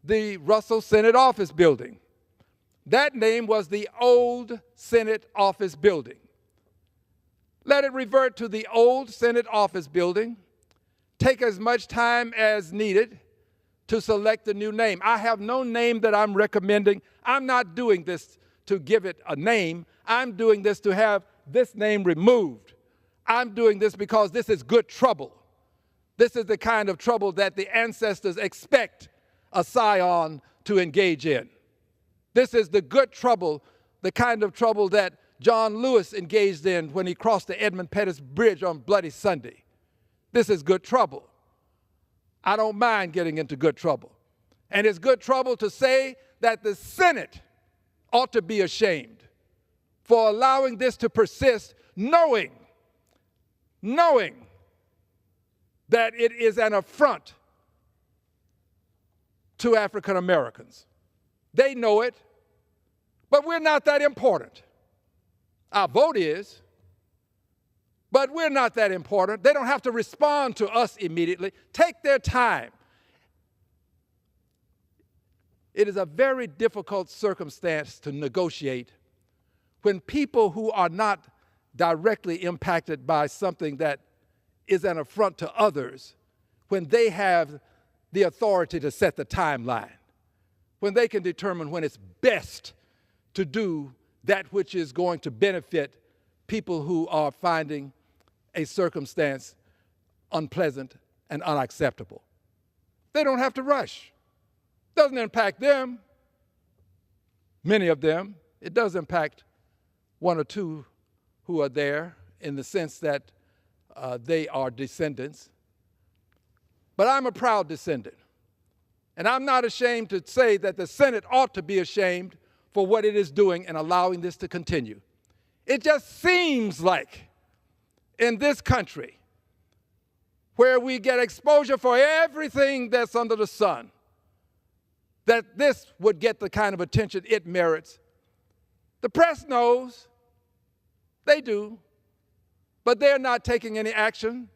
the Russell Senate Office Building. That name was the old Senate Office Building. Let it revert to the old Senate Office Building. Take as much time as needed to select a new name. I have no name that I'm recommending. I'm not doing this to give it a name. I'm doing this to have this name removed. I'm doing this because this is good trouble. This is the kind of trouble that the ancestors expect a scion to engage in. This is the good trouble, the kind of trouble that John Lewis engaged in when he crossed the Edmund Pettus Bridge on Bloody Sunday. This is good trouble. I don't mind getting into good trouble. And it's good trouble to say that the Senate ought to be ashamed for allowing this to persist, knowing that it is an affront to African Americans. They know it, but we're not that important. Our vote is, but we're not that important. They don't have to respond to us immediately. Take their time. It is a very difficult circumstance to negotiate when people who are not directly impacted by something that is an affront to others, when they have the authority to set the timeline, when they can determine when it's best to do that which is going to benefit people who are finding a circumstance unpleasant and unacceptable. They don't have to rush. Doesn't impact them, many of them. It does impact one or two who are there in the sense that they are descendants. But I'm a proud descendant. And I'm not ashamed to say that the Senate ought to be ashamed for what it is doing and allowing this to continue. It just seems like in this country, where we get exposure for everything that's under the sun, that this would get the kind of attention it merits. The press knows, they do, but they're not taking any action.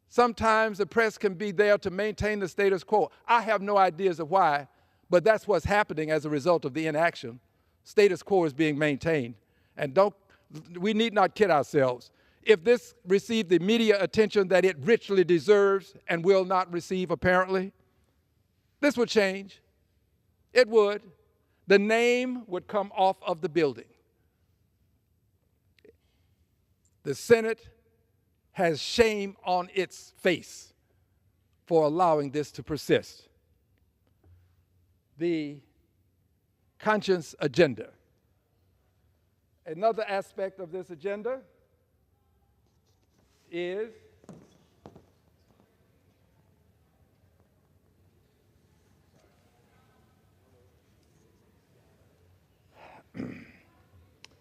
Sometimes the press can be there to maintain the status quo. I have no ideas of why, but that's what's happening as a result of the inaction. Status quo is being maintained. And we need not kid ourselves. If this received the media attention that it richly deserves and will not receive apparently, this would change. It would. The name would come off of the building. The Senate has shame on its face for allowing this to persist. The conscience agenda. Another aspect of this agenda is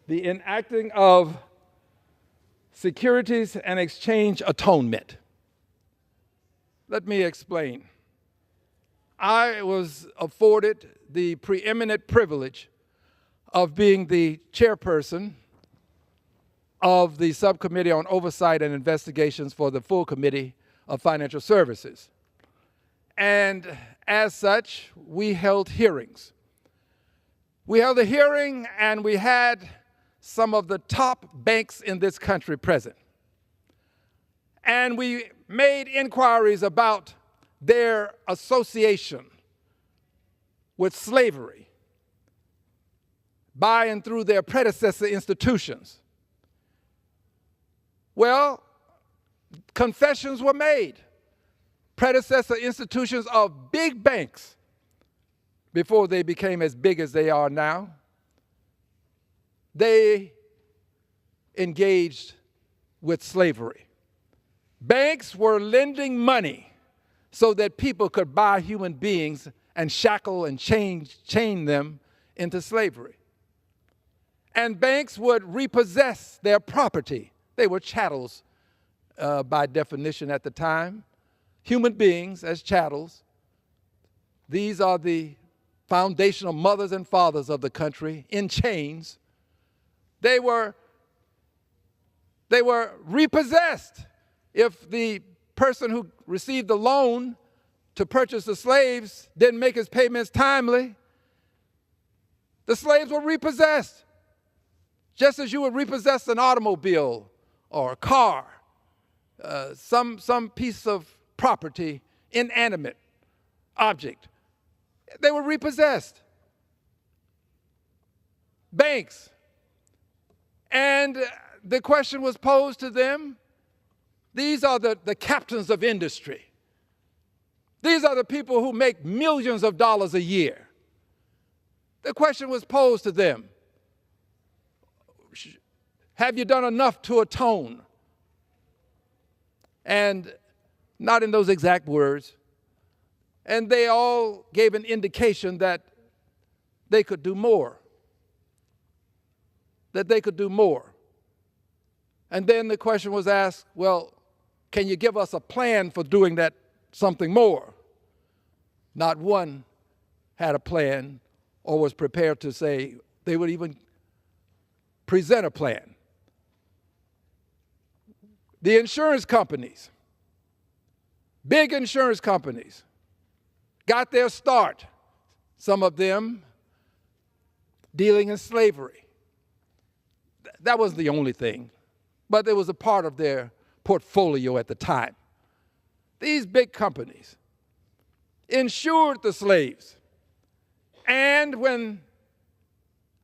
the enacting of Securities and Exchange Atonement. Let me explain. I was afforded the preeminent privilege of being the chairperson of the Subcommittee on Oversight and Investigations for the full Committee of Financial Services. And as such, we held hearings. We held a hearing and we had some of the top banks in this country present. And we made inquiries about their association with slavery, by and through their predecessor institutions. Well, confessions were made. Predecessor institutions of big banks, before they became as big as they are now, they engaged with slavery. Banks were lending money so that people could buy human beings and shackle and chain them into slavery. And banks would repossess their property. They were chattels by definition at the time. Human beings as chattels. These are the foundational mothers and fathers of the country in chains. They were repossessed. If the person who received the loan to purchase the slaves didn't make his payments timely, the slaves were repossessed. Just as you would repossess an automobile or a car, some piece of property, inanimate object. They were repossessed. Banks. And the question was posed to them, these are the captains of industry. These are the people who make millions of dollars a year. The question was posed to them, have you done enough to atone? And not in those exact words. And they all gave an indication that they could do more. That they could do more. And then the question was asked, well, can you give us a plan for doing that something more? Not one had a plan or was prepared to say they would even present a plan. The insurance companies, big insurance companies, got their start, some of them dealing in slavery. That wasn't the only thing, but it was a part of their portfolio at the time. These big companies insured the slaves, and when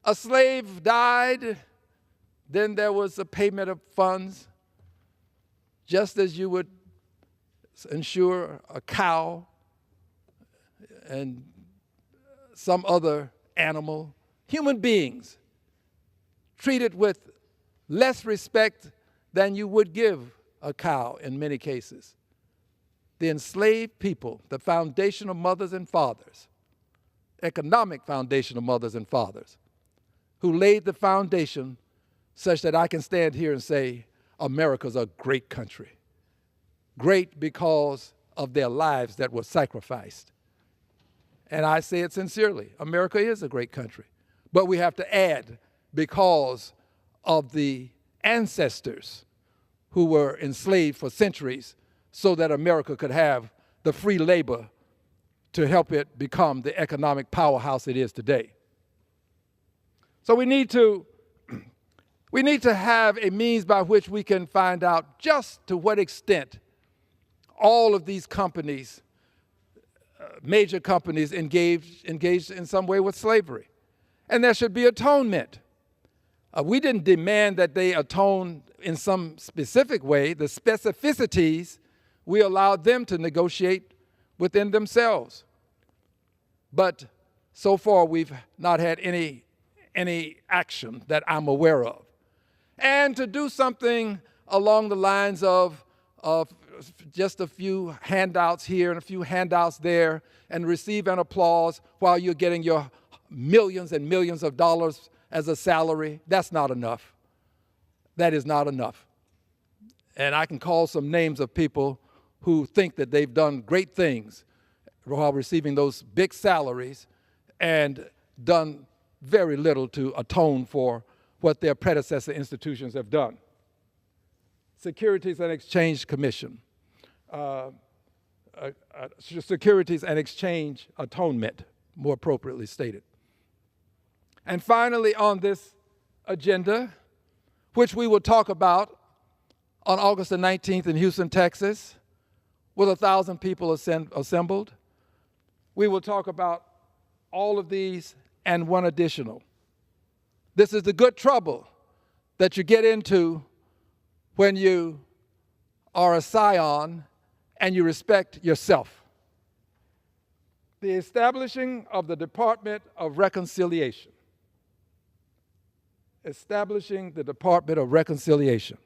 a slave died, then there was a payment of funds, just as you would insure a cow and some other animal. Human beings treated with less respect than you would give a cow in many cases. The enslaved people, the foundational mothers and fathers, economic foundational mothers and fathers, who laid the foundation such that I can stand here and say, America's a great country. Great because of their lives that were sacrificed. And I say it sincerely, America is a great country. But we have to add, because of the ancestors who were enslaved for centuries so that America could have the free labor to help it become the economic powerhouse it is today. So we need to have a means by which we can find out just to what extent all of these companies, major companies, engaged in some way with slavery. And there should be atonement. We didn't demand that they atone in some specific way. The specificities, we allowed them to negotiate within themselves. But so far, we've not had any action that I'm aware of. And to do something along the lines of just a few handouts here and a few handouts there and receive an applause while you're getting your millions and millions of dollars as a salary, that's not enough. That is not enough. And I can call some names of people who think that they've done great things while receiving those big salaries and done very little to atone for what their predecessor institutions have done. Securities and Exchange Commission, Securities and Exchange Atonement, more appropriately stated. And finally on this agenda, which we will talk about on August the 19th in Houston, Texas, with 1,000 people assembled, we will talk about all of these and one additional. This is the good trouble that you get into when you are a scion and you respect yourself. The establishing of the Department of Reconciliation. Establishing the Department of Reconciliation.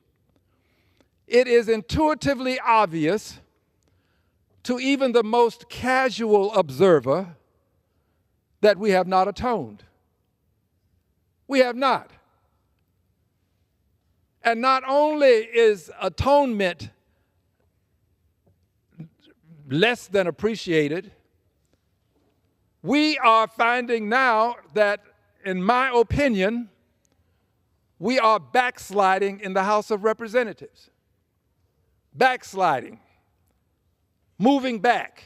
It is intuitively obvious to even the most casual observer that we have not atoned. We have not. And not only is atonement less than appreciated, we are finding now that, in my opinion, we are backsliding in the House of Representatives. Backsliding. Moving back.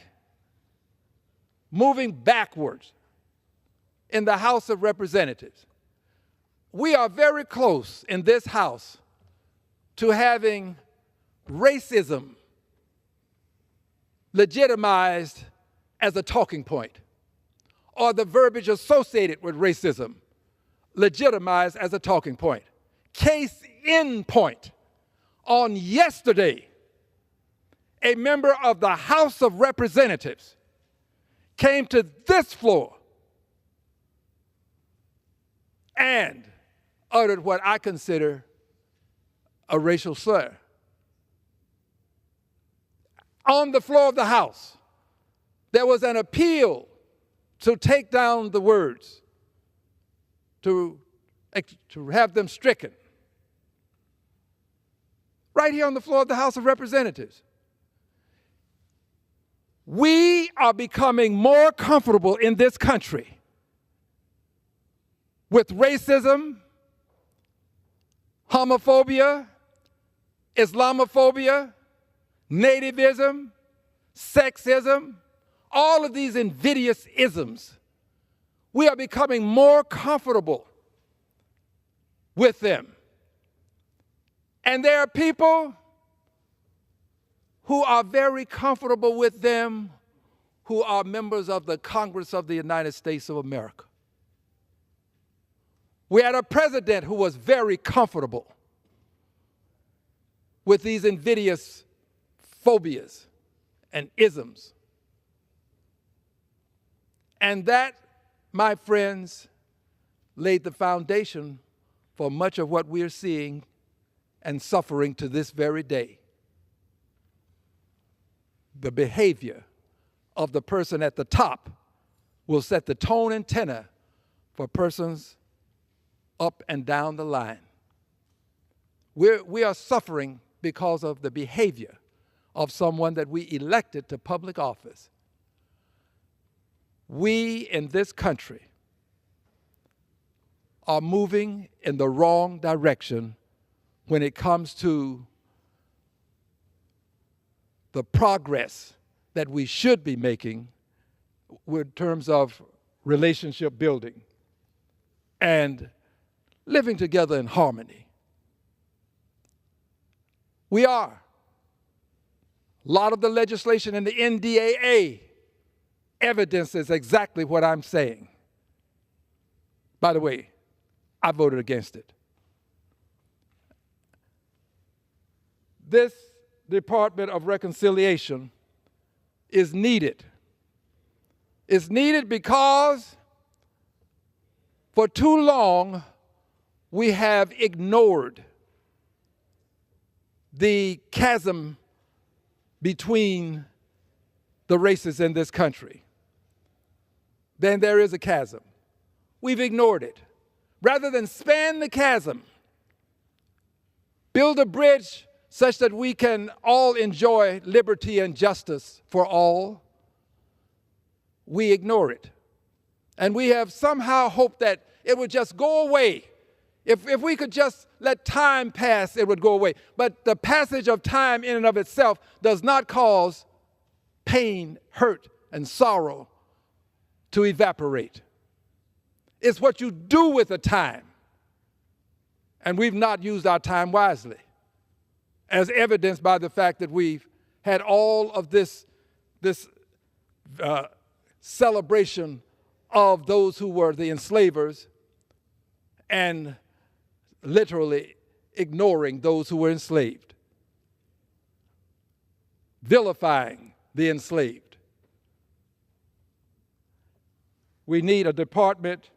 Moving backwards in the House of Representatives. We are very close in this House to having racism legitimized as a talking point, or the verbiage associated with racism legitimized as a talking point. Case in point, on yesterday, a member of the House of Representatives came to this floor and uttered what I consider a racial slur. On the floor of the House, there was an appeal to take down the words, to have them stricken. Right here on the floor of the House of Representatives. We are becoming more comfortable in this country with racism, homophobia, Islamophobia, nativism, sexism, all of these invidious isms. We are becoming more comfortable with them. And there are people who are very comfortable with them who are members of the Congress of the United States of America. We had a president who was very comfortable with these invidious phobias and isms. And that, my friends, laid the foundation for much of what we are seeing and suffering to this very day. The behavior of the person at the top will set the tone and tenor for persons up and down the line. We are suffering because of the behavior of someone that we elected to public office. We in this country are moving in the wrong direction when it comes to the progress that we should be making in terms of relationship building and living together in harmony. We are. A lot of the legislation in the NDAA evidences exactly what I'm saying. By the way, I voted against it. This Department of Reconciliation is needed. It's needed because for too long we have ignored the chasm between the races in this country. Then there is a chasm. We've ignored it. Rather than span the chasm, build a bridge such that we can all enjoy liberty and justice for all, we ignore it. And we have somehow hoped that it would just go away. If we could just let time pass, it would go away. But the passage of time in and of itself does not cause pain, hurt, and sorrow to evaporate. It's what you do with the time. And we've not used our time wisely, as evidenced by the fact that we've had all of this celebration of those who were the enslavers, and literally ignoring those who were enslaved, vilifying the enslaved. We need a Department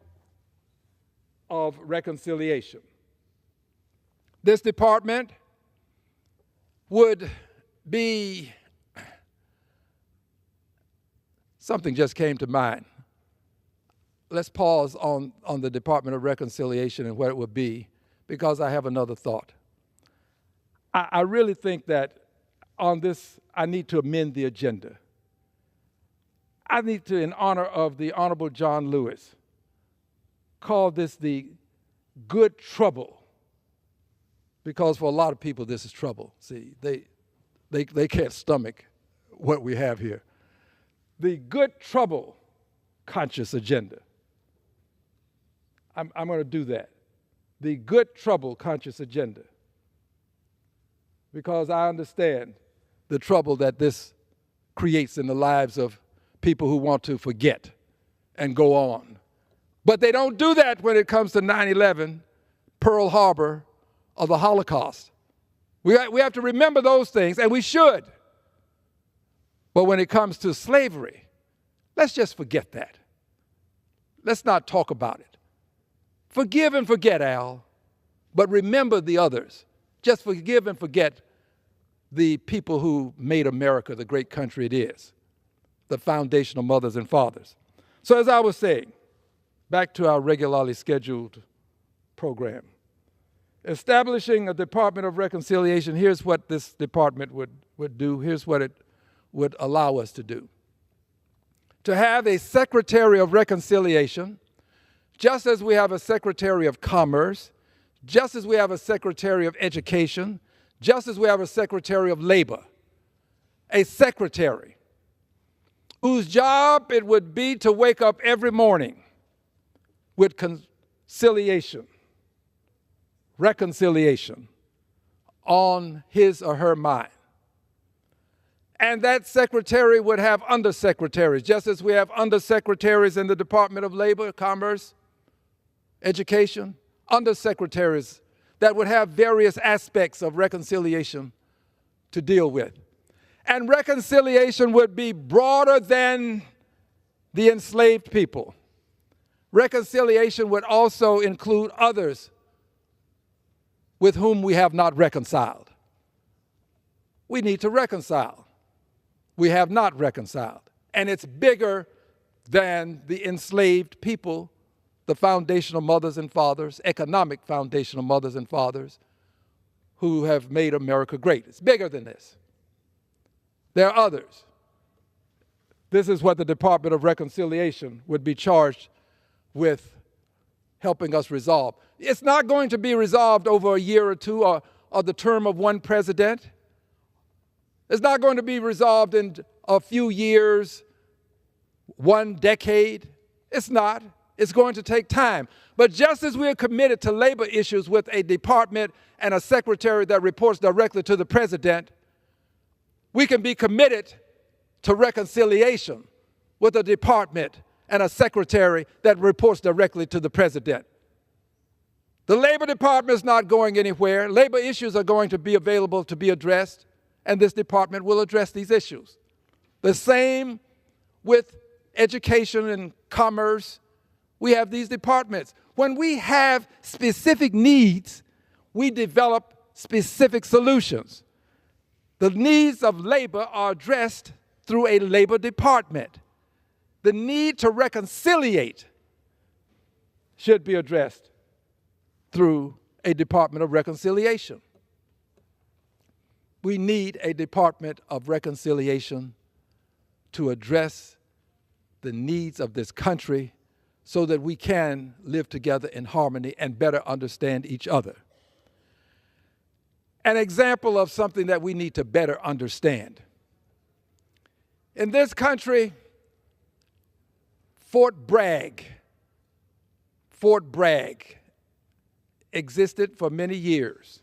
of Reconciliation. This department would be, something just came to mind. Let's pause on the Department of Reconciliation and what it would be, because I have another thought. I really think that on this, I need to amend the agenda. I need to, in honor of the Honorable John Lewis, call this the good trouble, because for a lot of people this is trouble. See, they can't stomach what we have here. The good trouble conscious agenda. I'm going to do that. The good trouble conscious agenda, because I understand the trouble that this creates in the lives of people who want to forget and go on. But they don't do that when it comes to 9/11, Pearl Harbor, or the Holocaust. We have to remember those things, and we should. But when it comes to slavery, let's just forget that. Let's not talk about it. Forgive and forget, Al, but remember the others. Just forgive and forget the people who made America the great country it is, the foundational mothers and fathers. So as I was saying, back to our regularly scheduled program. Establishing a Department of Reconciliation, here's what this department would do. Here's what it would allow us to do. To have a Secretary of Reconciliation, just as we have a Secretary of Commerce, just as we have a Secretary of Education, just as we have a Secretary of Labor. A secretary whose job it would be to wake up every morning with reconciliation on his or her mind. And that secretary would have undersecretaries, just as we have undersecretaries in the Department of Labor, Commerce, Education, undersecretaries that would have various aspects of reconciliation to deal with. And reconciliation would be broader than the enslaved people. Reconciliation would also include others with whom we have not reconciled. We need to reconcile. We have not reconciled. And it's bigger than the enslaved people, the foundational mothers and fathers, economic foundational mothers and fathers who have made America great. It's bigger than this. There are others. This is what the Department of Reconciliation would be charged with helping us resolve. It's not going to be resolved over a year or two or the term of one president. It's not going to be resolved in a few years, one decade. It's not. It's going to take time. But just as we are committed to labor issues with a department and a secretary that reports directly to the president, we can be committed to reconciliation with a department and a secretary that reports directly to the president. The Labor Department is not going anywhere. Labor issues are going to be available to be addressed, and this department will address these issues. The same with education and commerce. We have these departments. When we have specific needs, we develop specific solutions. The needs of labor are addressed through a labor department. The need to reconciliate should be addressed through a Department of Reconciliation. We need a Department of Reconciliation to address the needs of this country so that we can live together in harmony and better understand each other. An example of something that we need to better understand. In this country, Fort Bragg existed for many years.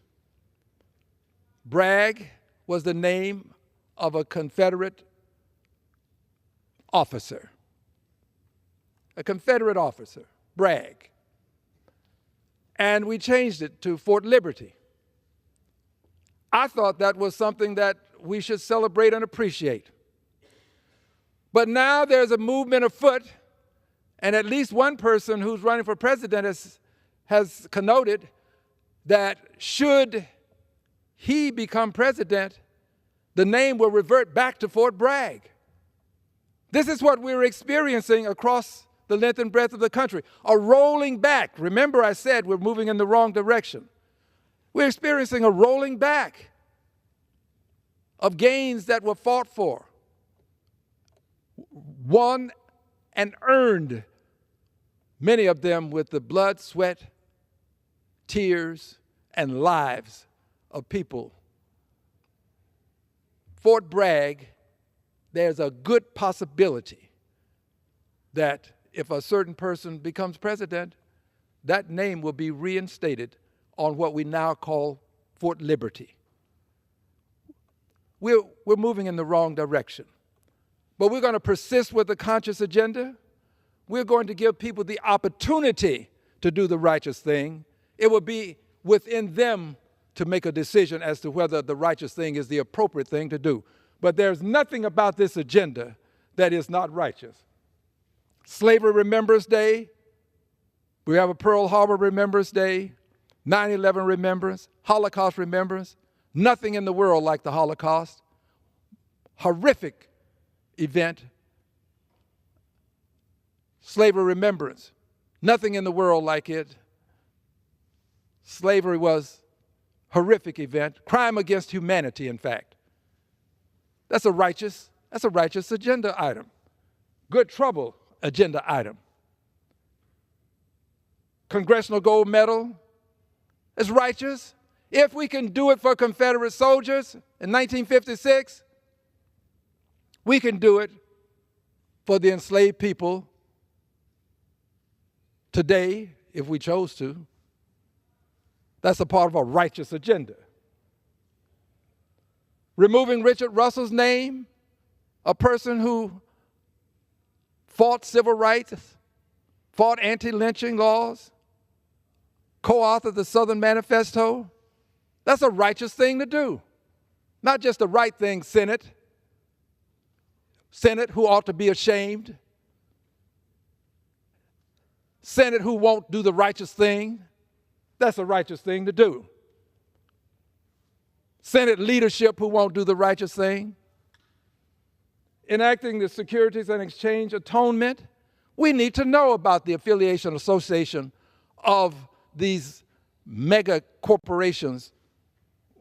Bragg was the name of a Confederate officer. A Confederate officer, Bragg. and we changed it to Fort Liberty. I thought that was something that we should celebrate and appreciate. But now there's a movement afoot, and at least one person who's running for president has connoted that should he become president, the name will revert back to Fort Bragg. This is what we're experiencing across the length and breadth of the country, a rolling back. Remember, I said we're moving in the wrong direction. We're experiencing a rolling back of gains that were fought for, won and earned, many of them with the blood, sweat, tears, and lives of people. Fort Bragg, there's a good possibility that if a certain person becomes president, that name will be reinstated on what we now call Fort Liberty. We're moving in the wrong direction, but we're going to persist with the conscious agenda. We're going to give people the opportunity to do the righteous thing. It will be within them to make a decision as to whether the righteous thing is the appropriate thing to do. But there's nothing about this agenda that is not righteous. Slavery Remembrance Day, we have a Pearl Harbor Remembrance Day, 9/11 Remembrance, Holocaust Remembrance. Nothing in the world like the Holocaust. Horrific event. Slavery Remembrance. Nothing in the world like it. Slavery was a horrific event. Crime against humanity, in fact. That's a righteous agenda item. Good trouble agenda item. Congressional Gold Medal is righteous. If we can do it for Confederate soldiers in 1956, we can do it for the enslaved people today if we chose to. That's a part of a righteous agenda. Removing Richard Russell's name, a person who fought civil rights, fought anti-lynching laws, co-authored the Southern Manifesto. That's a righteous thing to do. Not just the right thing, Senate. Senate who ought to be ashamed. Senate who won't do the righteous thing. That's a righteous thing to do. Senate leadership who won't do the righteous thing. Enacting the Securities and Exchange Atonement, we need to know about the affiliation association of these mega corporations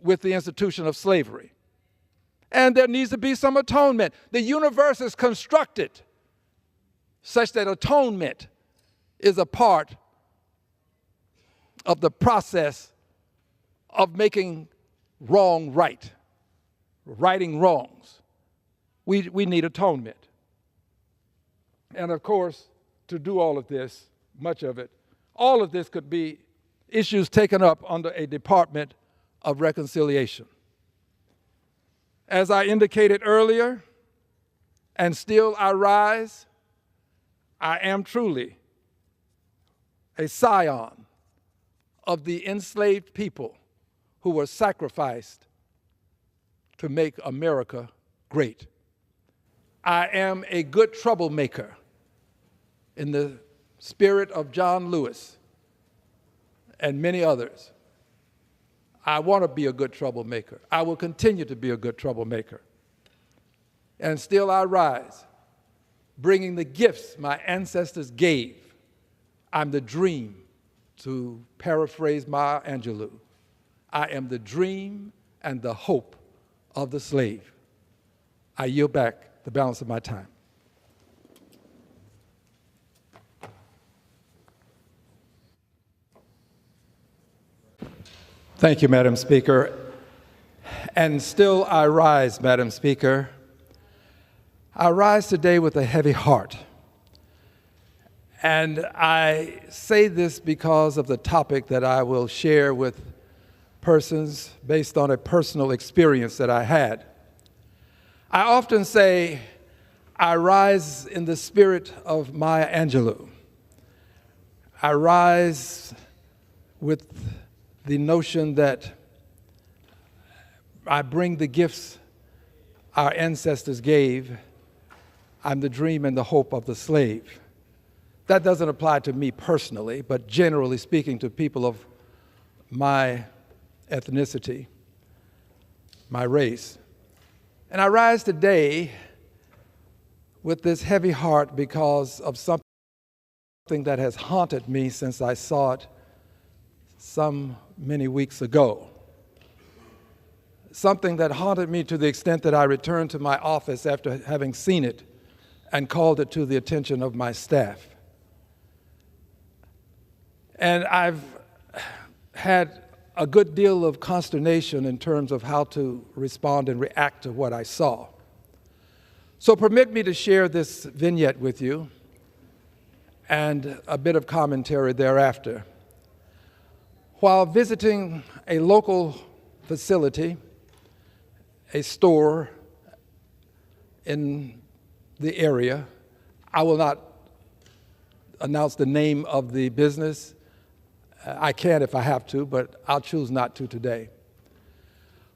with the institution of slavery. And there needs to be some atonement. The universe is constructed such that atonement is a part of the process of making wrong right, righting wrongs. We need atonement. And of course, to do all of this, much of it, all of this could be issues taken up under a Department of Reconciliation. As I indicated earlier, and still I rise, I am truly a scion of the enslaved people who were sacrificed to make America great. I am a good troublemaker in the spirit of John Lewis and many others. I want to be a good troublemaker. I will continue to be a good troublemaker. And still I rise, bringing the gifts my ancestors gave. I'm the dream, to paraphrase Maya Angelou. I am the dream and the hope of the slave. I yield back the balance of my time. Thank you, Madam Speaker. And still I rise, Madam Speaker. I rise today with a heavy heart. And I say this because of the topic that I will share with persons based on a personal experience that I had. I often say I rise in the spirit of Maya Angelou. I rise with the notion that I bring the gifts our ancestors gave. I'm the dream and the hope of the slave. That doesn't apply to me personally, but generally speaking to people of my ethnicity, my race. And I rise today with this heavy heart because of something that has haunted me since I saw it some many weeks ago. Something that haunted me to the extent that I returned to my office after having seen it and called it to the attention of my staff. And I've had a good deal of consternation in terms of how to respond and react to what I saw. So permit me to share this vignette with you and a bit of commentary thereafter. While visiting a local facility, a store in the area, I will not announce the name of the business. I can if I have to, but I'll choose not to today.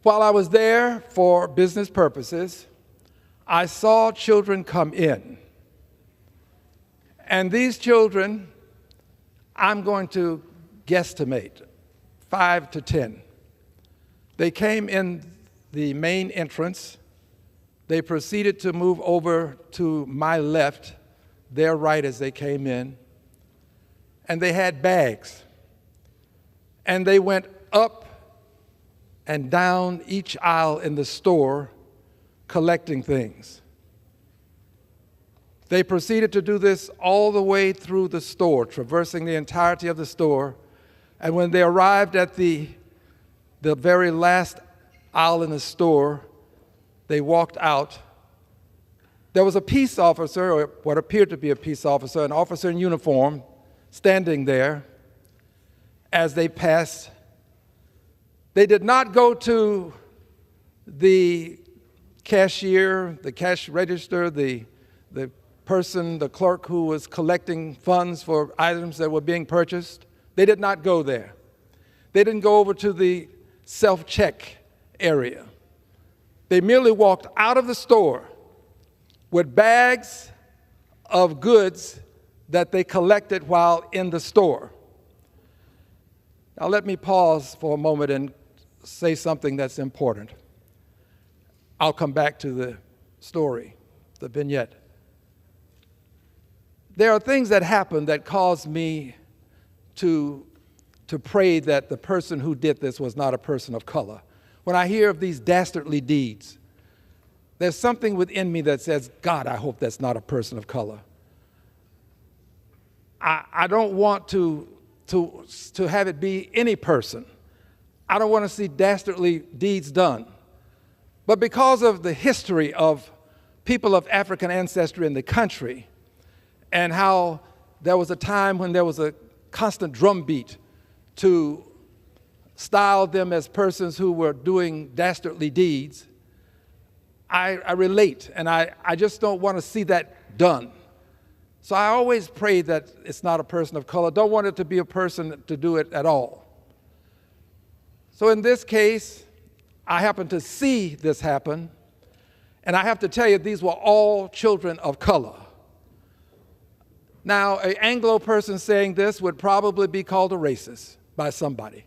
While I was there for business purposes, I saw children come in. And these children, I'm going to guesstimate, 5 to 10. They came in the main entrance. They proceeded to move over to my left, their right as they came in, and they had bags. And they went up and down each aisle in the store collecting things. They proceeded to do this all the way through the store, traversing the entirety of the store. And when they arrived at the very last aisle in the store, they walked out. There was a peace officer, or what appeared to be a peace officer, an officer in uniform, standing there as they passed. They did not go to the cashier, the cash register, the person, the clerk who was collecting funds for items that were being purchased. They did not go there. They didn't go over to the self-check area. They merely walked out of the store with bags of goods that they collected while in the store. Now let me pause for a moment and say something that's important. I'll come back to the story, the vignette. There are things that happen that cause me to pray that the person who did this was not a person of color. When I hear of these dastardly deeds, there's something within me that says, God, I hope that's not a person of color. I don't want to have it be any person. I don't want to see dastardly deeds done. But because of the history of people of African ancestry in the country, and how there was a time when there was a constant drumbeat to style them as persons who were doing dastardly deeds, I relate, and I just don't want to see that done. So I always pray that it's not a person of color. Don't want it to be a person to do it at all. So in this case, I happen to see this happen, and I have to tell you, these were all children of color. Now, an Anglo person saying this would probably be called a racist by somebody.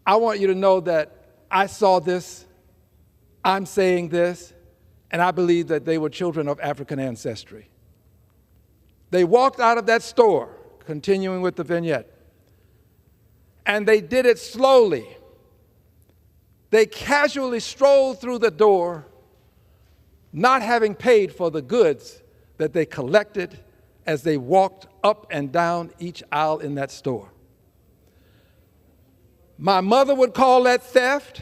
I want you to know that I saw this, I'm saying this, and I believe that they were children of African ancestry. They walked out of that store, continuing with the vignette, and they did it slowly. They casually strolled through the door, not having paid for the goods that they collected as they walked up and down each aisle in that store. My mother would call that theft.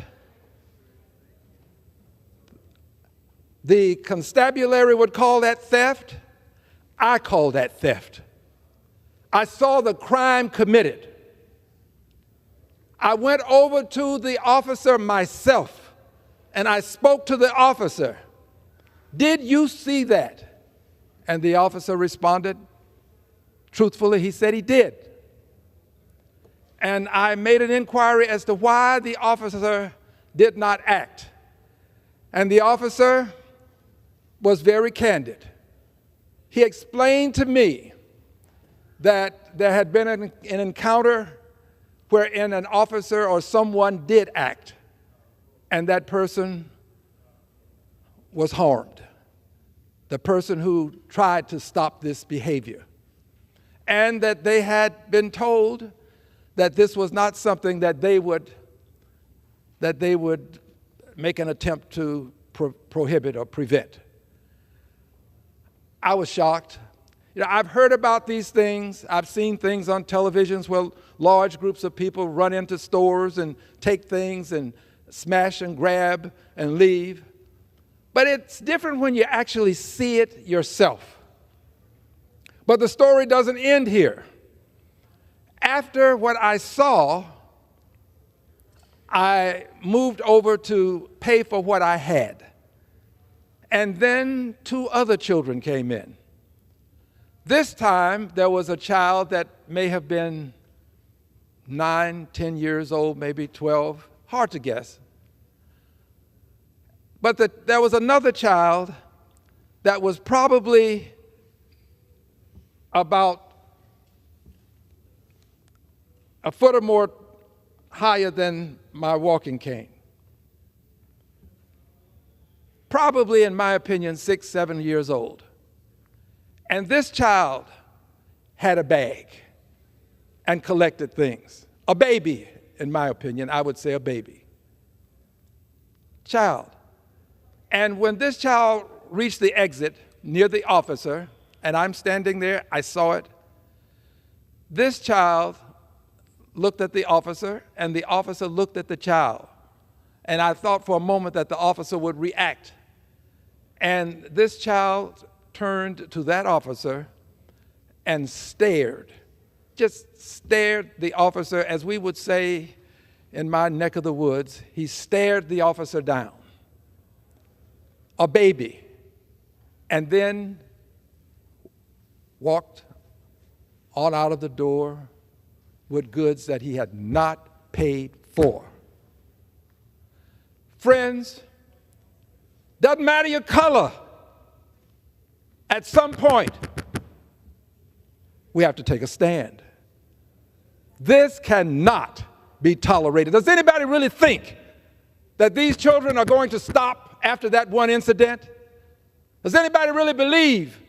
The constabulary would call that theft. I call that theft. I saw the crime committed. I went over to the officer myself and I spoke to the officer. Did you see that? And the officer responded, truthfully, he said he did. and I made an inquiry as to why the officer did not act. And the officer was very candid. He explained to me that there had been an encounter wherein an officer or someone did act, and that person was harmed, the person who tried to stop this behavior, and that they had been told that this was not something that they would make an attempt to prohibit or prevent. I was shocked. You know, I've heard about these things. I've seen things on televisions where large groups of people run into stores and take things and smash and grab and leave. But it's different when you actually see it yourself. But the story doesn't end here. After what I saw, I moved over to pay for what I had. And then 2 other children came in. This time, there was a child that may have been 9, 10 years old, maybe 12, hard to guess. But there was another child that was probably about a foot or more higher than my walking cane. Probably, in my opinion, 6, 7 years old. And this child had a bag and collected things. A baby, in my opinion, I would say a baby. Child. And when this child reached the exit near the officer, and I'm standing there, I saw it, this child looked at the officer, and the officer looked at the child. And I thought for a moment that the officer would react. And this child turned to that officer and stared, just stared the officer, as we would say in my neck of the woods, he stared the officer down. A baby. And then walked on out of the door with goods that he had not paid for. Friends, doesn't matter your color. At some point, we have to take a stand. This cannot be tolerated. Does anybody really think that these children are going to stop after that one incident? Does anybody really believe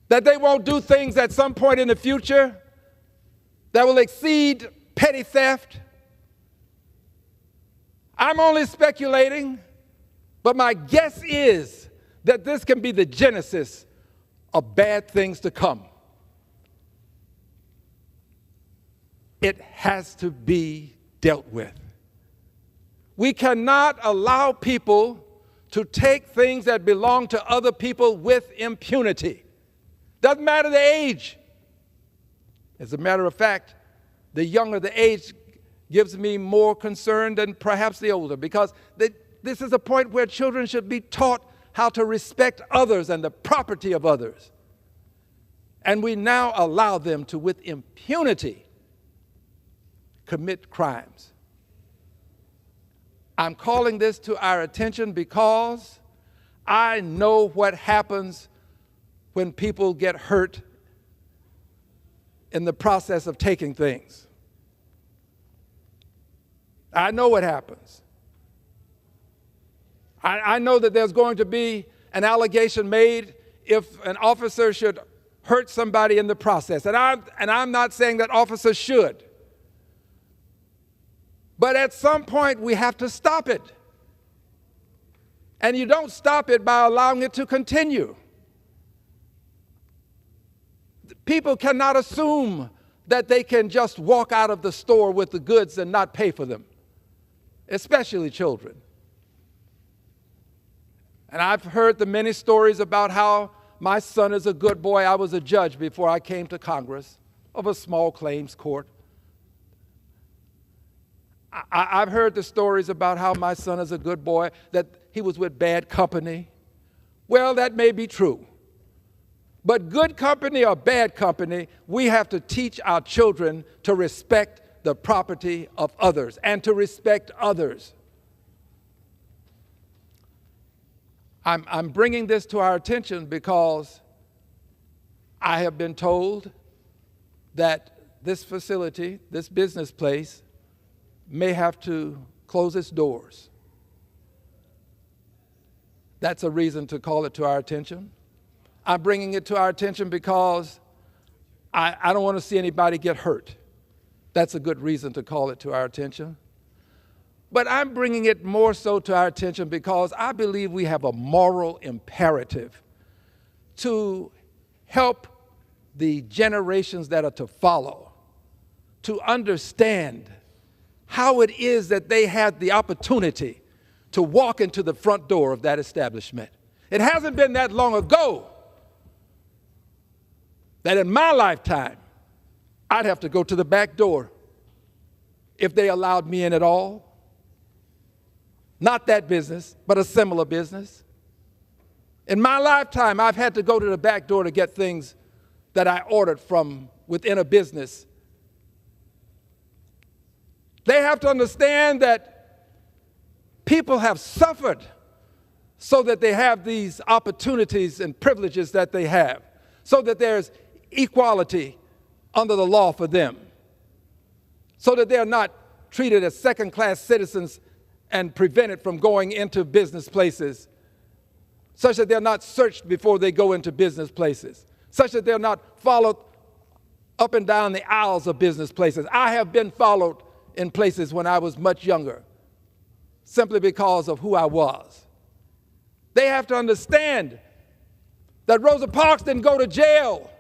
that they won't do things at some point in the future that will exceed petty theft? I'm only speculating. But my guess is that this can be the genesis of bad things to come. It has to be dealt with. We cannot allow people to take things that belong to other people with impunity. Doesn't matter the age. As a matter of fact, the younger the age gives me more concern than perhaps the older, because this is a point where children should be taught how to respect others and the property of others. And we now allow them to, with impunity, commit crimes. I'm calling this to our attention because I know what happens when people get hurt in the process of taking things. I know what happens. I know that there's going to be an allegation made if an officer should hurt somebody in the process. And I'm not saying that officers should. But at some point, we have to stop it. And you don't stop it by allowing it to continue. People cannot assume that they can just walk out of the store with the goods and not pay for them, especially children. And I've heard the many stories about how my son is a good boy. I was a judge before I came to Congress of a small claims court. I've heard the stories about how my son is a good boy, that he was with bad company. Well, that may be true. But good company or bad company, we have to teach our children to respect the property of others and to respect others. I'm bringing this to our attention because I have been told that this facility, this business place, may have to close its doors. That's a reason to call it to our attention. I'm bringing it to our attention because I don't want to see anybody get hurt. That's a good reason to call it to our attention. But I'm bringing it more so to our attention because I believe we have a moral imperative to help the generations that are to follow to understand how it is that they had the opportunity to walk into the front door of that establishment. It hasn't been that long ago that in my lifetime, I'd have to go to the back door if they allowed me in at all. Not that business, but a similar business. In my lifetime, I've had to go to the back door to get things that I ordered from within a business. They have to understand that people have suffered so that they have these opportunities and privileges that they have, so that there's equality under the law for them, so that they're not treated as second-class citizens and prevented from going into business places, such that they're not searched before they go into business places, such that they're not followed up and down the aisles of business places. I have been followed in places when I was much younger, simply because of who I was. They have to understand that Rosa Parks didn't go to jail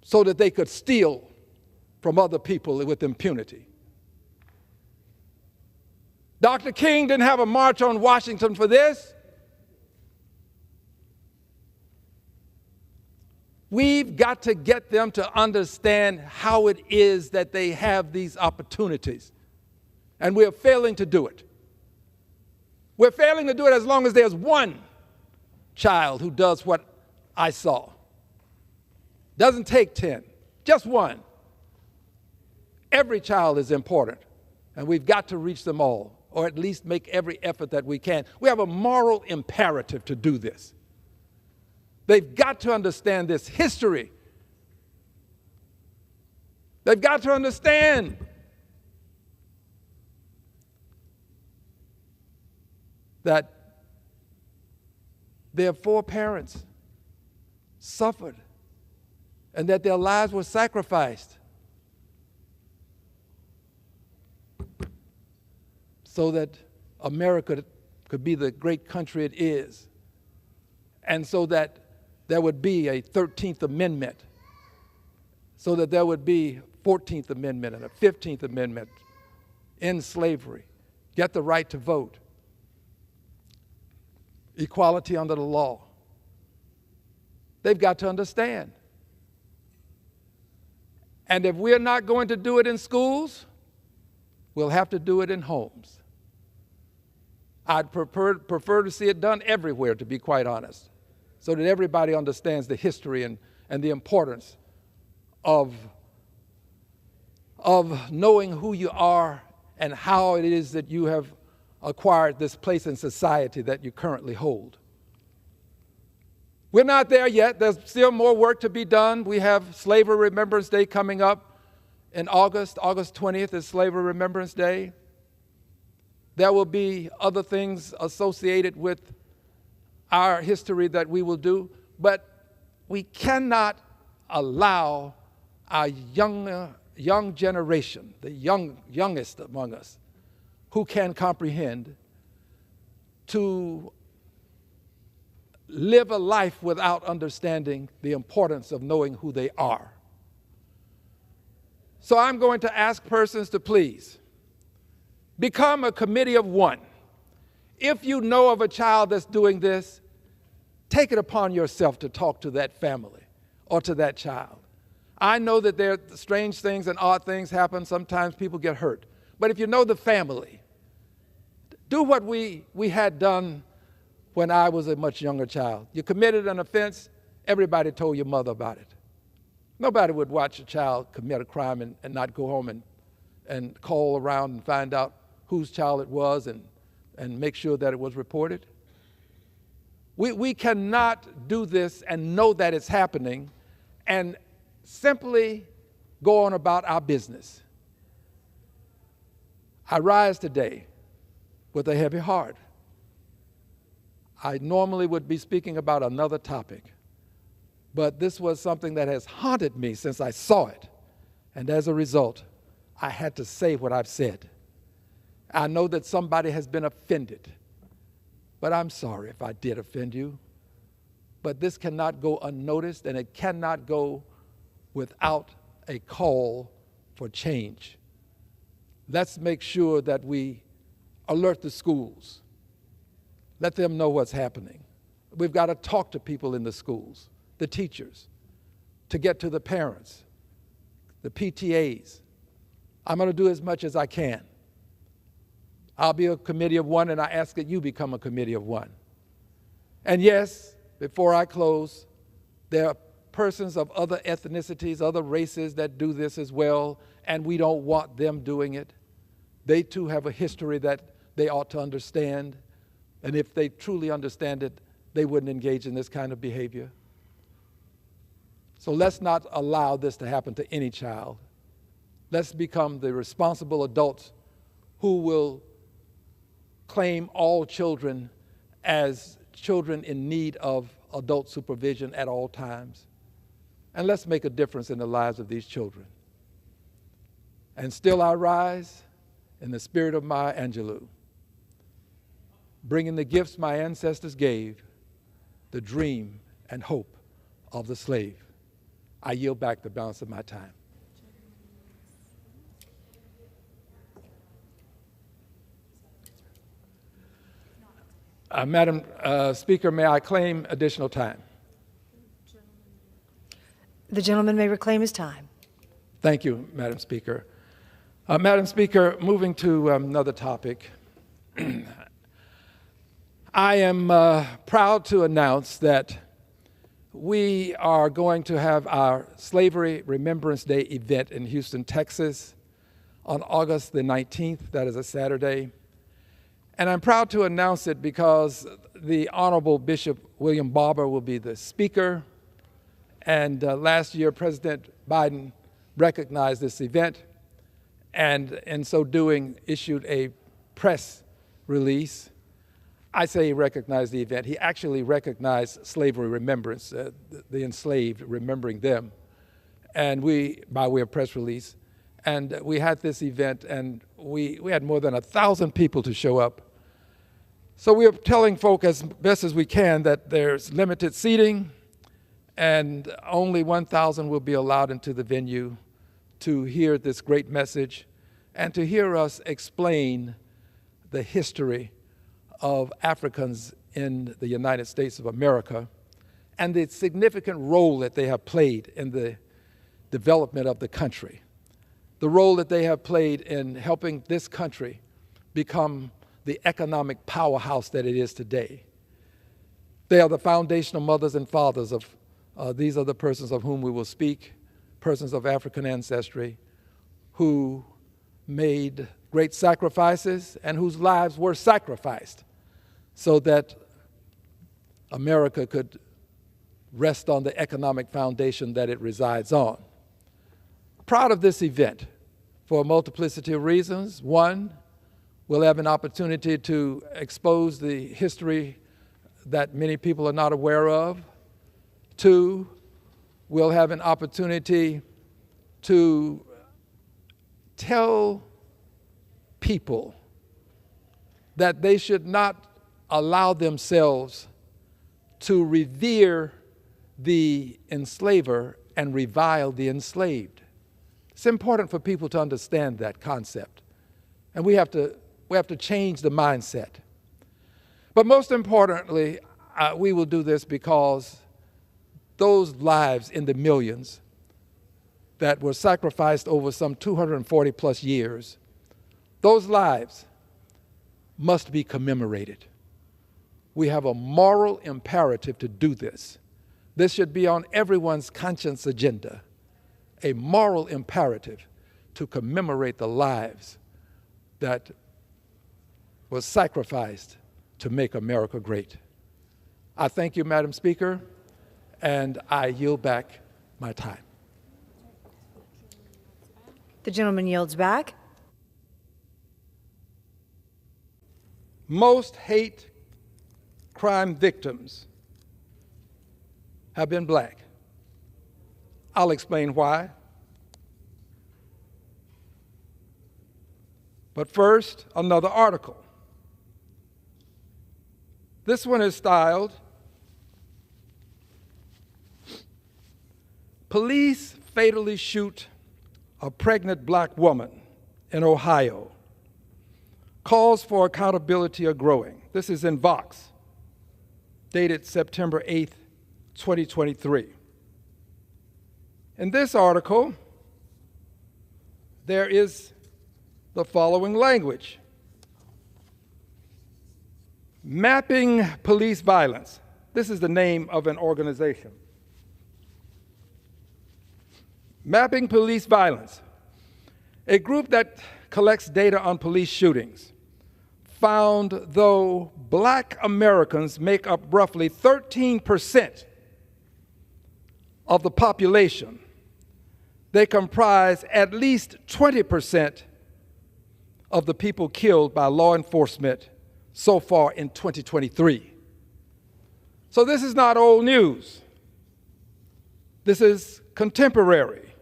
so that they could steal from other people with impunity. Dr. King didn't have a march on Washington for this. We've got to get them to understand how it is that they have these opportunities. And we're failing to do it. We're failing to do it as long as there's one child who does what I saw. Doesn't take 10, just one. Every child is important, and we've got to reach them all, or at least make every effort that we can. We have a moral imperative to do this. They've got to understand this history. They've got to understand that their foreparents suffered and that their lives were sacrificed so that America could be the great country it is, and so that there would be a 13th Amendment, so that there would be 14th Amendment and a 15th Amendment, end slavery, get the right to vote, equality under the law. They've got to understand. And if we're not going to do it in schools, we'll have to do it in homes. I'd prefer to see it done everywhere, to be quite honest, so that everybody understands the history and the importance of knowing who you are and how it is that you have acquired this place in society that you currently hold. We're not there yet. There's still more work to be done. We have Slavery Remembrance Day coming up in August. August 20th is Slavery Remembrance Day. There will be other things associated with our history that we will do, but we cannot allow our young generation, the youngest among us, who can comprehend, to live a life without understanding the importance of knowing who they are. So I'm going to ask persons to please become a committee of one. If you know of a child that's doing this, take it upon yourself to talk to that family or to that child. I know that there are strange things and odd things happen. Sometimes people get hurt. But if you know the family, do what we had done when I was a much younger child. You committed an offense, everybody told your mother about it. Nobody would watch a child commit a crime and not go home and call around and find out whose child it was and make sure that it was reported. We cannot do this and know that it's happening and simply go on about our business. I rise today with a heavy heart. I normally would be speaking about another topic, but this was something that has haunted me since I saw it. And as a result, I had to say what I've said. I know that somebody has been offended, but I'm sorry if I did offend you. But this cannot go unnoticed, and it cannot go without a call for change. Let's make sure that we alert the schools. Let them know what's happening. We've got to talk to people in the schools, the teachers, to get to the parents, the PTAs. I'm going to do as much as I can. I'll be a committee of one, and I ask that you become a committee of one. And yes, before I close, there are persons of other ethnicities, other races that do this as well, and we don't want them doing it. They too have a history that they ought to understand, and if they truly understand it, they wouldn't engage in this kind of behavior. So let's not allow this to happen to any child. Let's become the responsible adults who will claim all children as children in need of adult supervision at all times. And let's make a difference in the lives of these children. And still I rise in the spirit of Maya Angelou, bringing the gifts my ancestors gave, the dream and hope of the slave. I yield back the balance of my time. Madam Speaker, may I claim additional time? The gentleman may reclaim his time. Thank you, Madam Speaker. Madam Speaker, moving to another topic. I am proud to announce that we are going to have our Slavery Remembrance Day event in Houston, Texas on August the 19th. That is a Saturday. And I'm proud to announce it because the Honorable Bishop William Barber will be the speaker. And last year, President Biden recognized this event and in so doing issued a press release. I say he recognized the event. He actually recognized slavery remembrance, the enslaved, remembering them. And we, by way of press release, and we had this event, and we had more than 1,000 people to show up. So we are telling folk as best as we can that there's limited seating, and only 1,000 will be allowed into the venue to hear this great message and to hear us explain the history of Africans in the United States of America and the significant role that they have played in the development of the country, the role that they have played in helping this country become the economic powerhouse that it is today. They are the foundational mothers and fathers of, these are the persons of whom we will speak, persons of African ancestry who made great sacrifices and whose lives were sacrificed so that America could rest on the economic foundation that it resides on. Proud of this event for a multiplicity of reasons. One, we'll have an opportunity to expose the history that many people are not aware of. Two, we'll have an opportunity to tell people that they should not allow themselves to revere the enslaver and revile the enslaved. It's important for people to understand that concept. And we have to change the mindset. But most importantly, we will do this because those lives in the millions that were sacrificed over some 240 plus years, those lives must be commemorated. We have a moral imperative to do this. This should be on everyone's conscience agenda, a moral imperative to commemorate the lives that was sacrificed to make America great. I thank you, Madam Speaker, and I yield back my time. The gentleman yields back. Most hate crime victims have been black. I'll explain why. But first, another article. This one is styled, "Police Fatally Shoot a Pregnant Black Woman in Ohio. Calls for accountability are growing." This is in Vox, dated September 8th, 2023. In this article, there is the following language: Mapping Police Violence. This is the name of an organization. Mapping Police Violence, a group that collects data on police shootings, found though black Americans make up roughly 13% of the population, they comprise at least 20% of the people killed by law enforcement so far in 2023. So this is not old news. This is contemporary.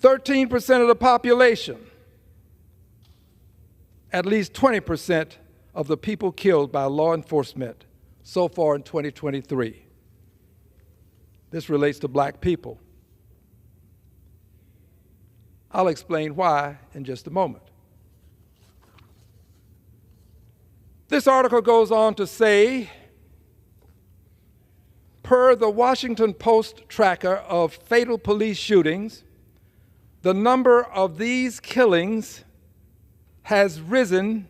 13% of the population, at least 20% of the people killed by law enforcement so far in 2023. This relates to black people. I'll explain why in just a moment. This article goes on to say, per the Washington Post tracker of fatal police shootings, the number of these killings has risen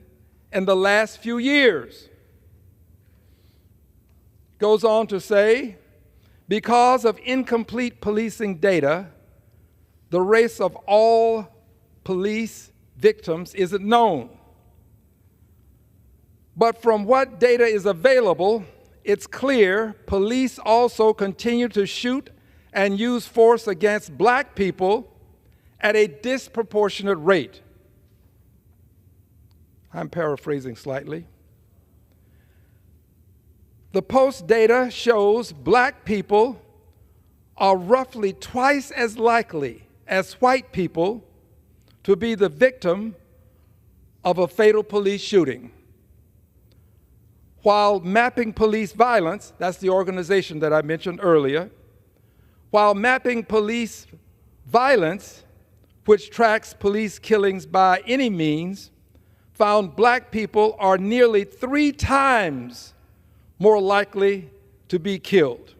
in the last few years. Goes on to say, because of incomplete policing data, the race of all police victims isn't known. But from what data is available, it's clear police also continue to shoot and use force against black people at a disproportionate rate. I'm paraphrasing slightly. The Post data shows black people are roughly twice as likely as white people to be the victim of a fatal police shooting. While Mapping Police Violence, that's the organization that I mentioned earlier, while Mapping Police Violence, which tracks police killings by any means, found black people are nearly 3 times more likely to be killed.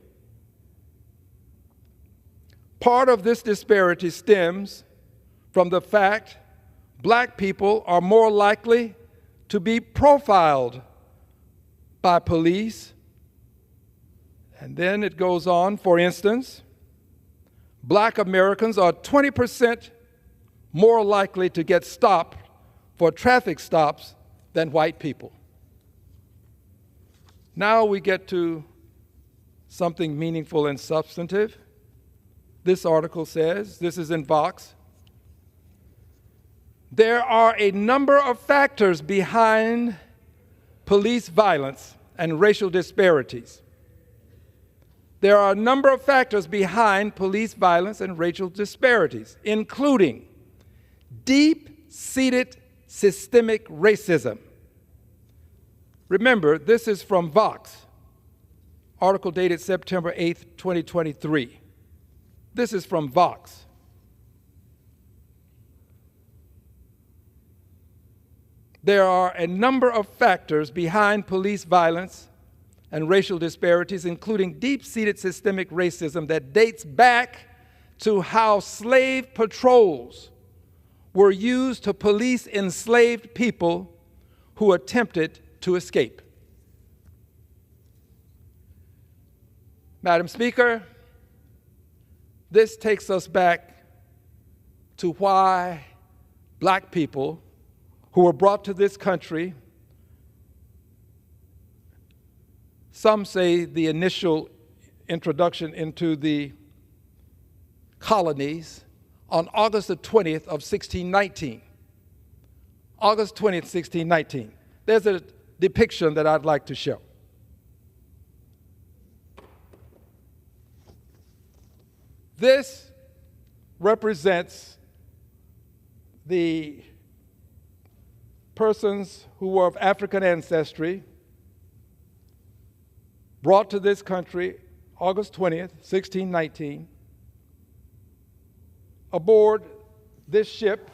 Part of this disparity stems from the fact black people are more likely to be profiled by police. And then it goes on, for instance, black Americans are 20% more likely to get stopped for traffic stops than white people. Now we get to something meaningful and substantive. This article says, this is in Vox, there are a number of factors behind police violence and racial disparities. There are a number of factors behind police violence and racial disparities, including deep-seated systemic racism. Remember, this is from Vox, article dated September 8th, 2023. This is from Vox. There are a number of factors behind police violence and racial disparities, including deep-seated systemic racism that dates back to how slave patrols were used to police enslaved people who attempted to escape. Madam Speaker, this takes us back to why black people who were brought to this country, some say the initial introduction into the colonies on August the 20th of 1619. August 20th, 1619. There's a depiction that I'd like to show. This represents the persons who were of African ancestry brought to this country August 20th, 1619, aboard this ship,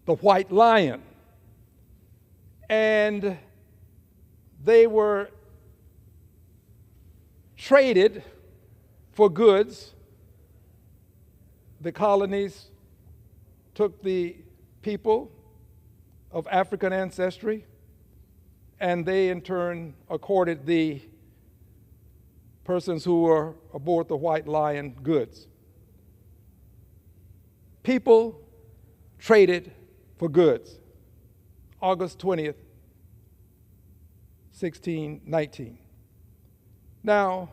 the White Lion. And they were traded for goods. The colonies took the people of African ancestry, and they in turn accorded the persons who were aboard the White Lion goods. People traded for goods. August 20th, 1619. Now,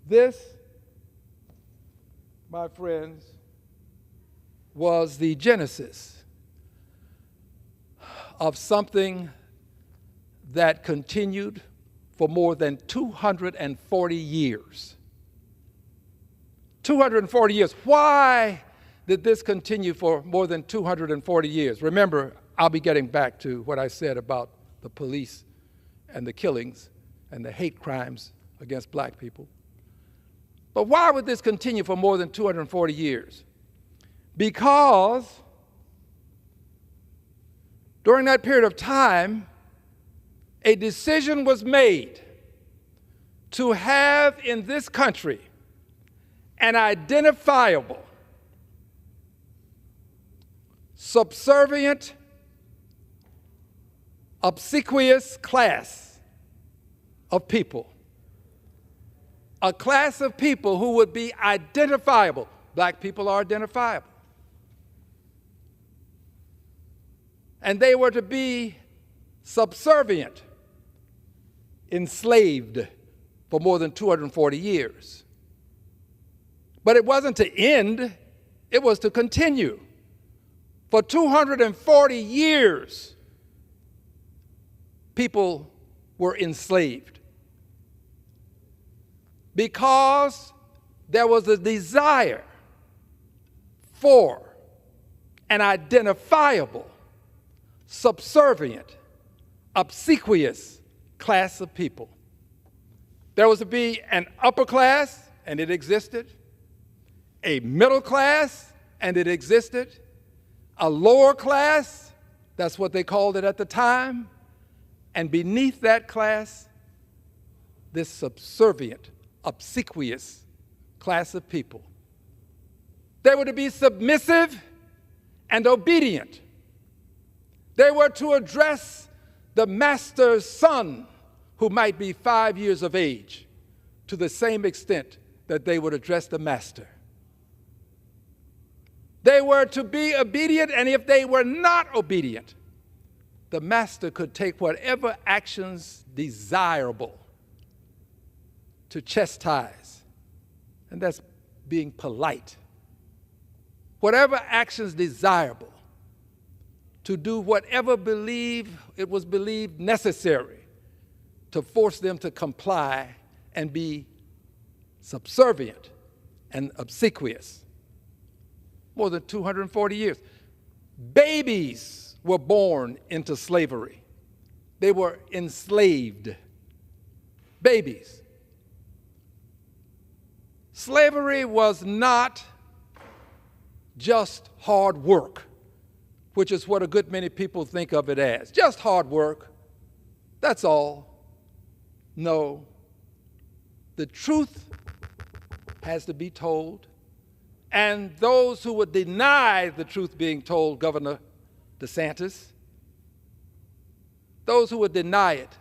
this, my friends, was the genesis of something that continued for more than 240 years. 240 years. Why did this continue for more than 240 years? Remember, I'll be getting back to what I said about the police and the killings and the hate crimes against black people. But why would this continue for more than 240 years? Because during that period of time, a decision was made to have in this country an identifiable, subservient, obsequious class of people. A class of people who would be identifiable. Black people are identifiable. And they were to be subservient, enslaved for more than 240 years. But it wasn't to end, it was to continue. For 240 years, people were enslaved because there was a desire for an identifiable, subservient, obsequious class of people. There was to be an upper class, and it existed, a middle class, and it existed, a lower class, that's what they called it at the time, and beneath that class, this subservient, obsequious class of people. They were to be submissive and obedient. They were to address the master's son, who might be 5 years of age, to the same extent that they would address the master. They were to be obedient, and if they were not obedient, the master could take whatever actions desirable to chastise, and that's being polite. Whatever actions desirable to do whatever it was believed necessary to force them to comply and be subservient and obsequious. More than 240 years. Babies were born into slavery. They were enslaved. Babies. Slavery was not just hard work, which is what a good many people think of it as. Just hard work. That's all. No. The truth has to be told. And those who would deny the truth being told, Governor DeSantis, those who would deny it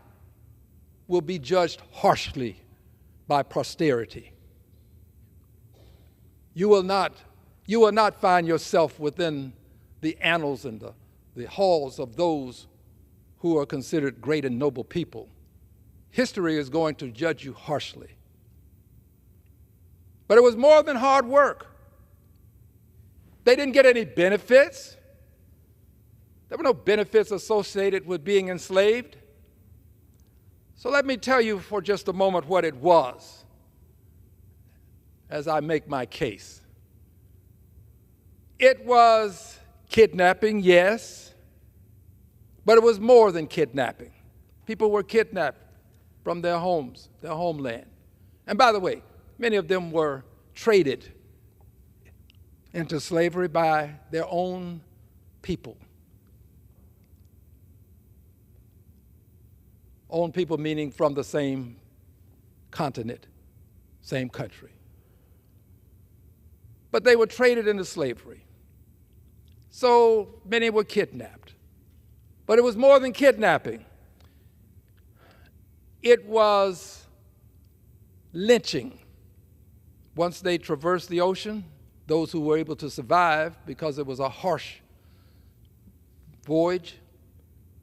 will be judged harshly by posterity. You will not find yourself within the annals and the halls of those who are considered great and noble people. History is going to judge you harshly. But it was more than hard work. They didn't get any benefits. There were no benefits associated with being enslaved. So let me tell you for just a moment what it was as I make my case. It was kidnapping, yes, but it was more than kidnapping. People were kidnapped from their homes, their homeland. And by the way, many of them were traded into slavery by their own people. Own people meaning from the same continent, same country. But they were traded into slavery. So many were kidnapped. But it was more than kidnapping. It was lynching. Once they traversed the ocean, those who were able to survive, because it was a harsh voyage,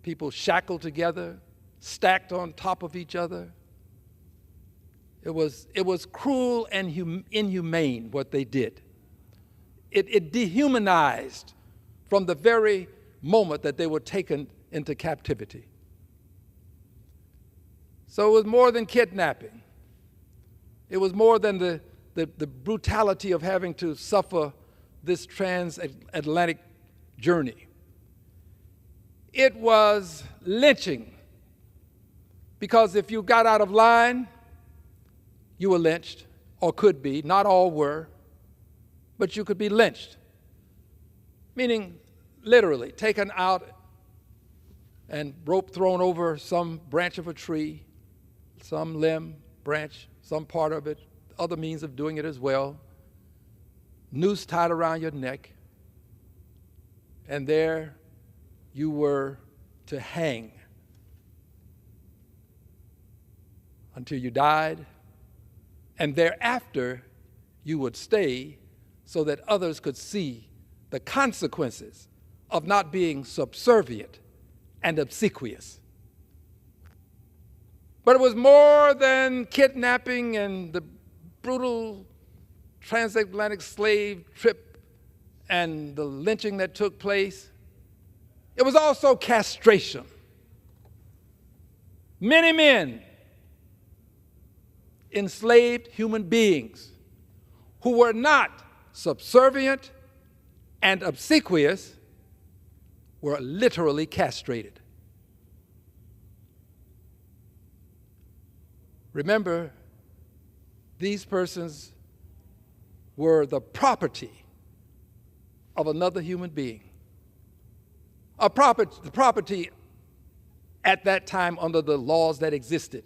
people shackled together, stacked on top of each other. It was cruel and inhumane what they did. It dehumanized from the very moment that they were taken into captivity. So it was more than kidnapping. It was more than the brutality of having to suffer this transatlantic journey. It was lynching, because if you got out of line, you were lynched, or could be. Not all were, but you could be lynched, meaning literally taken out and rope thrown over some branch of a tree, some limb, branch, some part of it, other means of doing it as well, noose tied around your neck, and there you were to hang until you died, and thereafter you would stay so that others could see the consequences of not being subservient and obsequious. But it was more than kidnapping and the brutal transatlantic slave trip and the lynching that took place. It was also castration. Many men, enslaved human beings who were not subservient and obsequious, were literally castrated. Remember, these persons were the property of another human being. The property at that time under the laws that existed,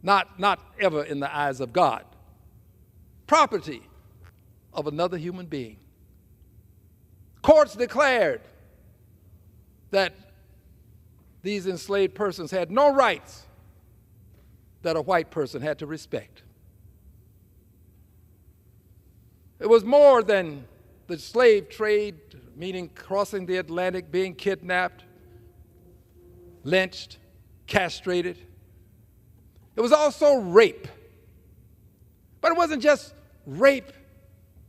not ever in the eyes of God. Property of another human being. Courts declared that these enslaved persons had no rights that a white person had to respect. It was more than the slave trade, meaning crossing the Atlantic, being kidnapped, lynched, castrated. It was also rape. But it wasn't just rape,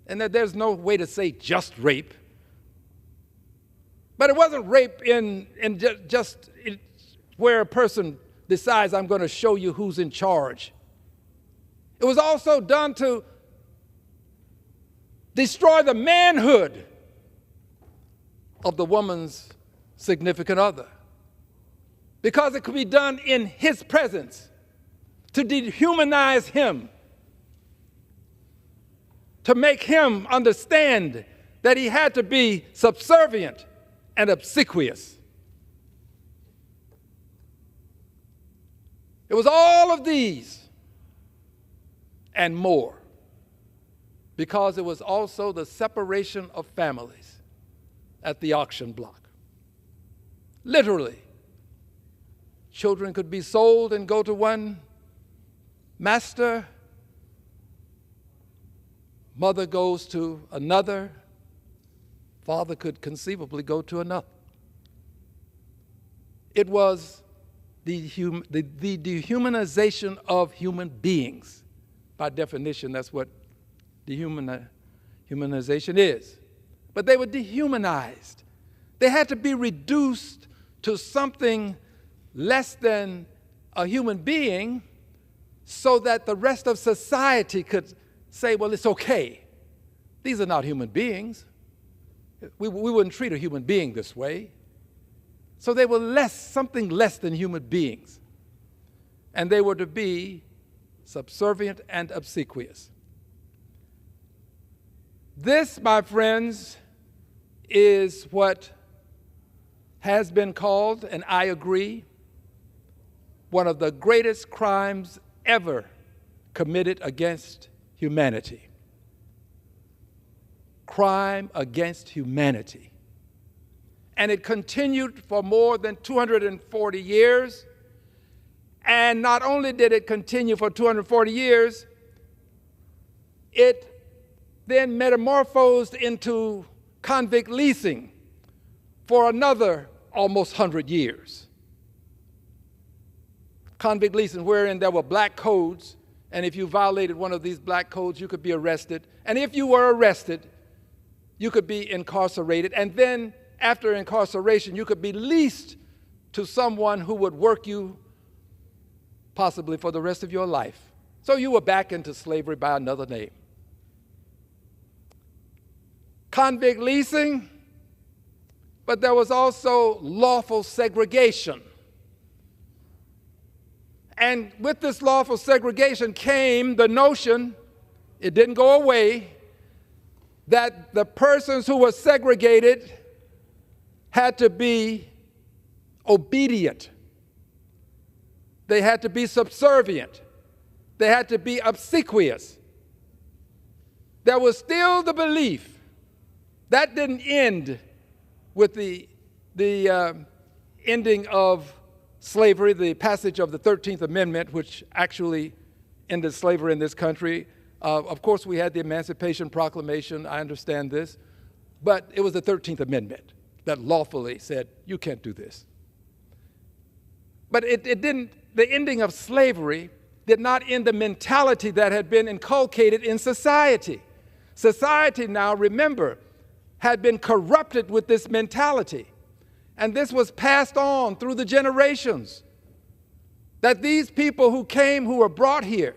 and that there's no way to say just rape. But it wasn't rape in just where a person decides, I'm going to show you who's in charge. It was also done to destroy the manhood of the woman's significant other, because it could be done in his presence, to dehumanize him, to make him understand that he had to be subservient and obsequious. It was all of these and more, because it was also the separation of families at the auction block. Literally, Children could be sold and go to one master. Mother goes to another. Father could conceivably go to another. It was the dehumanization of human beings. By definition, that's what dehumanization is. But they were dehumanized. They had to be reduced to something less than a human being so that the rest of society could say, well, it's okay. These are not human beings. We wouldn't treat a human being this way. So they were something less than human beings. And they were to be subservient and obsequious. This, my friends, is what has been called, and I agree, one of the greatest crimes ever committed against humanity. Crime against humanity. And it continued for more than 240 years. And not only did it continue for 240 years, it then metamorphosed into convict leasing for another almost 100 years. Convict leasing, wherein there were black codes, and if you violated one of these black codes, you could be arrested. And if you were arrested, you could be incarcerated. And then after incarceration, you could be leased to someone who would work you possibly for the rest of your life. So you were back into slavery by another name. Convict leasing, but there was also lawful segregation. And with this lawful segregation came the notion, it didn't go away, that the persons who were segregated had to be obedient. They had to be subservient. They had to be obsequious. There was still the belief that didn't end with the ending of slavery, the passage of the 13th Amendment, which actually ended slavery in this country. Of course, we had the Emancipation Proclamation. I understand this. But it was the 13th Amendment that lawfully said, you can't do this. But it didn't, the ending of slavery did not end the mentality that had been inculcated in society. Society now, remember, had been corrupted with this mentality. And this was passed on through the generations. That these people who came, who were brought here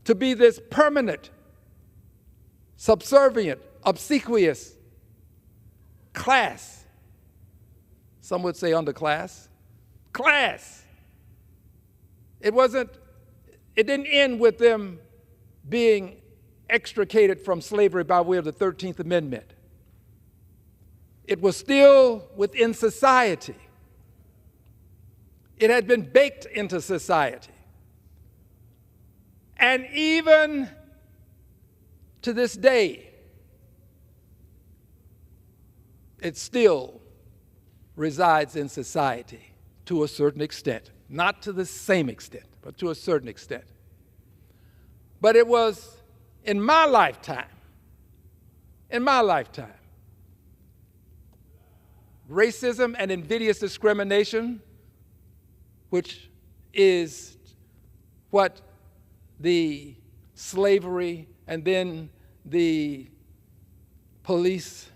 to be this permanent, subservient, obsequious class, some would say underclass, class. It didn't end with them being extricated from slavery by way of the 13th Amendment. It was still within society. It had been baked into society. And even to this day, it still resides in society to a certain extent. Not to the same extent, but to a certain extent. But it was in my lifetime, racism and invidious discrimination, which is what the slavery and then the police,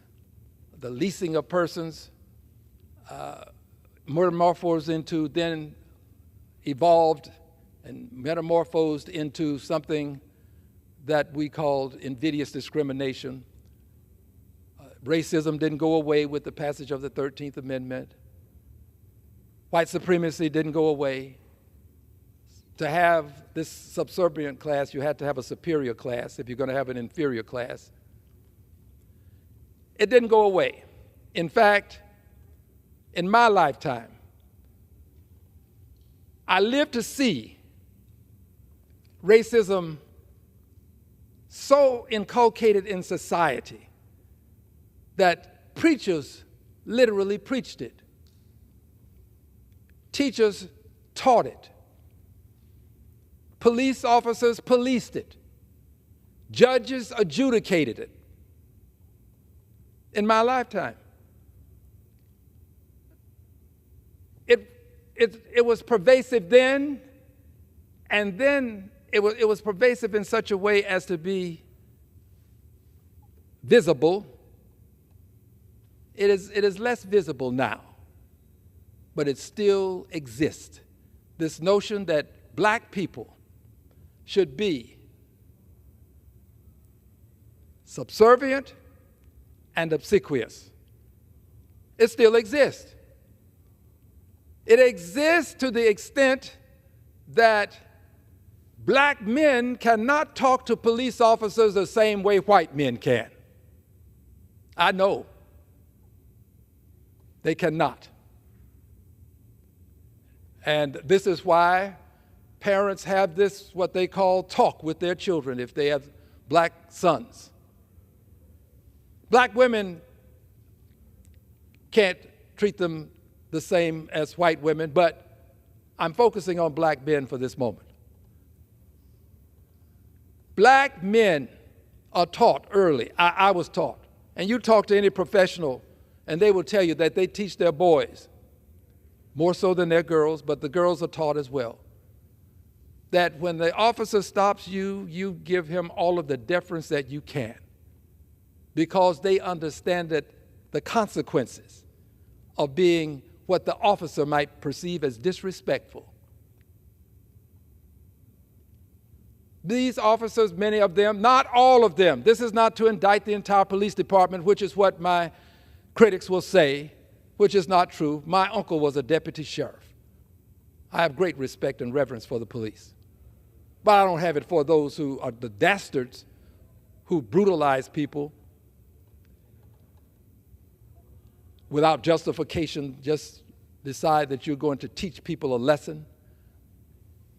the leasing of persons, metamorphosed into, then evolved and metamorphosed into something that we called invidious discrimination. Racism didn't go away with the passage of the 13th Amendment. White supremacy didn't go away. To have this subservient class, you had to have a superior class if you're going to have an inferior class. It didn't go away. In fact, in my lifetime, I lived to see racism so inculcated in society that preachers literally preached it. Teachers taught it. Police officers policed it. Judges adjudicated it. In my lifetime, it was pervasive then, and then it was pervasive in such a way as to be visible. It is less visible now, but it still exists. This notion that black people should be subservient and obsequious. It still exists. It exists to the extent that black men cannot talk to police officers the same way white men can. I know. They cannot. And this is why parents have this, what they call, talk with their children if they have black sons. Black women can't treat them the same as white women, but I'm focusing on black men for this moment. Black men are taught early. I was taught. And you talk to any professional, and they will tell you that they teach their boys, more so than their girls, but the girls are taught as well, that when the officer stops you, you give him all of the deference that you can, because they understand that the consequences of being what the officer might perceive as disrespectful. These officers, many of them, not all of them, this is not to indict the entire police department, which is what my critics will say, which is not true. My uncle was a deputy sheriff. I have great respect and reverence for the police. But I don't have it for those who are the dastards who brutalize people without justification, just decide that you're going to teach people a lesson.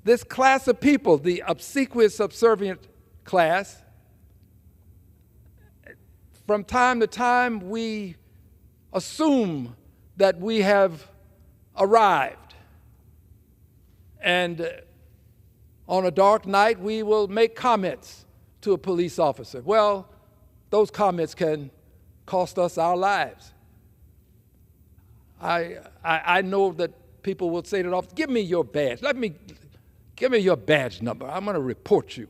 This class of people, the obsequious, subservient class, from time to time we assume that we have arrived. And on a dark night, we will make comments to a police officer. Well, those comments can cost us our lives. I know that people will say to the officer, give me your badge. Give me your badge number. I'm going to report you.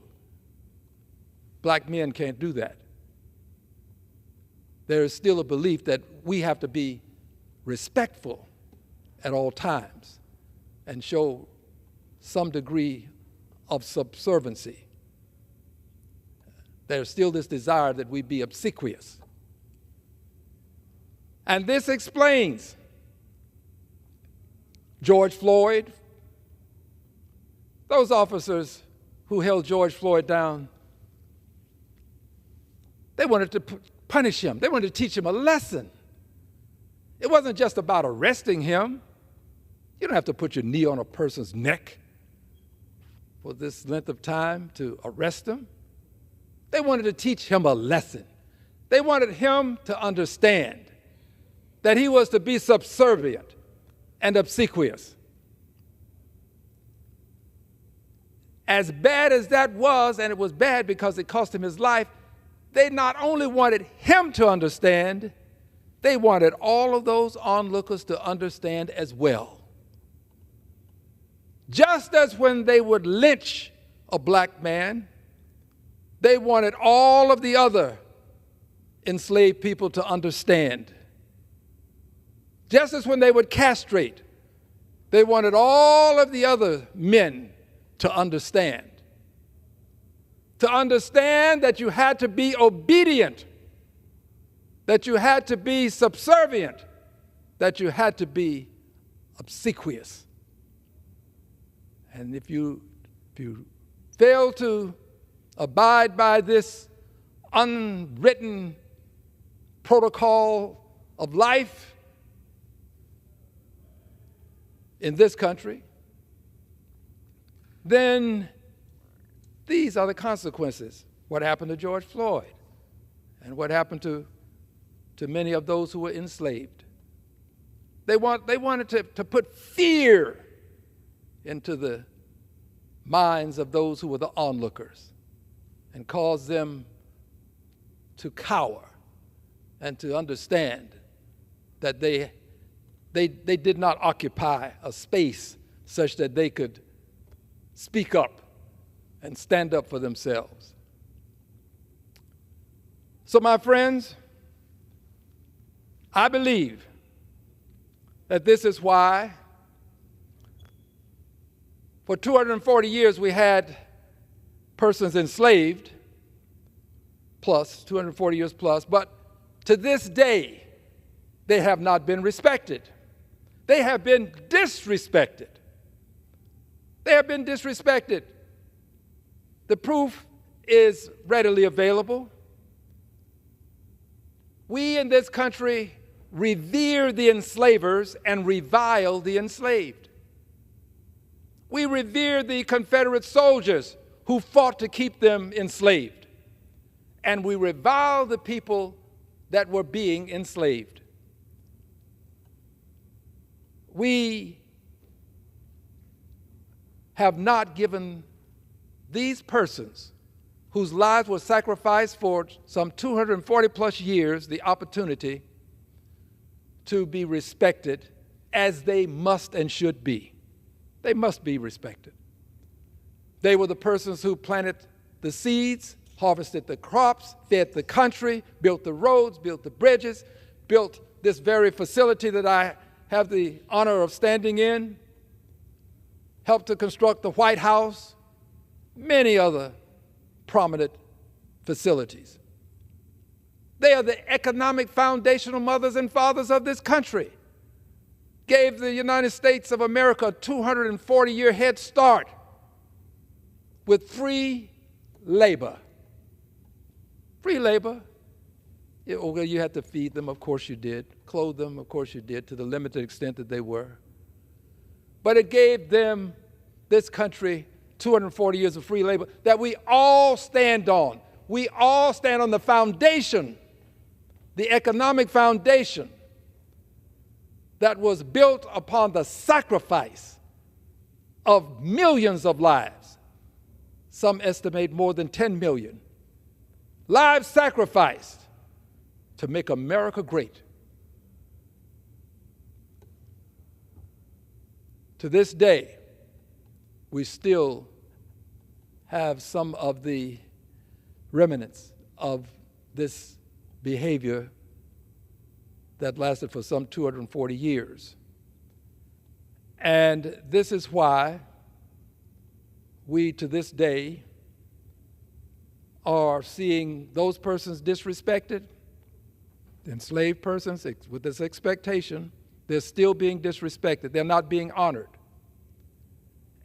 Black men can't do that. There is still a belief that we have to be respectful at all times and show some degree of subserviency. There's still this desire that we be obsequious. And this explains George Floyd. Those officers who held George Floyd down, they wanted to punish him. They wanted to teach him a lesson. It wasn't just about arresting him. You don't have to put your knee on a person's neck for this length of time to arrest him. They wanted to teach him a lesson. They wanted him to understand that he was to be subservient and obsequious. As bad as that was, and it was bad because it cost him his life, they not only wanted him to understand, they wanted all of those onlookers to understand as well. Just as when they would lynch a black man, they wanted all of the other enslaved people to understand. Just as when they would castrate, they wanted all of the other men to understand. To understand that you had to be obedient, that you had to be subservient, that you had to be obsequious. And if you fail to abide by this unwritten protocol of life in this country, then these are the consequences. What happened to George Floyd and what happened to many of those who were enslaved. They wanted to put fear into the minds of those who were the onlookers and cause them to cower and to understand that they did not occupy a space such that they could speak up and stand up for themselves. So, my friends, I believe that this is why for 240 years we had persons enslaved, plus 240 years plus, but to this day they have not been respected. They have been disrespected. They have been disrespected. The proof is readily available. We in this country revere the enslavers and revile the enslaved. We revere the Confederate soldiers who fought to keep them enslaved. And we revile the people that were being enslaved. We have not given these persons whose lives were sacrificed for some 240 plus years the opportunity to be respected as they must and should be. They must be respected. They were the persons who planted the seeds, harvested the crops, fed the country, built the roads, built the bridges, built this very facility that I have the honor of standing in, helped to construct the White House, many other prominent facilities. They are the economic foundational mothers and fathers of this country. Gave the United States of America a 240-year head start with free labor. Free labor. Well, you had to feed them, of course you did. Clothe them, of course you did, to the limited extent that they were. But it gave them, this country, 240 years of free labor that we all stand on. We all stand on the foundation, the economic foundation that was built upon the sacrifice of millions of lives. Some estimate more than 10 million. Lives sacrificed to make America great. To this day, we still have some of the remnants of this behavior that lasted for some 240 years. And this is why we, to this day, are seeing those persons disrespected, enslaved persons with this expectation, they're still being disrespected. They're not being honored.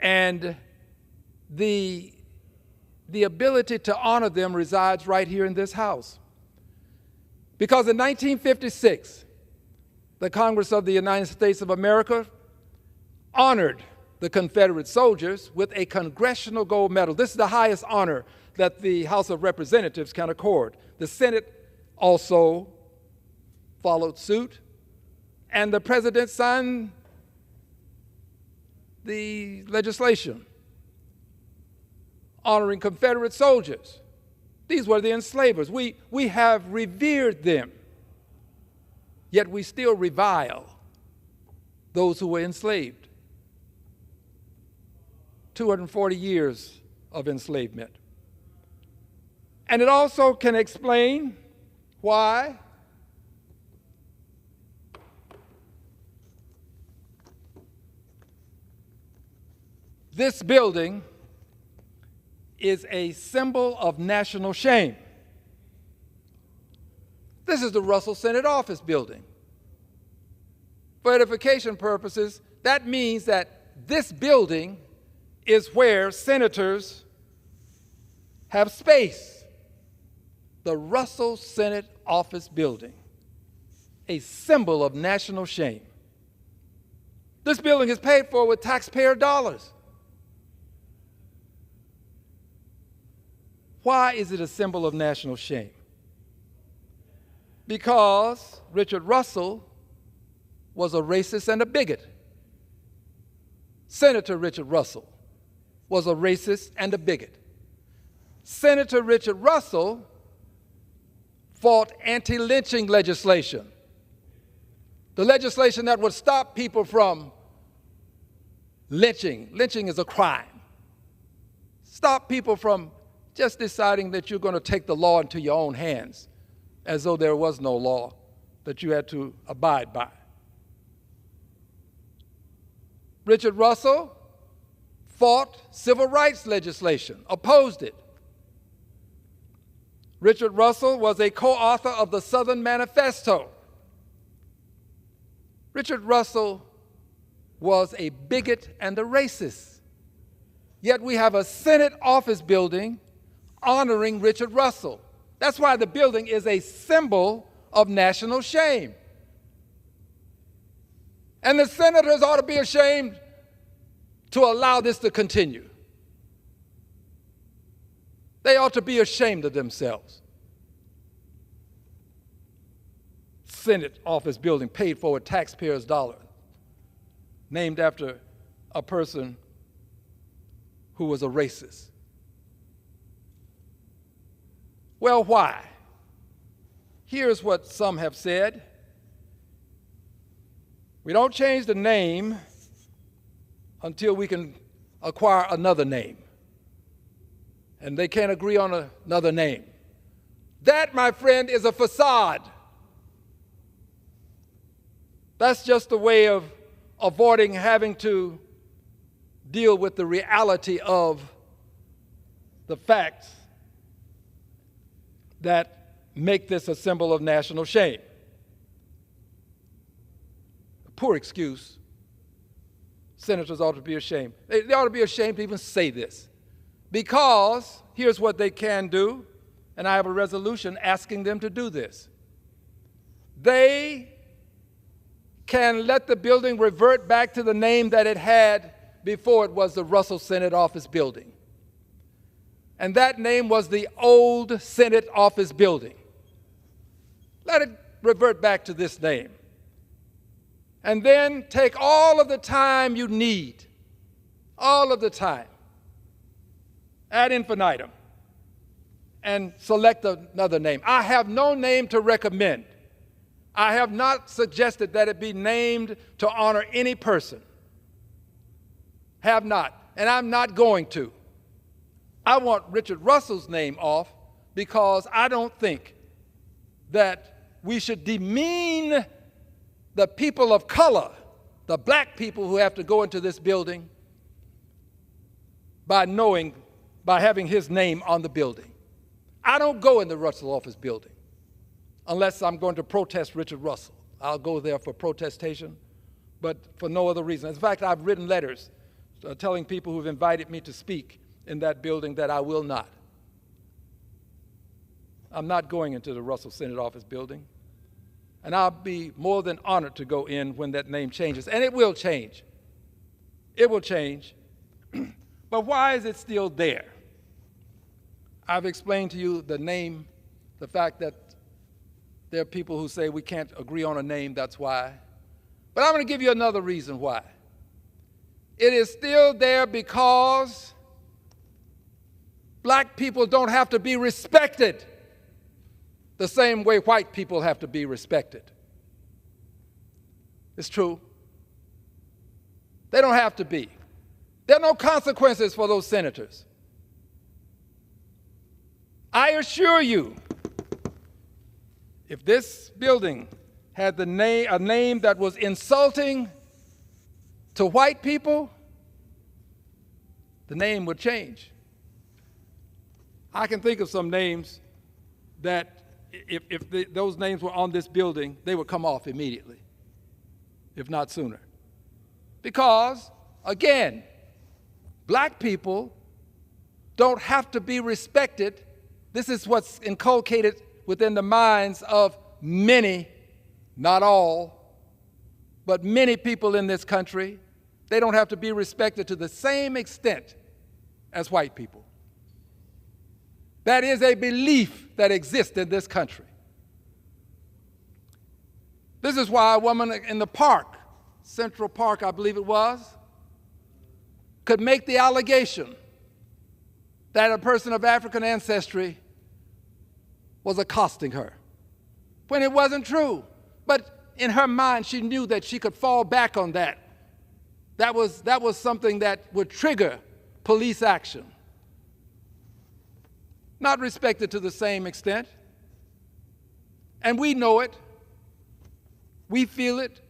And the ability to honor them resides right here in this house. Because in 1956, the Congress of the United States of America honored the Confederate soldiers with a Congressional Gold Medal. This is the highest honor that the House of Representatives can accord. The Senate also followed suit, and the President signed the legislation honoring Confederate soldiers. These were the enslavers. We have revered them, yet we still revile those who were enslaved. 240 years of enslavement. And it also can explain why this building is a symbol of national shame. This is the Russell Senate Office Building. For edification purposes, that means that this building is where senators have space. The Russell Senate Office Building, a symbol of national shame. This building is paid for with taxpayer dollars. Why is it a symbol of national shame? Because Richard Russell was a racist and a bigot. Senator Richard Russell was a racist and a bigot. Senator Richard Russell fought anti-lynching legislation, the legislation that would stop people from lynching. Lynching is a crime. Stop people from just deciding that you're going to take the law into your own hands as though there was no law that you had to abide by. Richard Russell fought civil rights legislation, opposed it. Richard Russell was a co-author of the Southern Manifesto. Richard Russell was a bigot and a racist. Yet we have a Senate office building honoring Richard Russell. That's why the building is a symbol of national shame. And the senators ought to be ashamed to allow this to continue. They ought to be ashamed of themselves. Senate office building paid for with taxpayers' dollars, named after a person who was a racist. Well, why? Here's what some have said. We don't change the name until we can acquire another name. And they can't agree on another name. That, my friend, is a facade. That's just a way of avoiding having to deal with the reality of the facts that make this a symbol of national shame. A poor excuse. Senators ought to be ashamed. They ought to be ashamed to even say this. Because here's what they can do, and I have a resolution asking them to do this. They can let the building revert back to the name that it had before it was the Russell Senate Office Building. And that name was the old Senate Office Building. Let it revert back to this name. And then take all of the time you need, all of the time, ad infinitum, and select another name. I have no name to recommend. I have not suggested that it be named to honor any person. Have not, and I'm not going to. I want Richard Russell's name off because I don't think that we should demean the people of color, the black people who have to go into this building, by having his name on the building. I don't go in the Russell Office Building unless I'm going to protest Richard Russell. I'll go there for protestation, but for no other reason. In fact, I've written letters telling people who've invited me to speak in that building that I will not. I'm not going into the Russell Senate Office Building. And I'll be more than honored to go in when that name changes. And it will change. It will change. But why is it still there? I've explained to you the name, the fact that there are people who say we can't agree on a name, that's why. But I'm going to give you another reason why. It is still there because black people don't have to be respected the same way white people have to be respected. It's true. They don't have to be. There are no consequences for those senators. I assure you, if this building had a name that was insulting to white people, the name would change. I can think of some names that if those names were on this building, they would come off immediately, if not sooner. Because, again, black people don't have to be respected. This is what's inculcated within the minds of many, not all, but many people in this country. They don't have to be respected to the same extent as white people. That is a belief that exists in this country. This is why a woman in the park, Central Park, I believe it was, could make the allegation that a person of African ancestry was accosting her, when it wasn't true. But in her mind, she knew that she could fall back on that. That was something that would trigger police action. Not respected to the same extent. And we know it. We feel it.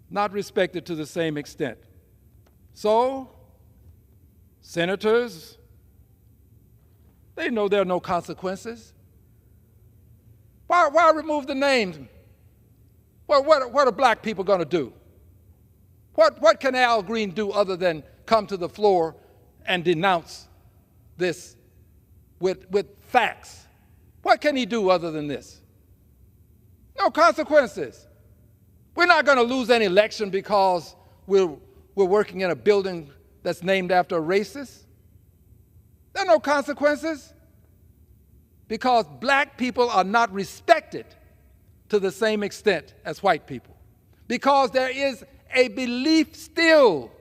Not respected to the same extent. So, senators, they know there are no consequences. Why remove the names? What are black people going to do? What can Al Green do other than come to the floor and denounce this with facts? What can he do other than this? No consequences. We're not going to lose any election because we're working in a building that's named after a racist. There are no consequences because black people are not respected to the same extent as white people, because there is a belief still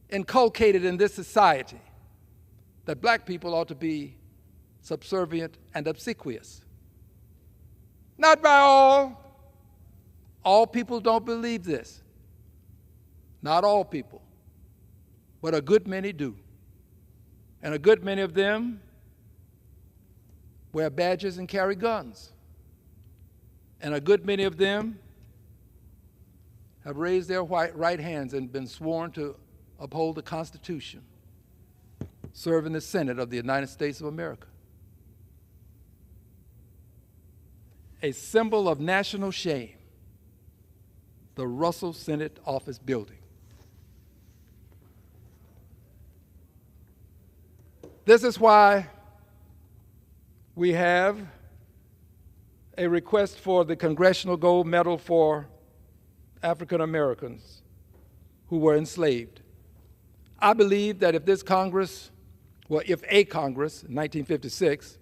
inculcated in this society that black people ought to be subservient and obsequious. Not by all. All people don't believe this. Not all people. But a good many do. And a good many of them wear badges and carry guns. And a good many of them have raised their right hands and been sworn to uphold the Constitution, serve in the Senate of the United States of America. A symbol of national shame, the Russell Senate Office Building. This is why we have a request for the Congressional Gold Medal for African Americans who were enslaved. I believe that if this Congress, well, if a Congress in 1956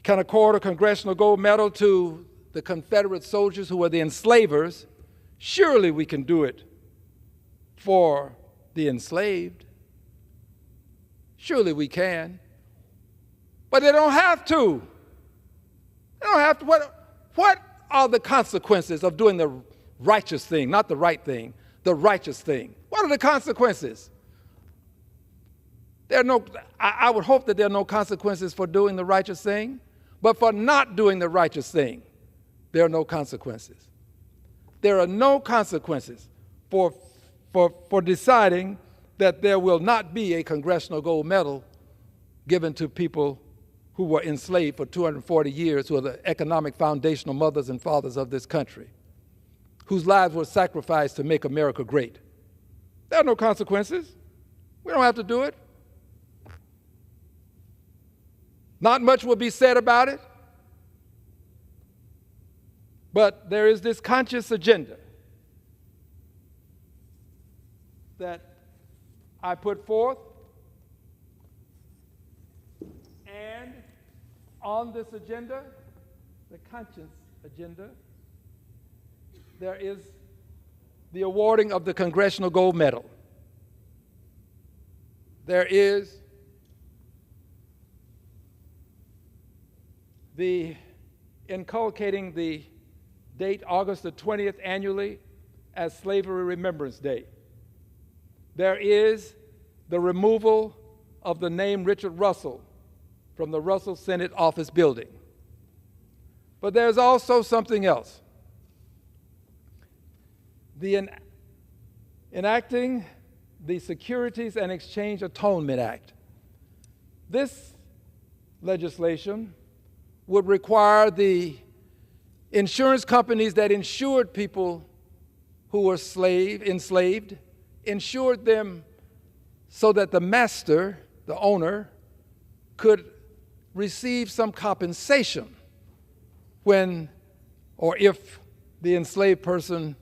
can accord a Congressional Gold Medal to the Confederate soldiers who were the enslavers, surely we can do it for the enslaved. Surely we can. But they don't have to. They don't have to. What are the consequences of doing the righteous thing, not the right thing, the righteous thing? What are the consequences? I would hope that there are no consequences for doing the righteous thing, but for not doing the righteous thing, there are no consequences. There are no consequences for deciding that there will not be a Congressional Gold Medal given to people who were enslaved for 240 years, who are the economic foundational mothers and fathers of this country, whose lives were sacrificed to make America great. There are no consequences. We don't have to do it. Not much will be said about it, but there is this conscious agenda that I put forth, and on this agenda, the conscience agenda, there is the awarding of the Congressional Gold Medal. There is the inculcating the date August the 20th annually as Slavery Remembrance Day. There is the removal of the name Richard Russell from the Russell Senate Office Building. But there's also something else. The enacting the Securities and Exchange Atonement Act. This legislation would require the insurance companies that insured people who were enslaved, insured them so that the master, the owner, could receive some compensation when or if the enslaved person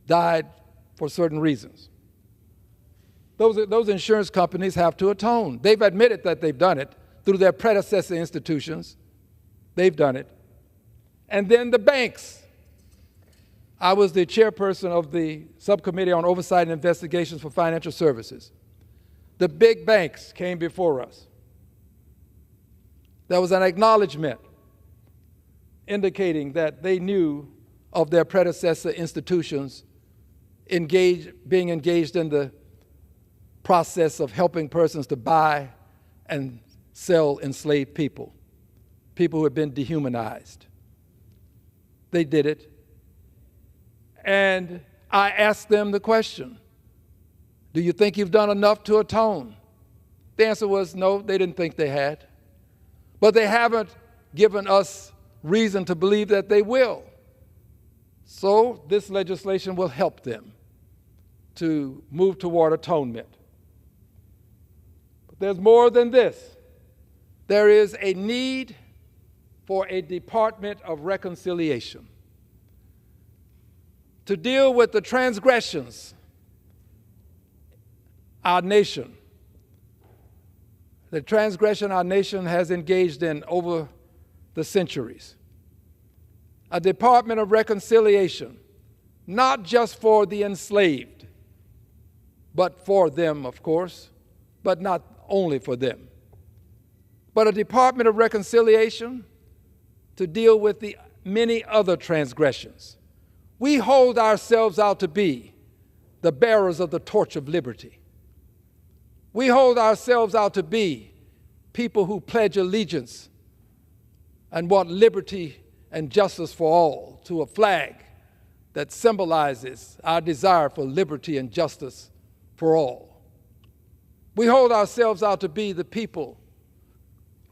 died for certain reasons. Those insurance companies have to atone. They've admitted that they've done it through their predecessor institutions. They've done it. And then the banks. I was the chairperson of the Subcommittee on Oversight and Investigations for Financial Services. The big banks came before us. There was an acknowledgement indicating that they knew of their predecessor institutions being engaged in the process of helping persons to buy and sell enslaved people, people who had been dehumanized. They did it. And I asked them the question, do you think you've done enough to atone? The answer was no, they didn't think they had. But they haven't given us reason to believe that they will. So this legislation will help them to move toward atonement. But there's more than this. There is a need for a Department of Reconciliation to deal with the transgressions our nation has engaged in over the centuries. A Department of Reconciliation, not just for the enslaved, but for them, of course, but not only for them. But a Department of Reconciliation to deal with the many other transgressions. We hold ourselves out to be the bearers of the torch of liberty. We hold ourselves out to be people who pledge allegiance and want liberty and justice for all, to a flag that symbolizes our desire for liberty and justice for all. We hold ourselves out to be the people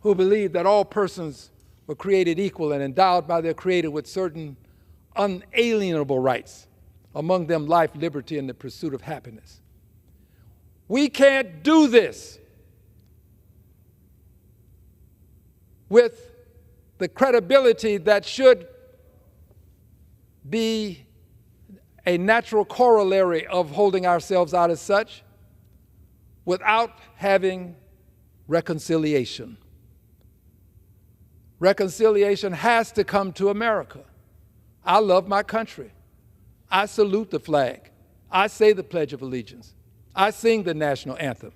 who believe that all persons were created equal and endowed by their Creator with certain unalienable rights, among them life, liberty, and the pursuit of happiness. We can't do this with the credibility that should be a natural corollary of holding ourselves out as such without having reconciliation. Reconciliation has to come to America. I love my country. I salute the flag. I say the Pledge of Allegiance. I sing the national anthem.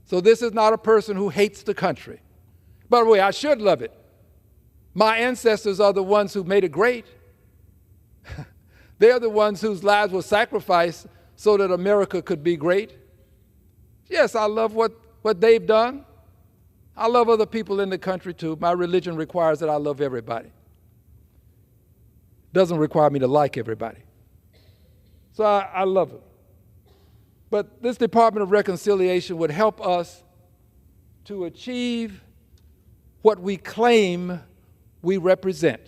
So this is not a person who hates the country. By the way, I should love it. My ancestors are the ones who made it great. They're the ones whose lives were sacrificed so that America could be great. Yes, I love what they've done. I love other people in the country too. My religion requires that I love everybody. Doesn't require me to like everybody. So I love it. But this Department of Reconciliation would help us to achieve what we claim we represent.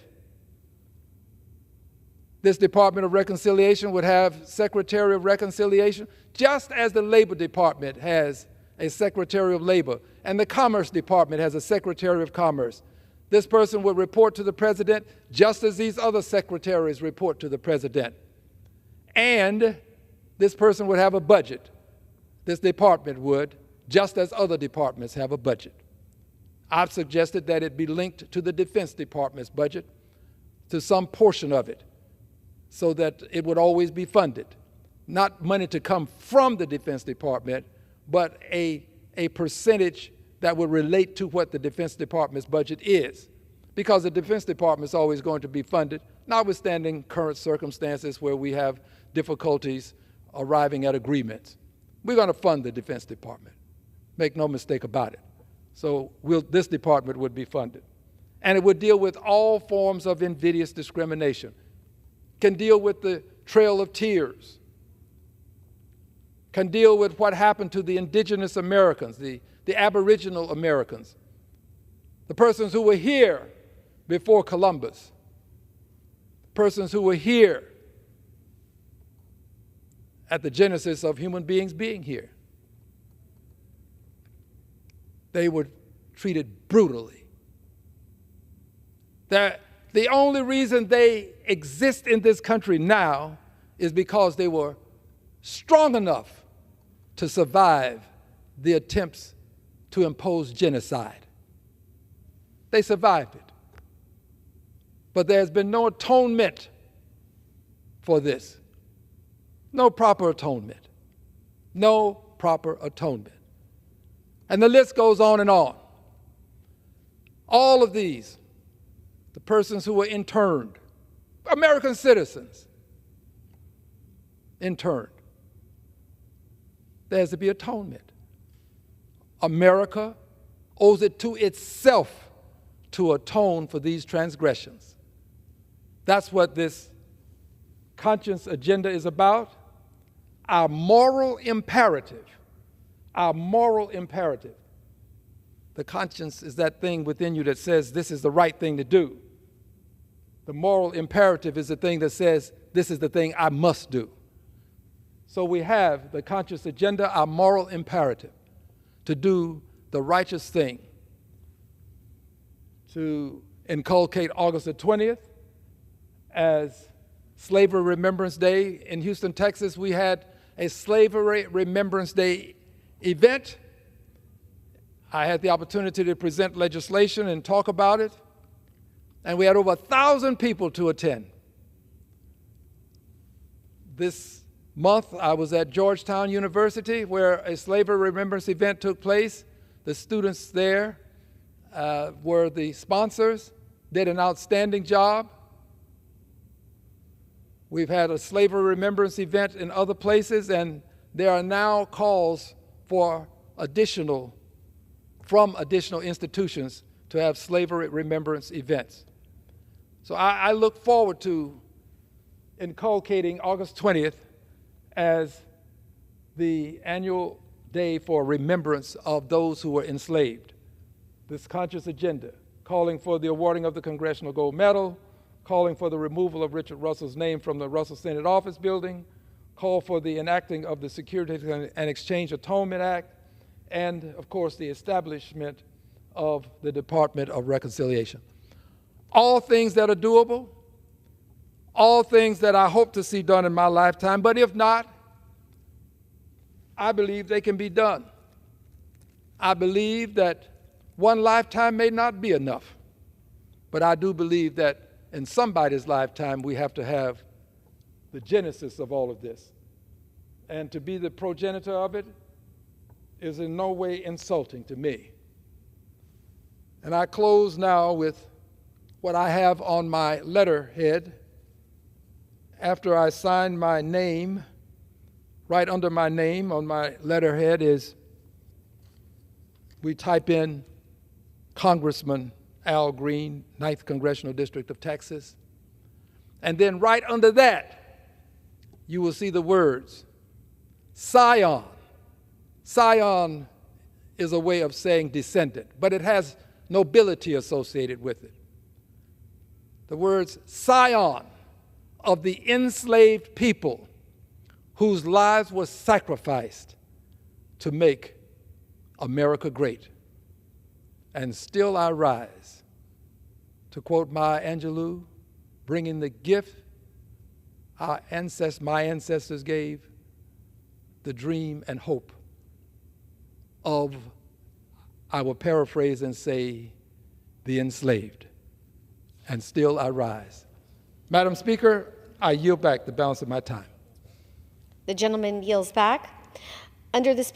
This Department of Reconciliation would have Secretary of Reconciliation, just as the Labor Department has a Secretary of Labor, and the Commerce Department has a Secretary of Commerce. This person would report to the President just as these other secretaries report to the President. And this person would have a budget. This department would, just as other departments have a budget. I've suggested that it be linked to the Defense Department's budget, to some portion of it, so that it would always be funded. Not money to come from the Defense Department, but a percentage that would relate to what the Defense Department's budget is. Because the Defense Department is always going to be funded, notwithstanding current circumstances where we have difficulties arriving at agreements. We're going to fund the Defense Department. Make no mistake about it. So this department would be funded. And it would deal with all forms of invidious discrimination. Can deal with the Trail of Tears. Can deal with what happened to the indigenous Americans, the Aboriginal Americans, the persons who were here before Columbus, persons who were here at the genesis of human beings being here. They were treated brutally. The only reason they exist in this country now is because they were strong enough to survive the attempts to impose genocide. They survived it. But there has been no atonement for this. No proper atonement. No proper atonement. And the list goes on and on. All of these, the persons who were interned, American citizens, interned. There has to be atonement. America owes it to itself to atone for these transgressions. That's what this conscience agenda is about. Our moral imperative. Our moral imperative. The conscience is that thing within you that says this is the right thing to do. The moral imperative is the thing that says this is the thing I must do. So we have the conscious agenda, our moral imperative, to do the righteous thing, to inculcate August the 20th as Slavery Remembrance Day. In Houston, Texas, we had a Slavery Remembrance Day event. I had the opportunity to present legislation and talk about it, and we had over 1,000 people to attend. This month, I was at Georgetown University where a Slavery Remembrance event took place. The students there were the sponsors, did an outstanding job. We've had a Slavery Remembrance event in other places, and there are now calls for from additional institutions to have Slavery Remembrance events. So I look forward to inculcating August 20th as the annual day for remembrance of those who were enslaved. This conscious agenda, calling for the awarding of the Congressional Gold Medal, calling for the removal of Richard Russell's name from the Russell Senate Office Building, call for the enacting of the Securities and Exchange Atonement Act, and, of course, the establishment of the Department of Reconciliation. All things that are doable, all things that I hope to see done in my lifetime, but if not, I believe they can be done. I believe that one lifetime may not be enough, but I do believe that in somebody's lifetime we have to have the genesis of all of this. And to be the progenitor of it is in no way insulting to me. And I close now with what I have on my letterhead. After I sign my name, right under my name on my letterhead we type in Congressman Al Green, 9th Congressional District of Texas. And then right under that, you will see the words, Scion. Scion is a way of saying descendant, but it has nobility associated with it. The words Scion of the enslaved people whose lives were sacrificed to make America great. And still I rise, to quote Maya Angelou, bringing the gift my ancestors gave, the dream and hope of, I will paraphrase and say, the enslaved. And still I rise. Madam Speaker, I yield back the balance of my time. The gentleman yields back. Under the